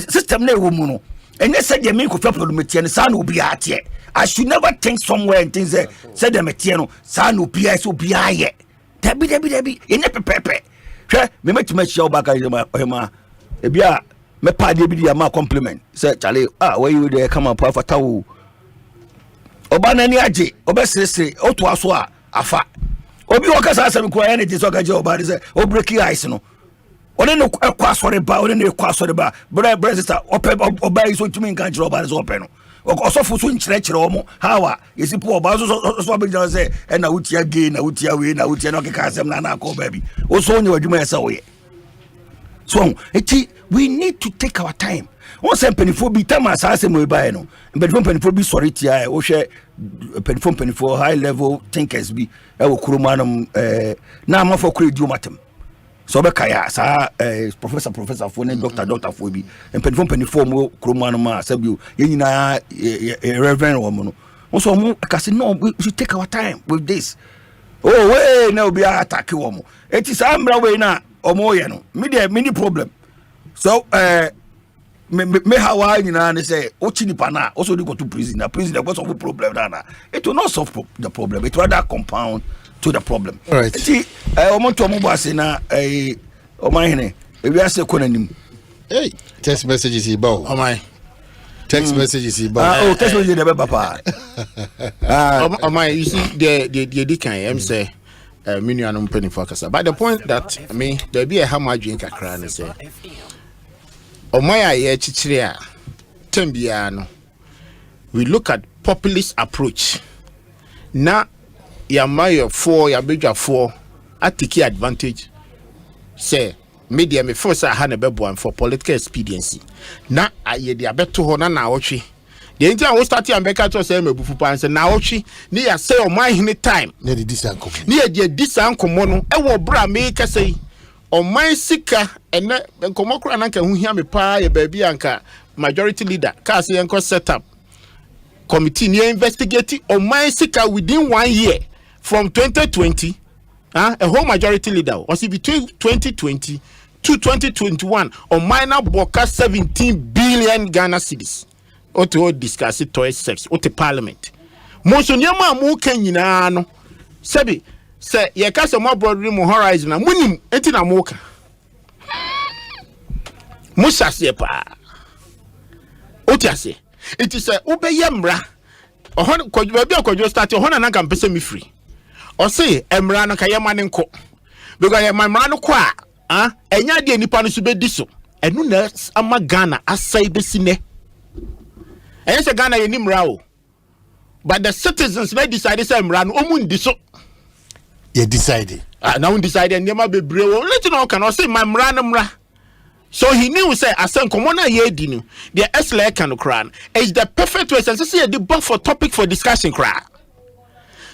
system na ewo mu no enye se de me ko problem tie ne sa na obi atie. I should never think somewhere and things say them etieno sa no bia so bia ye debi enye pepepe hwe me metima chia obaka hema e bia me pa de bi dia ma compliment say chale where you there come up afata wo oba na ni age obesese oto aso afa obi waka sa asem ko ene ti so ka je obade say o break ice no one no kwa sore ba one no kwa sore ba brother sister oba iso tumi nkan jiro obade so ope no osofo so nkyerɛkyerɛ omo hawa yesi po oba so be jira say na wutia gay na wutia we na wutia no keka asem na na ko ba bi o so onye wadwuma yesa wo ye so we need to take our time. One say penifo bi time asase mo ba no penifo bi sorry tia o hwe penifo high level thinkers bi e wo kuromanum na amafo kredi o matem so be kaya sa professor for ne doctor for bi penifo mo kuromanum asabio ye nyina reverend wo mo no so mo akase no we should take our time with this. Oh we na obi attack wo mo eti sa amra we na omo ye no me problem. So me hawa nyina ne say ochi nipa na also dey go to prison because of the problem na it will not solve the problem, it rather compound to the problem. All right, see omo to omo boase na Omanhene e wi ase ko nanim. Hey, text messages ibaw Oman text messages ibaw text messages dey be papa Oman you see the kan am say me nuanom penny focus, but the point that me there be a hammer drink akra ne say Omaya ye chichiria tembiano. We look at populist approach. Na ya mayo for ya beja for atiki advantage. Say media me force a hanebebo for political expediency. Na aye de abeto ho na ochi. The entire we start and beka to say me bufu pan say na ochi ni ya say Omanhene time. Ne di disanko. Ni ya di disanko no e wo bra me ka say Oman sika ene nkomokura nanka hu hia me pa ye baabi anka majority leader ka say enko set up committee near investigate Oman sika within 1 year from 2020 a whole majority leader was between 2020 to 2021 Oman na boka 17 billion Ghana cedis oto discuss it to sex oto parliament mo so nyama mu kan nyina no sebi say ye ka so more broad rim horizon na munim enti na moka musa se pa otiase it is obeye mra ohon kodwa bi akodwo start ohon na nka mpese me free o say emra no ka ye mane nko because ye mra no ko enya de nipa no so be diso enu na ama Ghana asai besine enya se Ghana ye ni mra o but the citizens they decided say mra no omu ndiso you decided now decided nyama bebre wo let no can say my mra so he knew say asan komona ye di no the esle can cran is the perfect way sense say the buff for topic for discussion cra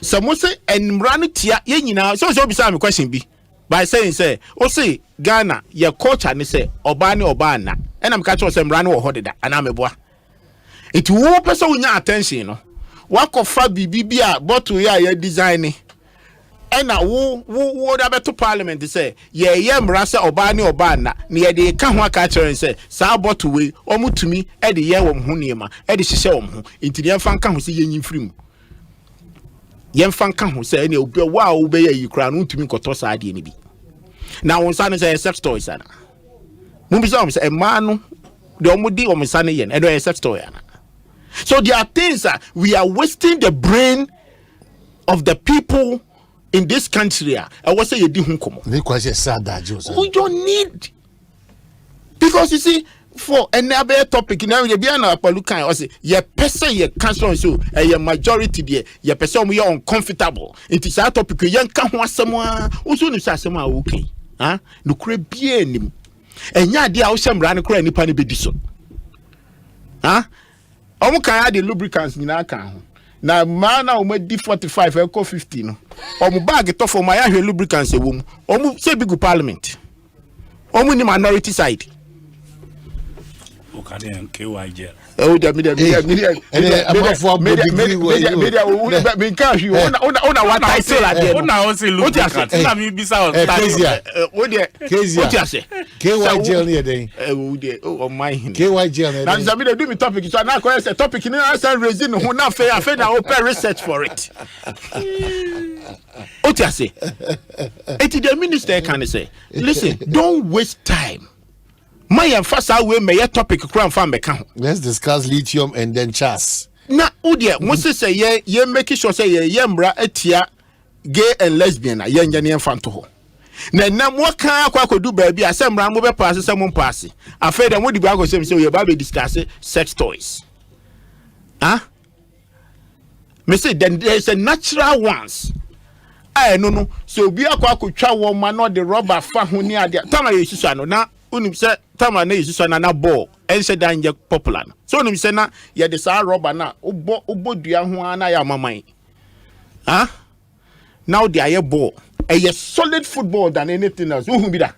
so mo say enmra no tia ye nyina so be say me question bi by saying say o say Ghana your culture ne say oba ne oba na and am catch say mra no wo hodeda ana meboa it wo person unya attention no wakofa bibi a bottle ya design ena wo da beto parliament say ye mra say oba ne oba na ne ye de ka ho aka chere say sa bottle we omutumi e de ye wo ho niema e de hihye wo ho intiri emfa nka ho say ye nyimfiri yemfa nka ho say ne obi wa wo be ye yikura no ntumi nkoto sa ade ne bi na won sa ne say sex toys ana mu bi say e ma no de omudi omsa ne ye e do sex toy ana. So there are things that we are wasting the brain of the people in this country. I was say you didn't come. We don't need, because you see for another topic now you be an apalukan or say your person your council so your majority there your person we are uncomfortable. It is a topic you can't want someone also no say someone okay. No kure bie nim. Enya dia wo hyemra ne kura nipa ne bedi so. Omo kan ya the lubricants nyina kan ho. Na ma na omo di 45 eko 50 no. Omo bag to for my ahwe lubricants ewom. Omo say big parliament. Omo ni minority side. O kan en KYJ. Oh, media. What title again? Ona o say lubricants. Na me bisa o KYJ near day. Oh my. KYJ. Now Zamida do me topic. So now I say topic in answer raising who na fair na open research for it. What you say? The minister can say, listen, don't waste time. My emphasis way may topic crown farm account. Let's discuss lithium and then chas. Na udia, Moses say ye make sure say ye mbra etia gay and lesbian a yen yen fanto ho na mo kan akwa do baby asem ran mo be pass some pass afei dem wo di ba go say we ba be discuss sex toys me say then there's a natural ones no so obi akwa twa wo ma no the rubber fa ho ni ade tama ye susu no na unim say tama na ye susu na ball en say dan je popular so unim say na ye de sa rubber na obo dua ho na ya maman now they are ball a solid football than anything else who be that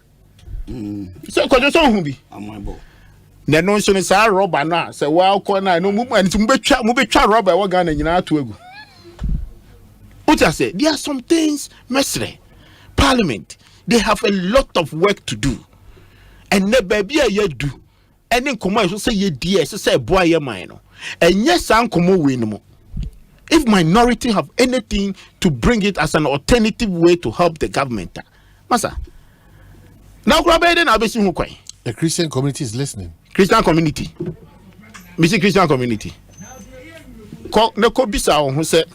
so ko so who be amon ball na no so ni sa rubber na say wa ko na no mu be twa rubber wa ga na nyina to egu. What I say, there are some things, Mestre, Parliament, they have a lot of work to do. And the baby ye do. And then come on, say ye dear, say boy ye mine. And yes, I'm come win. If minority have anything to bring it as an alternative way to help the government, Masa. Now Kwabena I'll be seeing who the Christian community is listening. Christian community. Mr. Christian community. Ko ne ko bisa who say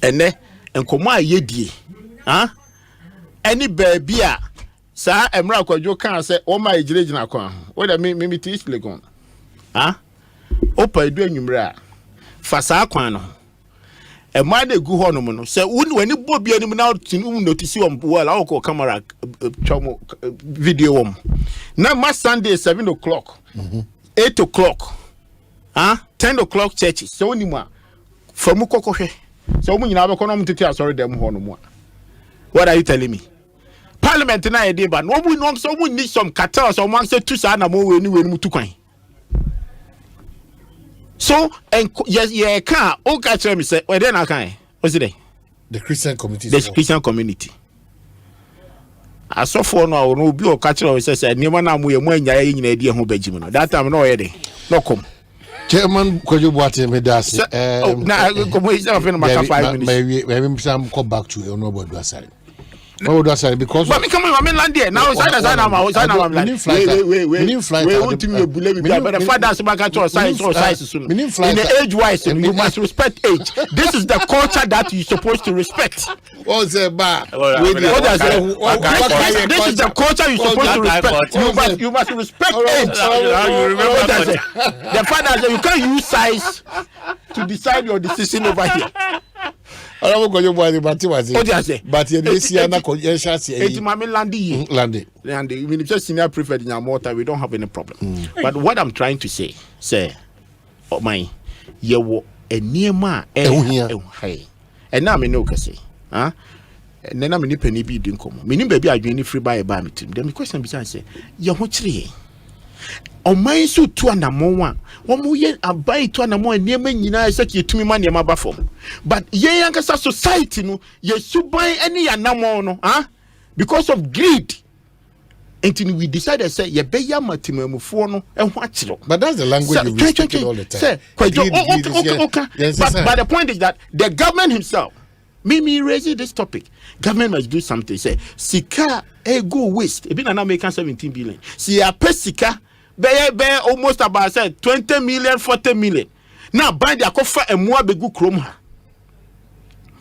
ene enkomo ayedie any baby a sa emra kwadwo kan se o ma ejirejina kwa o da me teach legon opa edu anwumre a fa sa kwan no e ma de gu ho no mo no se wani bobi anim na tinu notice on wall awko camera chomo video wom na ma Sunday 7 o'clock 8 o'clock 10 o'clock churches so ni mo famu kokohwe so we nyina be kono mtete asori dem ho no mo. What are you telling me? Parliament na e dey ba no we no so we need some cartels so man say two sa na mo we ni mu tu kwan. So yes ye can o ka tell me say we dey na kan what's it? The Christian community. The Christian community. Asofo no no obi o ka tell we say niam na mo ye mo anya ye nyina die ho bagim no. That time no ye dey. No come. Chairman Kojo Boate Medasi. Na komo is na 5 minutes. Maybe some come back to nobody aside. Nobody aside because but me come on land there now side I'm we want to believe me but the fathers back to size soon. In the age wise you must respect age. This is the culture that you supposed to respect. What's the bar? This is the culture you supposed to respect. You must respect age. The fathers you can't use size to decide your decision over here. I don't go you but you see na ko Landi. Even if just senior prefect in Amota, we don't have any problem. But what I'm trying to say oh my you a near ma hey and now me no can say and then I'm in penny be didn't come meaning baby I doing free by a bar meeting then the question besides say you what three o my so two and more one more year I buy two and more near me you know say you to me money my form but ye young society no you should buy any and no because of greed until we decided say ye be ya matimemu fo no but that's the language you speak all the time but the point is that the government himself me raising this topic government must do something say sika go waste e be na American 17 billion see a pesika be almost about say 20 million 40 million now buy the kofa emua begu krom ha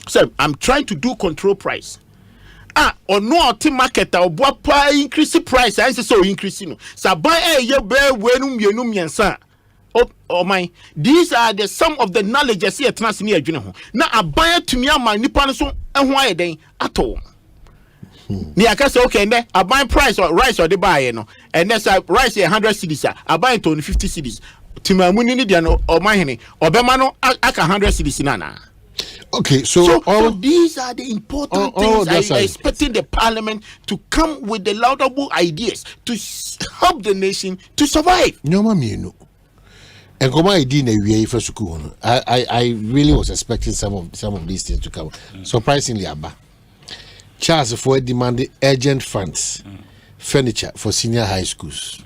so I'm trying to do control price or no ulti market or boa increase price I say so increase no so buy ye be wenum yenum yensa oh my these are the some of the knowledge I see a trans near adwene ho na aban to me ama nipa no so ehho ayeden ato ni aka say okay ne aban price or rice or the buy no and that's rice 100 cedis aban to 50 cedis timamuni ni dia no Omanhene obema no aka 100 cedis na. Okay, so these are the important things I expecting the parliament to come with the laudable ideas to help the nation to survive. Nyoma mienu. And come I did a for school. I really was expecting some of these things to come. Surprisingly, Abba. Charles for demanded urgent funds, furniture for senior high schools.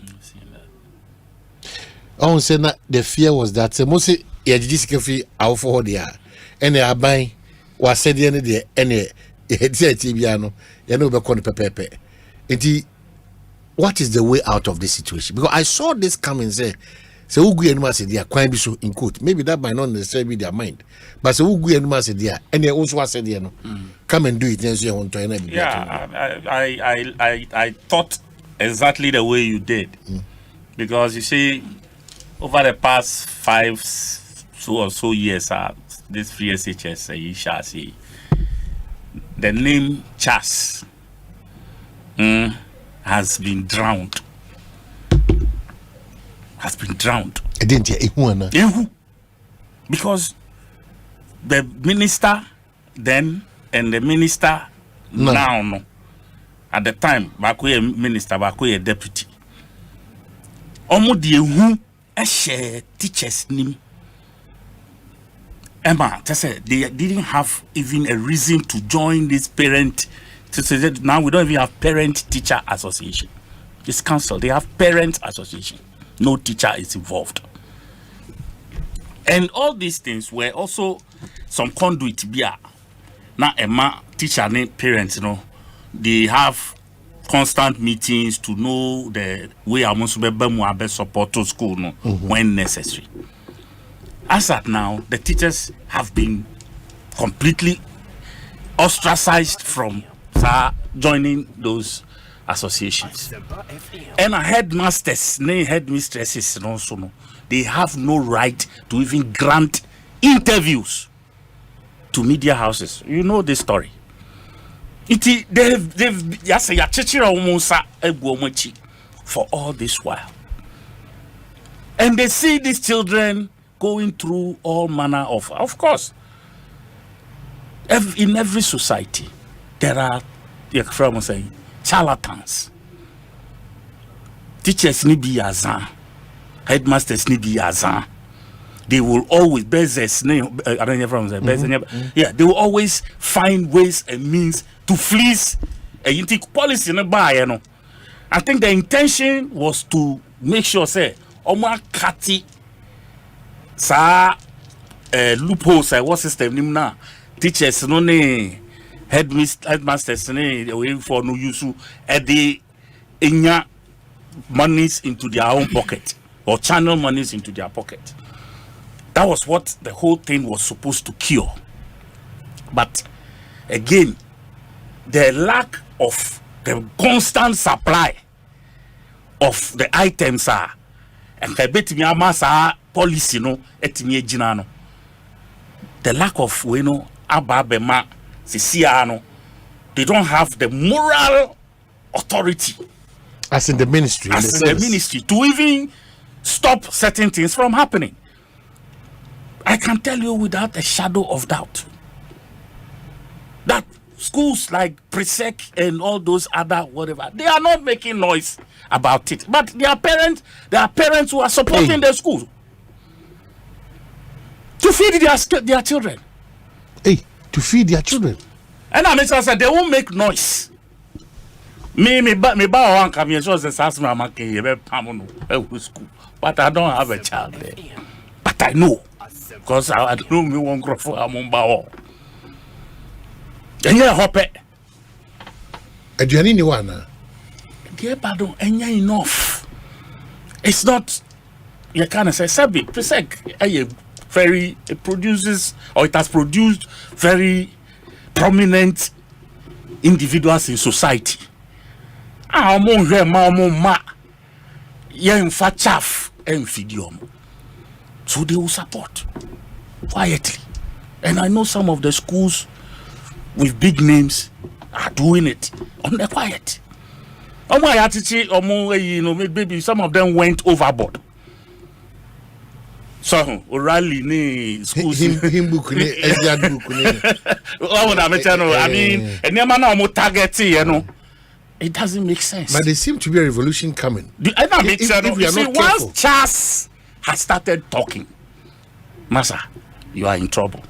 On said that the fear was that mostly fee out for the and they are buying was said the end of the any Tibiano, you know, pepe. What is the way out of this situation? Because I saw this come and say So who go anima say there kwan bi so in quote. Maybe that might not necessarily be their mind. But so who go anima say there and they also say there no. Come and do it then so you want to I thought exactly the way you did. Because you see over the past 5 or so years this free SHS you shall see the name Chas has been drowned. Because the minister then and the minister now at the time Bakoye minister Bakoye deputy omo de hu a share teachers nim Emma say they didn't have even a reason to join this parent to say that now we don't even have parent teacher association. It's council, they have parent association. No teacher is involved. And all these things were also some conduit bia. Now Emma teacher and parents, they have constant meetings to know the way I must be support to school when necessary. As at now, the teachers have been completely ostracized from joining those associations. And headmasters, headmistresses, also, they have no right to even grant interviews to media houses. You know this story. They've for all this while. And they see these children going through all manner of course. In every society, there are, saying, charlatans. Teachers need be azan. Headmasters need be azan. They will always they will always find ways and means to fleece a policy in a buy. I think the intention was to make sure say Oma Kati sa loopholes what system nimna teachers no ne headmasters ne way for no use the enya monies into their own pocket or channel monies into their pocket. That was what the whole thing was supposed to cure. But again, the lack of the constant supply of the items and policy the lack of ababema they don't have the moral authority as in the ministry to even stop certain things from happening. I can tell you without a shadow of doubt that schools like Presec and all those other whatever, they are not making noise about it. But there are parents who are supporting their school to feed their children. To feed their children. And I said they won't make noise. Me come here so school, but I don't have a child there. But I know. Because I don't know me one crop for Amumba. And yeah, hope it. And you need one. Dear pardon, and yeah, enough. It's not, you can't say, Sabi, it produces, or it has produced very prominent individuals in society. So they will support quietly. And I know some of the schools with big names are doing it on the quiet. Maybe some of them went overboard. So O'Reilly schools. I mean, it doesn't make sense. But there seems to be a revolution coming. Once Charles has started talking, Massa, you are in trouble.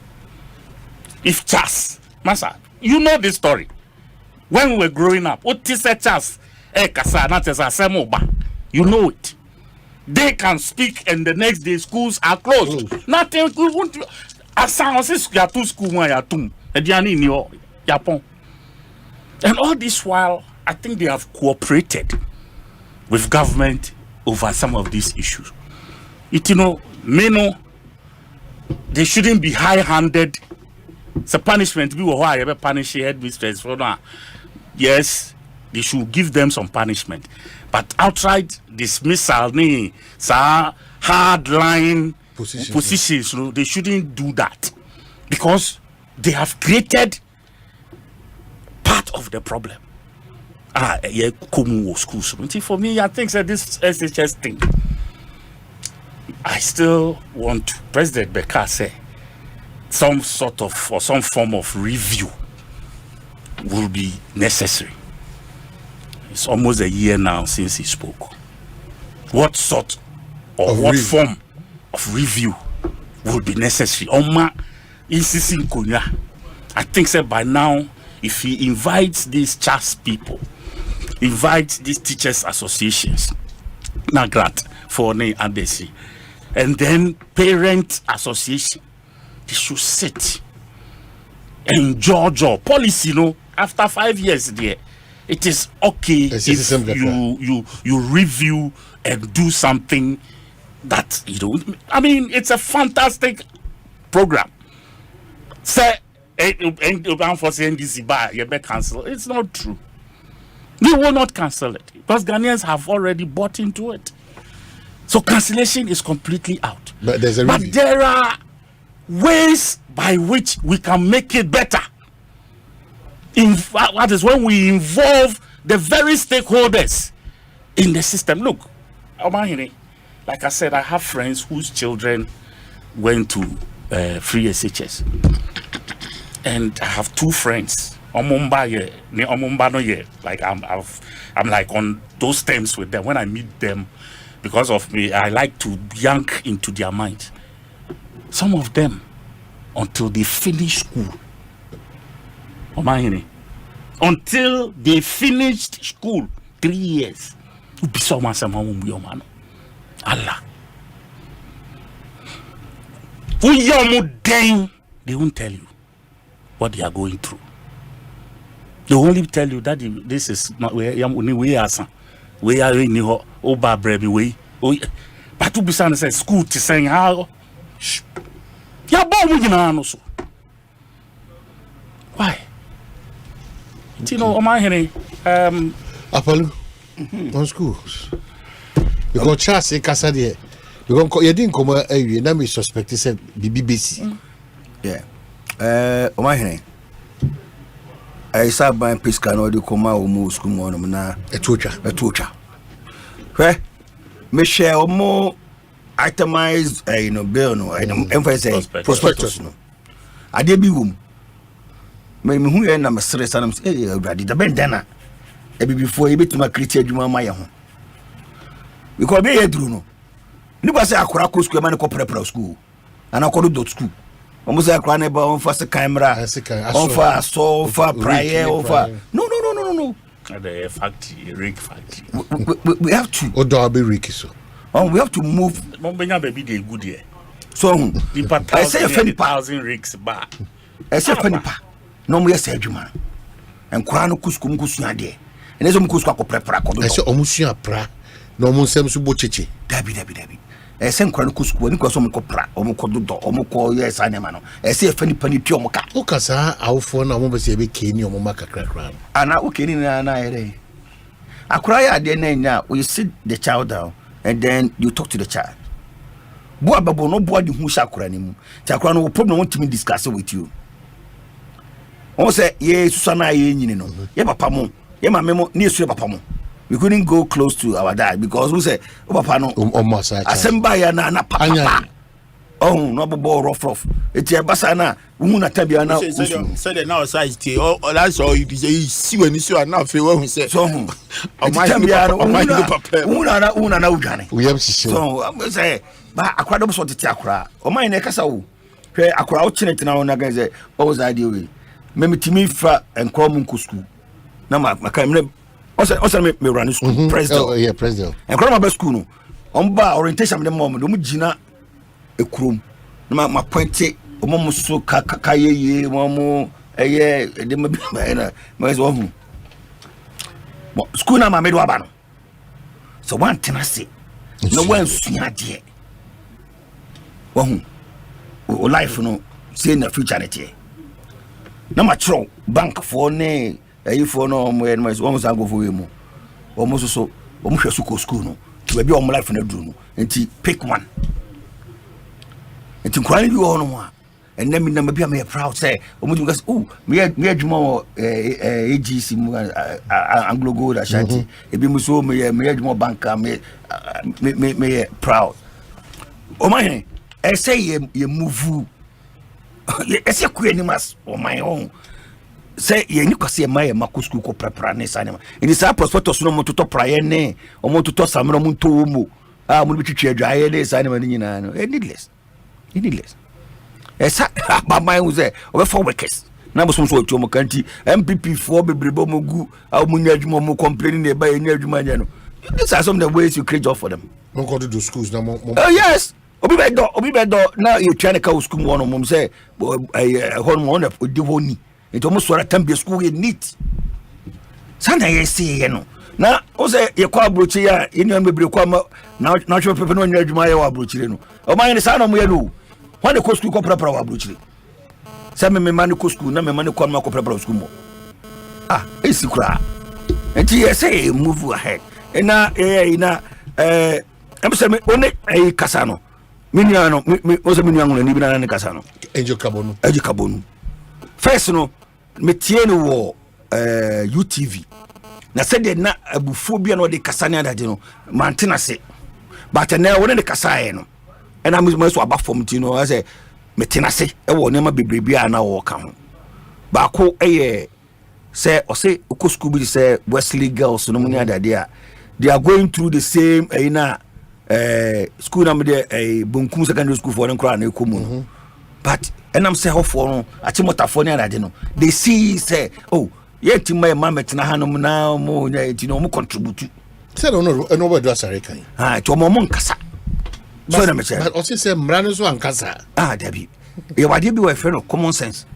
If Charles, Massa, you know this story. When we were growing up, what is a Charles? You know it. They can speak, and the next day schools are closed. Nothing. And all this while, I think they have cooperated with government over some of these issues. they shouldn't be high-handed. It's a punishment. We will ever punish headmistress for now. Yes, they should give them some punishment. But outright dismissal, hard-line positions, they shouldn't do that. Because they have created part of the problem. Schools. For me, I think that this SHS thing, I still want President Beka say some sort of or some form of review will be necessary. It's almost a year now since he spoke. What sort or what form of review will be necessary? I think that by now, if he invites these CHAS people, invites these teachers associations, Nagrat, Forne, and Desi, and then parent association, they should sit and judge or policy. After 5 years there, it is okay if you review and do something that it's a fantastic program. Say cancel. It's not true. We will not cancel it because Ghanaians have already bought into it. So cancellation is completely out. But there are ways by which we can make it better. That is when we involve the very stakeholders in the system. Look, Omanhene, like I said, I have friends whose children went to free SHS. And I have two friends. Like I'm like on those terms with them. When I meet them, because of me, I like to yank into their minds. Some of them, until they finish school, until they finished school, 3 years, Allah. They won't tell you what they are going through. They only tell you that this is not where we are. We are in the Oba Brebi way. But to be saying school to saying how why? Omanhene, Apalu on schools. Because Charles Casa there. Because you didn't come away, now we suspect he said BBC. Yeah. Omanhene. I saw by Piscano de Coma or Moscow Monona, a torture. Where Michelle more itemized, bill, no, I don't emphasize prospectus. No, I did be whom. Maybe who are number 3 and already the bandana. Before you bit my critique, you are my own. Because be a druno. You was a crack school, man, prepare school, and I called dot school. Almost a cranny on first camera, on far, so far, prior, over. No. The factory, rig factory. We have to. Or Derby Ricky, so. Oh, we have to move. Mombina baby, they good here. So, I say a 20,000 rigs bar. I say Penipa. No more said you, man. And Krano Kuskum Kusnade. And there's some Kusko prepare. I say Omusia pra. No more Samsu Bochichi. Debbie. I send Krankusku and Kosum Copra, Omokodo, Omoko, yes, I am. I say a funny penny Piomoka. Okasa, our phone, I won't say a big cane or Momaka crack round. And I okay in an eye. I cry at the name now. We sit the child down and then you talk to the child. Boababo, nobody who shall cry anymore. Takrano will probably want to discuss it with you. Oh, say, yes, Susana, you know, Yepapamo, Yamamo, near Supapamo. We couldn't go close to our dad because we say, "Oh, papa, no, Asemba ya na papa." Oh, no, bobo rough. It's a basana. Umuna tabia na. Said now size tea. Oh, that's all you see when you see now. Feel when say so. Tabia una na ujane. We have to so I'm say, but akwado so tete akra. O man na kasa wo. Hwe akra o chinete na ona gan say, "Oh, zadi we." Memitimi fa enkro mu nkusku. Na makamre also me run school president. Oh yeah, president. And come about school no. Omba orientation me mom do mu gina ekrom. Na ma pointe omom so kakayeye mom eye de ma bi na ma so hu. School na ma me do aba no. So one thing I say. No one sua de. o life no say na future net na ma tro bank for ne for no mo en mo so go for mu o mo so o mo hwe school no to be o mo life na duru no enti pick one enti kwani bi wo no mo and then me be am proud say o mo go oh me adwuma AGC mu Anglo Gold Ashanti e bi mu so me adwuma bank me proud Omanhene I say you move I say ku animals on my own say ye ni kwase ma ye mako school ko prepare ne sanema ini sa prospectus no mo to praye ne o mo to samro mo to mo mo bi twitwa adwaye ne sanema ni nyina no needless esa ba my who say o for workers na bo so otu mo kanti MPP for bebrebo mo gu a mo nya adwuma mo complaining e ba ye nya adwuma nya no these are some of the ways you create job for them mo go to do schools na mo yes obi be do na you try to call school one mom say hon mo na odi honi ento mo so ratan be school neat sana ye see ye no na o say ye kwa abrochi ya inu bebre kwa na chwe pepe no nya adwuma ye wa abrochi no o man ni sana mo ye no when the school ko prepare wa abrochi say me man ko school na me man ko ma ko prepare school mo esi kura enti ye say move ahead na am say me one kasa no Miniano, also Miniano, and even an Casano. Angel Cabonu. First, no, Metieno war UTV. Na said they not a buphobia no de Casania that you know, Mantina say. But now one in the Casano. And I'm most about from Tino as a Metinase, I will never be Bribia now walk home. Bako say, or say, Okoskubi say, Wesley girls, no money idea. They are going through the same, school number there Bunkum secondary school for them cry na ekomu but and I'm say how for no achimota for na dey no they see say oh yet my mama tina hanom na mo nya ti no mo contribute say no nobody do asare kan to mo nkasa so na me say but also say mrane so ankasa dabi e wade bi we no common sense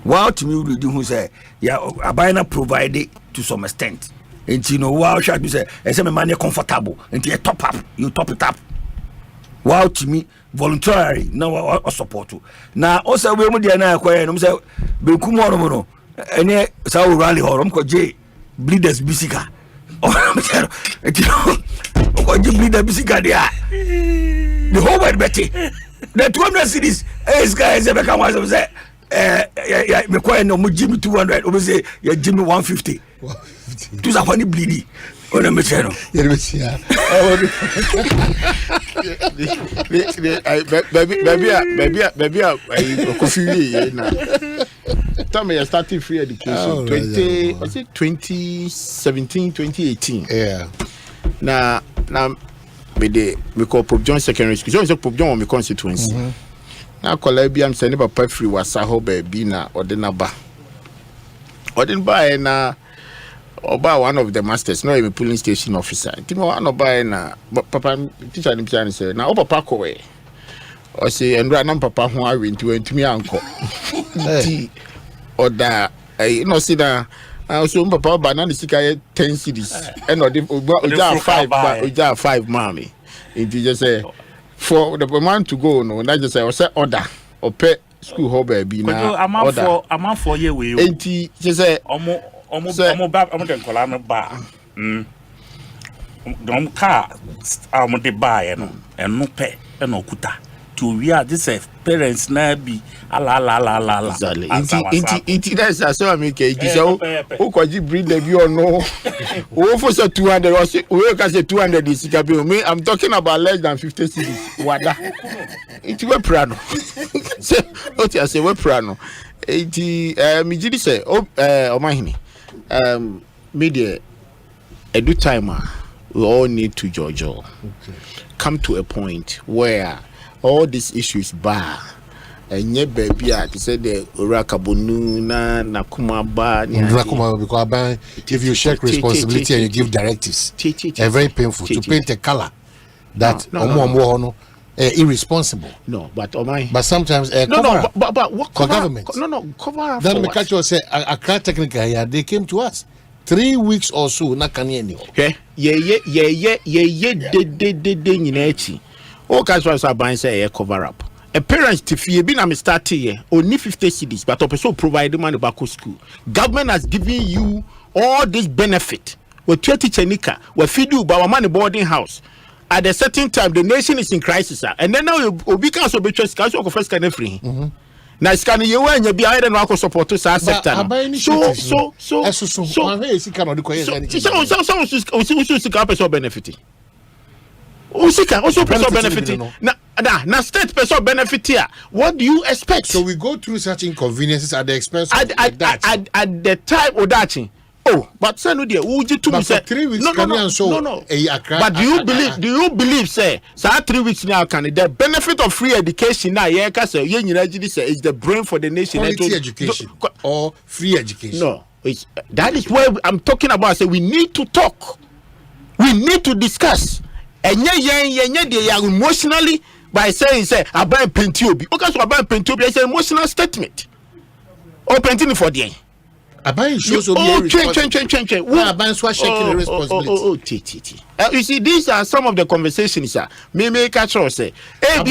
wow to me read who say yeah abina provided to some extent. And you know, wow, shall be say, I say, my money comfortable, and you top up, you top it up. Wow, to me, voluntarily, now I support you. Now, also, we would now acquire, and say, Becumono, and yet, so rally or J. Bleeders Bisica. Oh, you know, what you bleed the Bisica, the whole word Betty. The 200 cities, as guys ever come as I say, me quite no Jimmy 200, or say, Jimmy 150. Tu sa fani bleedy on a mechano baby coffee na tell me I started free education 2017 2018 na me call Pope John secondary school so Pope John on my constituency na kola bi am say ne papa free wasa ho baby na ordinaba na Oba one of the masters, no even polling station officer. Timo one oba na papa teacher him say na papa ko we. O say enra na papa ho awe ntimi anko. Ti oda no see na so papa ba na sika 10 cedis. E no oja 5 mami. It just say for the man to go no na just say o say order or pay school hall baby na order. I'm for ye we. Enti just say omo ba omo den kola no ba dom ka omo de ba ye no eno pe eno okuta to we are this parents na bi ala inti that's so make it so o ko ji breed the bi ono o for say 200 o say we can say 200 is me I'm talking about less than 50 cities wada it we prano say o ti say we prano enti mi ji say Omanhene media at the time we all need to jojo come to a point where all these issues bar and ye baby to say the Urakabunu na Nakumaba because if you share responsibility and you give directives very painful to paint a color that irresponsible. No, but sometimes but what cover government? Cover. Then the catcher say a technical they came to us 3 weeks or so. Na kani anymore. Yeah. all kinds of aban say cover up. A parents to fee be na me start here only 50 cedis, but also provide money back to school. Government has given you all this benefit. We treat chenika, we feed you by money boarding house. At a certain time, the nation is in crisis, and then now we can also be just council of first kind of free. Now it's kind of you and you be either no support to sector. So benefit. Also personal benefit. Now state personal benefit here. What do you expect? So we go through such inconveniences at the expense of at the time of that. Oh, but say no dear, who did 2 say 3 weeks? No. But do you believe say 3 weeks now can the benefit of free education now? Yeah, because is the brain for the nation. Quality education or free education? No, that is where I'm talking about. Say we need to talk, we need to discuss, and they are emotionally by saying say about pentiobi. Okay, so about pentiobi is an emotional statement. Or penting for the. Aban shows change. Aban shaking the responsibility. You see, these are some of the conversations. Me catch us say. It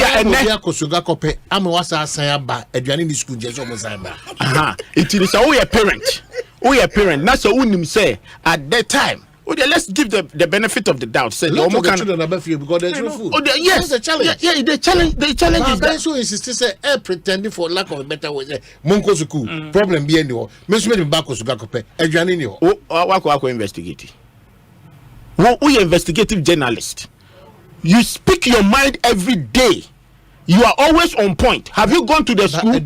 is a parent. We a parent. That's a woman say at that time. Okay, let's give the benefit of the doubt. Say no children are because there's no food. Yes, the challenge. Yeah, the challenge is that. So insist say pretending for lack of a better way. Monko school problem be any. Me back to Gakope. Adriani ni. Wako investigate. We investigative journalist. You speak your mind every day. You are always on point. Have you gone to the school? Me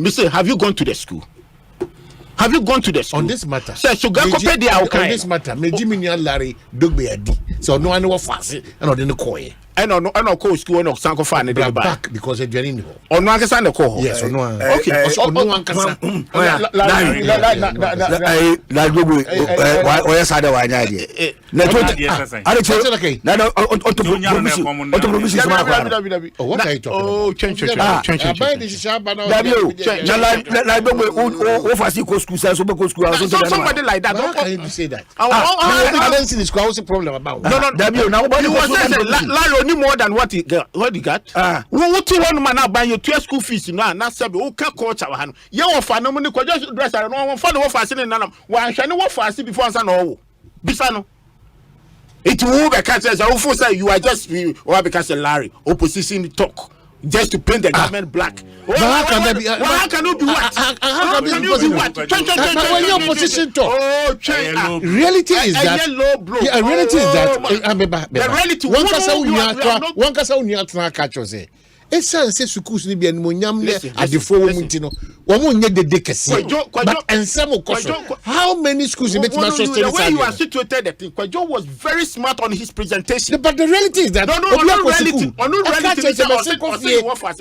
say, have you gone to the school? Have you gone to the school? On this matter. Say, so on this matter, Larry Dogbeadi. So no one was fast and on the coy. I know call school no Sanko fan back because a journey. On one can the call. Yes, on one. Okay. No one can why side of one idea? What are you talking? Oh, change. Somebody like that. How can you say that? I don't see this problem about. No, only more than what he got. What you got? What you want man now buy your 2 school fees now? Not say we can coach our hand. You offer no money. Just dress. I don't want for the offer. Nana. Why should no offer before I know? Bisano. It will be because say you are just or because Larry opposition talk. Just to paint the government black. How can you be what? How can you be what? When your opposition talk. Oh, reality is that. Reality is that. The reality. One casa unia catch us. It's say schools ni be animonyam le adefo wo mutino. Wo nye de kese. But ensemo koso. How many schools in Betma so the way you are situated, the thing. Kwajo was very smart on his presentation. But the reality is that no reality.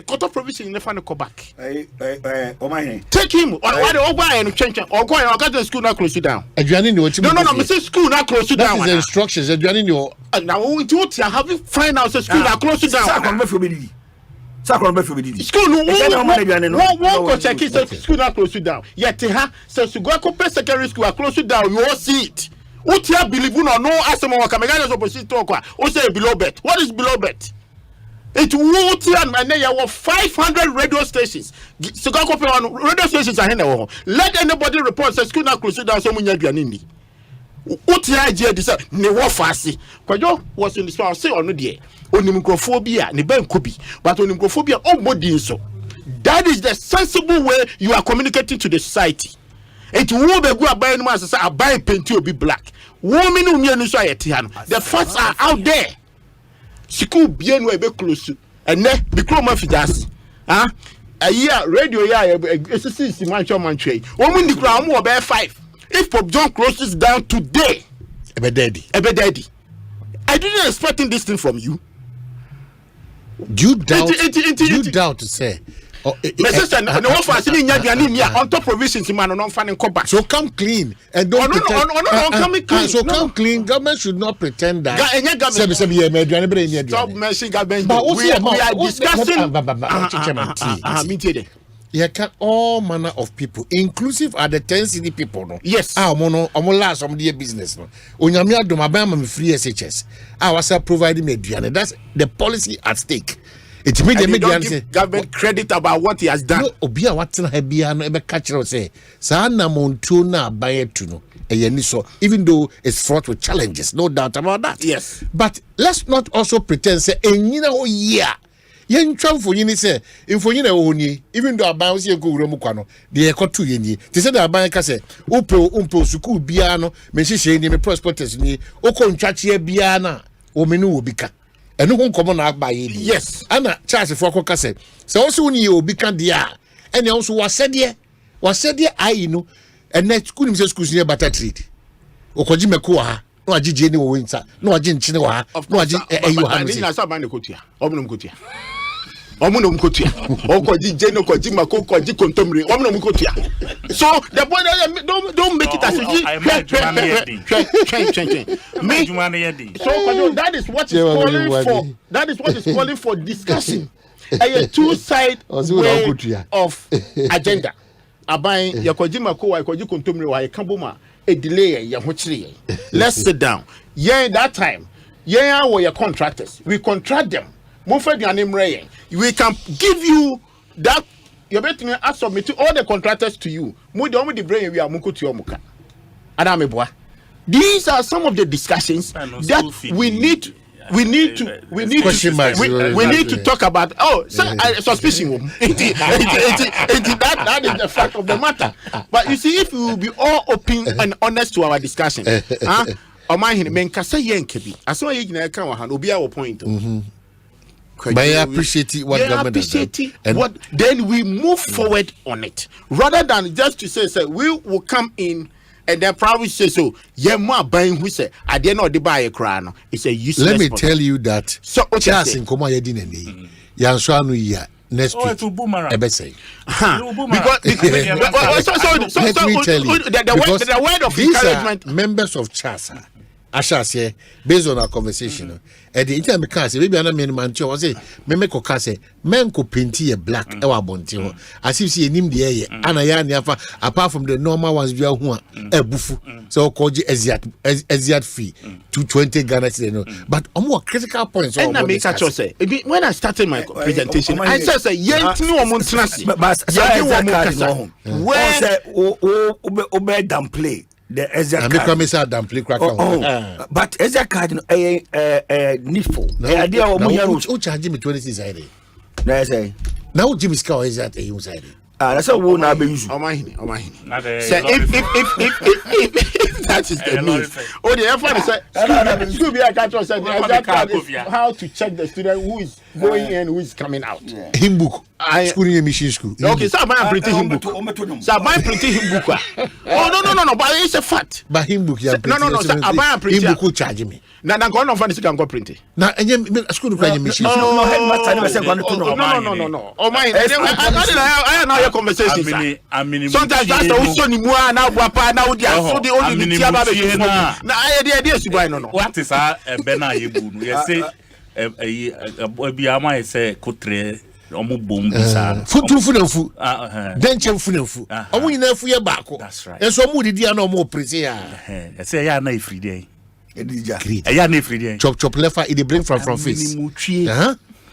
Koto provision in the final go back. Omanhene. Take him. Why the ogba and change. Ogba and got the school now close you down. Adriani ni what? No, me say school now close you down. That is the instructions. Adriani ni. Now we do it. Have you find out the school now close you down. School no one check it. School now close you down. Yet so to go compare secondary school close you down. You all see it. What you believe no asema wakamegana opposite talk. O say below bet. What is below bet? It won't and there were 500 radio stations. So go compare on radio stations are here. Let anybody report say school now close you down. So munya duanini. What you idea this ne wo fast. Kwajo was in the spot say on no there. Onimicrophobia, ni ben kobi, but onimicrophobia omodi so. That is the sensible way you are communicating to the society. It will be go buy no man say buy paint will be black. Women who near no so the facts are out there. School bien we be close and ne be chroma fidas. A year radio ya SSC man trade. Women the ground more be 5. If Pop John closes down today, ebe daddy. I didn't expect this thing from you. Do you doubt to say? My sister, no one for on top provisions, man, on finding back. So come clean and don't pretend. Clean. So come clean. Government should not pretend that. Stop mentioning government. But we are discussing. you can all manner of people, inclusive are the 10 city people. No? Yes. Omo last some their business. No? Onyamia do mabama me free SHS. Was providing me diane. That's the policy at stake. It made the don't give government credit about what he has done. No, Obia what's na hebia no ebe catch say. Sa na montu na buy to no. So even though it's fraught with challenges, no doubt about that. Yes. But let's not also pretend say enyina o year. Yen tram for yini say infonyina oni even though aban se go wura mu kwa no de ekoto yeni te say da aban ka say umpo suku bia no me hihye ni me prospectus ni okontwache bia na o me no obi ka eno ho nkomo na agba ye yes ana charge for akoka say so so ni obi ka dia ene also wasede ayi no ene kunim say schools ni bata trade okoji meko ha no agije ni wo winta no agi nchine wa ha no agi eyo ha ni na so aban ne kotua obunum kotua omuno mkotia okoji jeno koji mako koji kontomre omuno mkotia so the boy don't make it as if so that is what is calling for calling for discussion a two-side way of agenda aban yakoji mako wa yakoji kontomre wa yakaboma a delay ya ho kire let's sit down that time our your contractors we contract them we can give you that. You're betting us submit all the contractors to you. The brain we are muka. These are some of the discussions that we need to talk about. Suspicion. That is the fact of the matter. But you see, if we will be all open and honest to our discussion, Omanhene menkasa yenkebi. Aso yigina kan wa han obi a point. But I appreciate what government has done. And then we move forward on it. Rather than just to say we will come in and then probably say so. More buying who say I dare not buy a crown. It's a useless. Let me tell you that. So Charles in Koma Yedineni. Yanswanu ya next week. To boomerang. Ebese. Because let me tell you. The word of encouragement. Members of CHASA. Asha say based on our conversation at the time because maybe another man was say me make say men ko painty a black e wa bonti ho as if see nim de eye anaya ne afa apart from the normal ones we are hu e bufu so ko ji eziat fee 220 Ghana cedis but more critical points and I make a say when I started my presentation I said say yent no mo ntrasi but where say o downplay the Ezra card. But Ezra card needful. The idea of who charging me 26 say now Jimmy's car is at a side. That's a woman I be using. Omanhene. Say if that is the news. Oh, the effort is school be a catch us how to check the student who is going in, who is coming out. Him book. School in mission school. Okay, so I'm printing him book. So I'm printing him book. Oh no, but it's a fact. But him book, no. So I'm printing him book charge me. Na go on find can go print it. Na school can mission. No, headmaster never say no. Oh my. I know your conversation. Sometimes that's the also ni mu na buapa na odi aso the only the tia ba be na idea su buy no. What is be na yebu no. You say bi ama say kotre omo bom bisa. Futu. Denche funafu. Omo nyina fu ye baako. That's right. Enso omo didi na omo prese ya. Say ya na ifri dey. Ya na ifri dey. Chop lefa it bring from face.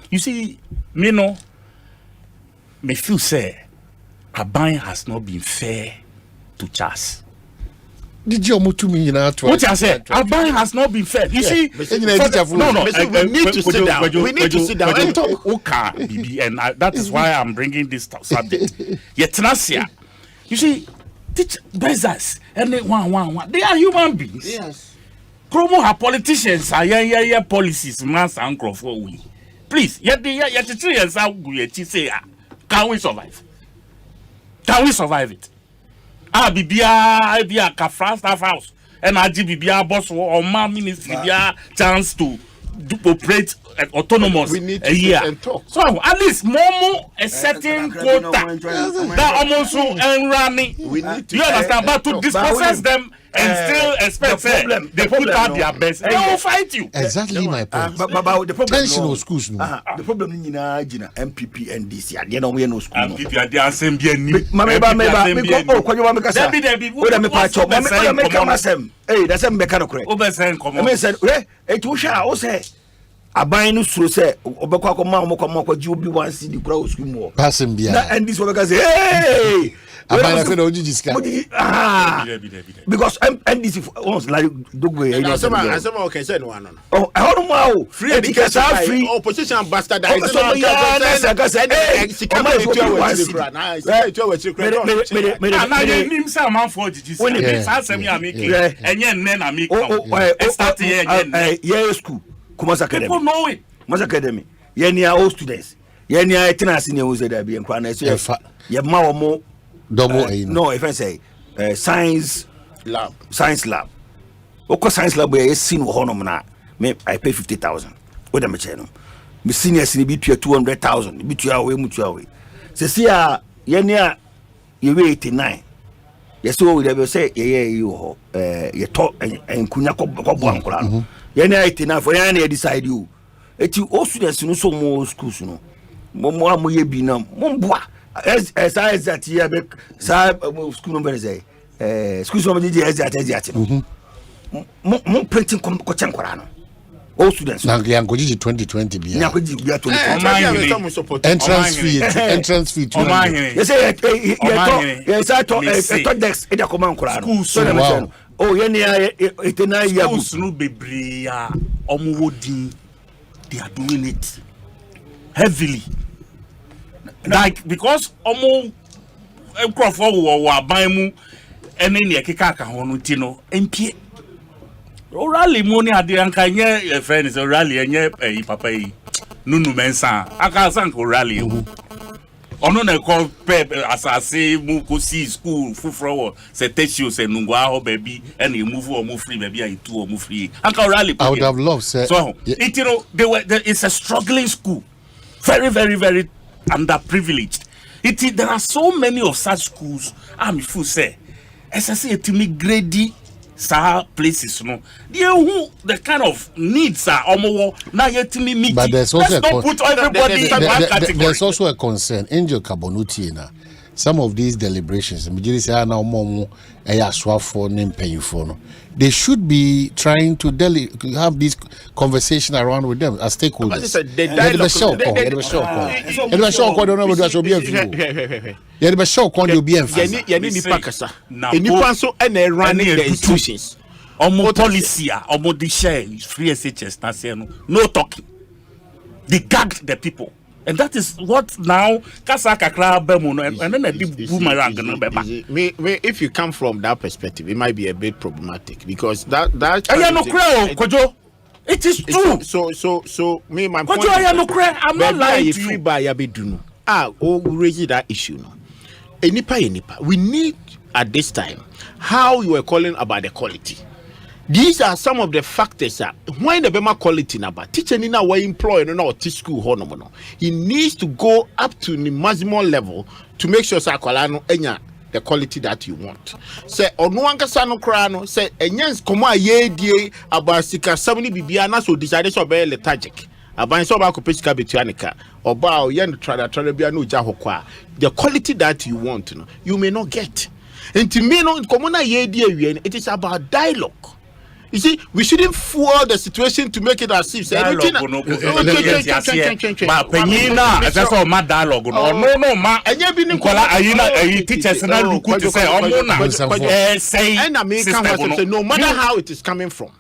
You see me no me feel say Aban has not been fair to Charles. Did you to me what I said? Aban has not been fair. You see, no. We need to sit down. We need to sit down and talk. Okay, and that is why I'm bringing this subject. Yetnasia. You see, teach business and they one. They are human beings. Yes. Promo her politicians are yeah policies mass and for we. Please, yet the 3 years out we say can we survive? Can we survive it? Bibia Kafra staff house and Bibia boss or my ministry chance to operate autonomous a year. So at least more a certain quota that almost running. You understand? But to dispossess them and still expect they put out their best, they will fight you. Exactly my point. But the problem pension schools no. The problem in MPP and DC. They don't wear no school. MPP are the same bien new. Hey, that's a mechanical. It was shall say. Aban no suro say obekwa akoma omokoma kwaji obi wan see the crowd school more. Passing bia. And this one say hey. Aban na oji jiska. Because NDC once like dogwe. I say okay say no one. Oh, I don't know. Free because free opposition bastardizing. So Kumasi Academy. People know it. Kumasi Academy. Yenya all students. Yenya tenants in the house that be in Kwana. So ye ma mo double. No, if I say science lab. Science lab. Oko science lab we seen wo honom na. Me I pay 50,000. What am I saying? Me seniors ni be 200,000. Be to away mutu away. Se sia yenya ye we 89. Yes, so we say ye you ye talk and kunya ko ankora. Yenya 89 for yenya decide you. Eti all students no so more schools no. Mo ye bi na mo boa. As that here be school number say school number dey as mo printing ko chenkora no. All students. Na yangoji 2020 bia. Yangoji bia 2020. Entrance fee. You say yes I talk desk e dey come ankora no. So wow. Oh, yenya 89 years. Schools no bebre ya omwodin. They are doing it heavily. Like because almost Crawford wa buy mu ene ne keka ka ho no ti no empie. Rally money ade anka nye friends rally enye papa yi nunu mensa aka san ko rally ono na call pep asase mu ko see school fufro se tesio se nungwa ho baby ene move o mu free baby ayi tu o mu free anka rally. I would have loved say so it you know it's a struggling school, very very very underprivileged. There are so many of such schools. I'm full say SSA to me grady places no the kind of needs are almost now yet to me meet. But there's also let's not put everybody in one category. There's also a concern. Angel Kabonuti na some of these deliberations now more for name paying for no. They should be trying to have this conversation around with them as stakeholders. No talking. They gagged the people. And that is what now Kasaka and then I did boomerang. If you come from that perspective, it might be a bit problematic because that it is true. So me my point. I'm not lying to you. Raise that issue no. Enipa. We need at this time how you were calling about the quality. These are some of the factors that when the Bema quality about teaching in our employer no teach school honomono. He needs to go up to the maximum level to make sure sakwalano enya the quality that you want. Say onuanka sano krano say enyans koma ye die about sika 70 bibia na so decide so be lethargic. Aban so ba ko pesika betuanika oba o yen trada bia no ja hokwa. The quality that you want no you may not get. And to me no komona ye die wi it is about dialogue. You see, we shouldn't fool the situation to make it as if dialogue no dialogue no ma nkola ayina teachers na look to say say no matter how it is coming from.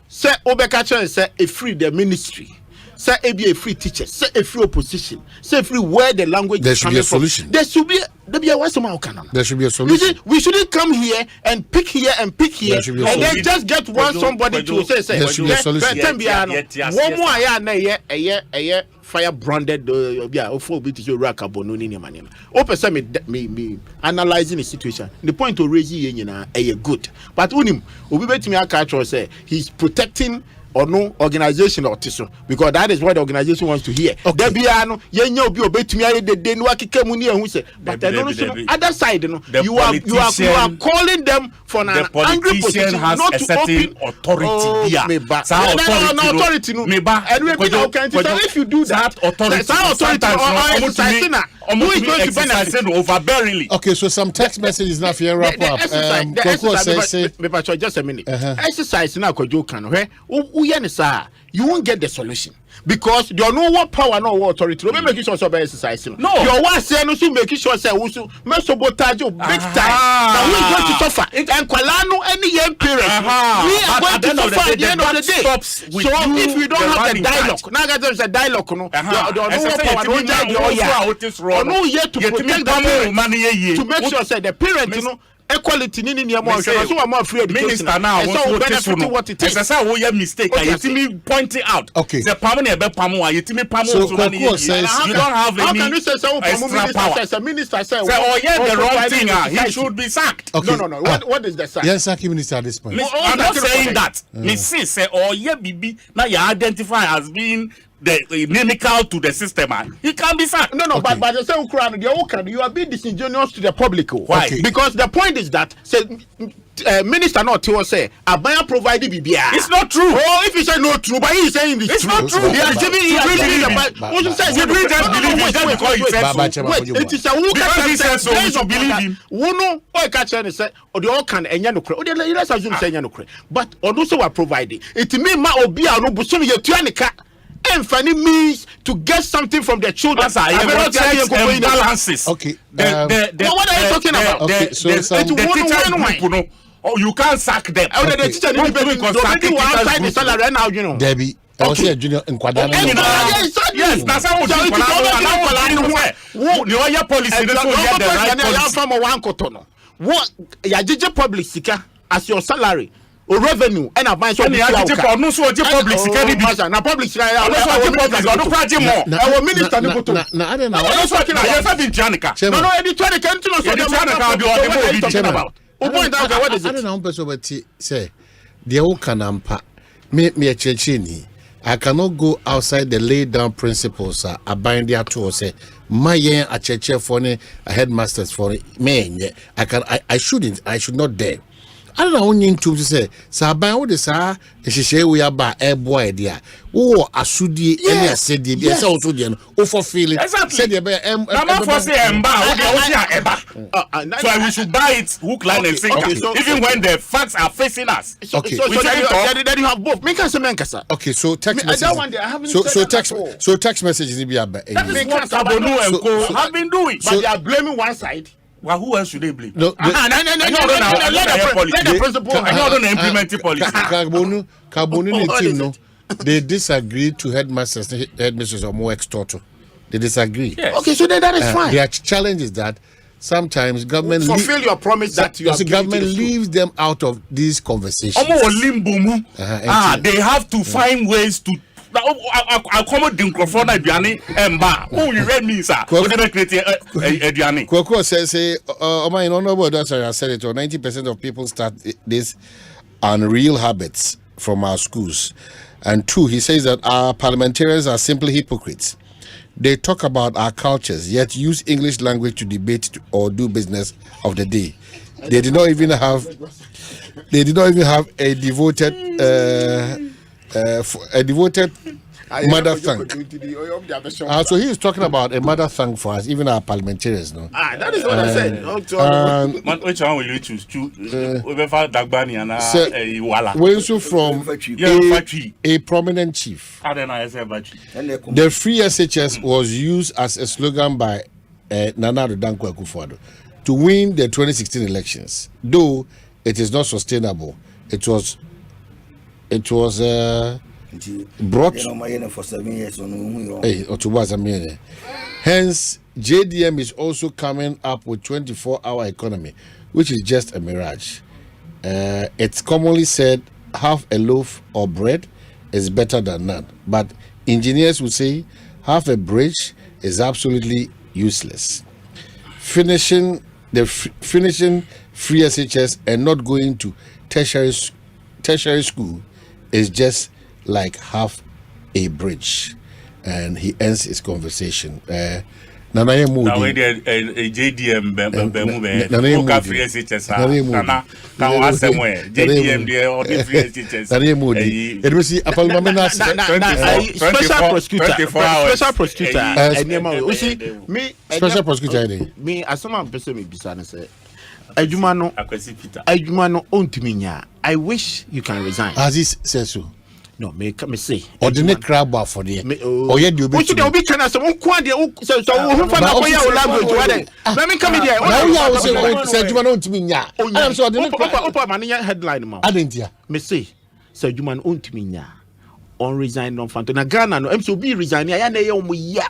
Say obeka say a free the ministry. Say a free teacher, say a free opposition, say free where the language there is should be a solution. There should be a solution. You see, we shouldn't come here and pick here and then just get somebody to say there should be a solution. One more fire branded me analyzing the situation. The point to raise good. But unim obi betimi aka say he's protecting or no organization or tissue, because that is what the organization wants to hear. There be no the day no who say, but then other side, you are calling them for an angry position, has not a to certain open authority. Authority. And if you do that, overbearingly. Okay, so some text messages now for wrap up. Just a minute. Exercise now you won't get the solution because you don't know what power no what authority. No making sure about exercise. No, your one say no making sure say also sabotage big time. Now we going to suffer. And Kwalano any young parents, we are going to suffer at the end of the day. So if we don't have the dialogue, now there's a dialogue. No, no yet to protect the parents, to make sure say the parents, you know. Equality so I'm free education. Minister now what it is. Mistake. Point it out. Okay. The permanent so you don't have any. How can you say a minister say the wrong thing? He should be sacked. Okay. No. What is the sack? Yes, sacking minister at this point. I'm not saying that. Mrs. say bibi now you identify as being the inimical to the system, he can be sacked. No, okay. but the same Quran, you are being disingenuous to the public. Why? Okay. Because the point is that minister not to say Abaya provided BBI. It's not true. Oh, if you say not true, but he is saying it's true. Not true. He is giving you what you say. You really just believe it just because he said so. Wait, it is a who can say so. We should believe him. Who know what catch and say or the all can enya no kre. O the let's assume say enya no kre. But also we are providing. It mean ma obi a no buso ye tuanika. And funny means to get something from the children. Balances. Okay. What are you talking about? Okay, so the teachers oh, you can't sack them. Okay. The teacher need to be outside the salary now, you know. Debbie, I was a junior in Kwabena. Yes, that's how we do it. The policy what ya public sika as your salary or revenue and advance on the public security na public I cannot go outside the laid down principles I bind there to say my a church for a headmasters for me. I should not dare. I don't know when to say Saban would say she we are by a boy dear. Oh, I should be any said the also then over feeling said so we should buy it hook, line and sinker even when the facts are facing us. Okay, so then you have both. Okay, so text message. So text messages be about. That is what Kabonu and Co have been doing, but they are blaming one side. Well, who else should they blame? No, let the principle. I don't implement the policy. Kabonu team no. They disagree to headmasters or more extorter. They disagree. Yes. Okay, so then that is fine. Their challenge is that sometimes government fulfill your promise that you have the government leaves them out of these conversations. They have to find ways to accommodate the microphone who you read me, sir. Kwako says, my honorable doctor, I said it, 90% of people start this unreal habits from our schools. And two, he says that our parliamentarians are simply hypocrites. They talk about our cultures, yet use English language to debate or do business of the day. They did not even have a devoted mother tongue. So he is talking about a mother tongue for us, even our parliamentarians. No? That is what I said. Which one will you choose? Also from a prominent chief. The free SHS was used as a slogan by Nana Danko Akufo-Addo to win the 2016 elections. Though it is not sustainable, it was brought for 7 years. Hence, JDM is also coming up with 24-hour economy, which is just a mirage. It's commonly said half a loaf of bread is better than none, but engineers would say half a bridge is absolutely useless. Finishing free SHS and not going to tertiary school is just like half a bridge, and he ends his conversation. Nana ye moody. Now we JDM special prosecutor. Special prosecutor. Me as someone person me bisane say adwuma no ontumi nya. I wish you can resign. As this says so. No, me say. Ordinary crab for the. Oh yeah, you be. What you be kana so won kwa de so who fa na koya o language wa dey. Let me come here. Now you are say adwuma no ontumi nya. I am so ordinary crab. Opa man headline ma. Adentia. Me say adwuma no ontumi nya. On resign no fanto na Ghana no so be resign ya na ye omo ya.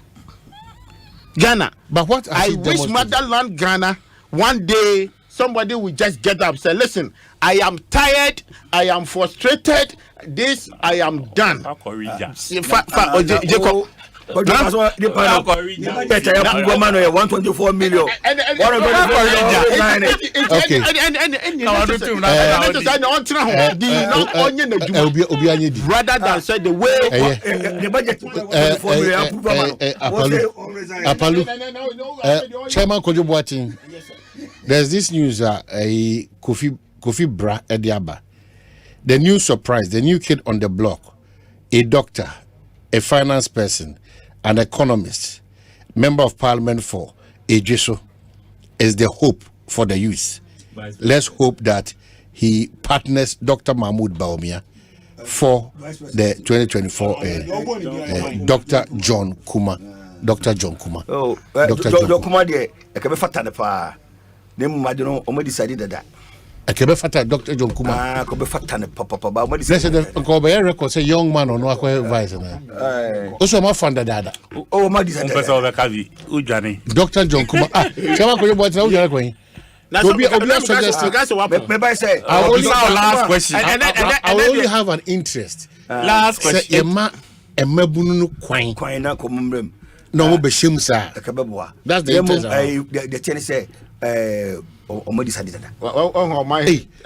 Ghana. But what I wish motherland Ghana one day somebody will just get up and say, listen, I am tired, I am frustrated, this I am done. Jacob. But that's what the better 124 million. Rather than say the way the budget Chairman Kojo Boateng, there's this news Kofi Bra Ediaba. The new surprise, the new kid on the block, a doctor, a finance person, an economist, member of parliament for Ejiso, is the hope for the youth. Let's hope that he partners Dr. Mahmoud Bawumia for the 2024 Dr. John Kuma. Dr. John Kuma. Oh, Dr. John Kuma, I can be fat pa. Name Madino, already decided that. I can be fat Dr. John Kuma. I could be fat papa. Let's say the record say young man or no advisor. Also, my friend dada. Oh, my decided. Dr. John Kuma. Chama ko boy na ujare ko. Last question. I only have an interest. Last question. Emma bunu kwan na komumrem. No mo be shim sa. That's the interest. The chain say Omodi decided that. Oh my.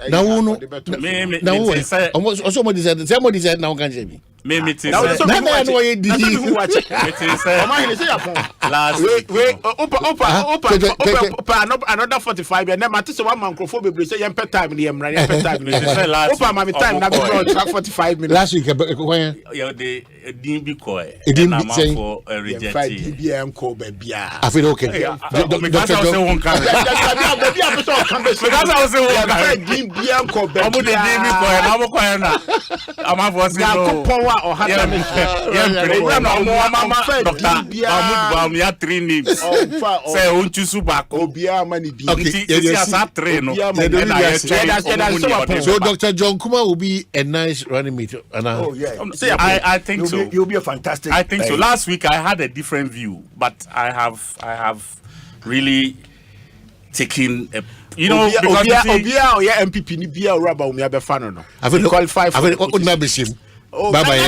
Now no. Now also Omodi decided. Somebody said now can me. Me it is. Now I know you did. Omanhene say last wait opa another 45 and then mate say one man crofo bebre say yem pet time yem time opa ma me time na be 45 minutes last week when you the din bi ko e na for reject BBM ko ba bia I feel okay. Dr. John kan baby I so kan be so that's how say one kan BBM ko ba omo de din bi ko e na mo ko e na am for say no or happen Dr. Mahmoud Bawumia 3 names say on choose back obia mani bi so Dr. John Kuma will be a nice running mate. I think so. You'll be a fantastic. I think so. Last week I had a different view, but I have really taken a because obia MPP ni bia ora Bawumia be fan no. I feel qualify for bye bye.